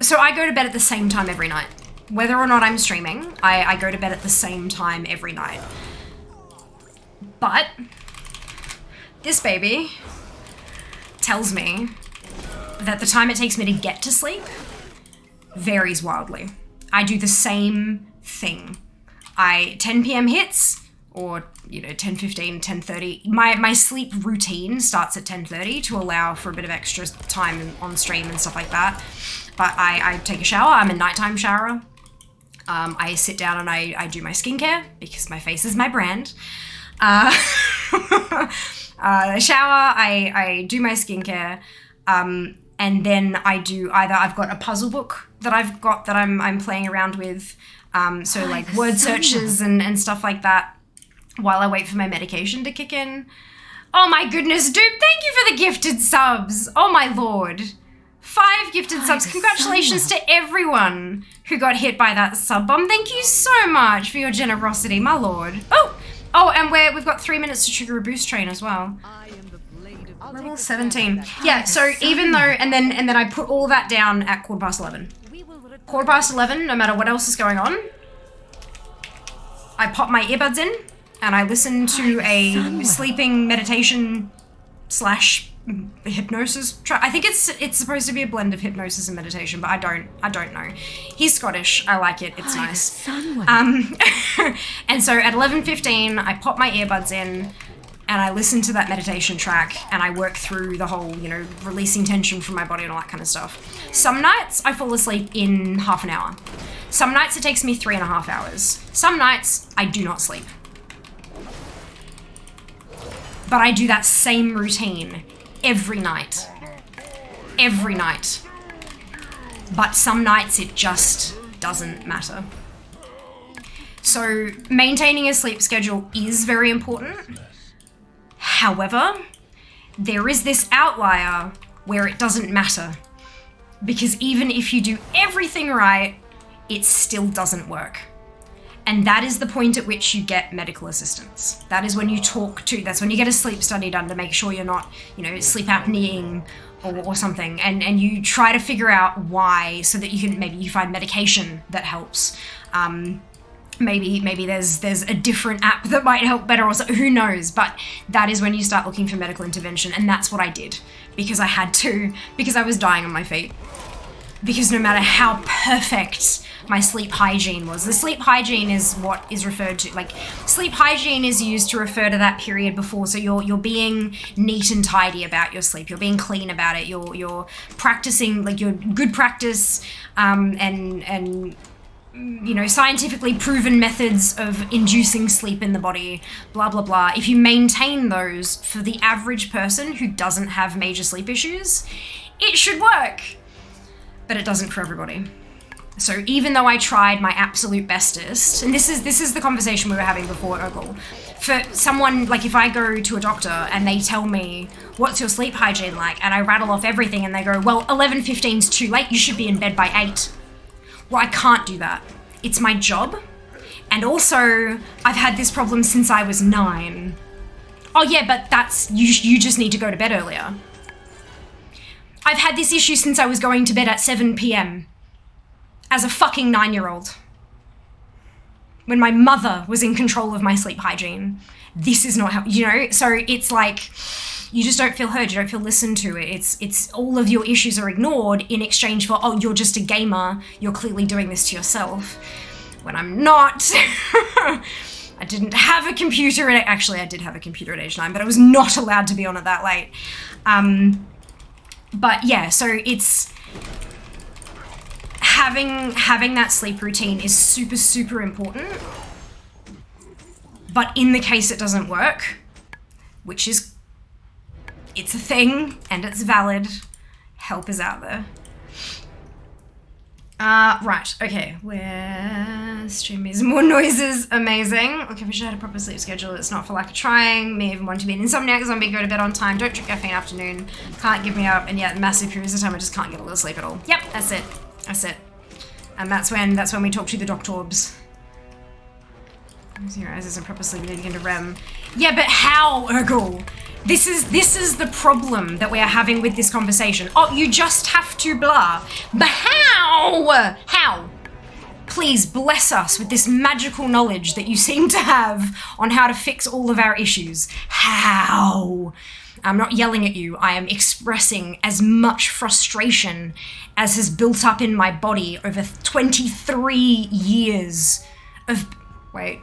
So I go to bed at the same time every night, whether or not I'm streaming. I go to bed at the same time every night. But this baby tells me that the time it takes me to get to sleep varies wildly. I do the same thing. 10 p.m. hits, or, you know, 10:15, 10:30. My sleep routine starts at 10:30 to allow for a bit of extra time on stream and stuff like that. But I take a shower. I'm a nighttime shower. I sit down and I do my skincare because my face is my brand. I shower, I do my skincare, and then I do I've got a puzzle book that I'm playing around with, so like word searches and stuff like that while I wait for my medication to kick in. Oh my goodness, dude, thank you for the gifted subs. Oh my lord. 5 gifted subs. Congratulations to everyone who got hit by that sub bomb. Thank you so much for your generosity, my lord. Oh, and we've got 3 minutes to trigger a boost train as well. Level 17. Yeah, so even though, and then I put all that down at 11:15. 11:15, no matter what else is going on, I pop my earbuds in and I listen to a sleeping meditation / the hypnosis. I think it's supposed to be a blend of hypnosis and meditation, but I don't know. He's Scottish. I like it. It's nice. And so at 11:15, I pop my earbuds in, and I listen to that meditation track, and I work through the whole, you know, releasing tension from my body and all that kind of stuff. Some nights I fall asleep in half an hour. Some nights it takes me 3.5 hours. Some nights I do not sleep. But I do that same routine every night. Every night. But some nights it just doesn't matter. So maintaining a sleep schedule is very important. However, there is this outlier where it doesn't matter. Because even if you do everything right, it still doesn't work. And that is the point at which you get medical assistance. That is when you that's when you get a sleep study done to make sure you're not, you know, sleep apneaing or something. And you try to figure out why, so that maybe you find medication that helps. Maybe there's a different app that might help better, or so, who knows. But that is when you start looking for medical intervention. And that's what I did, because I had to, because I was dying on my feet. Because no matter how perfect my sleep hygiene was, the sleep hygiene is what is referred to, like, sleep hygiene is used to refer to that period before. So you're being neat and tidy about your sleep. You're being clean about it. You're practicing, like, your good practice, and you know, scientifically proven methods of inducing sleep in the body, blah, blah, blah. If you maintain those for the average person who doesn't have major sleep issues, it should work. But it doesn't for everybody. So even though I tried my absolute bestest, and this is the conversation we were having before, Urkel, for someone, like, if I go to a doctor and they tell me, what's your sleep hygiene like? And I rattle off everything and they go, well, 11:15's too late, you should be in bed by 8. Well, I can't do that. It's my job. And also, I've had this problem since I was 9. Oh yeah, but you just need to go to bed earlier. I've had this issue since I was going to bed at 7 p.m. as a fucking 9-year-old. When my mother was in control of my sleep hygiene. This is not how, you know? So it's like, you just don't feel heard, you don't feel listened to. It's all of your issues are ignored in exchange for, oh, you're just a gamer, you're clearly doing this to yourself. When I'm not. I didn't have a computer, actually I did have a computer at age 9, but I was not allowed to be on it that late. But yeah, so it's having that sleep routine is super, super important. But in the case it doesn't work, which is, it's a thing and it's valid, help is out there. Right, okay, where stream is more noises, amazing. Okay, we should have a proper sleep schedule, it's not for lack of trying, may even want to be an insomniac zombie, go to bed on time, don't drink caffeine afternoon, can't give me up, and yet massive periods of time I just can't get a little sleep at all. Yep, that's it. And that's when we talk to the doctorbs. Closing your eyes isn't proper sleep, leading into REM. Yeah, but how, Urkel? This is the problem that we are having with this conversation. Oh, you just have to blah. But how? How? Please bless us with this magical knowledge that you seem to have on how to fix all of our issues. How? I'm not yelling at you. I am expressing as much frustration as has built up in my body over 23 years of... Wait.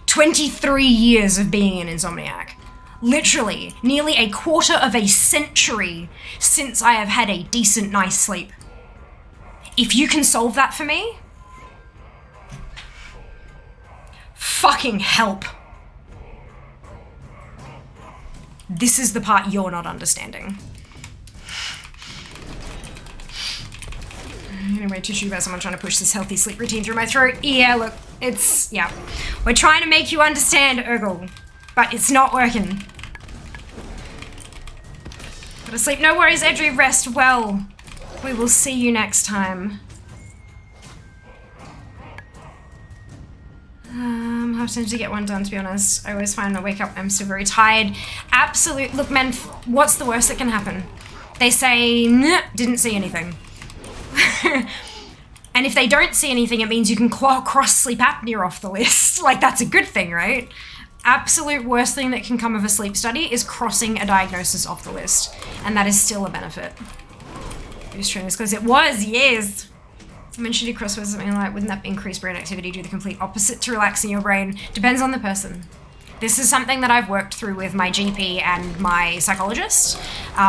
23 years of being an insomniac. Literally, nearly a quarter of a century since I have had a decent night's sleep. If you can solve that for me, fucking help. This is the part you're not understanding. Anyway, tissue about someone trying to push this healthy sleep routine through my throat. Yeah, look, it's, yeah. We're trying to make you understand, Urkel, but it's not working. Go to sleep. No worries, Edry, rest well. We will see you next time. I've tended to get one done, to be honest. I always find I wake up, I'm still very tired. Absolute, look, man, what's the worst that can happen? They say, nah, didn't see anything. And if they don't see anything, it means you can cross sleep apnea off the list. Like, that's a good thing, right? absolute worst thing that can come of a sleep study is crossing a diagnosis off the list. And that is still a benefit. Who's trying this? Because it was, yes. I mentioned you crosswords something like, wouldn't that increase brain activity do the complete opposite to relaxing your brain? Depends on the person. This is something that I've worked through with my GP and my psychologist.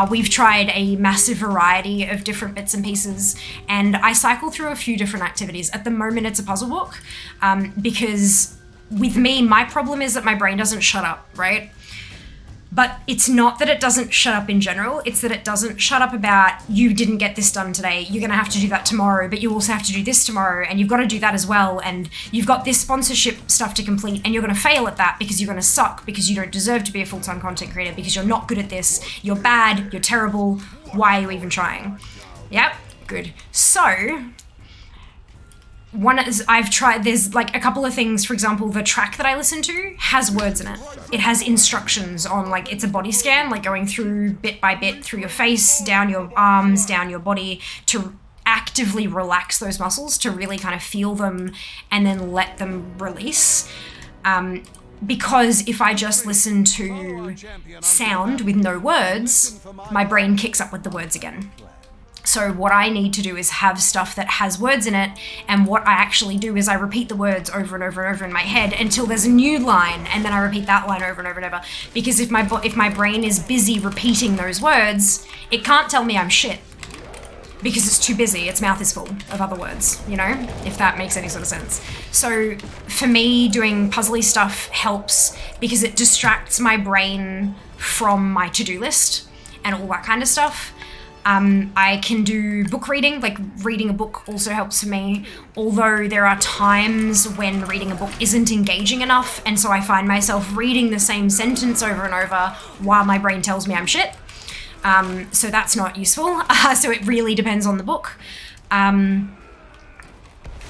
We've tried a massive variety of different bits and pieces, and I cycle through a few different activities. At the moment, it's a puzzle book, because with me, my problem is that my brain doesn't shut up, right? But it's not that it doesn't shut up in general, it's that it doesn't shut up about, you didn't get this done today, you're gonna have to do that tomorrow, but you also have to do this tomorrow, and you've got to do that as well, and you've got this sponsorship stuff to complete, and you're gonna fail at that because you're gonna suck, because you don't deserve to be a full-time content creator, because you're not good at this, you're bad, you're terrible, why are you even trying? Yep, good. So, I've tried, there's like a couple of things, for example, the track that I listen to has words in it. It has instructions on, like, it's a body scan, like going through bit by bit through your face, down your arms, down your body, to actively relax those muscles, to really kind of feel them and then let them release. Because if I just listen to sound with no words, my brain kicks up with the words again. So what I need to do is have stuff that has words in it, and what I actually do is I repeat the words over and over and over in my head until there's a new line, and then I repeat that line over and over and over. Because if my brain is busy repeating those words, it can't tell me I'm shit. Because it's too busy, its mouth is full of other words, you know? If that makes any sort of sense. So for me, doing puzzly stuff helps because it distracts my brain from my to-do list and all that kind of stuff. I can do book reading, like reading a book also helps for me, although there are times when reading a book isn't engaging enough, and so I find myself reading the same sentence over and over while my brain tells me I'm shit. So that's not useful, so it really depends on the book. And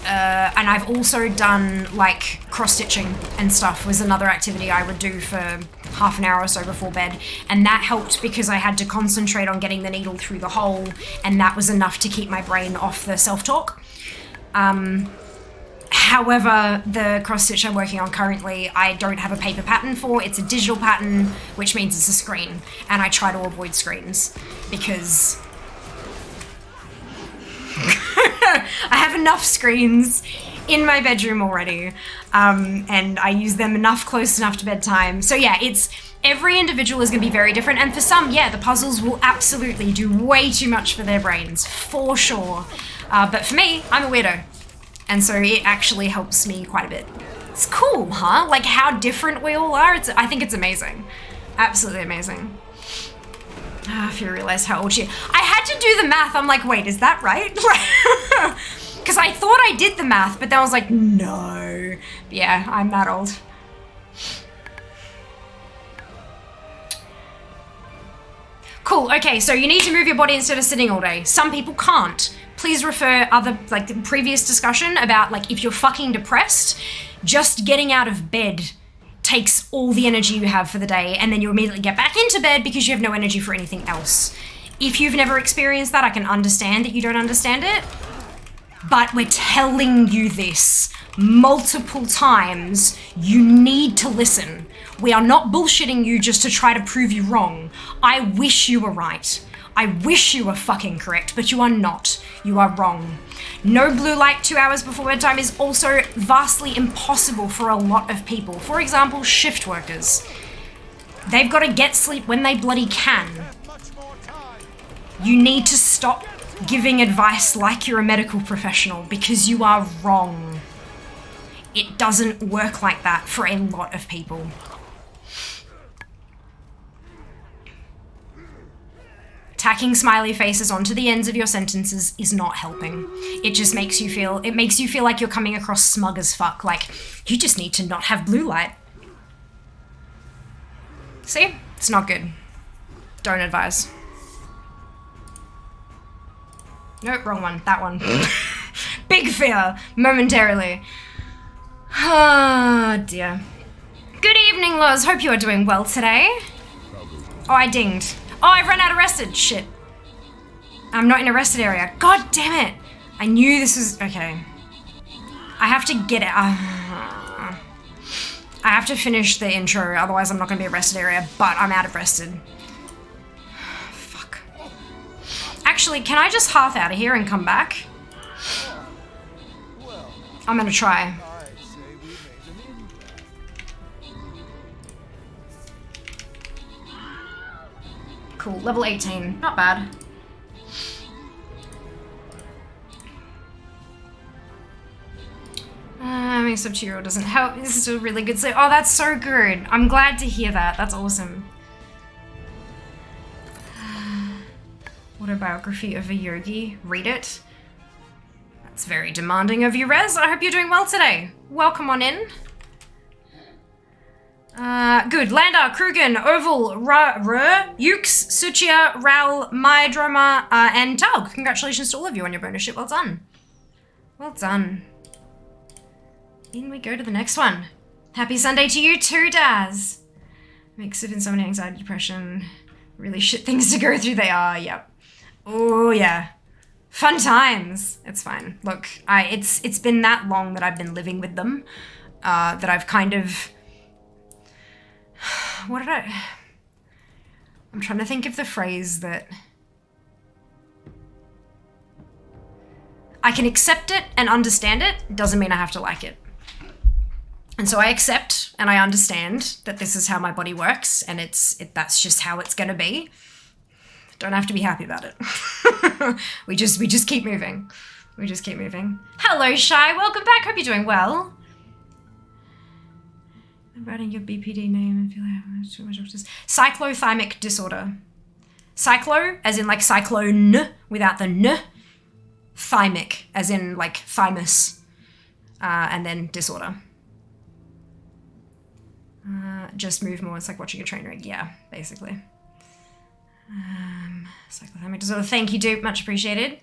I've also done, like, cross-stitching and stuff was another activity I would do for half an hour or so before bed, and that helped because I had to concentrate on getting the needle through the hole, and that was enough to keep my brain off the self-talk. However, the cross-stitch I'm working on currently, I don't have a paper pattern for. It's a digital pattern, which means it's a screen, and I try to avoid screens because I have enough screens in my bedroom already, and I use them close enough to bedtime. So yeah, every individual is going to be very different, and for some, yeah, the puzzles will absolutely do way too much for their brains, for sure. But for me, I'm a weirdo, and so it actually helps me quite a bit. It's cool, huh? Like how different we all are. I think it's amazing. Absolutely amazing. If you realize how old she is. I had to do the math. I'm like, wait, is that right? Because I thought I did the math, but then I was like, no. Yeah, I'm that old. Cool, okay, so you need to move your body instead of sitting all day. Some people can't. Please refer the previous discussion about, like, if you're fucking depressed, just getting out of bed takes all the energy you have for the day, and then you immediately get back into bed because you have no energy for anything else. If you've never experienced that, I can understand that you don't understand it, but we're telling you this multiple times. You need to listen. We are not bullshitting you just to try to prove you wrong. I wish you were right. I wish you were fucking correct, but you are not. You are wrong. No blue light 2 hours before bedtime is also vastly impossible for a lot of people. For example, shift workers. They've got to get sleep when they bloody can. You need to stop giving advice like you're a medical professional because you are wrong. It doesn't work like that for a lot of people. Tacking smiley faces onto the ends of your sentences is not helping. It just makes you feel like you're coming across smug as fuck, like, you just need to not have blue light. See? It's not good. Don't advise. Nope, wrong one. That one. Big fear, momentarily. Ah, dear. Good evening, Loz. Hope you are doing well today. Oh, I dinged. Oh, I've run out of rested. Shit. I'm not in a rested area. God damn it. I knew this was... Okay. I have to get it. I have to finish the intro, otherwise I'm not going to be at rested area, but I'm out of rested. Fuck. Actually, can I just half out of here and come back? I'm going to try. Cool, level 18. Not bad. Having sub 2-year-old doesn't help. This is still really good sleep. Oh, that's so good. I'm glad to hear that. That's awesome. Autobiography of a Yogi. Read it. That's very demanding of you, Rez. I hope you're doing well today. Welcome on in. Good. Lander, Krugen, Oval, Ukes, Suchia, Raul, Myadroma, and Tug. Congratulations to all of you on your bonus ship. Well done. Well done. In we go to the next one. Happy Sunday to you too, Daz. Mix of insomnia, anxiety, depression. Really shit things to go through they are, yep. Oh yeah. Fun times. It's fine. Look, it's been that long that I've been living with them, that I've kind of... I'm trying to think of the phrase that... I can accept it and understand it, doesn't mean I have to like it. And so I accept and I understand that this is how my body works and that's just how it's gonna be. Don't have to be happy about it. we just keep moving. We just keep moving. Hello, Shy, welcome back, hope you're doing well. I'm writing your BPD name and feel like too much of cyclothymic disorder. Cyclo, as in like cyclone without the n. Thymic, as in like thymus. And then disorder. Just move more, it's like watching a train wreck. Yeah, basically. Cyclothymic disorder. Thank you, Dupe, much appreciated.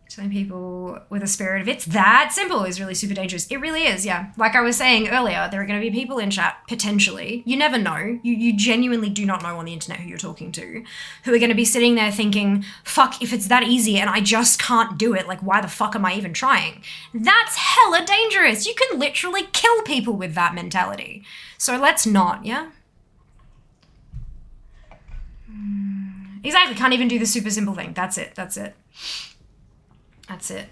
Telling people with a spirit of it's that simple is really super dangerous. It really is, yeah. Like I was saying earlier, there are going to be people in chat, potentially. You never know. You genuinely do not know on the internet who you're talking to, who are going to be sitting there thinking, fuck, if it's that easy and I just can't do it, like why the fuck am I even trying? That's hella dangerous. You can literally kill people with that mentality. So let's not, yeah? Exactly, can't even do the super simple thing. That's it, that's it. That's it.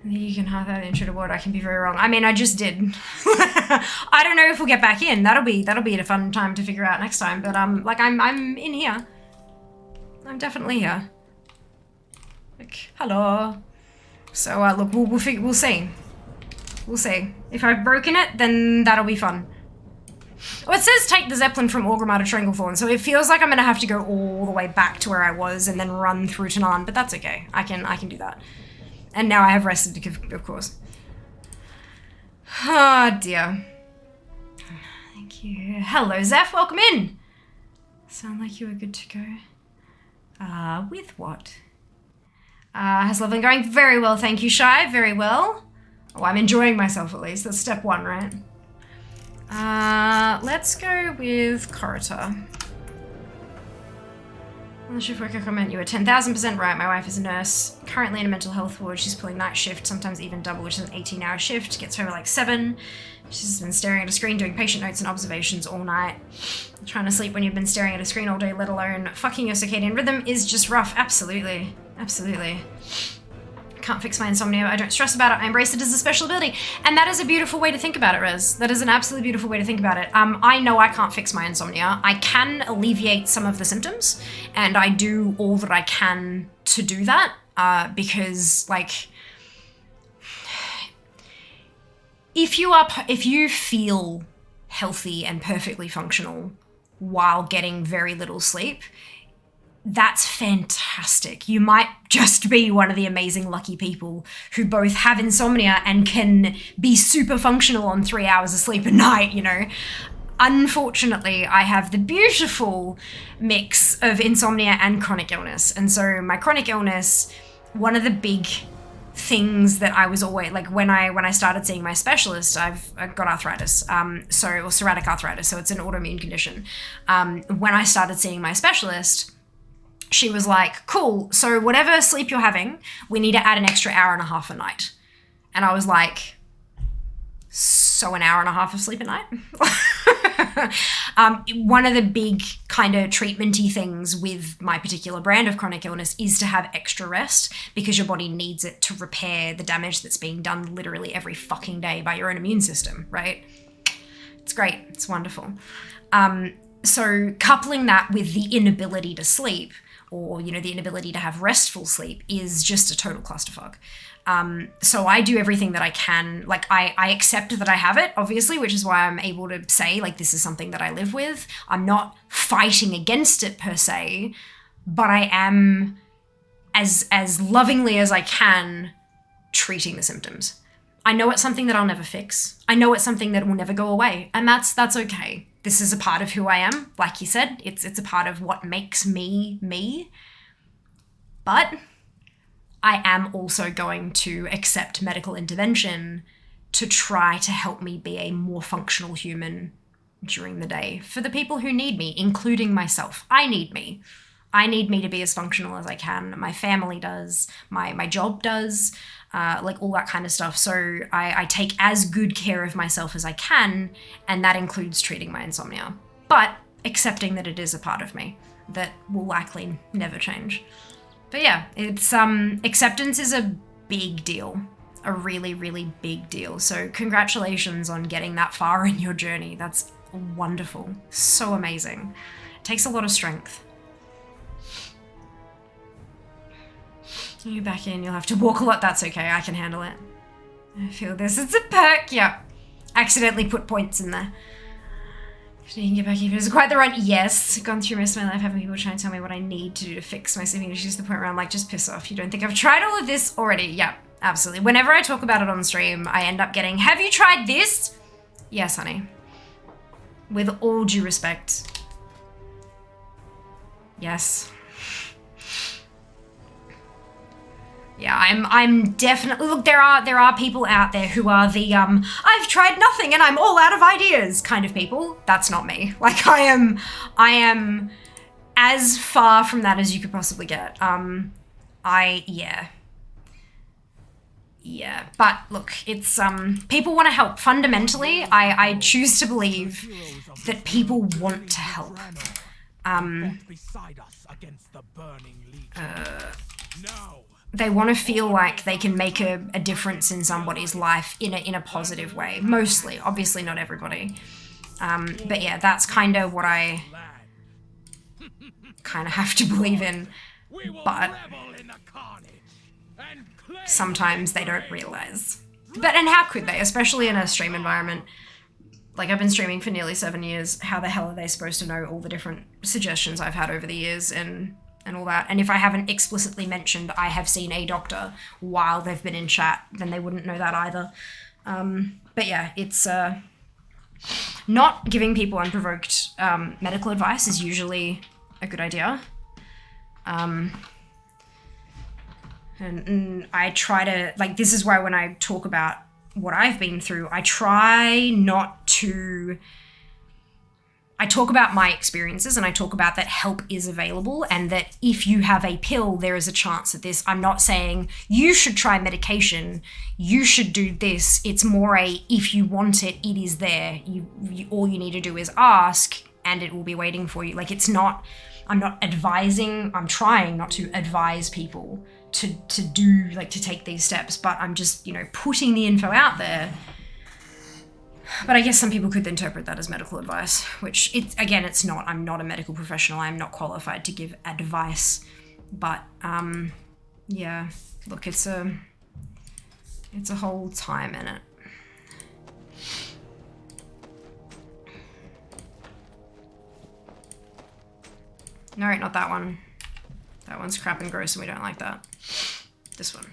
You can have that intro to what I can be very wrong. I mean, I just did. I don't know if we'll get back in. That'll be a fun time to figure out next time. But like I'm in here. I'm definitely here. Like, hello. So look, we'll see. We'll see. If I've broken it, then that'll be fun. Well, it says take the Zeppelin from Orgrimmar to Stranglethorn, so it feels like I'm gonna have to go all the way back to where I was and then run through Tanan, but that's okay. I can do that. And now I have rested, of course. Oh dear. Thank you. Hello, Zeph, welcome in. Sound like you were good to go. With what? How's love been going? Very well, thank you, Shy, very well. Oh, I'm enjoying myself at least. That's step one, right? Let's go with Corita. On the shift worker comment, you were 10,000% right. My wife is a nurse, currently in a mental health ward. She's pulling night shift, sometimes even double, which is an 18-hour shift. Gets home at like 7. She's been staring at a screen, doing patient notes and observations all night. Trying to sleep when you've been staring at a screen all day, let alone fucking your circadian rhythm, is just rough. Absolutely. Absolutely. Can't fix my insomnia. I don't stress about it. I embrace it as a special ability. And that is a beautiful way to think about it, Rez. That is an absolutely beautiful way to think about it. I know I can't fix my insomnia. I can alleviate some of the symptoms, and I do all that I can to do that, because, like, if you feel healthy and perfectly functional while getting very little sleep, that's fantastic. You might just be one of the amazing lucky people who both have insomnia and can be super functional on 3 hours of sleep a night, you know. Unfortunately, I have the beautiful mix of insomnia and chronic illness. And so my chronic illness, one of the big things that I was always, like when I started seeing my specialist, I've got arthritis, or psoriatic arthritis, so it's an autoimmune condition. When I started seeing my specialist, she was like, cool, so whatever sleep you're having, we need to add an extra hour and a half a night. And I was like, So an hour and a half of sleep a night. One of the big kind of treatmenty things with my particular brand of chronic illness is to have extra rest, because your body needs it to repair the damage that's being done literally every fucking day by your own immune system, right? It's great. It's wonderful. So coupling that with the inability to sleep, or, you know, the inability to have restful sleep, is just a total clusterfuck. So I do everything that I can. Like, I accept that I have it, obviously, which is why I'm able to say, like, this is something that I live with. I'm not fighting against it per se, but I am, as lovingly as I can, treating the symptoms. I know it's something that I'll never fix. I know it's something that will never go away, and that's okay. This is a part of who I am. Like you said, it's a part of what makes me, me. But I am also going to accept medical intervention to try to help me be a more functional human during the day for the people who need me, including myself. I need me. I need me to be as functional as I can. My family does. My job does. Like all that kind of stuff. So I take as good care of myself as I can, and that includes treating my insomnia. But accepting that it is a part of me that will likely never change. But yeah, it's acceptance is a big deal. A really, really big deal. So congratulations on getting that far in your journey. That's wonderful. So amazing. It takes a lot of strength. You back in, you'll have to walk a lot. That's okay, I can handle it. I feel this, it's a perk. Yeah. Accidentally put points in there. So you can get back in. Is it quite the run? Yes. Gone through most of my life having people try and tell me what I need to do to fix my sleeping issues to the point where I'm like, just piss off. You don't think I've tried all of this already? Yeah, absolutely. Whenever I talk about it on stream, I end up getting, have you tried this? Yes, honey. With all due respect. Yes. Yeah, I'm definitely, look, there are people out there who are the I've tried nothing and I'm all out of ideas kind of people. That's not me. Like, I am as far from that as you could possibly get. Yeah, but look, it's people want to help. Fundamentally, I choose to believe that people want to help. They want to feel like they can make a difference in somebody's life in a positive way. Mostly, obviously not everybody. But yeah, that's kind of what I kind of have to believe in. But sometimes they don't realize. But, and how could they? Especially in a stream environment. Like, I've been streaming for nearly 7 years. How the hell are they supposed to know all the different suggestions I've had over the years and all that? And if I haven't explicitly mentioned I have seen a doctor while they've been in chat, then they wouldn't know that either. But yeah, it's not giving people unprovoked medical advice is usually a good idea. And I try to, like, this is why when I talk about what I've been through, I try not to, I talk about my experiences and I talk about that help is available and that if you have a pill, there is a chance that this, I'm not saying you should try medication, you should do this. It's more a, if you want it, it is there. You all you need to do is ask and it will be waiting for you. Like, it's not, I'm not advising, I'm trying not to advise people to do, like, to take these steps, but I'm just, you know, putting the info out there. But I guess some people could interpret that as medical advice, which, again, it's not. I'm not a medical professional. I'm not qualified to give advice. But, yeah, look, it's a whole time in it. No, not that one. That one's crap and gross and we don't like that. This one.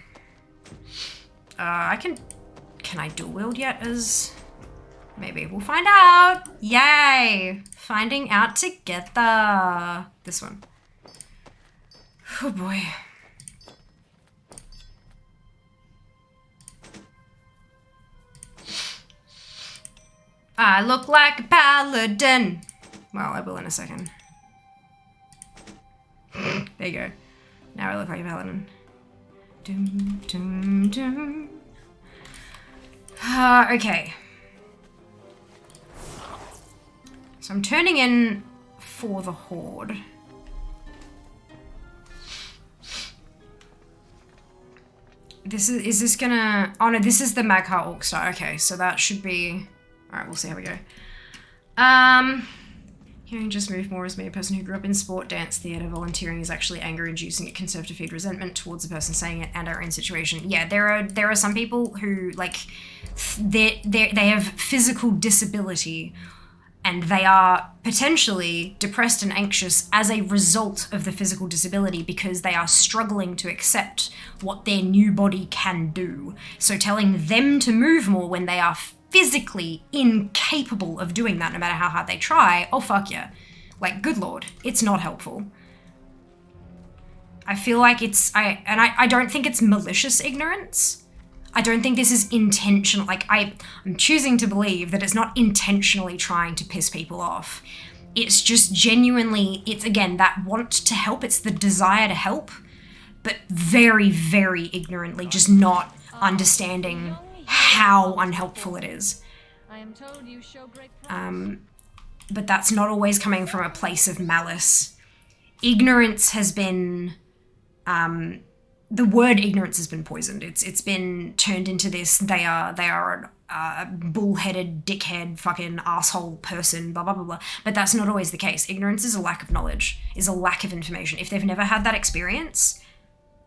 Can I dual wield yet as... Maybe we'll find out. Yay! Finding out together. This one. Oh boy. I look like a paladin. Well, I will in a second. There you go. Now I look like a paladin. Doom, doom, doom. Okay. So I'm turning in for the Horde. Is this gonna... Oh no, this is the Magha Orc Star. Okay, so that should be... Alright, we'll see how we go. Hearing just move more as me, a person who grew up in sport, dance, theatre, volunteering is actually anger-inducing. It can serve to feed resentment towards the person saying it and our own situation. Yeah, there are some people who, like, they have physical disability and they are potentially depressed and anxious as a result of the physical disability because they are struggling to accept what their new body can do. So telling them to move more when they are physically incapable of doing that no matter how hard they try, oh fuck yeah. Like, good lord, it's not helpful. I feel like I don't think it's malicious ignorance. I don't think this is intentional. Like, I'm choosing to believe that it's not intentionally trying to piss people off. It's just genuinely, it's again, that want to help, it's the desire to help, but very, very ignorantly, just not understanding how unhelpful it is. I am told you show great promise. But that's not always coming from a place of malice. Ignorance has been, the word ignorance has been poisoned. It's been turned into this, they are a bullheaded, dickhead, fucking asshole person, blah, blah, blah, blah. But that's not always the case. Ignorance is a lack of knowledge, is a lack of information. If they've never had that experience,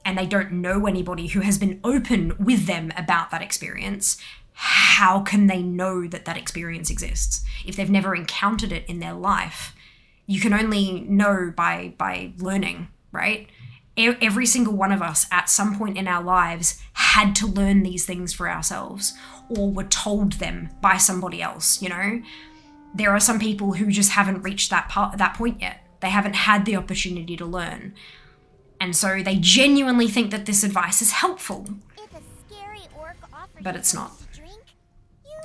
and they don't know anybody who has been open with them about that experience, how can they know that that experience exists? If they've never encountered it in their life, you can only know by learning, right? Every single one of us at some point in our lives had to learn these things for ourselves or were told them by somebody else, you know? There are some people who just haven't reached that point yet. They haven't had the opportunity to learn. And so they genuinely think that this advice is helpful. If a scary orc offers But it's not. you a drink, you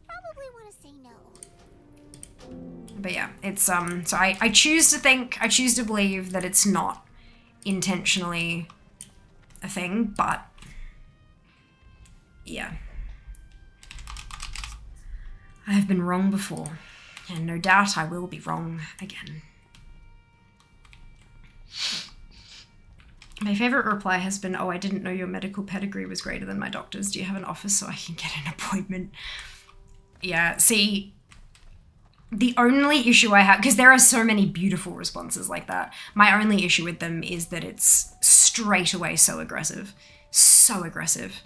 probably want to say no. But yeah, it's so I choose to believe that it's not intentionally a thing, but yeah. I have been wrong before, and no doubt I will be wrong again. My favourite reply has been, oh, I didn't know your medical pedigree was greater than my doctor's. Do you have an office so I can get an appointment? Yeah, see, the only issue I have, because there are so many beautiful responses like that, my only issue with them is that it's straight away so aggressive. So aggressive.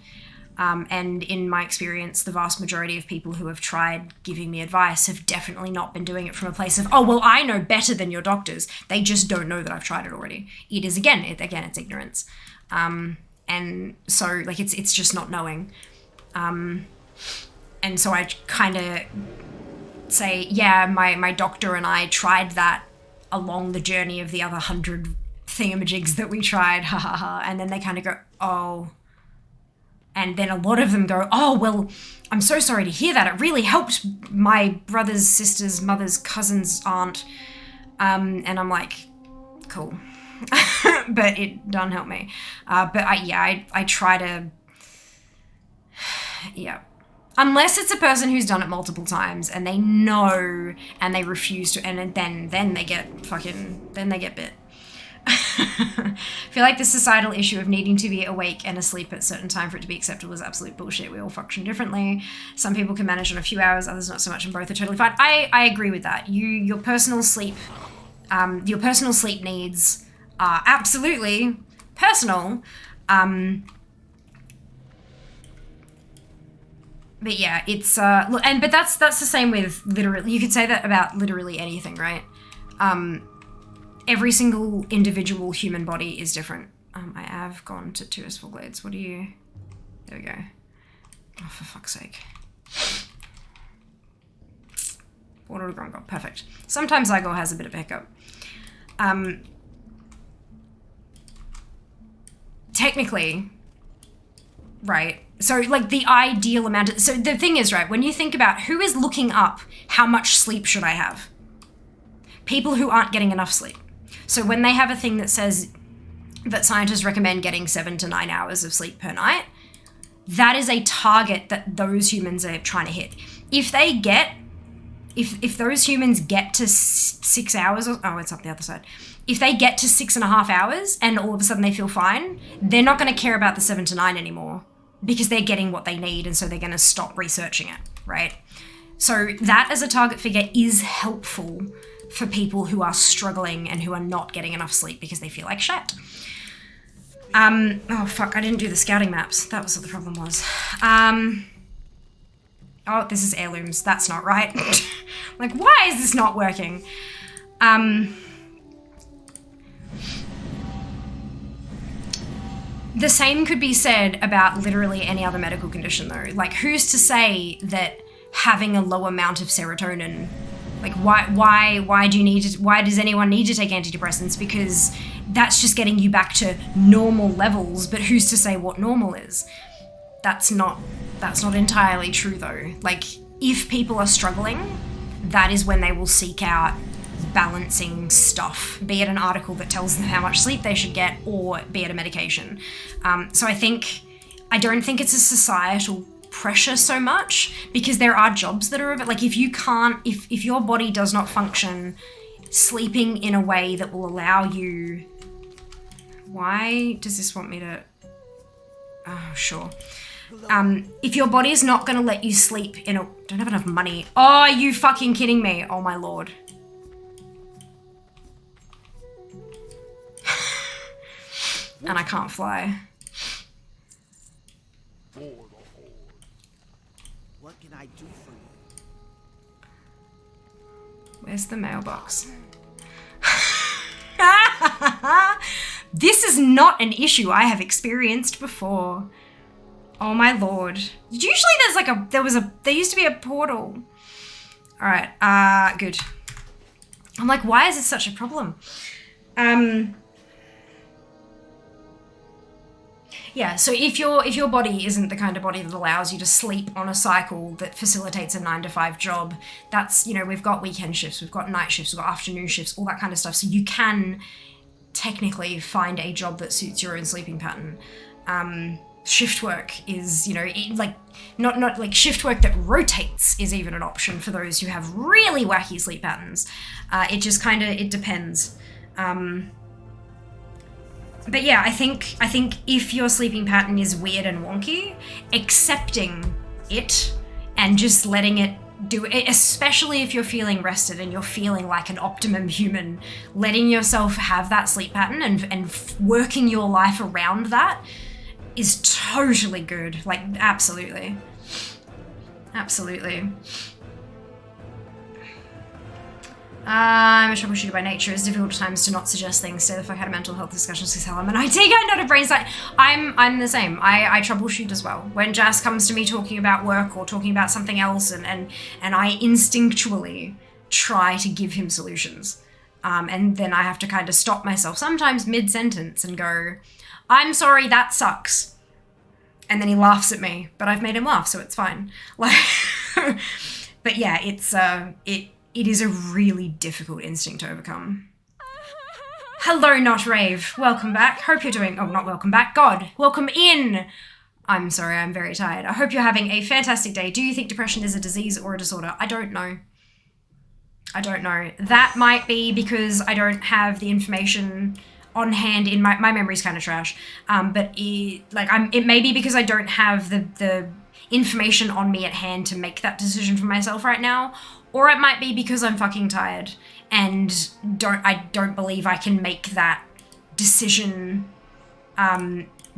And in my experience, the vast majority of people who have tried giving me advice have definitely not been doing it from a place of, oh, well, I know better than your doctors. They just don't know that I've tried it already. It is, again, it's ignorance. And so, like, it's just not knowing. And so I kind of say, yeah, my doctor and I tried that along the journey of the other 100 thingamajigs that we tried, ha ha ha. And then they kind of go, oh. And then a lot of them go, oh, well, I'm so sorry to hear that. It really helped my brothers, sisters, mothers, cousins, aunt. And I'm like, cool. But it done help me. But I try to, yeah. Unless it's a person who's done it multiple times and they know and they refuse to, and then they get bit. I feel like the societal issue of needing to be awake and asleep at a certain time for it to be acceptable is absolute bullshit. We all function differently. Some people can manage on a few hours, others not so much, and both are totally fine. I agree with that. Your personal sleep needs are absolutely personal. But yeah, it's look, but that's the same with literally. You could say that about literally anything, right? Every single individual human body is different. I have gone to 2 S4 Glades. What do you... There we go. Oh, for fuck's sake. Water to Gromgol. Perfect. Sometimes Igor has a bit of a hiccup. Technically, right, so like the ideal amount... So the thing is, right, when you think about who is looking up how much sleep should I have? People who aren't getting enough sleep. So when they have a thing that says that scientists recommend getting 7 to 9 hours of sleep per night, that is a target that those humans are trying to hit. If they get if those humans get to 6 hours, oh, it's up the other side. If they get to 6.5 hours and all of a sudden they feel fine, they're not going to care about the 7 to 9 anymore because they're getting what they need, and so they're going to stop researching it, right? So that as a target figure is helpful for people who are struggling and who are not getting enough sleep because they feel like shit. Oh fuck, I didn't do the scouting maps. That was what the problem was. Oh, this is heirlooms. That's not right. Like, why is this not working? The same could be said about literally any other medical condition though. Like, who's to say that having a low amount of serotonin, like why does anyone need to take antidepressants? Because that's just getting you back to normal levels, but who's to say what normal is? That's not entirely true though. Like, if people are struggling, that is when they will seek out balancing stuff, be it an article that tells them how much sleep they should get, or be it a medication. So I don't think it's a societal pressure so much, because there are jobs that are like, if your body does not function, sleeping in a way that will allow you. Why does this want me to? Oh, sure. If your body is not going to let you sleep in a... Don't have enough money. Oh, are you fucking kidding me? Oh my lord. And I can't fly. What can I do for you? Where's the mailbox? This is not an issue I have experienced before. Oh my lord. Usually there used to be a portal. All right, good. I'm like, why is this such a problem? Yeah, so if your body isn't the kind of body that allows you to sleep on a cycle that facilitates a 9 to 5 job, that's, we've got weekend shifts, we've got night shifts, we've got afternoon shifts, all that kind of stuff. So you can technically find a job that suits your own sleeping pattern. Shift work is, not like shift work that rotates is even an option for those who have really wacky sleep patterns. It just it depends. But yeah, I think if your sleeping pattern is weird and wonky, accepting it and just letting it do it, especially if you're feeling rested and you're feeling like an optimum human, letting yourself have that sleep pattern and working your life around that is totally good. Like, absolutely. Absolutely. I'm a troubleshooter by nature. It's difficult at times to not suggest things. So if I had a mental health discussion, because I'm an IT guy, not a brain science. I'm the same. I troubleshoot as well. When Jazz comes to me talking about work or talking about something else, and I instinctually try to give him solutions. And then I have to kind of stop myself, sometimes mid-sentence, and go, I'm sorry, that sucks. And then he laughs at me, but I've made him laugh, so it's fine. Like, but yeah, it is a really difficult instinct to overcome. Hello, Not Rave. Welcome back. Hope you're doing... Oh, not welcome back. God, welcome in. I'm sorry, I'm very tired. I hope you're having a fantastic day. Do you think depression is a disease or a disorder? I don't know. I don't know. That might be because I don't have the information on hand. In my memory's kind of trash. But it may be because I don't have the information on me at hand to make that decision for myself right now. Or it might be because I'm fucking tired and I don't believe I can make that decision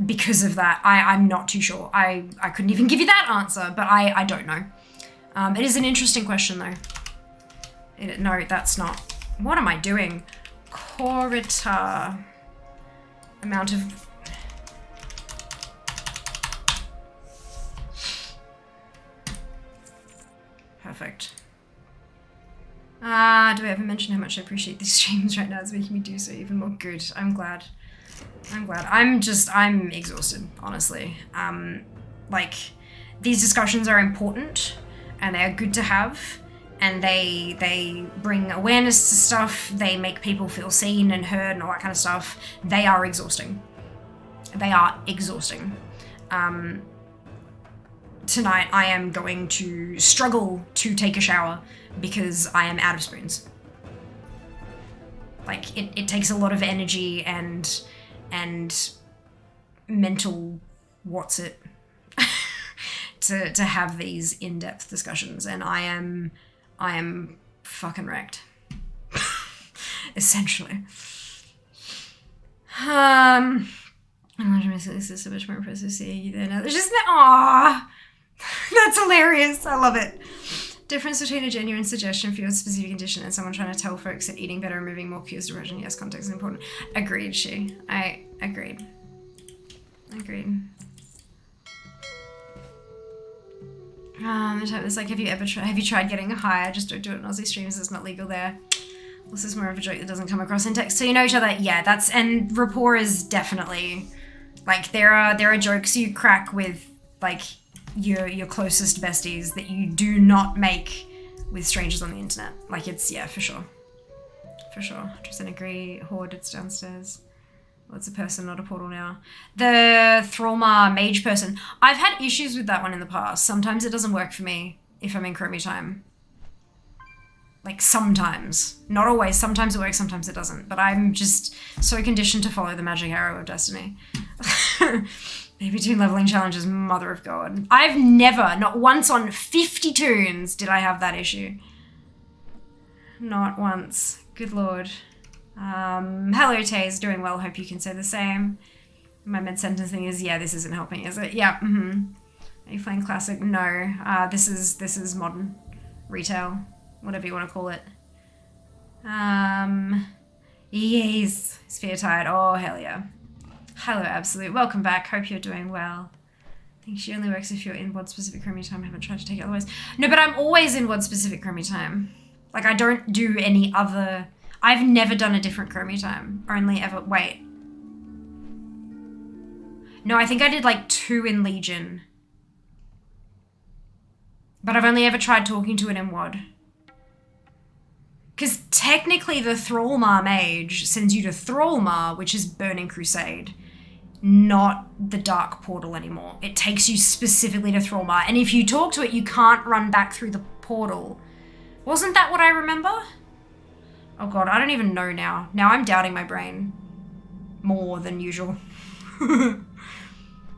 because of that. I'm not too sure. I couldn't even give you that answer, but I don't know. It is an interesting question though. No, that's not. What am I doing? Corita. Amount of... Perfect. Do I ever mention how much I appreciate these streams right now? It's making me do so even more. Good. I'm glad. I'm exhausted, honestly. Like, these discussions are important and they are good to have, and they bring awareness to stuff. They make people feel seen and heard and all that kind of stuff. They are exhausting. They are exhausting. tonight I am going to struggle to take a shower because I am out of spoons. Like, it takes a lot of energy and mental what's it to have these in-depth discussions, and I am fucking wrecked. Essentially. I'm so much more impressive seeing you there now. There's just aww. That's hilarious. I love it. Difference between a genuine suggestion for your specific condition and someone trying to tell folks that eating better and moving more cues direction. Yes, context is important. Agreed, she. I agreed. Agreed. The type is like, have you tried getting higher? Just don't do it on Aussie streams. It's not legal there. This is more of a joke that doesn't come across in text. So you know each other. Yeah, and rapport is definitely like there are jokes you crack with like your closest besties that you do not make with strangers on the internet. Like it's, yeah, for sure. For sure. 100% agree. Horde, it's downstairs. Well, it's a person, not a portal now. The Thrallmar mage person. I've had issues with that one in the past. Sometimes it doesn't work for me if I'm in Chromie time. Like sometimes. Not always. Sometimes it works, sometimes it doesn't. But I'm just so conditioned to follow the magic arrow of destiny. Maybe toon leveling challenges, mother of God. I've never, not once on 50 toons did I have that issue. Not once. Good Lord. Hello, Taze, doing well. Hope you can say the same. My mid-sentence thing is, yeah, this isn't helping, is it? Yeah, Are you playing classic? No. This is modern. Retail. Whatever you want to call it. Yes. Sphere Tide. Oh, hell yeah. Hello, Absolute. Welcome back. Hope you're doing well. I think she only works if you're in WOD specific Chromie time. I haven't tried to take it otherwise. No, but I'm always in WOD specific Chromie time. Like, I don't do any other... I've never done a different Chromie time. Only ever... Wait. No, I think I did like 2 in Legion. But I've only ever tried talking to it in WOD. Because technically the Thrallmar mage sends you to Thrallmar, which is Burning Crusade. Not the Dark Portal anymore. It takes you specifically to Thrallmar. And if you talk to it, you can't run back through the portal. Wasn't that what I remember? Oh God, I don't even know now. Now I'm doubting my brain. More than usual. Oh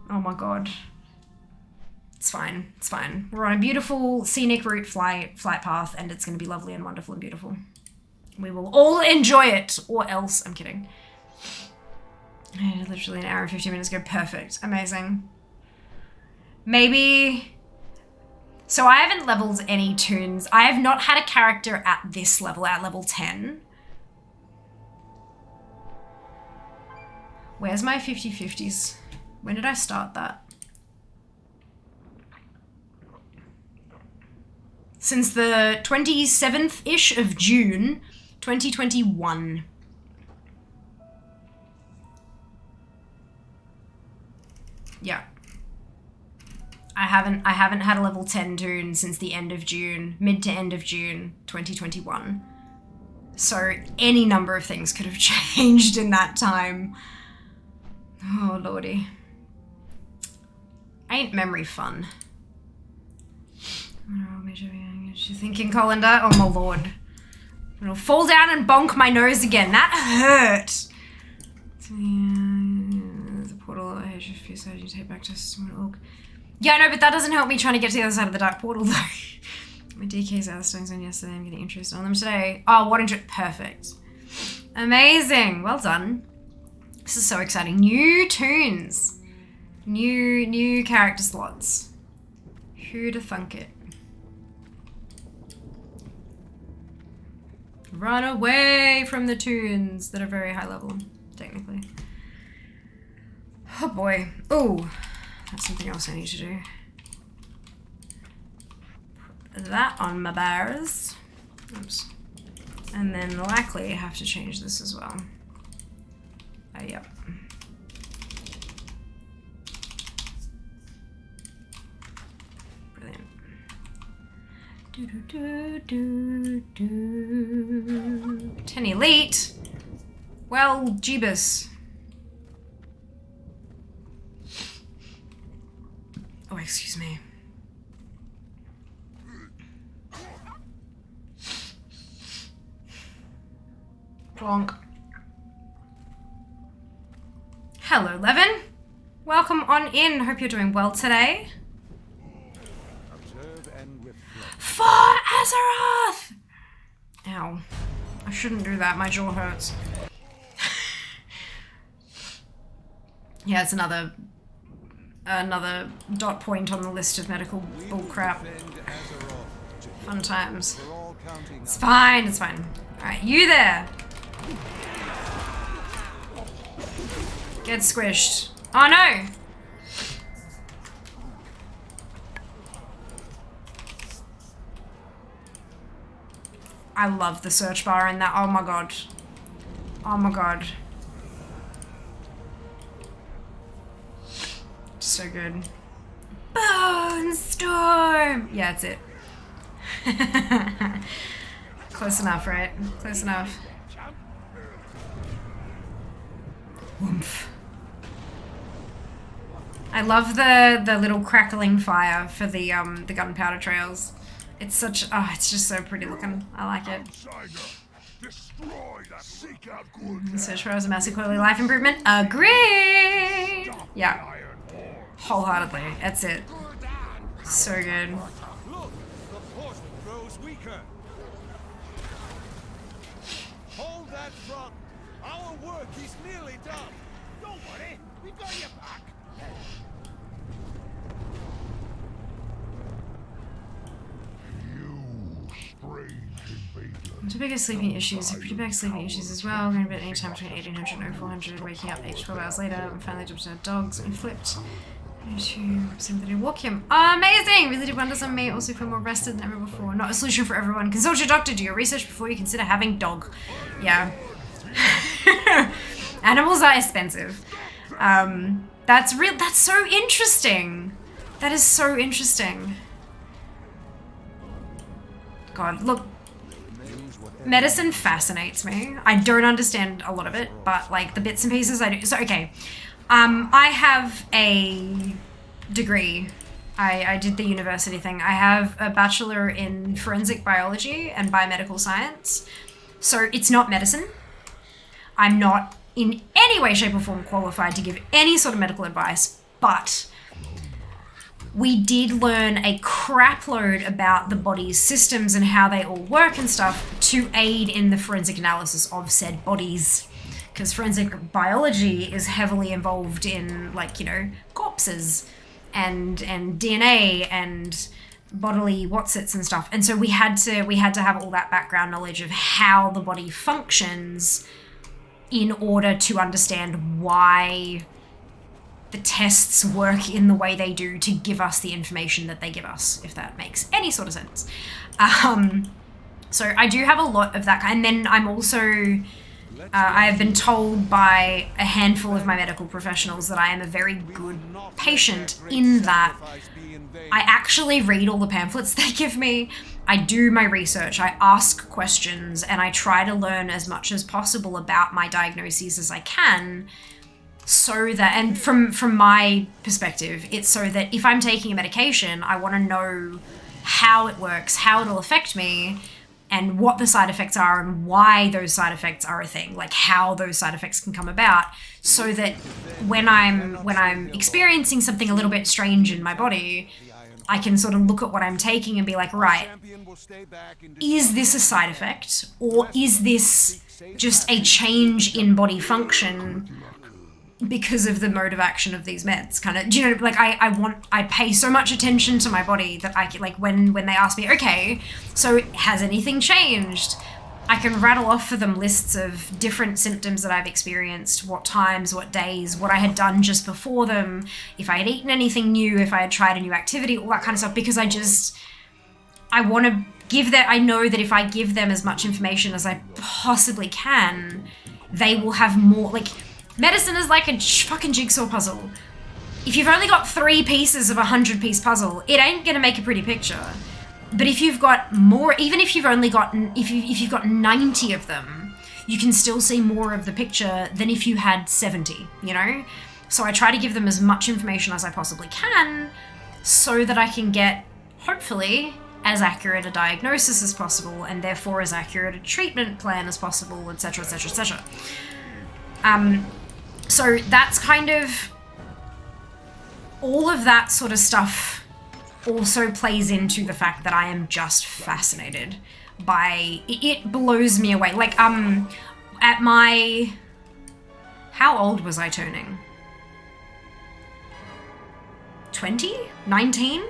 my God. It's fine, it's fine. We're on a beautiful scenic route flight path, and it's gonna be lovely and wonderful and beautiful. We will all enjoy it, or else, I'm kidding. Literally an hour and 15 minutes ago, perfect, amazing. Maybe, so I haven't leveled any toons. I have not had a character at this level, at level 10. Where's my 50/50s? When did I start that? Since the 27th-ish of June, 2021. Yeah. I haven't had a level 10 toon since the end of June, mid to end of June, 2021. So any number of things could have changed in that time. Oh, lordy. Ain't memory fun. What you thinking, Colander? Oh my lord. I'll fall down and bonk my nose again. That hurt. The portal, I hate you for you take back to small. Yeah, no, but that doesn't help me trying to get to the other side of the dark portal though. My DK's out of stones on yesterday. I'm getting interested on them today. Oh, what interest? Perfect. Amazing. Well done. This is so exciting. New toons. New character slots. Who'da thunk it? Run away from the toons that are very high level, technically. Oh boy. Oh, that's something else I need to do. Put that on my bars. Oops. And then likely I have to change this as well. Yep. Brilliant. Do do do do. 10 elite. Well, Jeebus. Oh, excuse me. Plonk. Hello, Levin. Welcome on in. Hope you're doing well today. Observe and reflect. For Azeroth! Ow. I shouldn't do that. My jaw hurts. Yeah, it's another dot point on the list of medical bullcrap. Defend Azeroth. Fun times. We're all counting It's on fine, it's fine. Alright, you there! Get squished. Oh no! I love the search bar in that. Oh my god. Oh my god. So good. Bone Storm! Yeah, that's it. Close enough, right? Close enough. Oomph. I love the little crackling fire for the gunpowder trails. It's such it's just so pretty looking. I like it. Destroy that. Seek out good. Search for as a massive quality life improvement. Agreed. Yeah. Wholeheartedly. That's it. So good. Look, the poison grows weaker. Hold that front. Our work is nearly done. Don't worry, we got your back. You strange invader. Pretty big sleeping issues. Pretty big sleeping issues as well. Going to bed anytime between 1800 and 0400. Waking up 8 to 12 hours later. And finally jumped out dogs and flipped. Walk him. Oh, amazing! Really did wonders on me. Also feel more rested than ever before. Not a solution for everyone. Consult your doctor. Do your research before you consider having dog. Yeah. Animals are expensive. That's real. That's so interesting. That is so interesting. God, look. Medicine fascinates me. I don't understand a lot of it, but like the bits and pieces I do. So okay. I have a degree. I did the university thing. I have a bachelor in forensic biology and biomedical science. So it's not medicine. I'm not in any way, shape or form qualified to give any sort of medical advice, but we did learn a crap load about the body's systems and how they all work and stuff to aid in the forensic analysis of said bodies. Because forensic biology is heavily involved in, like, you know, corpses and DNA and bodily whatsits and stuff. And so we had to have all that background knowledge of how the body functions in order to understand why the tests work in the way they do to give us the information that they give us, if that makes any sort of sense. So I do have a lot of that. And then I'm also... I have been told by a handful of my medical professionals that I am a very good patient in that I actually read all the pamphlets they give me, I do my research, I ask questions, and I try to learn as much as possible about my diagnoses as I can, so that, and from my perspective, it's so that if I'm taking a medication, I want to know how it works, how it'll affect me, and what the side effects are and why those side effects are a thing, like how those side effects can come about, so that when I'm experiencing something a little bit strange in my body, I can sort of look at what I'm taking and be like, right, is this a side effect, or is this just a change in body function because of the mode of action of these meds? Kind of, do you know, like I pay so much attention to my body that I like when they ask me, okay, so has anything changed? I can rattle off for them lists of different symptoms that I've experienced, what times, what days, what I had done just before them, if I had eaten anything new, if I had tried a new activity, all that kind of stuff, because I want to give that, I know that if I give them as much information as I possibly can, they will have more, like, medicine is like a fucking jigsaw puzzle. If you've only got 3 pieces of a 100-piece puzzle, it ain't gonna make a pretty picture. But if you've got more, even if you've only got, if you've got 90 of them, you can still see more of the picture than if you had 70, you know? So I try to give them as much information as I possibly can so that I can get, hopefully, as accurate a diagnosis as possible, and therefore as accurate a treatment plan as possible, etc., etc., etc. So that's kind of... all of that sort of stuff also plays into the fact that I am just fascinated by... it blows me away. Like, at my... how old was I turning? 20? 19?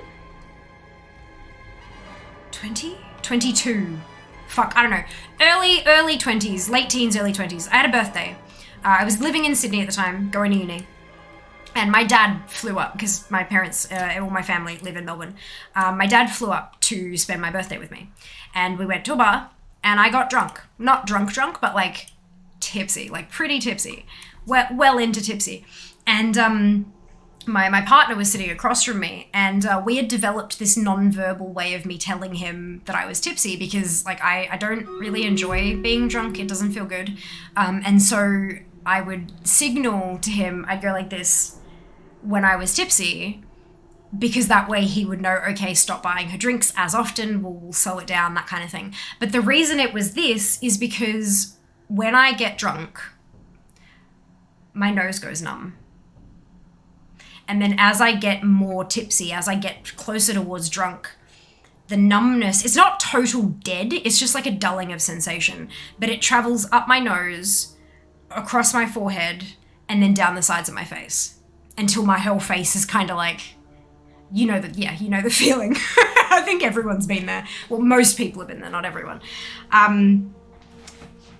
20? 22. Fuck, I don't know. Early 20s, late teens, early 20s. I had a birthday. I was living in Sydney at the time, going to uni. And my dad flew up, because my parents, all my family live in Melbourne. My dad flew up to spend my birthday with me. And we went to a bar, and I got drunk. Not drunk, but like tipsy, like pretty tipsy. Well into tipsy. And my partner was sitting across from me, and we had developed this non-verbal way of me telling him that I was tipsy, because like I don't really enjoy being drunk. It doesn't feel good. And so I would signal to him, I'd go like this when I was tipsy, because that way he would know, okay, stop buying her drinks as often, we'll slow it down, that kind of thing. But the reason it was this is because when I get drunk, my nose goes numb. And then as I get more tipsy, as I get closer towards drunk, the numbness, it's not total dead, it's just like a dulling of sensation, but it travels up my nose, across my forehead, and then down the sides of my face, until my whole face is kind of like, you know the feeling. I think everyone's been there. Well, most people have been there, not everyone.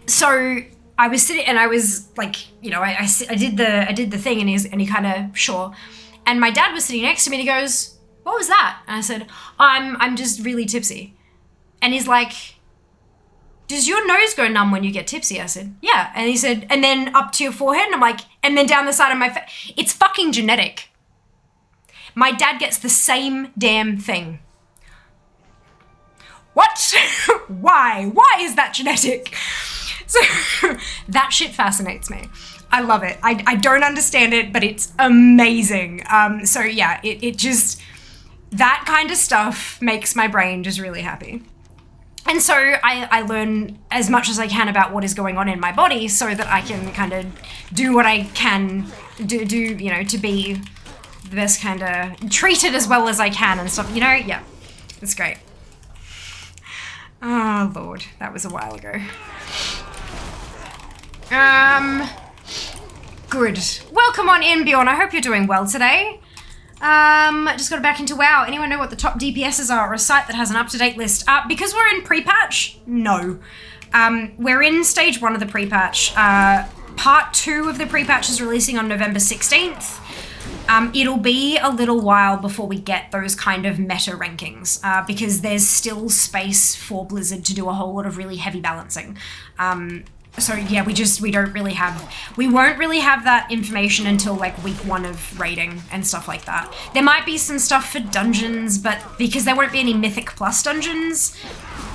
So I was sitting, and I was like, you know, I did the thing, and he kind of, sure. And my dad was sitting next to me, and he goes, "What was that?" And I said, I'm just really tipsy. And he's like, "Does your nose go numb when you get tipsy?" I said, "Yeah." And he said, "And then up to your forehead?" And I'm like, "And then down the side of my face." It's fucking genetic. My dad gets the same damn thing. What? Why? Why is that genetic? So that shit fascinates me. I love it. I don't understand it, but it's amazing. So yeah, it just, that kind of stuff makes my brain just really happy. And so I learn as much as I can about what is going on in my body, so that I can kind of do what I can do, you know, to be the best, kind of treat it as well as I can and stuff, you know? Yeah, it's great. Oh Lord, that was a while ago. Good. Welcome on in, Bjorn. I hope you're doing well today. Just got back into WoW. Anyone know what the top DPSs are, or a site that has an up-to-date list? Because we're in pre-patch, no. We're in stage 1 of the pre-patch. Part 2 of the pre-patch is releasing on November 16th. It'll be a little while before we get those kind of meta rankings, because there's still space for Blizzard to do a whole lot of really heavy balancing. So yeah, we won't really have that information until like week 1 of raiding and stuff like that. There might be some stuff for dungeons, but because there won't be any Mythic Plus dungeons,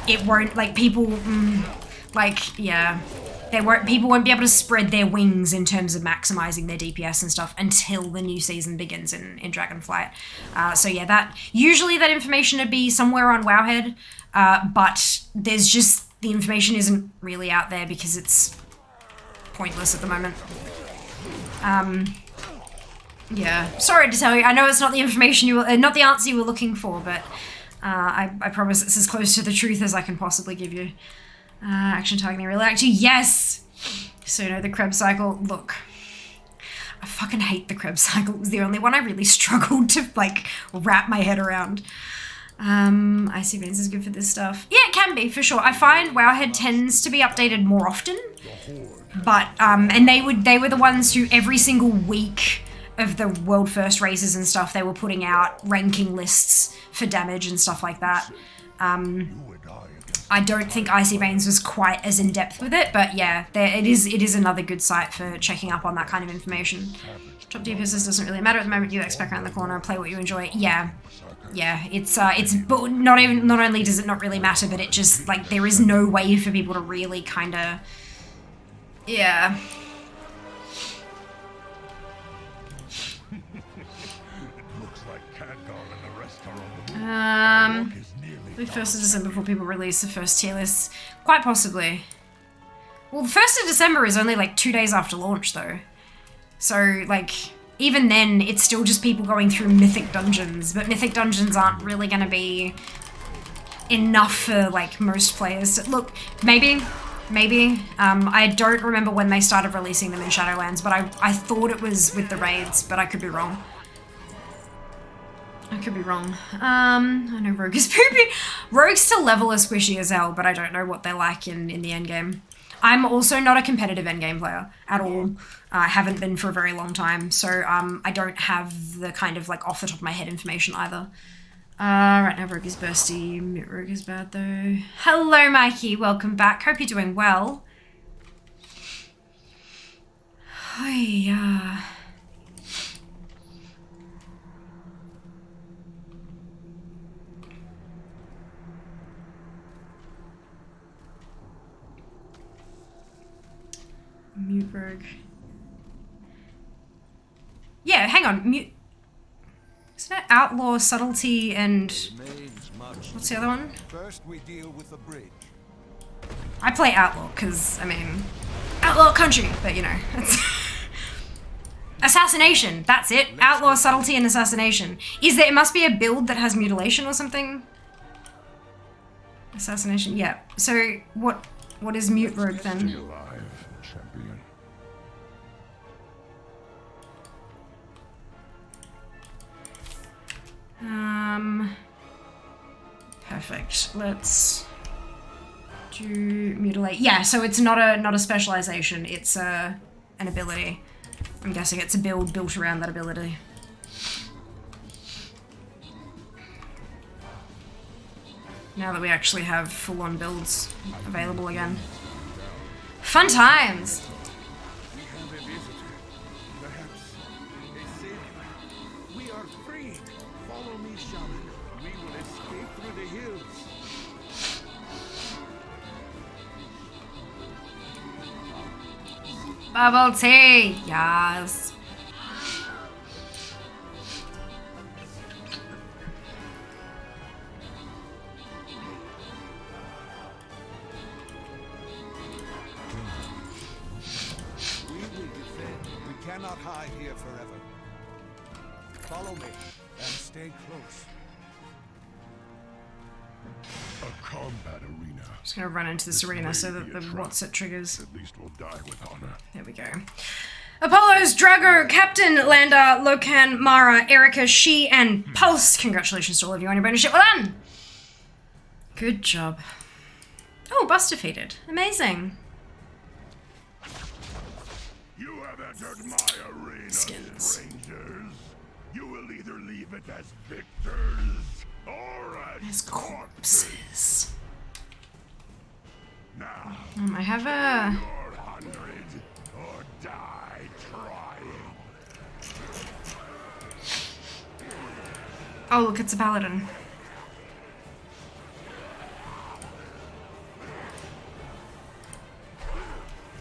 it won't, like, people, people won't be able to spread their wings in terms of maximizing their DPS and stuff until the new season begins in Dragonflight. So yeah, that information would be somewhere on Wowhead, but there's just, the information isn't really out there because it's pointless at the moment. Yeah, sorry to tell you, I know it's not the information not the answer you were looking for, but I promise it's as close to the truth as I can possibly give you. Action targeting really like to, yes! So, you know, the Krebs cycle, look. I fucking hate the Krebs cycle. It was the only one I really struggled to, like, wrap my head around. Icy Veins is good for this stuff. Yeah, it can be, for sure. I find Wowhead tends to be updated more often, but, and they were the ones who every single week of the World First races and stuff, they were putting out ranking lists for damage and stuff like that. I don't think Icy Veins was quite as in-depth with it, but yeah, it is another good site for checking up on that kind of information. Top DPSs doesn't really matter at the moment. You expect around the corner, play what you enjoy. Yeah, it's but not only does it not really matter, but it just, like, there is no way for people to really kind of, yeah. Looks like Khadgar and the rest are on the move. Work is nearly Maybe 1st of December before people release the first tier list. Quite possibly. Well, the 1st of December is only like 2 days after launch though. So like, even then, it's still just people going through mythic dungeons, but mythic dungeons aren't really gonna be enough for like most players. Look, maybe. I don't remember when they started releasing them in Shadowlands, but I thought it was with the raids, but I could be wrong. I know Rogue is poopy. Rogue's still level as squishy as hell, but I don't know what they're like in the endgame. I'm also not a competitive endgame player at all. I haven't been for a very long time, so I don't have the kind of like off the top of my head information either. Right now Rogue is bursty, Mute Rogue is bad though. Hello Mikey, welcome back. Hope you're doing well. Hiya. Mute Rogue. Yeah, hang on. Mute. Isn't it Outlaw, Subtlety, and what's the other one? First we deal with the bridge. I play Outlaw because, I mean, Outlaw Country, but you know, it's Assassination, that's it. Outlaw, Subtlety, and Assassination. It must be a build that has mutilation or something? Assassination, yeah. So, what is Mute Rogue then? Stay alive, champion. Perfect. Let's do mutilate. Yeah, so it's not a specialization. It's an ability. I'm guessing it's a build built around that ability. Now that we actually have full-on builds available again. Fun times! We have a visitor. Perhaps a savior. We are free. Follow me, shaman. We will escape through the hills. Bubble tea! Yes. We will defend. We cannot hide here forever. Follow me and stay close. A combat arena. Just gonna run into this arena so that the what's it triggers. At least we'll die with honor. There we go. Apollo's, Drago, Captain, Landa, Locan, Mara, Erica, She, and Pulse. Congratulations to all of you on your bonus ship. Well done! Good job. Oh, boss defeated. Amazing. You have entered my arena, Skins. strangers. You will either leave it as victors or As as corpses. Now, I have a... you're hungry or die trying. Oh, look, it's a paladin.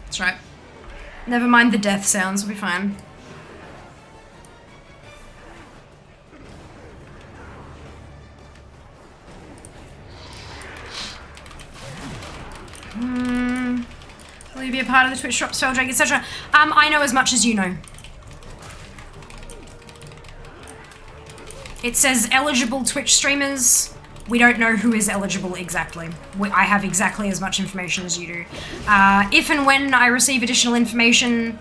That's right. Never mind the death sounds, we'll be fine. Will you be a part of the Twitch shop, Spelldrake, etc.? I know as much as you know. It says eligible Twitch streamers. We don't know who is eligible exactly. I have exactly as much information as you do. If and when I receive additional information,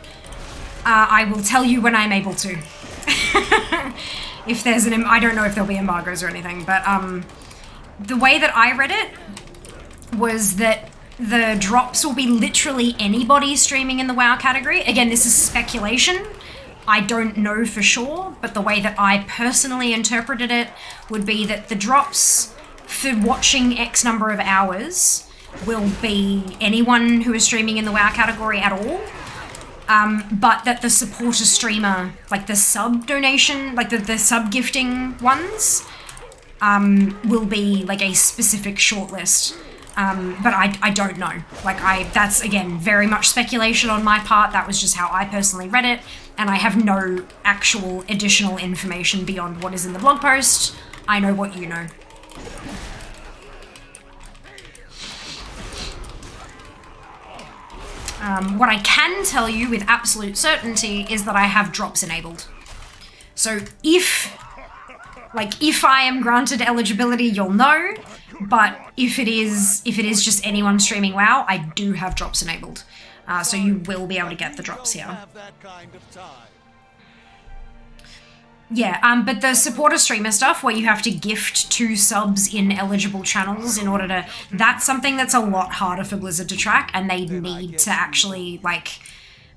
I will tell you when I'm able to. If there's I don't know if there'll be embargoes or anything, but the way that I read it was that the drops will be literally anybody streaming in the WoW category. Again, this is speculation. I don't know for sure, but the way that I personally interpreted it would be that the drops for watching X number of hours will be anyone who is streaming in the WoW category at all. But that the supporter streamer, like the sub donation, like the sub gifting ones, will be like a specific shortlist. But I don't know. Like that's again, very much speculation on my part. That was just how I personally read it. And I have no actual additional information beyond what is in the blog post. I know what you know. What I can tell you with absolute certainty is that I have drops enabled. So if I am granted eligibility, you'll know. But if it is just anyone streaming WoW, I do have drops enabled. So you will be able to get the drops here. Yeah, but the supporter streamer stuff where you have to gift 2 subs in eligible channels in order to... That's something that's a lot harder for Blizzard to track, and they need to actually, like...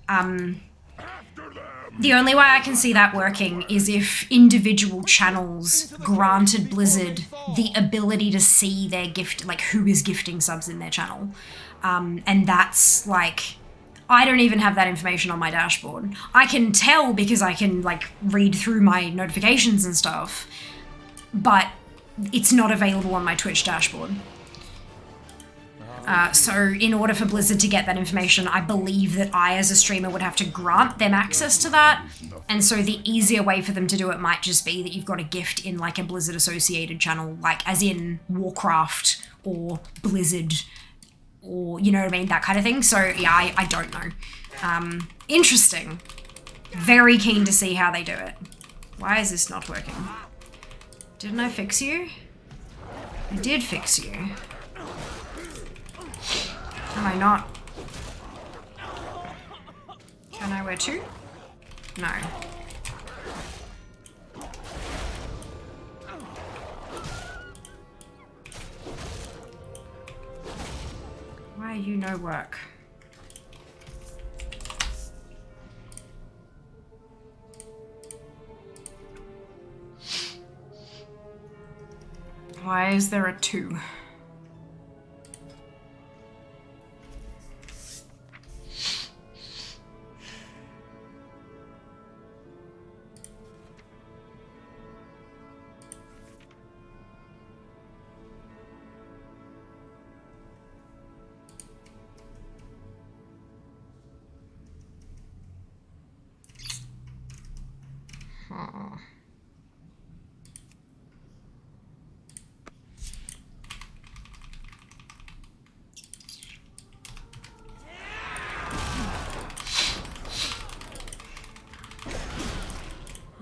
The only way I can see that working is if individual channels granted Blizzard the ability to see their gift, like who is gifting subs in their channel. And that's like... I don't even have that information on my dashboard. I can tell because I can like read through my notifications and stuff, but it's not available on my Twitch dashboard. So in order for Blizzard to get that information, I believe that I as a streamer would have to grant them access to that. And so the easier way for them to do it might just be that you've got a gift in like a Blizzard associated channel, like as in Warcraft or Blizzard, or you know what I mean, that kind of thing. So yeah, I don't know. Interesting. Very keen to see how they do it. Why is this not working? Didn't I fix you? I did fix you. Am I not? Can I wear 2? No. Why are you no work? Why is there a 2?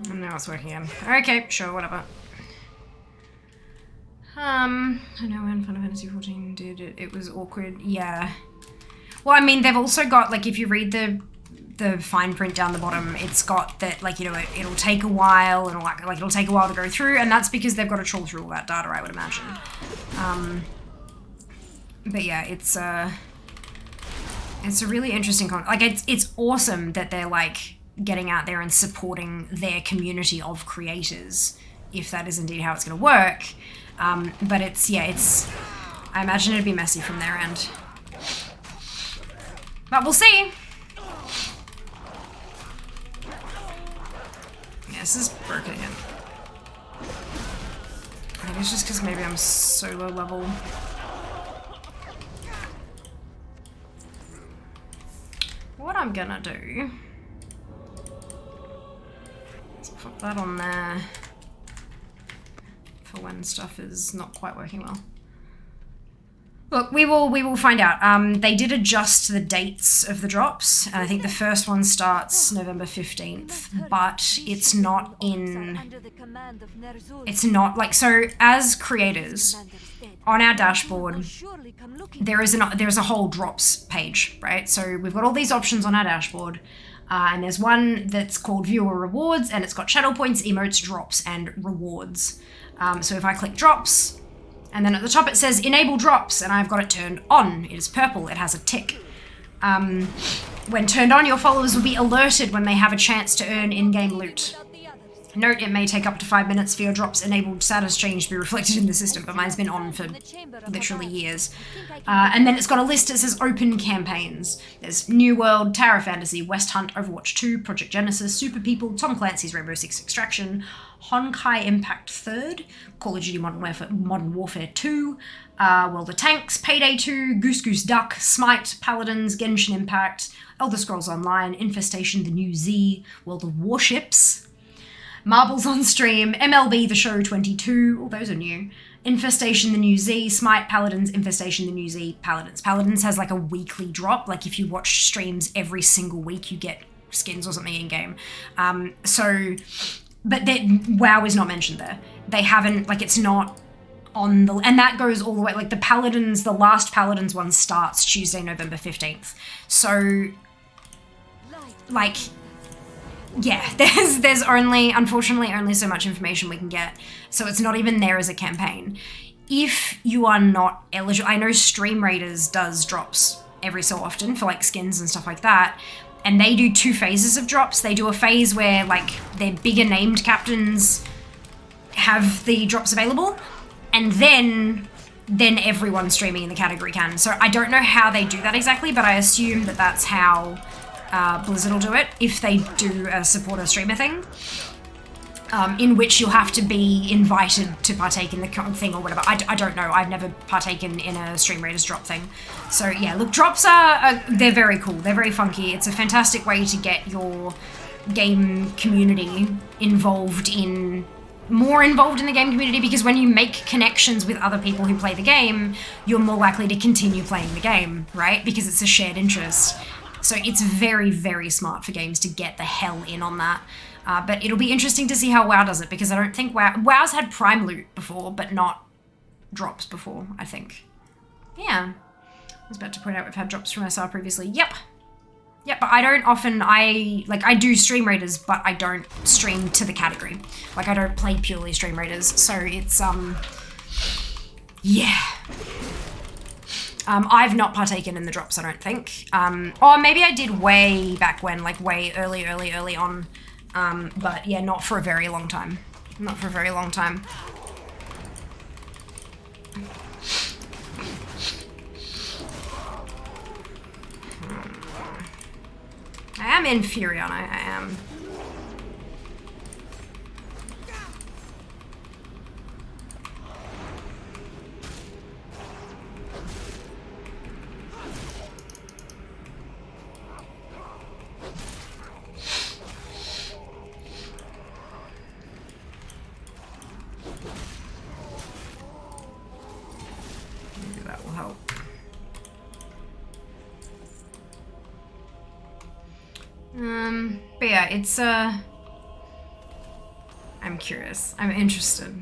And now it's working again. Okay, sure, whatever. I know when Final Fantasy 14 did it, it was awkward. Yeah. Well, I mean, they've also got, like, if you read the fine print down the bottom, it's got that, like, you know, it'll take a while, and like it'll take a while to go through, and that's because they've got to trawl through all that data, I would imagine. But yeah, it's a really interesting like it's awesome that they're like getting out there and supporting their community of creators, if that is indeed how it's going to work. But I imagine it'd be messy from their end. But we'll see. Yeah, this is broken again. I think it's just because maybe I'm so low level. What I'm gonna do is put that on there for when stuff is not quite working well. Look, we will find out. They did adjust the dates of the drops, and I think the first one starts November 15th, but it's not in... It's not, like, so as creators, on our dashboard, there's a whole drops page, right? So we've got all these options on our dashboard, and there's one that's called Viewer Rewards, and it's got channel points, emotes, drops, and rewards. So if I click drops, and then at the top it says enable drops, and I've got it turned on. It is purple, it has a tick. When turned on, your followers will be alerted when they have a chance to earn in-game loot. Note, it may take up to 5 minutes for your drops enabled status change to be reflected in the system, but mine's been on for literally years. And then it's got a list that says open campaigns. There's New World, Tower of Fantasy, West Hunt, Overwatch 2, Project Genesis, Super People, Tom Clancy's Rainbow Six Extraction, Honkai Impact 3rd, Call of Duty Modern Warfare 2, World of Tanks, Payday 2, Goose Goose Duck, Smite, Paladins, Genshin Impact, Elder Scrolls Online, Infestation, The New Z, World of Warships, Marbles on Stream, MLB The Show 22, all those are new. Infestation the New Z, Smite Paladins, Infestation the New Z, Paladins. Paladins has like a weekly drop, like if you watch streams every single week you get skins or something in game. But WoW is not mentioned there. They haven't, like it's not on the, and that goes all the way, like the Paladins, the last Paladins one starts Tuesday, November 15th. So, like, yeah, there's only, unfortunately, only so much information we can get. So it's not even there as a campaign. If you are not eligible, I know Stream Raiders does drops every so often for like skins and stuff like that. And they do 2 phases of drops. They do a phase where like their bigger named captains have the drops available. And then everyone streaming in the category can. So I don't know how they do that exactly, but I assume that that's how Blizzard will do it if they do a supporter streamer thing. In which you'll have to be invited to partake in the thing or whatever. I don't know. I've never partaken in a Stream Raiders drop thing. So yeah, look, drops are they're very cool. They're very funky. It's a fantastic way to get your game community more involved in the game community, because when you make connections with other people who play the game, you're more likely to continue playing the game, right? Because it's a shared interest. So it's very, very smart for games to get the hell in on that. But it'll be interesting to see how WoW does it, because I don't think WoW's had Prime Loot before, but not drops before, I think. Yeah. I was about to point out we've had drops from SR previously. Yep. Yep, but I don't often, I do Stream Raiders, but I don't stream to the category. Like, I don't play purely Stream Raiders, so it's, yeah. I've not partaken in the drops, I don't think. Or maybe I did way back when, like way early on. But yeah, not for a very long time. Not for a very long time. I am in Furion, I am. Maybe that will help. But yeah, it's, I'm curious. I'm interested.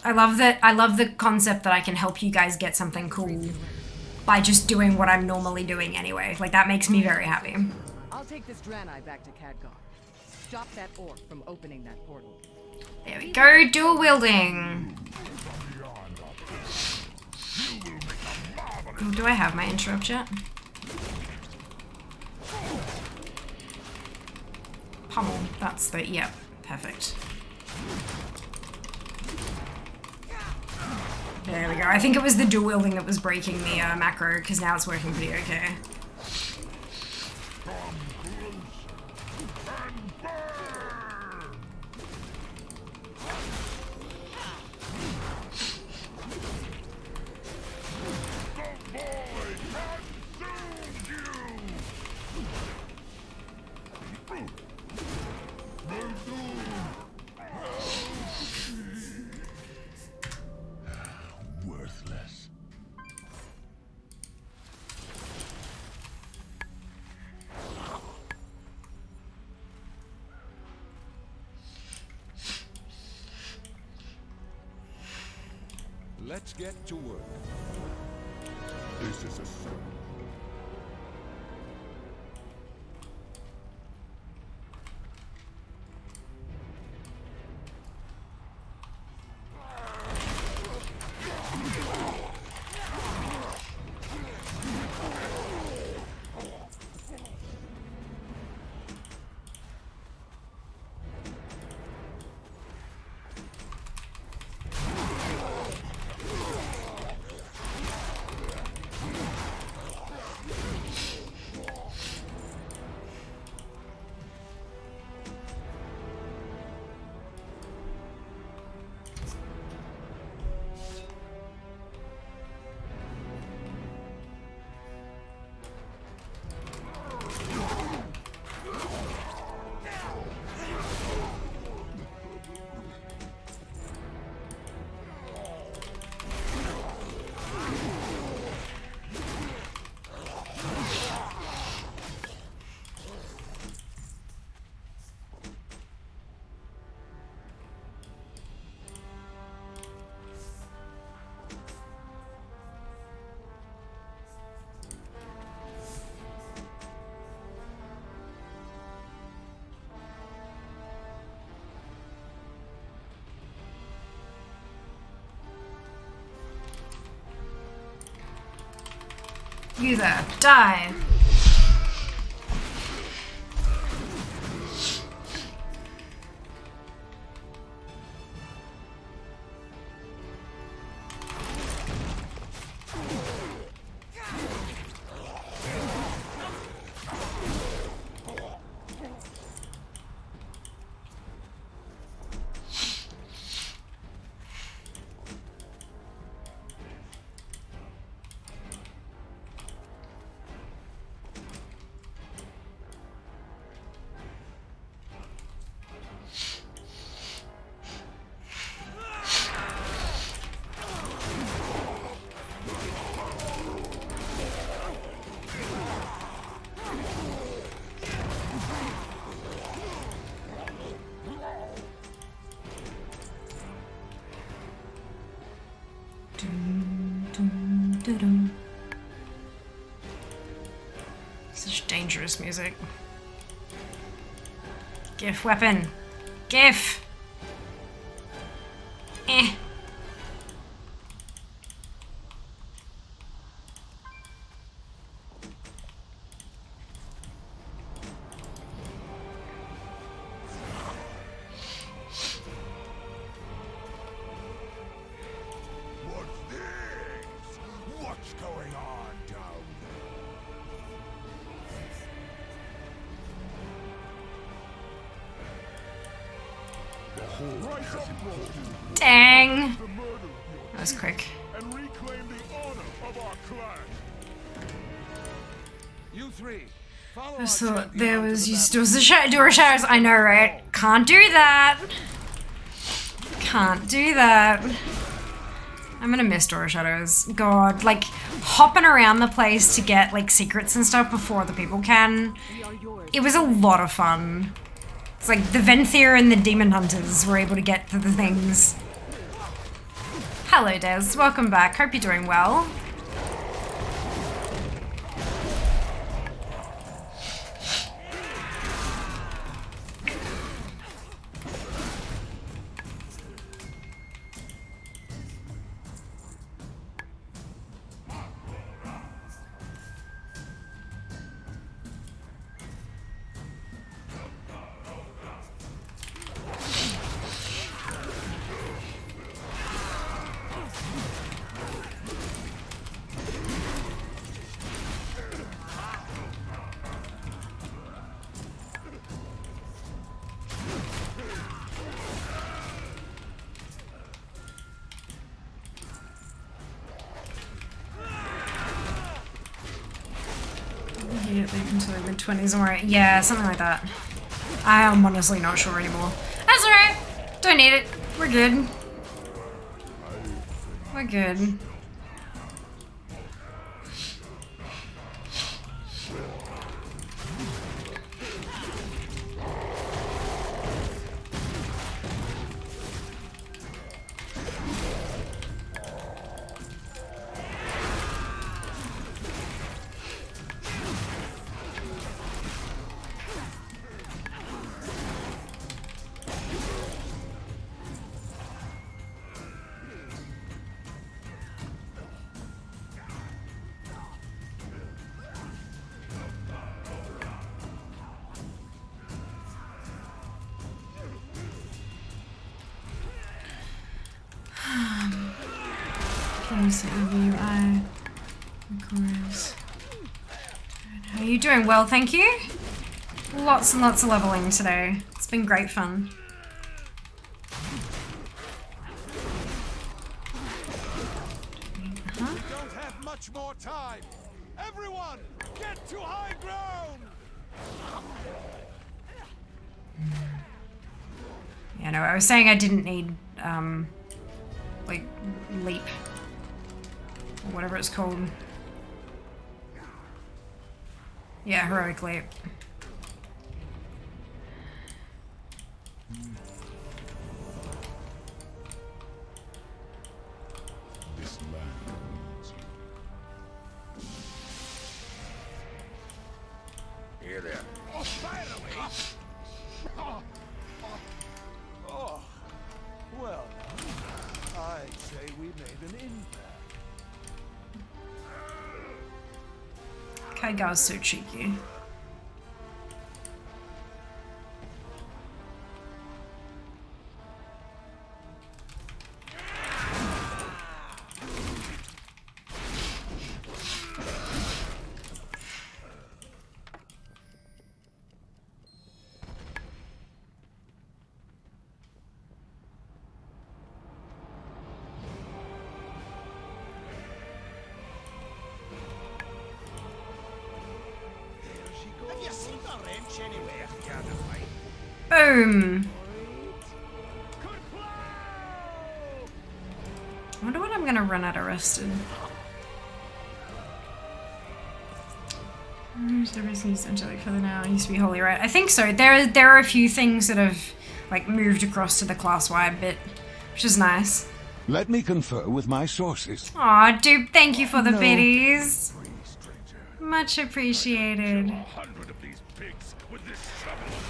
I love the concept that I can help you guys get something cool by just doing what I'm normally doing anyway. Like, that makes me very happy. I'll take this Draenei back to Khadgar. Stop that orc from opening that portal. There we go, dual wielding. Oh, do I have my interrupt yet? Pummel, that's the, yep, perfect. There we go. I think it was the dual wielding that was breaking the macro, because now it's working pretty okay. Let's get to work. This is a symbol. You there. Die. Such dangerous music. GIF weapon. GIF! Eh. What's going on down there? The whole has imposed Dang! the murder That was quick. and reclaim the honor of our clan. You three, follow I our thought champion there onto was the used battlefield. to door shadows. I know, right? Can't do that. Can't do that. I'm gonna miss door shadows. God, like hopping around the place to get like secrets and stuff before other people can. It was a lot of fun. It's like the Venthyr and the Demon Hunters were able to get to the things. Hello, Des. Welcome back. Hope you're doing well. Into the mid-20s or more. Yeah, something like that. I am honestly not sure anymore. That's alright. Don't need it. We're good. We're good. How are you doing? Well, thank you. Lots and lots of leveling today. It's been great fun. We don't have much more time. Everyone, get to high ground. Yeah, no, I was saying I didn't need, like, leap. Or whatever it's called. Yeah, heroic leap. This land needs you. Here there. Oh, finally! Oh, well, I'd say we made an impact. Khadgar's so cheeky. Have you seen the wrench anywhere? Boom. I wonder when I'm gonna run out of rested. The reason is angelic further now. It used to be holy, right? I think so. There are a few things that have like moved across to the class wide bit, which is nice. Let me confer with my sources. Aw, dude, thank you for the biddies. Much appreciated. 100 of these pigs with this shovel alone.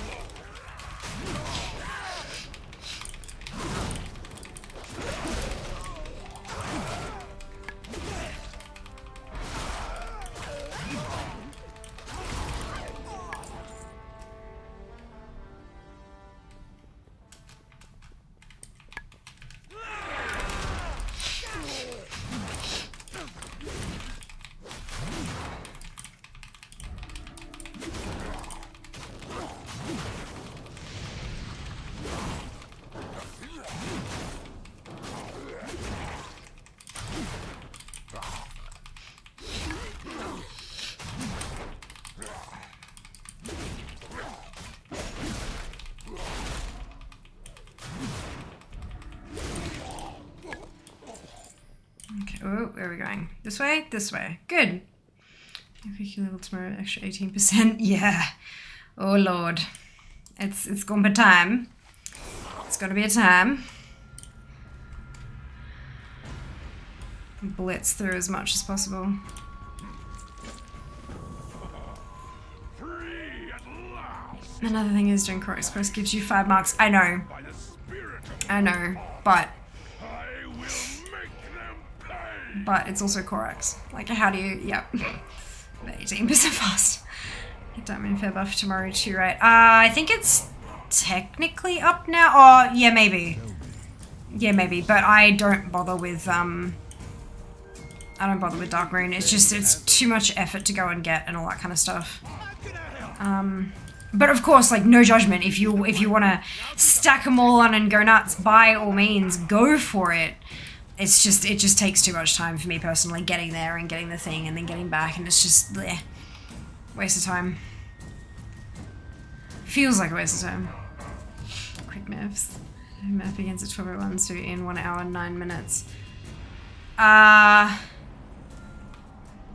Okay, oh, where are we going? This way? This way. Good. If you level tomorrow, extra 18%. Yeah. Oh lord. It's gonna be time. It's gonna be a time. Blitz through as much as possible. Free at last. Another thing is doing Core Express gives you 5 marks. I know. By the spirit of I know. But I will make them pay. but it's also Corax. Like, how do you, yep. 18% fast. Get Diamond Fair buff tomorrow too, right? I think it's technically up now. Oh, yeah, maybe. Yeah, maybe. But I don't bother with, Dark Rune. It's just, it's too much effort to go and get and all that kind of stuff. But of course, like, no judgment. If you want to stack them all on and go nuts, by all means, go for it. It's just, it just takes too much time for me personally, getting there and getting the thing and then getting back, and it's just, bleh. Waste of time. Feels like a waste of time. Quick maths. Math begins at 12:01, so in 1 hour, 9 minutes.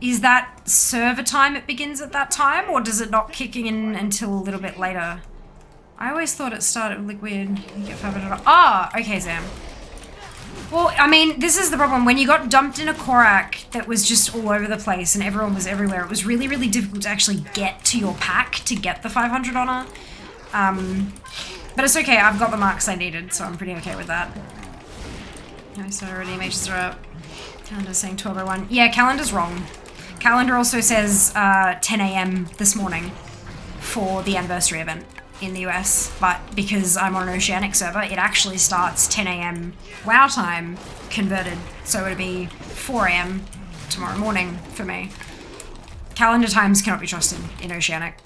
Is that server time it begins at that time, or does it not kick in until a little bit later? I always thought it started like weird. You get $500. Ah, okay, Zam. Well, I mean, this is the problem. When you got dumped in a Korak that was just all over the place and everyone was everywhere, it was really, really difficult to actually get to your pack to get the 500 honor. But it's okay. I've got the marks I needed, so I'm pretty okay with that. I started already. Mages are up. Calendar's saying 12:01. Yeah, calendar's wrong. Calendar also says 10 a.m. this morning for the anniversary event in the US, but because I'm on an Oceanic server, it actually starts 10 a.m. WoW time converted, so it'll be 4 a.m. tomorrow morning for me. Calendar times cannot be trusted in Oceanic.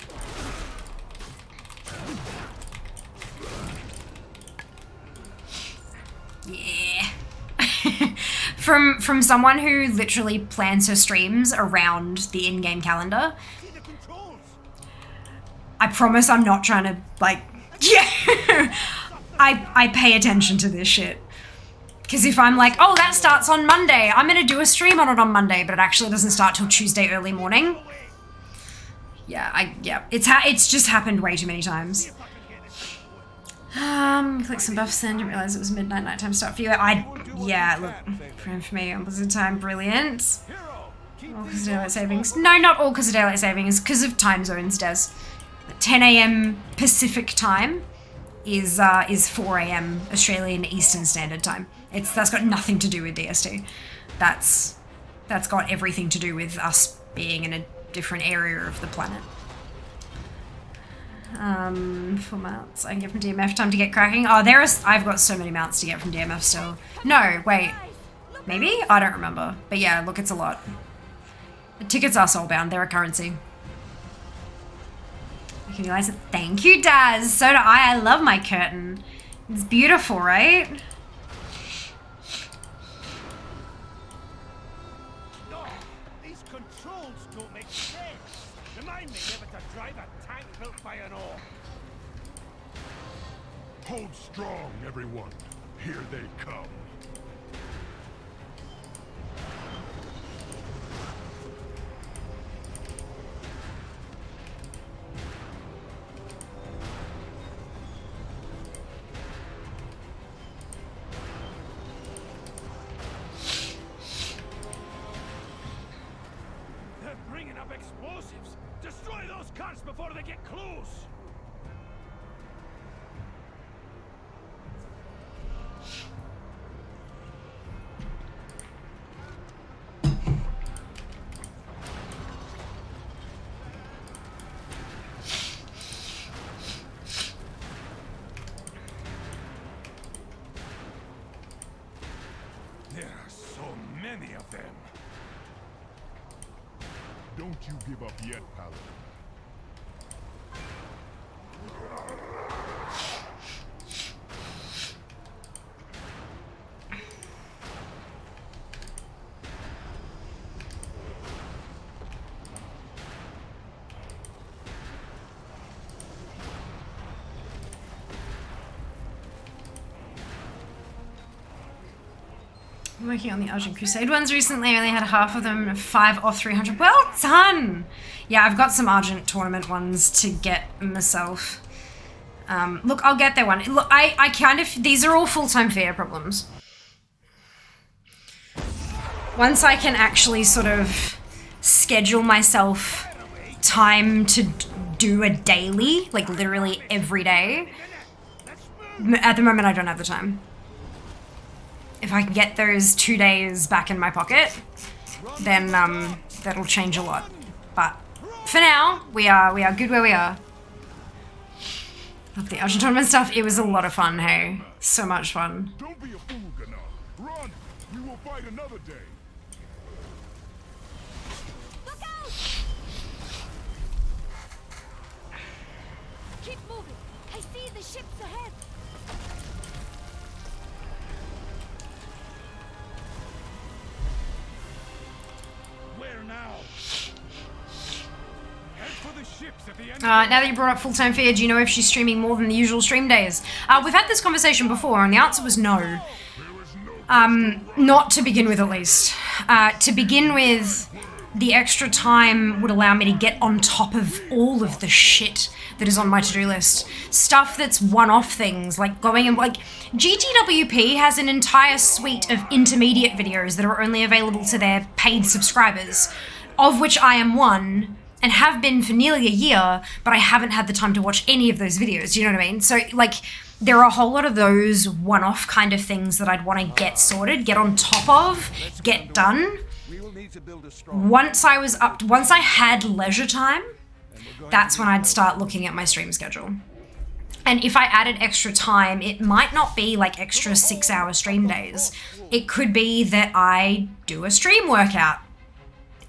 Yeah. From someone who literally plans her streams around the in-game calendar, I promise I'm not trying to, like, yeah. I pay attention to this shit. Because if I'm like, oh, that starts on Monday, I'm going to do a stream on it on Monday, but it actually doesn't start till Tuesday early morning. Yeah, it's just happened way too many times. Click some buffs then, didn't realize it was midnight nighttime start for you. Yeah, look, for me on Blizzard time, brilliant. All because of daylight savings. No, not all because of daylight savings, because of time zones, Des. 10 a.m. Pacific time is 4 a.m. Australian Eastern Standard Time. That's got nothing to do with DST. That's got everything to do with us being in a different area of the planet. For mounts, I can get from DMF. Time to get cracking. Oh, I've got so many mounts to get from DMF still. No, wait. Maybe? I don't remember. But yeah, look, it's a lot. The tickets are soulbound. They're a currency. Can you guys? Thank you, Daz. So do I. I love my curtain. It's beautiful, right? Oh, these controls don't make sense. Remind me never to drive a tank built by an orc. Hold strong, everyone. Here they come. They're bringing up explosives. Destroy those carts before they get close. There are so many of them. Don't you give up yet, Paladin. I'm working on the Argent Crusade ones recently. I only had half of them, 5 off 300. Well done! Yeah, I've got some Argent tournament ones to get myself. Look, I'll get that one. Look, I kind of... These are all full-time fair problems. Once I can actually sort of schedule myself time to do a daily, like literally every day. At the moment, I don't have the time. If I can get those 2 days back in my pocket, then that'll change a lot. But for now, we are good where we are. Love the Argent tournament stuff. It was a lot of fun, hey. So much fun. Don't be a fool, Gana. Run! We will fight another day. Look out! Keep moving. I see the ships ahead. Where now? Head for the ships at the end. Now that you brought up full-time fair, do you know if she's streaming more than the usual stream days? We've had this conversation before, and the answer was no. Not to begin with, at least. To begin with, the extra time would allow me to get on top of all of the shit that is on my to-do list. Stuff that's one-off things, like going and like... GGWP has an entire suite of intermediate videos that are only available to their paid subscribers, of which I am one, and have been for nearly a year, but I haven't had the time to watch any of those videos, you know what I mean? So, like, there are a whole lot of those one-off kind of things that I'd want to get sorted, get on top of, get done. Once I had leisure time, that's when I'd start looking at my stream schedule. And if I added extra time, it might not be like extra 6-hour stream days. It could be that I do a stream workout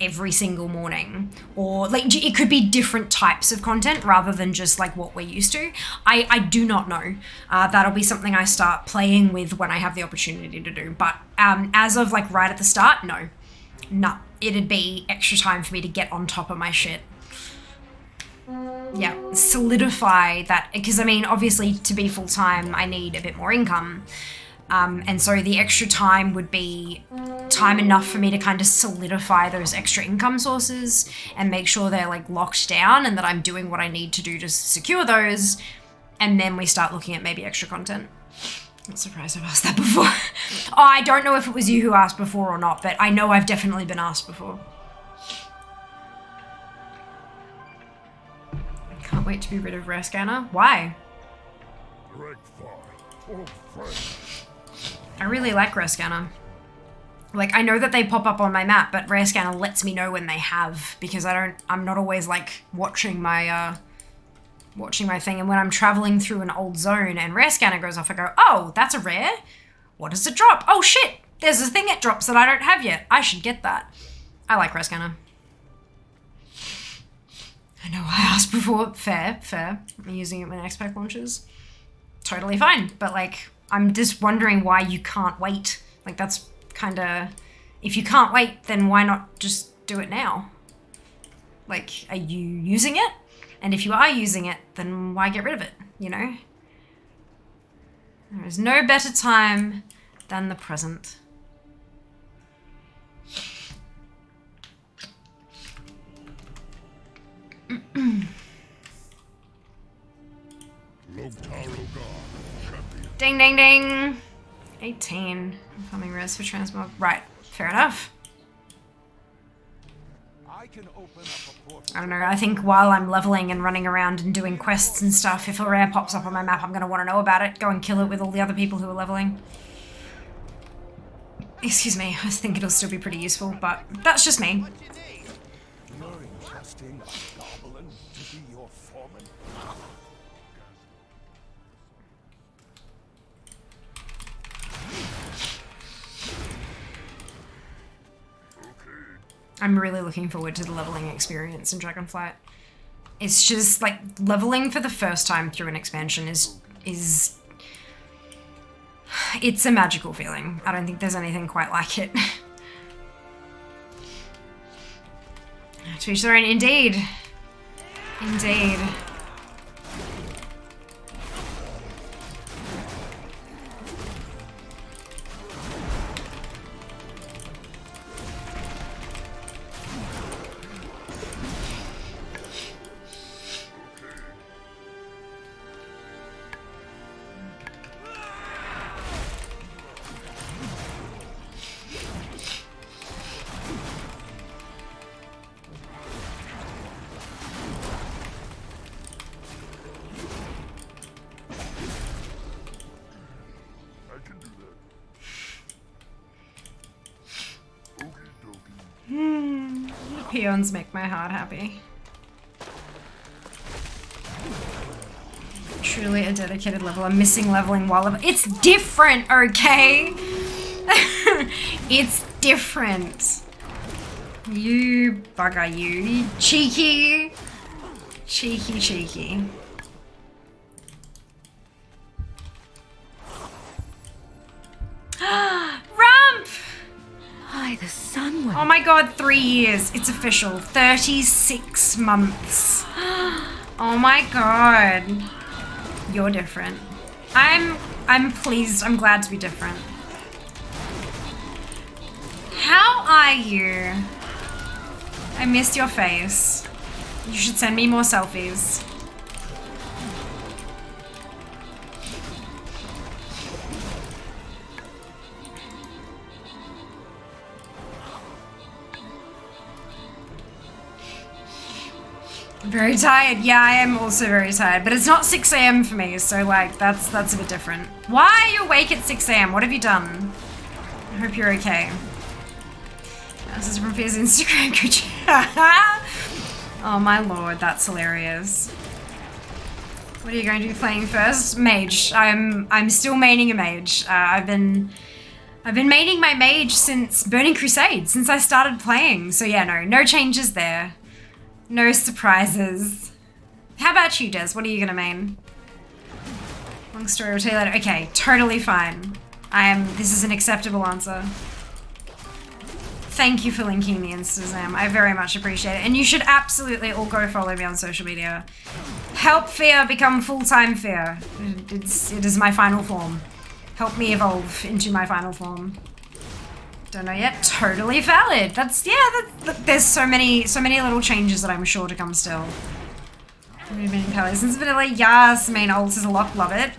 every single morning, or like it could be different types of content rather than just like what we're used to. I do not know. That'll be something I start playing with when I have the opportunity to do. But as of like right at the start, no. It'd be extra time for me to get on top of my shit. Yeah, solidify that, because I mean, obviously to be full-time, I need a bit more income. And so the extra time would be time enough for me to kind of solidify those extra income sources and make sure they're like locked down and that I'm doing what I need to do to secure those. And then we start looking at maybe extra content. I'm surprised I've asked that before. Oh, I don't know if it was you who asked before or not, but I know I've definitely been asked before. Can't wait to be rid of Rare Scanner. Why? I really like Rare Scanner. Like, I know that they pop up on my map, but Rare Scanner lets me know when they have, because I'm not always, like, watching my thing. And when I'm traveling through an old zone and Rare Scanner goes off, I go, oh, that's a rare? What does it drop? Oh, shit, there's a thing it drops that I don't have yet. I should get that. I like Rare Scanner. I know I asked before. Fair. I'm using it when X-Pack launches. Totally fine. But, like, I'm just wondering why you can't wait. Like, that's kind of... If you can't wait, then why not just do it now? Like, are you using it? And if you are using it, then why get rid of it, you know? There is no better time than the present. Ding, ding, ding. 18. Incoming res for transmog. Right. Fair enough. I don't know. I think while I'm leveling and running around and doing quests and stuff, if a rare pops up on my map, I'm going to want to know about it. Go and kill it with all the other people who are leveling. Excuse me. I think it'll still be pretty useful, but that's just me. You're entrusting a goblin to be your foreman? I'm really looking forward to the leveling experience in Dragonflight. It's just, like, leveling for the first time through an expansion is it's a magical feeling. I don't think there's anything quite like it. To each their own, indeed. Indeed. Peons make my heart happy. Truly a dedicated leveler. Missing leveling while it's different, okay? It's different. You bugger, you cheeky. Cheeky. Rump! Hi, the sun will... Oh my god, 3 years. It's official. 36 months. Oh my god. You're different. I'm pleased. I'm glad to be different. How are you? I missed your face. You should send me more selfies. Very tired. Yeah, I am also very tired, but it's not 6 AM for me, so like that's a bit different. Why are you awake at 6 AM? What have you done? I hope you're okay. This is from Fear's Instagram. Oh my lord, that's hilarious. What are you going to be playing first? Mage. I'm still maining a mage. I've been maining my mage since Burning Crusade, since I started playing. So yeah, no changes there. No surprises. How about you, Des? What are you gonna main? Long story, we'll tell you later. Okay, totally fine. This is an acceptable answer. Thank you for linking the Instagram. I very much appreciate it. And you should absolutely all go follow me on social media. Help Fear become full-time Fear. It is my final form. Help me evolve into my final form. Don't know yet. Totally valid. There's so many little changes that I'm sure to come still. Since vanilla, yes, main ult is a lock. Love it.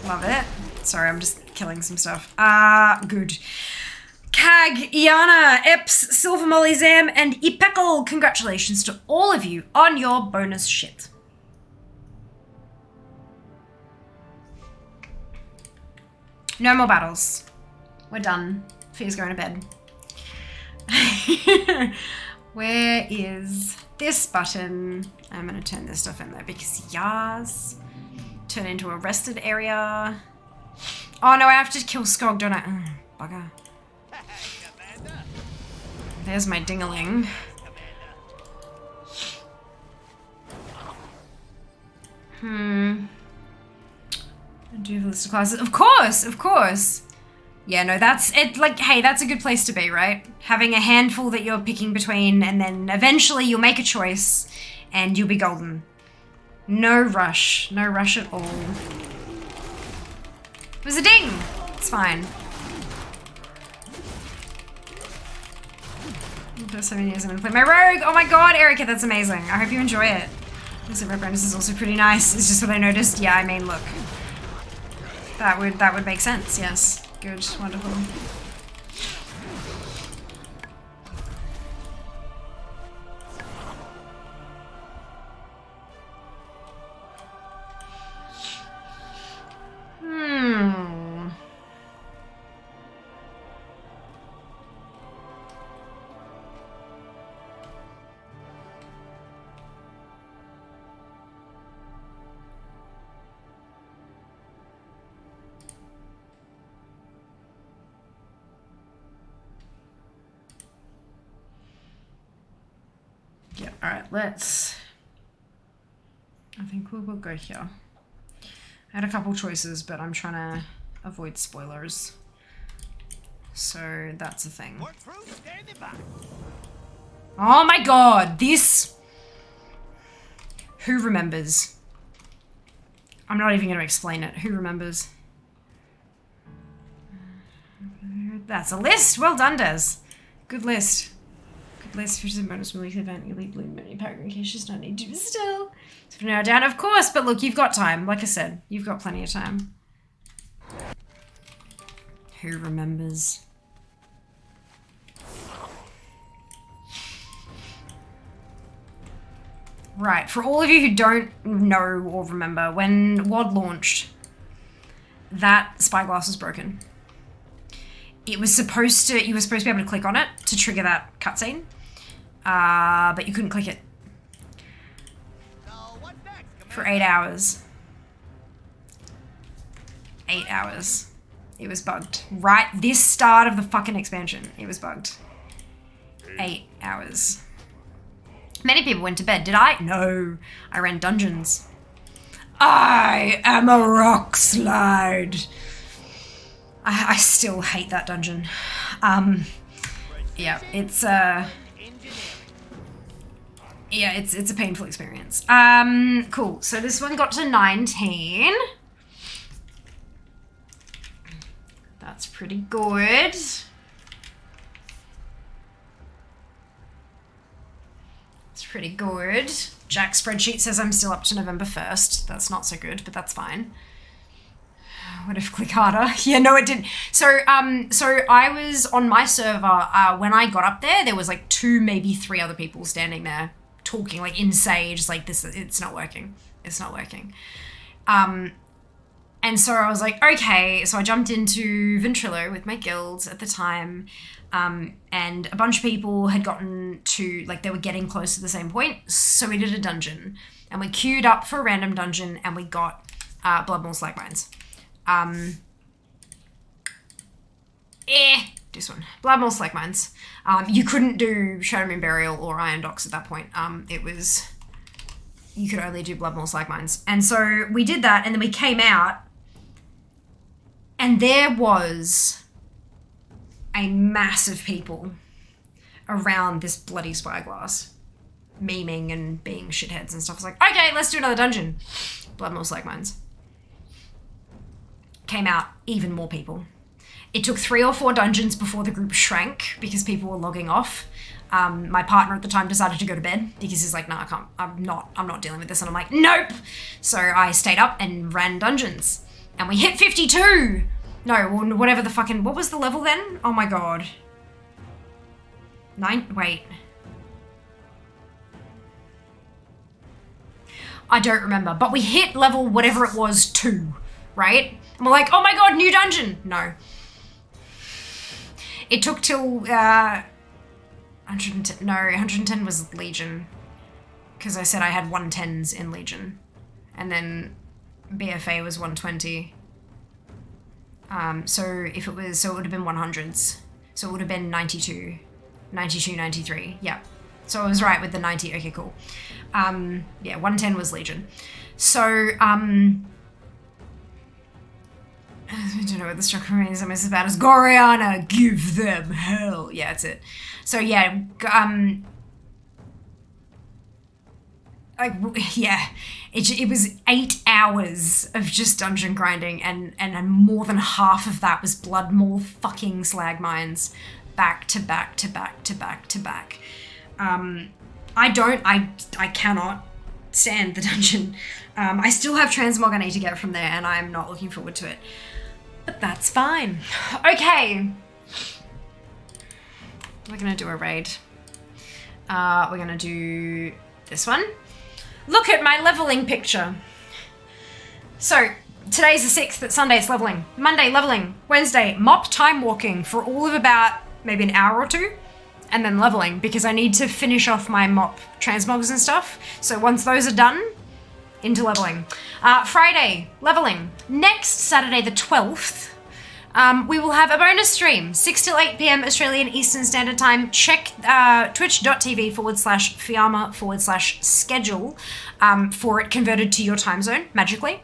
Love it. Sorry, I'm just killing some stuff. Good. Kag, Iana, Eps, Silver Molly Zam, and Ipeckle. Congratulations to all of you on your bonus shit. No more battles. We're done. Fear's going to bed. Where is this button? I'm gonna turn this stuff in there because yes. Turn into a rested area. Oh no, I have to kill Skog, don't I? Bugger. There's my dingaling. Do the list of classes. Of course. Yeah, no, that's it. Like, hey, that's a good place to be, right? Having a handful that you're picking between, and then eventually you'll make a choice, and you'll be golden. No rush at all. It was a ding. It's fine. For 7 years I'm gonna play my rogue. Oh my god, Erica, that's amazing. I hope you enjoy it. This Red Brandis is also pretty nice. It's just what I noticed. Yeah, I mean, look. That would make sense, yes. Good, wonderful. Yeah, alright, I think we'll go here. I had a couple choices, but I'm trying to avoid spoilers. So that's a thing. Oh my god, this... Who remembers? I'm not even going to explain it. Who remembers? That's a list. Well done, Des. Good list. Good list. Features and bonus release event. Elite Blue Mini Pack in case she's not need to still. So for now down, of course. But look, you've got time. Like I said, you've got plenty of time. Who remembers? Right, for all of you who don't know or remember, when WOD launched, that spyglass was broken. It was supposed to, you were supposed to be able to click on it to trigger that cutscene, but you couldn't click it. For 8 hours. 8 hours. It was bugged. Right, this start of the fucking expansion, it was bugged. 8 hours. Many people went to bed. Did I? No. I ran dungeons. I am a rock slide. I still hate that dungeon. Yeah, it's yeah, it's a painful experience. Cool. So this one got to 19. That's pretty good. Pretty good. Jack's spreadsheet says I'm still up to November 1st. That's not so good, but that's fine. What if click harder? Yeah, no, it didn't. So I was on my server, when I got up there, there was like 2, maybe 3 other people standing there talking like in Sage, like this, it's not working. It's not working. And so I was like, okay, so I jumped into Ventrilo with my guilds at the time. And a bunch of people had gotten to, like, they were getting close to the same point. So we did a dungeon. And we queued up for a random dungeon and we got Bloodmaw Slagmines. This one. Bloodmaw Slagmines. You couldn't do Shadow Moon Burial or Iron Docks at that point. It was, you could only do Bloodmaw Slagmines. And so we did that and then we came out and there was a mass of people around this bloody spyglass, memeing and being shitheads and stuff. I was like, okay, let's do another dungeon. Bloodmaw Slagmines. Came out, even more people. It took 3 or 4 dungeons before the group shrank because people were logging off. My partner at the time decided to go to bed because he's like, no, I can't, I'm not dealing with this. And I'm like, nope. So I stayed up and ran dungeons and we hit 52. No, whatever the fucking, what was the level then? Oh my god. 9, wait. I don't remember, but we hit level whatever it was 2, right? And we're like, oh my god, new dungeon. No. It took till 110, no, 110 was Legion. Because I said I had 110s in Legion. And then BFA was 120. So if it was, so it would have been 100s. So it would have been 92, 93. Yeah. So I was right with the 90. Okay, cool. Yeah, 110 was Legion. So, I don't know what the structure means. I'm as bad as Goriana. Give them hell. Yeah, that's it. So yeah, yeah, it was 8 hours of just dungeon grinding, and more than half of that was Blood Maul fucking slag mines, back to back to back to back to back. I cannot stand the dungeon. I still have transmog I need to get from there, and I'm not looking forward to it. But that's fine. Okay. We're gonna do a raid. We're gonna do this one. Look at my leveling picture. So, today's the 6th, it's Sunday, it's leveling. Monday, leveling. Wednesday, mop time walking for all of about maybe an hour or two. And then leveling, because I need to finish off my mop transmogs and stuff. So once those are done, into leveling. Friday, leveling. Next Saturday, the 12th, we will have a bonus stream, 6 till 8 p.m. Australian Eastern Standard Time. Check twitch.tv/fiamma/schedule for it converted to your time zone, magically.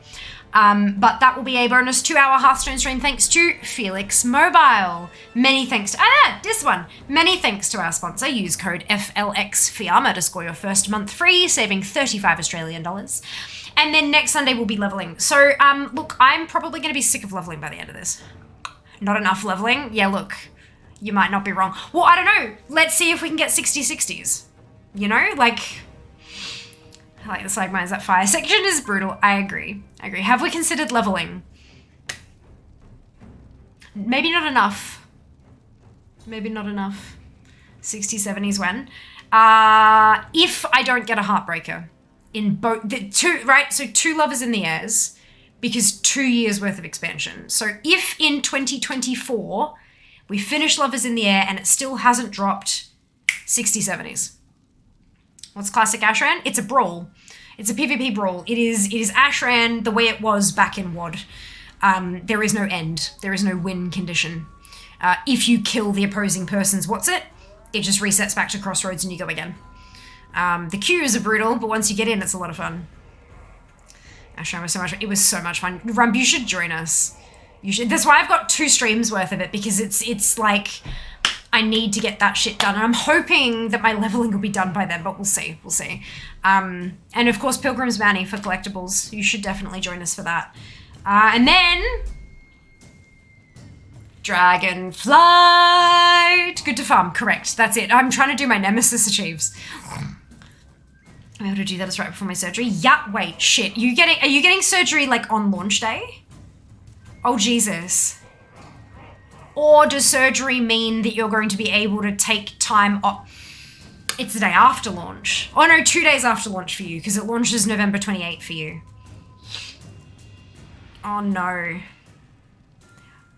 But that will be a bonus 2-hour Hearthstone stream thanks to Felix Mobile. Many thanks to, this one. Many thanks to our sponsor. Use code FLXFIAMMA to score your first month free, saving 35 Australian dollars. And then next Sunday we'll be leveling. So, look, I'm probably going to be sick of leveling by the end of this. Not enough leveling? Yeah, look, you might not be wrong. Well, I don't know. Let's see if we can get 60s. You know, like... I like the slag mines. That fire section is brutal. I agree. Have we considered leveling? Maybe not enough. 60s, 70s when? If I don't get a Heartbreaker in both, right? So 2 Lovers in the Airs, because 2 years worth of expansion. So if in 2024 we finish Lovers in the Air and it still hasn't dropped 60s, 70s. What's classic Ashran? It's a brawl. It's a PvP brawl. It is Ashran the way it was back in WoD. There is no end. There is no win condition. If you kill the opposing person's it just resets back to Crossroads and you go again. The queues are brutal, but once you get in, it's a lot of fun. Ashran was so much fun. It was so much fun. Rump, you should join us. You should. That's why I've got 2 streams worth of it, because it's like... I need to get that shit done. And I'm hoping that my leveling will be done by then, but we'll see. And of course, Pilgrim's Bounty for collectibles. You should definitely join us for that. And then... Dragonflight! Good to farm, correct. That's it. I'm trying to do my Nemesis achieves. I'm able to do that as right before my surgery. Yeah, wait, shit. Are you getting surgery like on launch day? Oh, Jesus. Or does surgery mean that you're going to be able to take time off? It's the day after launch. Oh no, 2 days after launch for you, because it launches November 28th for you. Oh no.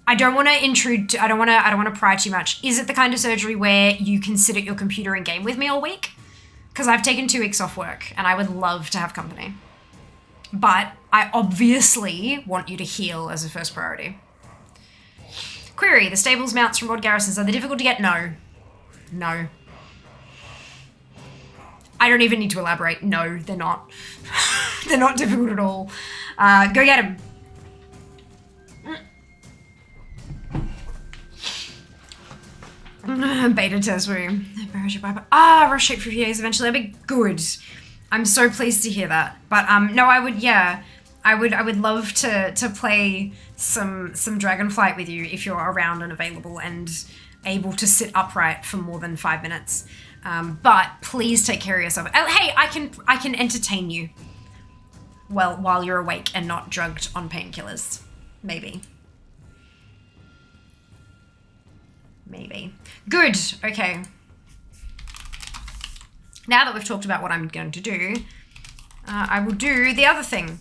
I don't want to intrude, I don't want to pry too much. Is it the kind of surgery where you can sit at your computer and game with me all week? Because I've taken 2 weeks off work and I would love to have company. But I obviously want you to heal as a first priority. Query, the stables mounts from WoD garrisons, are they difficult to get? No. I don't even need to elaborate. No, they're not. They're not difficult at all. Go get them. Beta test room. Rush shape for a few days eventually. I'll be good. I'm so pleased to hear that. But no, I would love to play some Dragonflight with you if you're around and available and able to sit upright for more than 5 minutes. But please take care of yourself. Hey, I can entertain you while you're awake and not drugged on painkillers. Maybe. Good. Okay. Now that we've talked about what I'm going to do, I will do the other thing.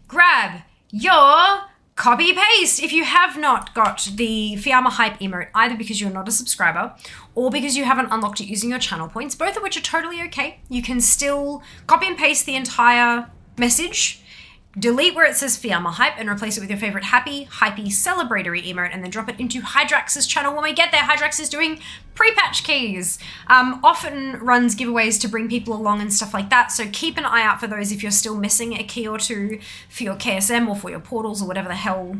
Grab your copy paste. If you have not got the Fiamma Hype emote, either because you're not a subscriber or because you haven't unlocked it using your channel points, both of which are totally okay. You can still copy and paste the entire message, delete where it says Fiamma Hype and replace it with your favorite happy, hypey, celebratory emote, and then drop it into Hydrax's channel. When we get there, Hydrax is doing pre-patch keys. Often runs giveaways to bring people along and stuff like that, so keep an eye out for those if you're still missing a key or two for your KSM or for your portals or whatever the hell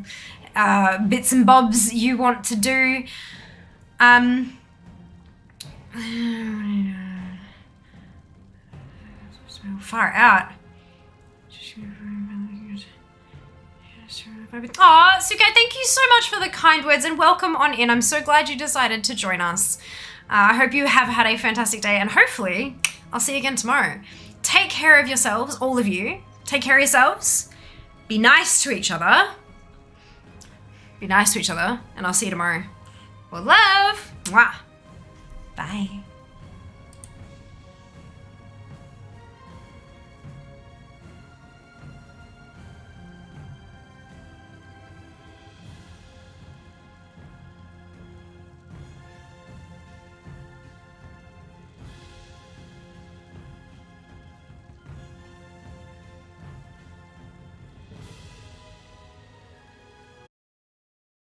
bits and bobs you want to do. Far out. Aw, Suke, thank you so much for the kind words and welcome on in. I'm so glad you decided to join us. I hope you have had a fantastic day and hopefully I'll see you again tomorrow. Take care of yourselves, all of you. Take care of yourselves. Be nice to each other. Be nice to each other and I'll see you tomorrow. Well, love. Mwah. Bye.